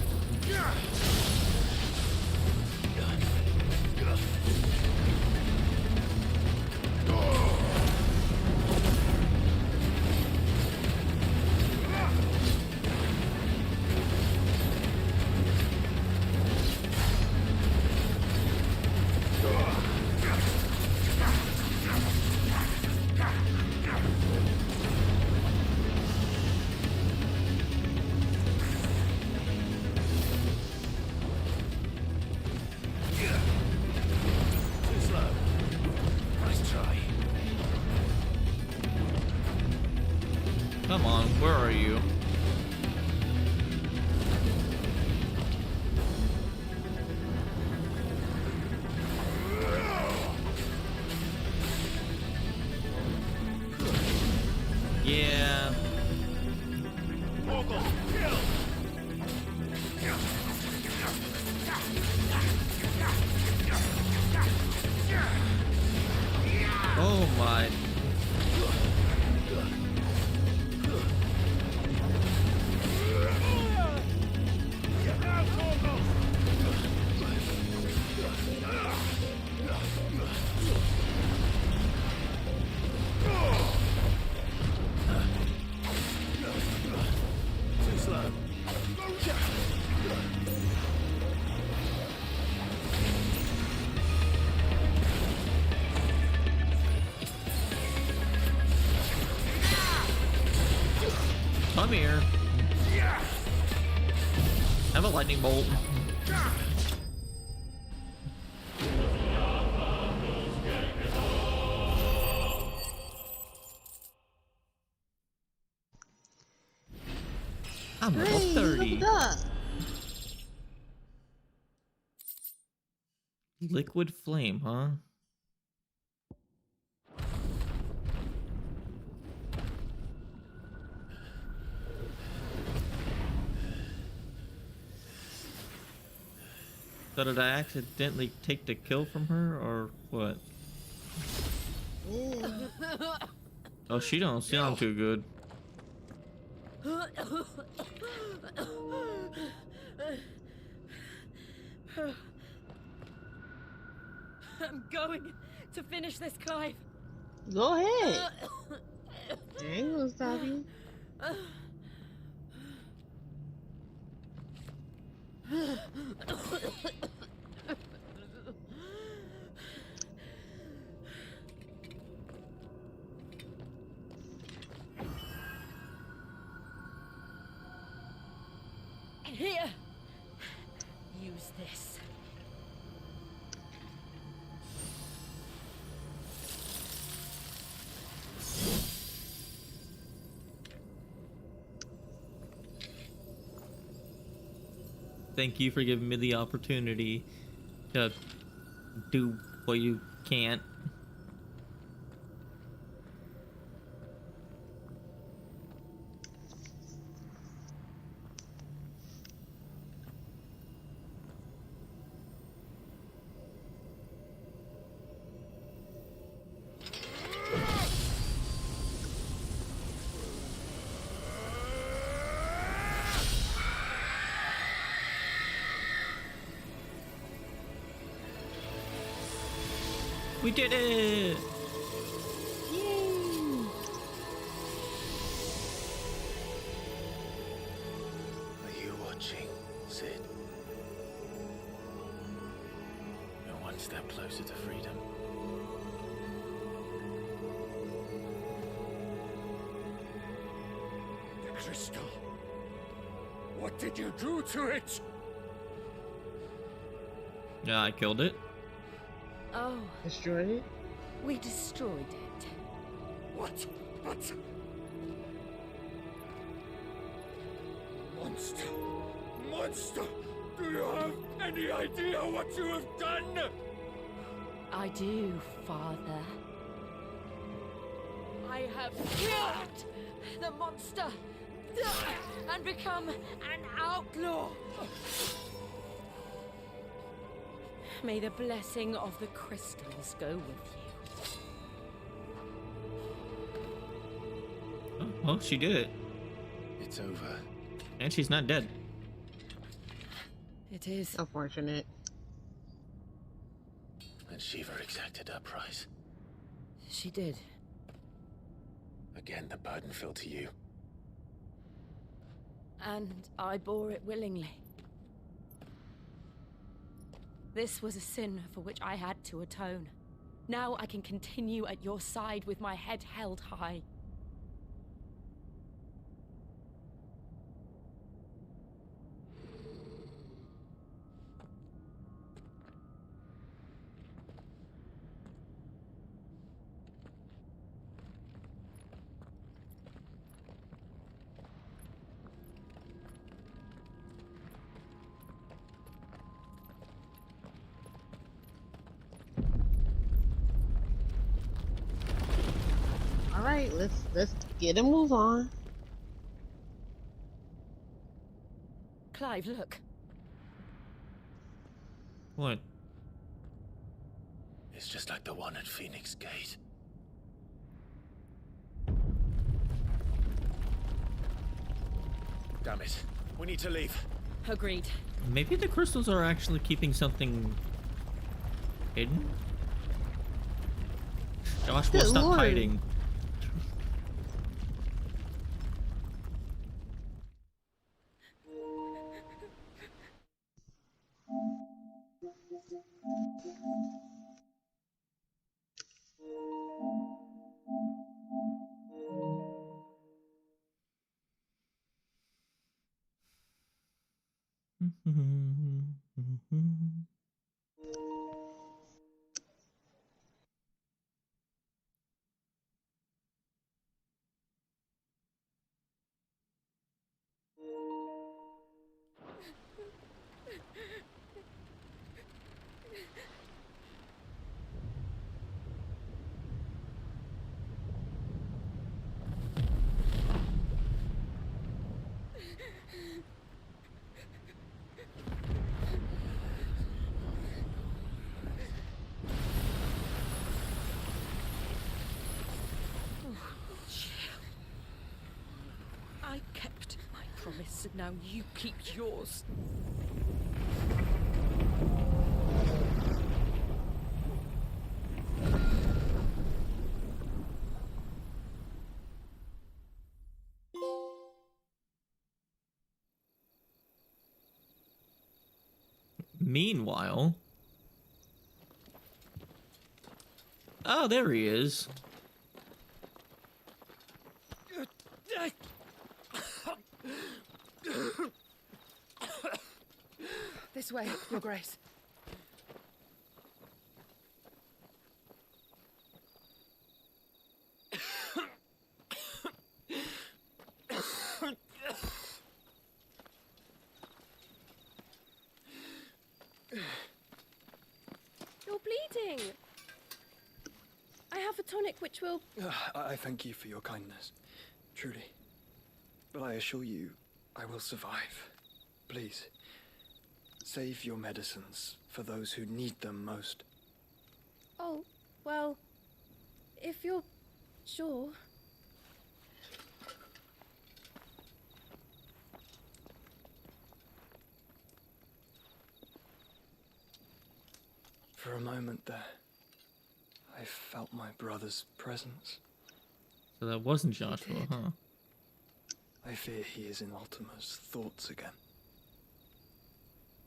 Speaker 11: Too slow. Nice try.
Speaker 1: Come on, where are you? Yeah. Oh my.
Speaker 11: Too slow.
Speaker 1: Come here. Have a lightning bolt. I'm level 30. Hey.
Speaker 17: up?
Speaker 1: Liquid flame, huh? So did I accidentally take the kill from her, or what? Oh, she don't sound too good.
Speaker 6: I'm going to finish this, Clive.
Speaker 17: Go ahead. I ain't gonna stop you.
Speaker 6: Here. Use this.
Speaker 1: Thank you for giving me the opportunity to do what you can't. We did it!
Speaker 17: Yay!
Speaker 5: Are you watching, Sid? You're one step closer to freedom.
Speaker 10: The crystal. What did you do to it?
Speaker 1: Yeah, I killed it.
Speaker 6: Oh.
Speaker 17: Destroyed it?
Speaker 6: We destroyed it.
Speaker 10: What? But... Monster! Monster! Do you have any idea what you have done?
Speaker 6: I do, Father. I have killed the monster and become an outlaw. May the blessing of the crystals go with you.
Speaker 1: Oh, well, she did it.
Speaker 5: It's over.
Speaker 1: And she's not dead.
Speaker 6: It is.
Speaker 17: Unfortunate.
Speaker 5: And Shiva exacted her price.
Speaker 6: She did.
Speaker 5: Again, the burden fell to you.
Speaker 6: And I bore it willingly. This was a sin for which I had to atone. Now I can continue at your side with my head held high.
Speaker 17: All right, let's get a move on.
Speaker 6: Clive, look.
Speaker 1: What?
Speaker 5: It's just like the one at Phoenix Gate. Damn it. We need to leave.
Speaker 6: Agreed.
Speaker 1: Maybe the crystals are actually keeping something hidden? Josh will
Speaker 17: Good
Speaker 1: stop
Speaker 17: Lord.
Speaker 1: hiding.
Speaker 6: promise, and now you keep yours.
Speaker 1: Meanwhile... Oh, there he is.
Speaker 13: This way, Your Grace.
Speaker 6: You're bleeding. I have a tonic which will...
Speaker 9: I thank you for your kindness, truly. But I assure you, I will survive. Please, save your medicines for those who need them most.
Speaker 6: Oh, well, if you're sure.
Speaker 9: For a moment there, I felt my brother's presence.
Speaker 1: So that wasn't Joshua, huh?
Speaker 9: I fear he is in Ultima's thoughts again.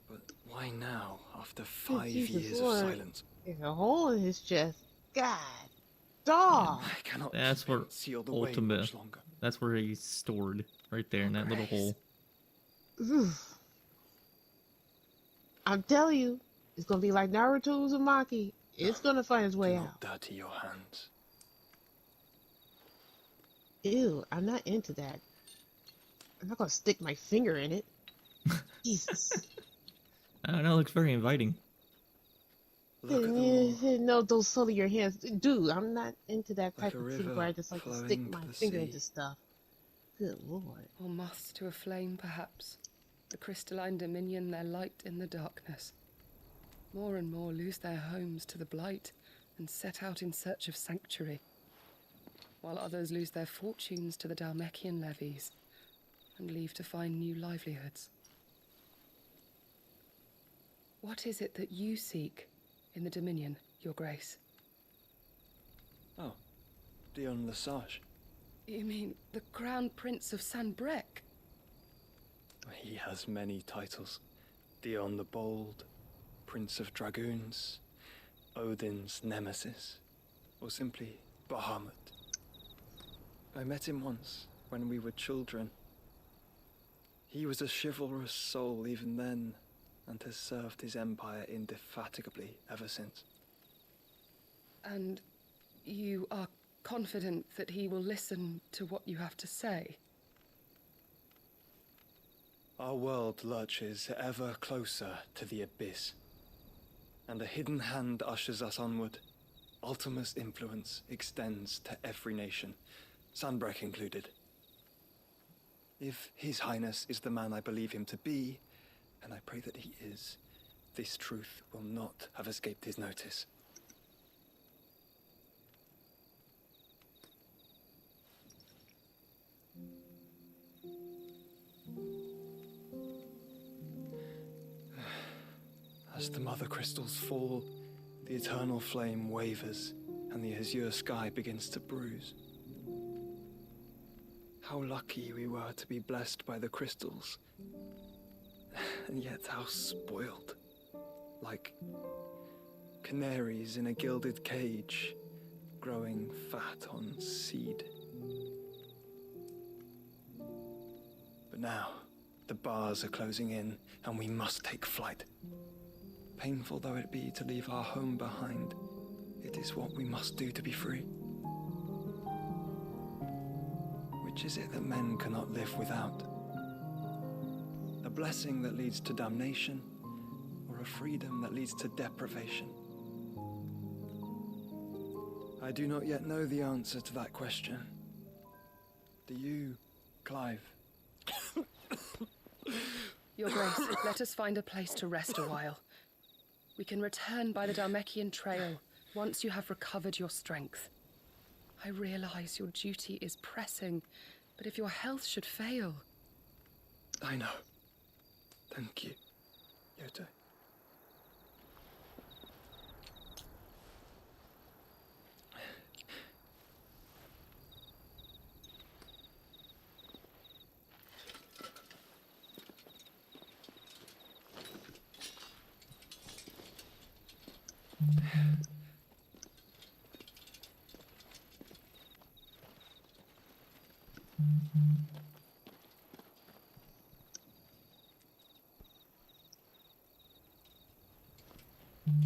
Speaker 9: But why now, after 5 years of silence?
Speaker 17: There's a hole in his chest. God, dog.
Speaker 9: I cannot
Speaker 1: That's where
Speaker 9: seal the way
Speaker 1: Ultima.
Speaker 9: much longer.
Speaker 1: That's where he's stored, right there in that little hole.
Speaker 17: Oof. I'm telling you, it's gonna be like Naruto Uzumaki. It's gonna find its way out.
Speaker 9: Dirty your hands.
Speaker 17: Ew, I'm not into that. I'm not gonna stick my finger in it. Jesus.
Speaker 1: I don't know, it looks very inviting.
Speaker 17: No, don't sully your hands. Dude, I'm not into that
Speaker 9: Like
Speaker 17: type
Speaker 9: a
Speaker 17: of thing
Speaker 9: river
Speaker 17: where I just like to stick
Speaker 9: flowing
Speaker 17: my
Speaker 9: to the
Speaker 17: finger
Speaker 9: sea.
Speaker 17: into stuff. Good lord.
Speaker 13: Or moths to a flame, perhaps. The crystalline dominion, their light in the darkness. More and more lose their homes to the blight and set out in search of sanctuary, while others lose their fortunes to the Dhalmekian levies and leave to find new livelihoods. What is it that you seek in the Dominion, Your Grace?
Speaker 9: Oh, Dion Lesage.
Speaker 13: You mean the Crown Prince of Sanbreque?
Speaker 9: He has many titles. Dion the Bold, Prince of Dragoons, Odin's Nemesis, or simply Bahamut. I met him once, when we were children. He was a chivalrous soul even then, and has served his empire indefatigably ever since.
Speaker 13: And you are confident that he will listen to what you have to say?
Speaker 9: Our world lurches ever closer to the abyss, and a hidden hand ushers us onward. Ultima's influence extends to every nation, Sanbreque included. If His Highness is the man I believe him to be, and I pray that he is, this truth will not have escaped his notice. As the mother crystals fall, the eternal flame wavers, and the azure sky begins to bruise. How lucky we were to be blessed by the crystals, and yet how spoiled. Like canaries in a gilded cage, growing fat on seed. But now, the bars are closing in, and we must take flight. Painful though it be to leave our home behind, it is what we must do to be free. Which is it that men cannot live without? A blessing that leads to damnation, or a freedom that leads to deprivation? I do not yet know the answer to that question. Do you, Clive?
Speaker 13: Your Grace, let us find a place to rest a while. We can return by the Dhalmekian trail once you have recovered your strength. I realize your duty is pressing, but if your health should fail...
Speaker 9: I know. Thank you, Yote.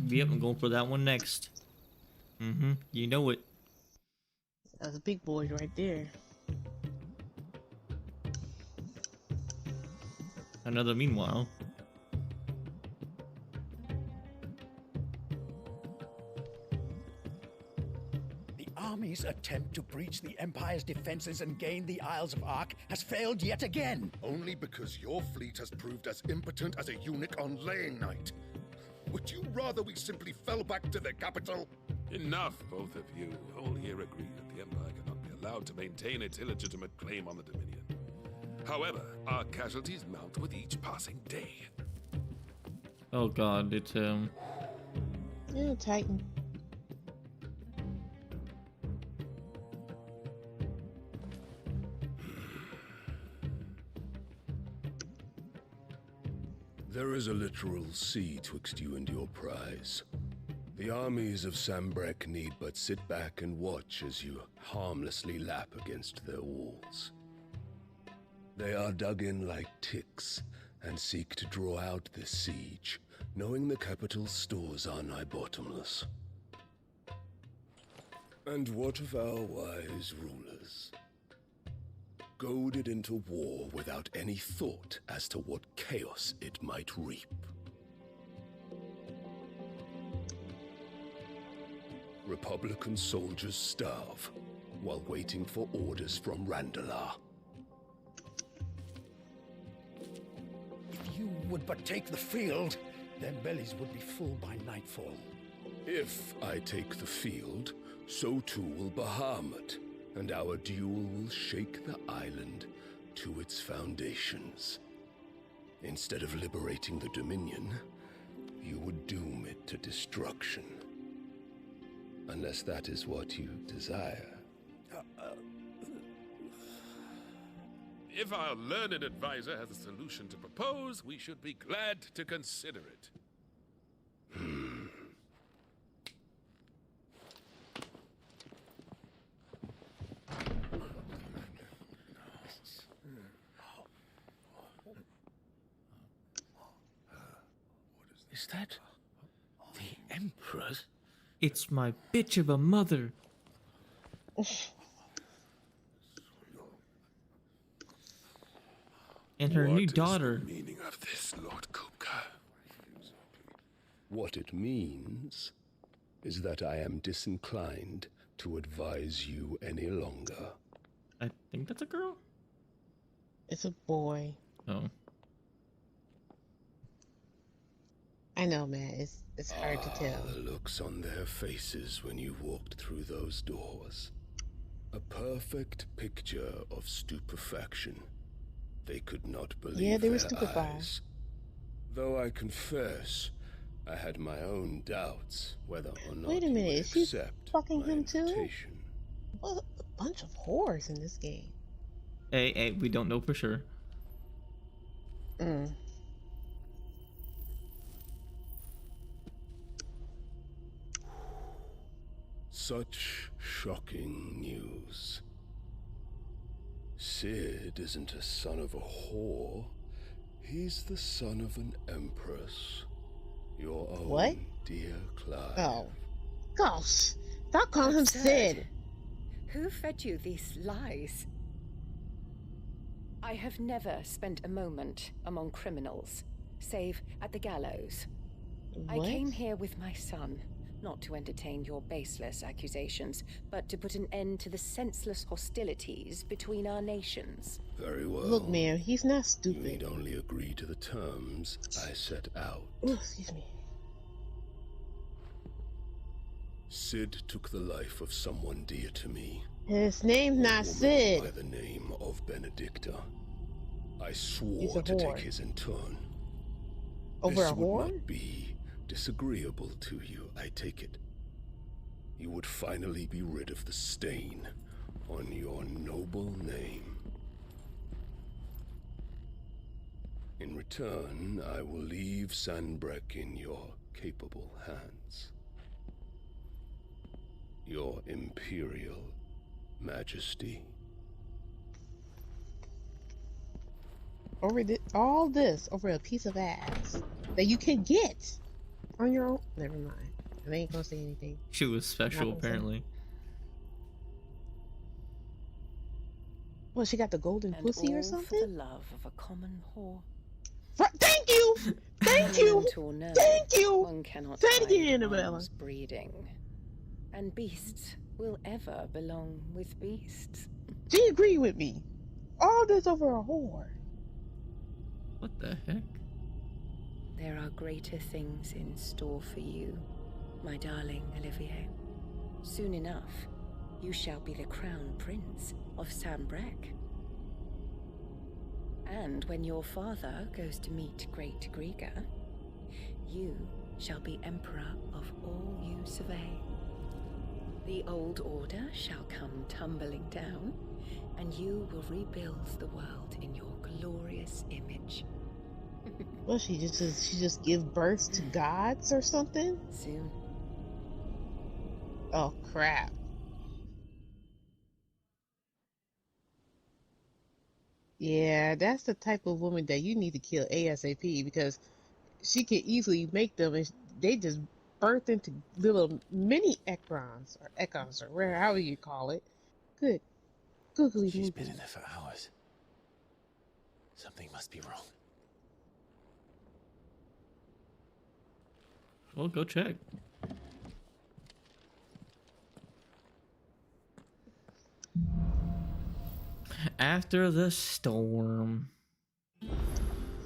Speaker 1: Yep, I'm going for that one next. You know it.
Speaker 17: That's a big boy right there.
Speaker 1: Another meanwhile.
Speaker 12: The army's attempt to breach the Empire's defenses and gain the Isles of Ark has failed yet again.
Speaker 11: Only because your fleet has proved as impotent as a eunuch on laying night. Would you rather we simply fell back to the capital?
Speaker 20: Enough, both of you. All here agree that the Empire cannot be allowed to maintain its illegitimate claim on the Dominion. However, our casualties mount with each passing day.
Speaker 1: Oh god, it's
Speaker 17: Yeah, Titan.
Speaker 11: There is a literal sea twixt you and your prize. The armies of Sambrek need but sit back and watch as you harmlessly lap against their walls. They are dug in like ticks and seek to draw out this siege, knowing the capital's stores are nigh bottomless. And what of our wise rulers? Goaded into war without any thought as to what chaos it might reap. Republican soldiers starve while waiting for orders from Randalar.
Speaker 12: If you would but take the field, their bellies would be full by nightfall.
Speaker 11: If I take the field, so too will Bahamut, and our duel will shake the island to its foundations. Instead of liberating the Dominion, you would doom it to destruction. Unless that is what you desire.
Speaker 20: If our learned advisor has a solution to propose, we should be glad to consider it.
Speaker 10: Is that the Emperor's?
Speaker 1: It's my bitch of a mother. And her new daughter.
Speaker 11: What is the meaning of this, Lord Kupka? What it means is that I am disinclined to advise you any longer.
Speaker 1: I think that's a girl.
Speaker 17: It's a boy.
Speaker 1: Oh.
Speaker 17: I know, man. It's hard to tell.
Speaker 11: The looks on their faces when you walked through those doors. A perfect picture of stupefaction. They could not believe
Speaker 17: Yeah, they were
Speaker 11: their
Speaker 17: stupefied.
Speaker 11: eyes. Though I confess, I had my own doubts whether or not
Speaker 17: Wait a
Speaker 11: you
Speaker 17: minute,
Speaker 11: would
Speaker 17: is she
Speaker 11: accept
Speaker 17: fucking
Speaker 11: my
Speaker 17: him too?
Speaker 11: invitation.
Speaker 17: What a bunch of whores in this game.
Speaker 1: Hey, we don't know for sure.
Speaker 11: Such shocking news. Sid isn't a son of a whore. He's the son of an empress. Your own
Speaker 17: What?
Speaker 11: dear Clive.
Speaker 17: Oh. Gosh. Stop calling him
Speaker 21: Absurd.
Speaker 17: Sid.
Speaker 21: Who fed you these lies? I have never spent a moment among criminals, save at the gallows. I
Speaker 17: What?
Speaker 21: came here with my son, not to entertain your baseless accusations, but to put an end to the senseless hostilities between our nations.
Speaker 11: Very well.
Speaker 17: Look, man, he's not
Speaker 11: You
Speaker 17: stupid.
Speaker 11: need only agree to the terms I set out.
Speaker 17: Ooh, excuse me.
Speaker 11: Sid took the life of someone dear to me.
Speaker 17: His name's
Speaker 11: A
Speaker 17: not
Speaker 11: woman
Speaker 17: Sid.
Speaker 11: by the name of Benedicta. I
Speaker 17: He's
Speaker 11: swore
Speaker 17: a
Speaker 11: to take
Speaker 17: whore.
Speaker 11: his in turn.
Speaker 17: Over
Speaker 11: this
Speaker 17: a
Speaker 11: would
Speaker 17: whore?
Speaker 11: not be disagreeable to you, I take it. You would finally be rid of the stain on your noble name. In return, I will leave Sanbreque in your capable hands. Your Imperial Majesty.
Speaker 17: Over all this over a piece of ass that you can get on your own. Never mind. I ain't gonna say anything.
Speaker 1: She was special,
Speaker 17: Not gonna say-
Speaker 1: apparently.
Speaker 17: Well, she got the golden pussy or
Speaker 21: all
Speaker 17: something?
Speaker 21: for the love of a common whore.
Speaker 17: Thank you! Thank you!
Speaker 21: Parent or no,
Speaker 17: Thank you!
Speaker 21: One cannot
Speaker 17: Say it again,
Speaker 21: hide
Speaker 17: Annabella.
Speaker 21: one's breeding. And beasts will ever belong with beasts.
Speaker 17: She agreed with me. All this over a whore.
Speaker 1: What the heck?
Speaker 21: There are greater things in store for you, my darling Olivier. Soon enough, you shall be the crown prince of Sanbreque. And when your father goes to meet Great Griga, you shall be emperor of all you survey. The old order shall come tumbling down, and you will rebuild the world in your glorious image.
Speaker 17: Well, she just give birth to gods or something?
Speaker 21: Soon.
Speaker 17: Oh crap. Yeah, that's the type of woman that you need to kill ASAP because she can easily make them and they just birth into little mini Ekrons or Ekons or where however you call it. Good. Googly
Speaker 5: She's
Speaker 17: moogly.
Speaker 5: been in there for hours. Something must be wrong.
Speaker 1: Well, go check. After the storm.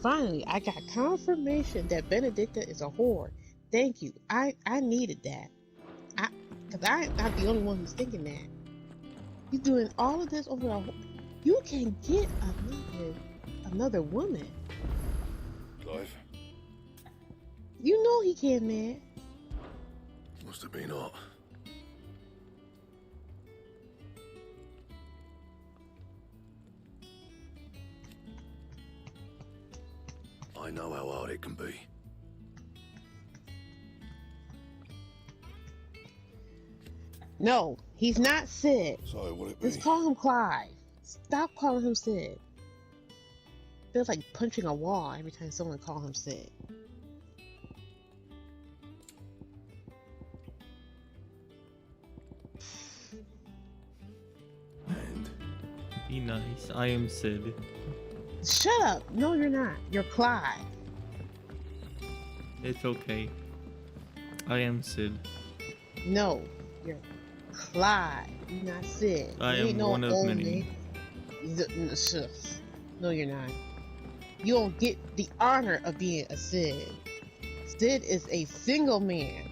Speaker 17: Finally, I got confirmation that Benedicta is a whore. Thank you. I needed that. Because I'm not the only one who's thinking that. You're doing all of this over a whore. You can get another woman.
Speaker 11: Clive,
Speaker 17: You know he can't, man.
Speaker 11: must have been hot. I know how hard it can be.
Speaker 17: No, he's not Sid.
Speaker 11: So would it be?
Speaker 17: Let's call him Clive. Stop calling him Sid. Feels like punching a wall every time someone calls him Sid.
Speaker 1: Be nice. I am Sid.
Speaker 17: Shut up. No, you're not. You're Clive.
Speaker 1: It's okay. I am Sid.
Speaker 17: No, you're Clive. You're not Sid.
Speaker 1: I
Speaker 17: You
Speaker 1: am
Speaker 17: ain't no
Speaker 1: one of
Speaker 17: old
Speaker 1: many.
Speaker 17: No, you're not. You don't get the honor of being a Sid. Sid is a single man.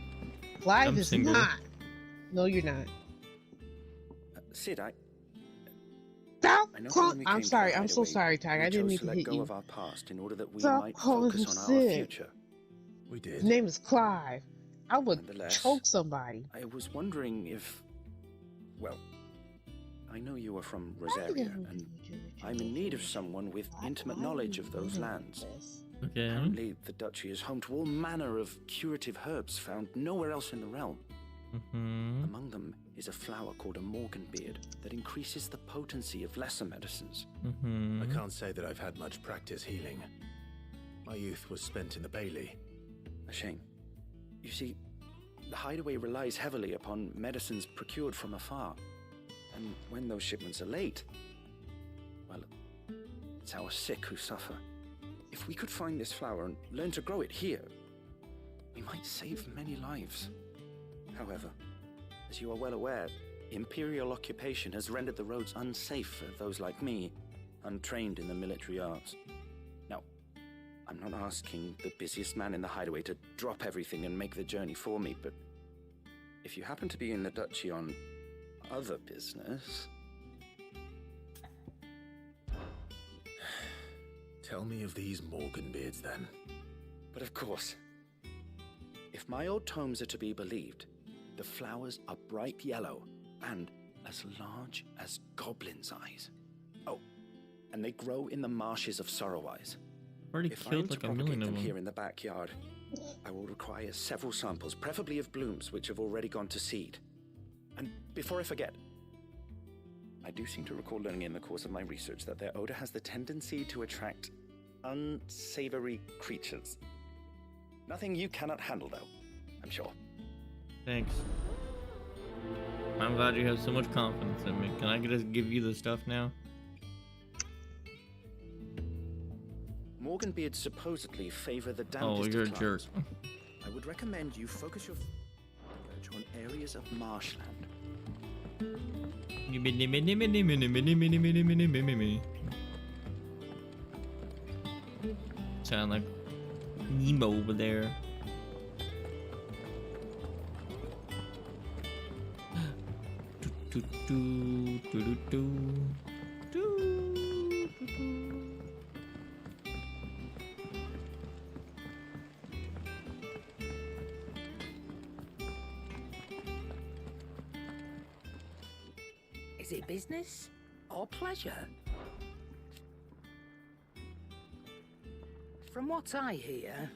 Speaker 17: Clive
Speaker 1: I'm
Speaker 17: is
Speaker 1: single.
Speaker 17: not. No, you're not.
Speaker 7: Sid,
Speaker 17: Stop
Speaker 7: I know
Speaker 17: calling.
Speaker 7: when we
Speaker 17: I'm
Speaker 7: came to
Speaker 17: sorry.
Speaker 7: the
Speaker 17: I'm so
Speaker 7: hideaway,
Speaker 17: sorry, Tiger. I
Speaker 7: we
Speaker 17: didn't
Speaker 7: chose
Speaker 17: mean
Speaker 7: to
Speaker 17: to
Speaker 7: let
Speaker 17: hit
Speaker 7: go
Speaker 17: you.
Speaker 7: of our past in order that we
Speaker 17: Stop
Speaker 7: might
Speaker 17: calling
Speaker 7: focus
Speaker 17: him
Speaker 7: on
Speaker 17: Sid.
Speaker 7: our future.
Speaker 5: We did.
Speaker 17: His name is Clive. I would
Speaker 7: Nonetheless,
Speaker 17: choke somebody.
Speaker 7: I was wondering if, well, I know you are from
Speaker 17: I
Speaker 7: Rosaria,
Speaker 17: don't
Speaker 7: and I'm in need of someone with intimate knowledge of those lands.
Speaker 1: Okay.
Speaker 7: Apparently, the duchy is home to all manner of curative herbs found nowhere else in the realm.
Speaker 1: Mm-hmm.
Speaker 7: Among them is a flower called a Morganbeard that increases the potency of lesser medicines.
Speaker 1: Mm-hmm.
Speaker 5: I can't say that I've had much practice healing. My youth was spent in the Bailey.
Speaker 7: A shame. You see, the hideaway relies heavily upon medicines procured from afar. And when those shipments are late, well, it's our sick who suffer. If we could find this flower and learn to grow it here, we might save many lives. However, as you are well aware, Imperial occupation has rendered the roads unsafe for those like me, untrained in the military arts. Now, I'm not asking the busiest man in the hideaway to drop everything and make the journey for me, but if you happen to be in the duchy on other business...
Speaker 5: Tell me of these Morganbeards, then.
Speaker 7: But of course, if my old tomes are to be believed, the flowers are bright yellow and as large as goblins' eyes. Oh, and they grow in the marshes of Sorrowise.
Speaker 1: Already
Speaker 7: If I am
Speaker 1: killed
Speaker 7: to
Speaker 1: like a million
Speaker 7: propagate
Speaker 1: of
Speaker 7: them
Speaker 1: them.
Speaker 7: here in the backyard, I will require several samples, preferably of blooms which have already gone to seed. And before I forget, I do seem to recall learning in the course of my research that their odor has the tendency to attract unsavory creatures. Nothing you cannot handle, though, I'm sure.
Speaker 1: Thanks. I'm glad you have so much confidence in me. Can I just give you the stuff now?
Speaker 7: Morganbeards supposedly favor the dampest
Speaker 1: Oh,
Speaker 7: of
Speaker 1: you're a
Speaker 7: climes.
Speaker 1: jerk.
Speaker 7: I would recommend you focus your research on areas of marshland.
Speaker 1: Sound like Nemo over there. Do, do, do, do, do, do, do, do.
Speaker 12: Is it business or pleasure? From what I hear,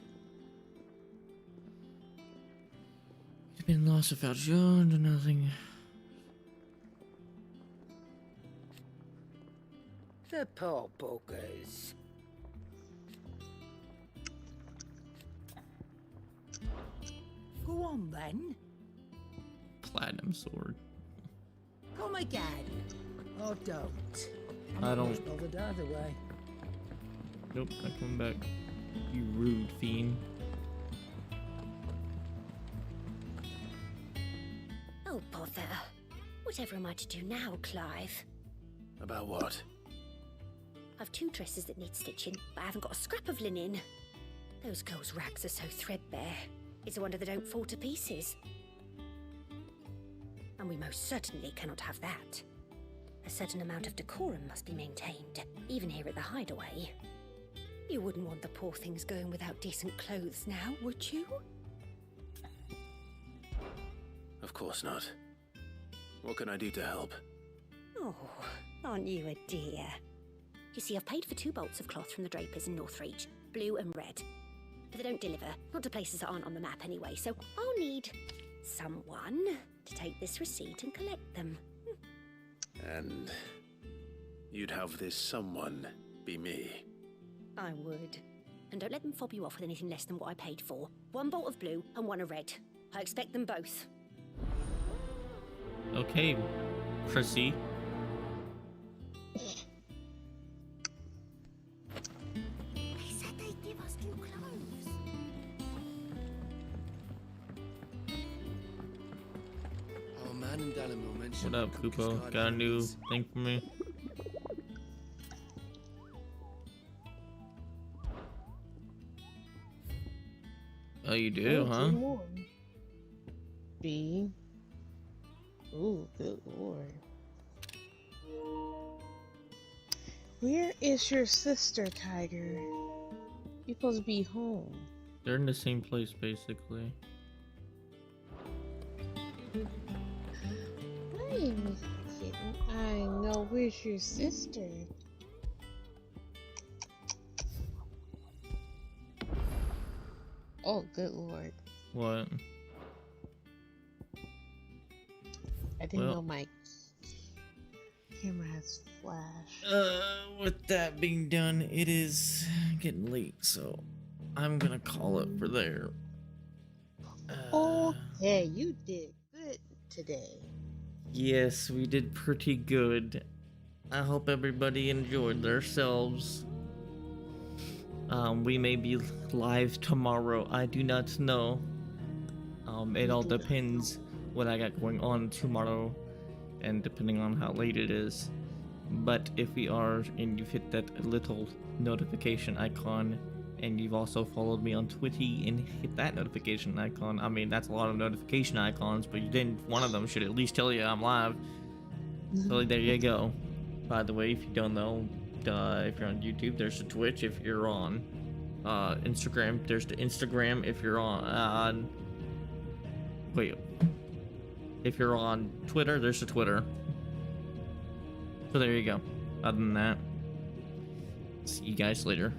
Speaker 1: You've been lost without John to nothing.
Speaker 12: the poor buggers. Go on then.
Speaker 1: Platinum sword.
Speaker 12: Come again. Or don't. I'm
Speaker 1: I
Speaker 12: not
Speaker 1: don't-
Speaker 12: much bothered either way.
Speaker 1: Nope, not coming back. You rude fiend.
Speaker 24: Oh, bother. Whatever am I to do now, Clive?
Speaker 5: About what?
Speaker 24: I've 2 dresses that need stitching, but I haven't got a scrap of linen. Those girls' rags are so threadbare. It's a wonder they don't fall to pieces. And we most certainly cannot have that. A certain amount of decorum must be maintained, even here at the Hideaway. You wouldn't want the poor things going without decent clothes now, would you?
Speaker 5: Of course not. What can I do to help?
Speaker 24: Oh, aren't you a dear? You see, I've paid for 2 bolts of cloth from the drapers in Northreach, blue and red. But they don't deliver, not to places that aren't on the map anyway, so I'll need someone to take this receipt and collect them.
Speaker 5: And you'd have this someone be me.
Speaker 24: I would. And don't let them fob you off with anything less than what I paid for. 1 bolt of blue and 1 of red. I expect them both.
Speaker 1: Okay, Chrissy.
Speaker 24: They said they'd give us new clothes.
Speaker 3: Our man in Dalamo mentioned
Speaker 1: What up, Kupo? Got a new thing for me? Oh, you do, huh?
Speaker 17: B. Ooh, good lord. Where is your sister, Tiger? You're supposed to be home.
Speaker 1: They're in the same place, basically.
Speaker 17: Wait a minute. I know. Where's your sister? Oh, good lord.
Speaker 1: What?
Speaker 17: I didn't
Speaker 1: Well-
Speaker 17: know my camera has flash.
Speaker 1: With that being done, it is getting late, so I'm gonna call it for there.
Speaker 17: Okay, you did good today.
Speaker 1: Yes, we did pretty good. I hope everybody enjoyed themselves. We may be live tomorrow. I do not know. It all depends what I got going on tomorrow, and depending on how late it is. But if we are, and you've hit that little notification icon, and you've also followed me on Twitter and hit that notification icon, I mean, that's a lot of notification icons, but you didn't. One of them should at least tell you I'm live. So there you go. By the way, if you don't know, if you're on YouTube, there's the Twitch. If you're on Instagram, there's the Instagram. If you're on wait, if you're on Twitter, there's the Twitter. So there you go. Other than that, see you guys later.